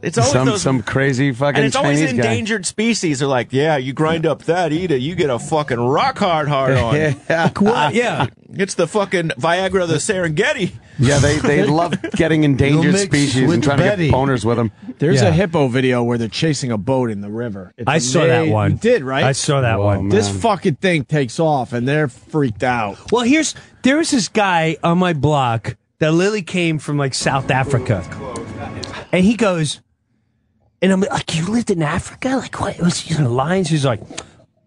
It's always some crazy fucking and it's always Chinese guy. endangered species. They're like, yeah, you grind up that, eat it, you get a fucking rock hard on. Yeah. What? Yeah. It's the fucking Viagra of the Serengeti. Yeah, they love getting endangered You'll mix species with and trying to Betty. get boners with them. There's Yeah. a hippo video where they're chasing a boat in the river. It's I saw that one. You did, right? I saw that one. This fucking thing takes off, and they're freaked out. Well, there was this guy on my block that literally came from like South Africa, and he goes, and I'm like, you lived in Africa? Like what? It was lions? He's like,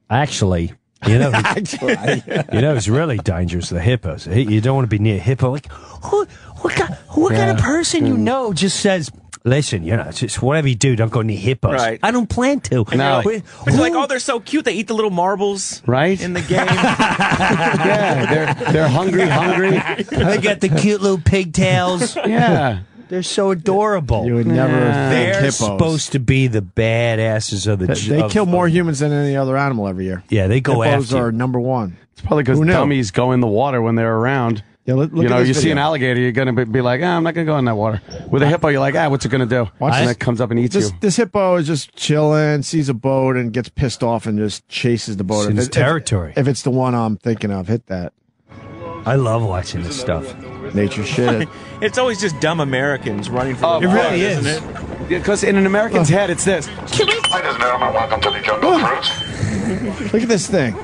actually. You know, it's really dangerous. The hippos. You don't want to be near a hippo. Like, what kind of person you know just says, listen, it's just whatever you do, don't go near hippos. Right. I don't plan to. No. But you're like, oh, they're so cute. They eat the little marbles Right? in the game. Yeah, they're hungry. They got the cute little pigtails. Yeah. They're so adorable. You would never think They're hippos. supposed to be the badasses of the. They kill more humans than any other animal every year. Yeah, they go Hippos after you. are number one. It's probably because Who knew? dummies go in the water when they're around. Yeah, look you at know, this you see video. an alligator, you're going to be like, I'm not going to go in that water. With a hippo, you're like, what's it going to do? Watch and this. it comes up and eats you. This hippo is just chilling, sees a boat, and gets pissed off and just chases the boat. It's in his territory. If it's the one I'm thinking of, hit that. I love watching this stuff. Nature shit. It's always just dumb Americans running from Oh, the it water, really isn't is. it? Because in an American's head, it's this. Ladies and gentlemen, welcome to the Jungle Cruise. Look at this thing.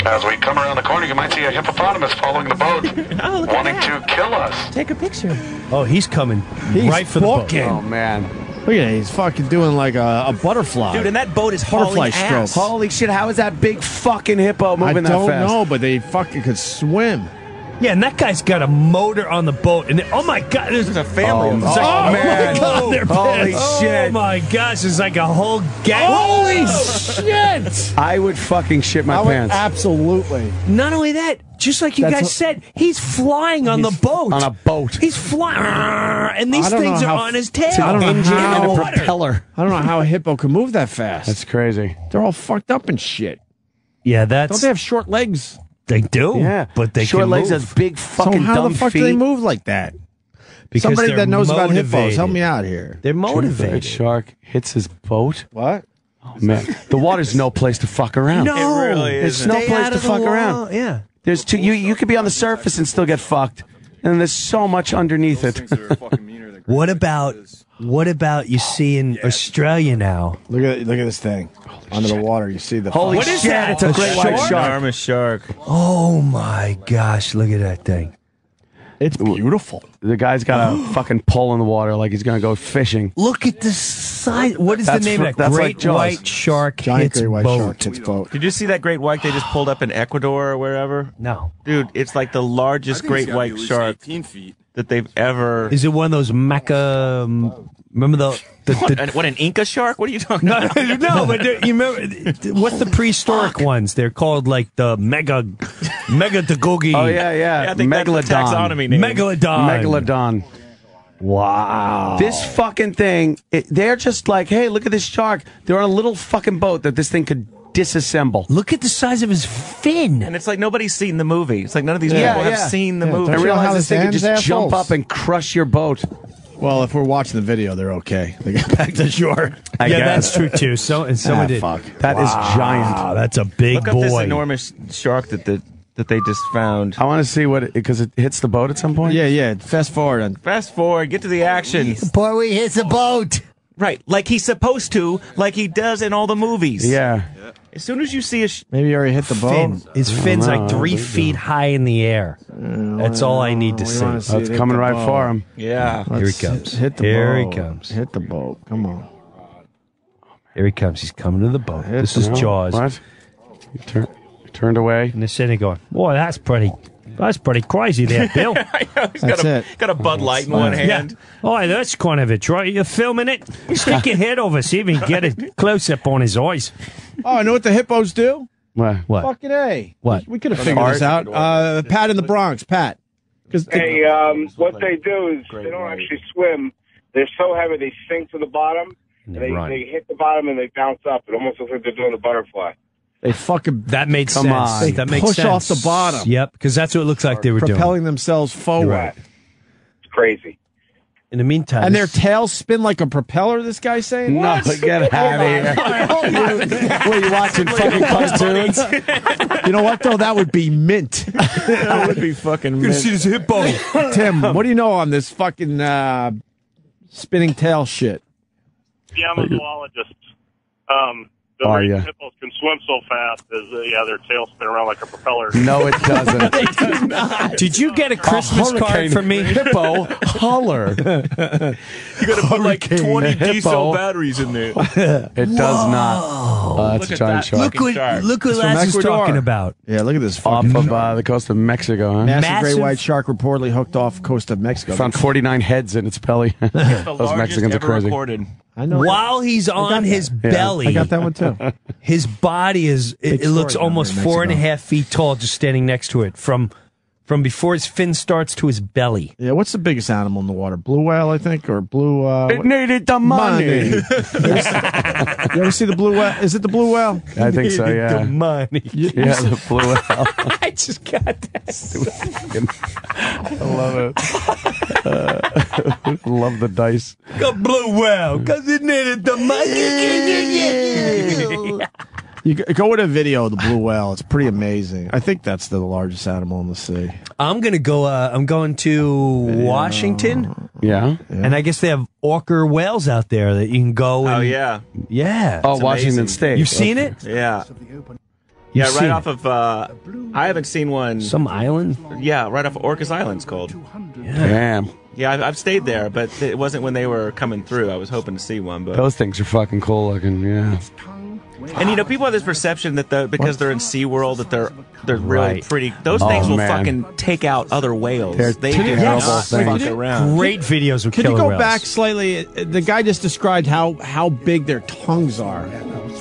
As we come around the corner, you might see a hippopotamus following the boat, wanting to kill us. Take a picture. Oh, he's coming right for the boat. walking. Oh, man. Look at it. He's fucking doing like a butterfly. Dude, and that boat is Butterfly hauling ass. stroke. Holy shit, how is that big fucking hippo I moving that don't fast? know, but they fucking could swim. Yeah, and that guy's got a motor on the boat, and oh my god, there's a family. Oh, of them. oh, man. my god, they're Holy pissed. shit. Oh my gosh, it's like a whole gang. Holy shit! I would fucking shit my I would pants. absolutely. Not only that, just like you That's guys what- said, he's flying on the boat. On a boat. He's flying, and these I don't things know are how- on his tail. I don't know Engine how- and a propeller. I don't know how a hippo can move that fast. That's crazy. They're all fucked up and shit. Yeah, that's Don't they have short legs? they do. Yeah. but they Short can legs move. has big fucking So how dumb the fuck feet. do they move like that? Because Somebody they're that knows about hippos, motivated. help me out here. They're A motivated. shark hits his boat. What? Oh, man. The water's no place to fuck around. No, It really It's isn't. no Stay place out to of the fuck wall. around. Yeah. There's two. You could be on the surface and still get fucked, and there's so much underneath it. What about you see in Australia now? Look at this thing. Under the water, you see the Holy What is shit! that? It's a great white shark. Enormous shark. Oh my gosh, look at that thing. It's beautiful. The guy's got a fucking pole in the water, like he's gonna go fishing. Look at the size. What is That's the name fr- of that? that's Great like Jaws. white shark Giant hits great white boat. shark hits boat. Did you see that great white they just pulled up in Ecuador or wherever? No. Dude, it's like the largest great white shark that they've ever. Is it one of those mecha? Remember the What, an Inca shark? What are you talking about? no, but you remember what's the prehistoric ones? They're called like the megadogogi. Oh yeah. Yeah, I think that's the Megalodon. taxonomy name. Megalodon. Megalodon. Wow. This fucking thing. They're just like, hey, look at this shark. They're on a little fucking boat that this thing could disassemble. Look at the size of his fin. And it's like nobody's seen the movie. It's like none of these Yeah, people yeah. have seen the Yeah, movie. I don't you know how realize this this thing could ends, just jump assholes? up and crush your boat. Well, if we're watching the video, they're okay. They get back to shore. I Yeah, guess. that's true too. So and someone did. Fuck. That is giant. Wow, that's a big Look up this boy. enormous shark that they just found. I want to see what because it hits the boat at some point. Yeah. Fast forward. And Fast forward, get to the action. Boy, he hits a boat. Right, like he's supposed to, like he does in all the movies. Yeah. As soon as you see a maybe you already hit the boat. Fin. His fin's No, like 3 feet high in the air. That's all I need to we see. wanna see That's it hit coming the right boat. for him. yeah. Here he Let's comes. Hit the Here boat. he comes. Hit the boat. Come on. Here he comes. He's coming to the boat. This is No, Jaws. What? You turned away. And they're sitting there going, boy, that's pretty crazy there, Bill. He's That's it. got a Bud Light in one hand. Oh, that's kind of it, right? You're filming it? Stick your head over, see if you can get a close-up on his eyes. Oh, I know what the hippos do? What? Fucking A. What? We could have figured this out. Pat in the Bronx. Pat. Hey, what they do is they don't actually swim. They're so heavy they sink to the bottom. And they run. They hit the bottom and they bounce up. It almost looks like they're doing a butterfly. They fucking That made Come sense. on. They That makes push sense. off the bottom. Yep, because that's what it looks like they were doing. propelling themselves forward. Right. It's crazy. In the meantime, And their tails spin like a propeller, this guy's saying? No, What? get out of here. What are you watching, fucking cartoons? You know what, though? That would be mint. That would be fucking mint. see this hippo. Tim, what do you know on this fucking spinning tail shit? Yeah, I'm a zoologist. The Oh, reason yeah. hippos can swim so fast is, their tails spin around like a propeller. No, it doesn't. Did you get a Christmas card from me? Hippo holler. You got to put like 20 diesel batteries in there. It does not. That's a giant shark. Look what Laz is talking about. Yeah, look at this Off fucking of the coast of Mexico, huh? massive great white shark reportedly hooked off coast of Mexico. Found 49 heads in its belly. Those Mexicans are crazy. Recorded. I know. While he's on his belly, I got that one too. his body is it looks story down almost there in 4.5 feet tall just standing next to it from before his fin starts to his belly. Yeah, what's the biggest animal in the water? Blue whale, I think, or blue. It needed the money. You ever see the blue whale? Is it the blue whale? I think so, yeah. The money. Yeah, the blue whale. I just got that. I love it. Love the dice. The blue whale, because it needed the money. You go with a video of the blue whale. It's pretty amazing. I think that's the largest animal in the sea. I'm gonna go. I'm going to Washington. Yeah. And I guess they have orca whales out there that you can go. And, Oh, yeah. yeah. Oh, Washington State. You've seen it? Yeah. You've Yeah, seen right off it? of, I haven't seen one. Some island. Yeah, right off of Orcas Island, it's called. Damn. Yeah, I've stayed there, but it wasn't when they were coming through. I was hoping to see one, but Those things are fucking cool looking, yeah. and people have this perception that because they're in SeaWorld that they're really Right. pretty. Those Oh, things will man. fucking take out other whales. They're They terrible do not things. fuck around. Great videos of Can killer you go whales. back slightly? The guy just described how big their tongues are.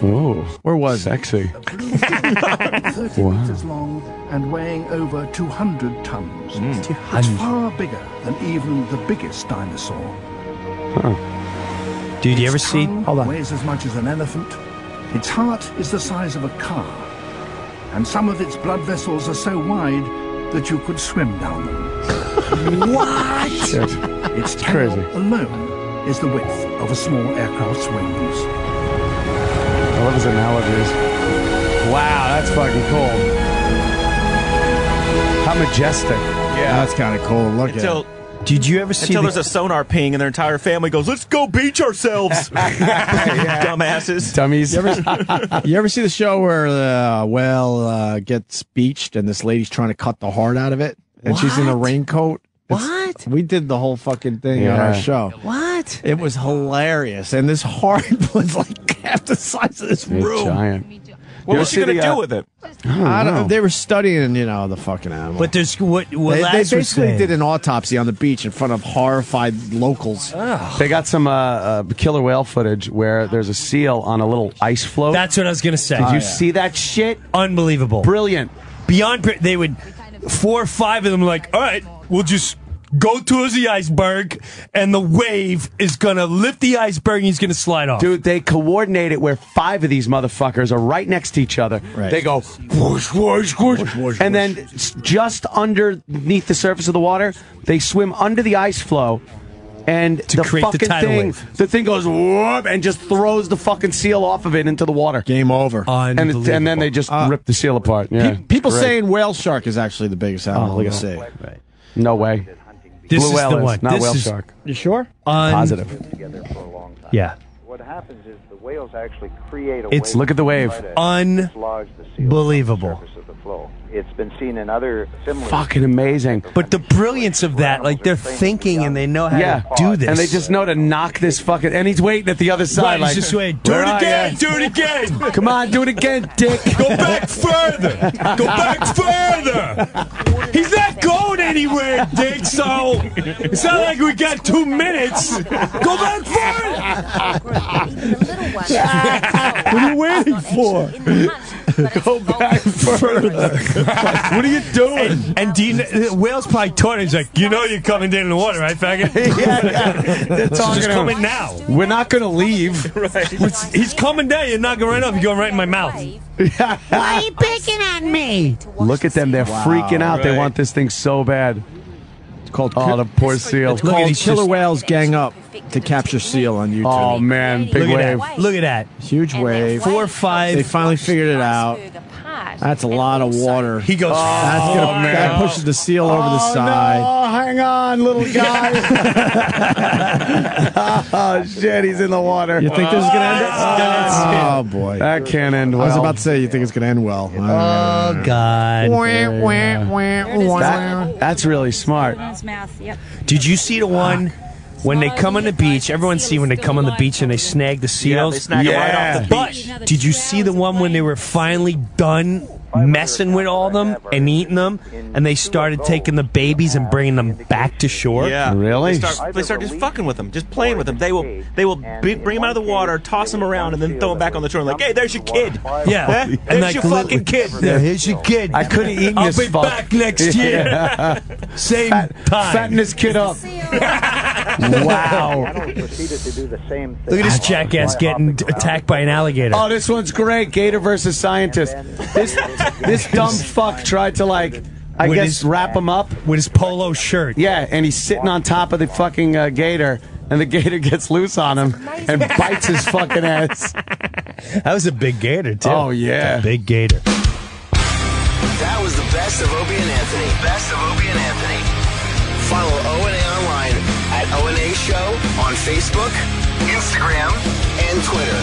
Ooh. Where was it? Sexy. 30 Wow. meters long and weighing over 200 tons. It's 200. far bigger than even the biggest dinosaur. Dude, you ever Its see? tongue Hold on. weighs as much as an elephant. Its heart is the size of a car. And some of its blood vessels are so wide that you could swim down them. What? Its tail crazy. alone is the width of a small aircraft's wings. I love his analogies. Wow, that's fucking cool. How majestic. Yeah. That's kind of cool. Look Until Did you ever see? until there's a sonar ping and their entire family goes, "Let's go beach ourselves." Dumbasses. Dummies. You ever see the show where the whale gets beached and this lady's trying to cut the heart out of it? And she's in a raincoat? What? We did the whole fucking thing on Yeah. our show. What? It was hilarious. And this heart was like half the size of this It's room. giant. What was she gonna do with it? I don't know. They were studying, the fucking animal. But there's what they Laz was basically saying. did an autopsy on the beach in front of horrified locals. They got some killer whale footage where there's a seal on a little ice float. That's what I was gonna say. Did you see that shit? Unbelievable. Brilliant. Beyond, they would 4 or 5 of them like, all right, we'll just go towards the iceberg, and the wave is gonna lift the iceberg, and he's gonna slide off. Dude, they coordinate it where 5 of these motherfuckers are right next to each other. Right. They go whoosh, whoosh, whoosh, whoosh, and then just underneath the surface of the water, they swim under the ice flow. And To the create the fucking tidal thing, wave. the thing goes whoop and just throws the fucking seal off of it into the water. Game over. And then they just rip the seal apart. Yeah, People great. saying whale shark is actually the biggest animal look in at the that. sea. No way. This Blue is whale the is, one. not This whale is shark. You sure? Positive. Together for a long time. Yeah. What happens is the whales actually create a It's- wave. look at the wave. to try to dislodge the seal Unbelievable. from the surface of the flow. It's been seen in other similar. Fucking amazing. But the brilliance of that, like they're thinking and they know how Yeah, to do this. and they just know to knock this fucking. And he's waiting at the other side, Right, like, he's just waiting. Do "Where it are again. ya?" Do it again. Come on, do it again, dick. Go back further. Go back further. He's not going anywhere, Dick. So it's not like we got 2 minutes. Go back further. What are you waiting for? Go back further. What are you doing? And do you know, Whale's probably torn. He's like, you're coming down in the water, right, faggot? They're So talking just to him. coming now. We're not going to leave. He's coming down. You're knocking right off. You're going right in my mouth. Why are you picking on me? Look at them. They're freaking out. They Right. want this thing so bad. It's called the poor seal. It's called Killer Whales Gang Up to Capture Seal on YouTube. Oh man, big wave. Look at that. Huge wave. 4 or 5. They finally figured it out. That's a lot of water. He goes. That pushes the seal over the side. Oh, hang on, little guy. Oh shit, he's in the water. You think this is gonna end? Oh boy, that can't end well. I was about to say you think it's gonna end well. Oh God. That's really smart. Did you see the one when they come on the beach? Everyone's seen when they come on the beach and they snag the seals. they snag it right off the beach. But did you see the one when they were finally done messing with all of them and eating them, and they started taking the babies and bringing them back to shore? Yeah, really? They start just fucking with them, just playing with them. They will bring them out of the water, toss them around, and then throw them back on the shore. Like, hey, there's your kid. Yeah, Huh? and There's your fucking kid. Yeah, here's your kid. I could have eaten I'll this be fuck. back next year. Yeah. Same time. Fatten this kid up. Wow. Proceeded to do the same thing. Look at this jackass getting attacked by an alligator. Oh, this one's great. Gator versus scientist. This dumb fuck tried to I With guess his- wrap him up with his polo shirt. Yeah, and he's sitting on top of the fucking gator, and the gator gets loose on him and bites his fucking ass. That was a big gator too. Oh yeah, a big gator. That was the best of Opie and Anthony. Best of Opie and Anthony. Follow O&A online at O&A Show on Facebook, Instagram, and Twitter.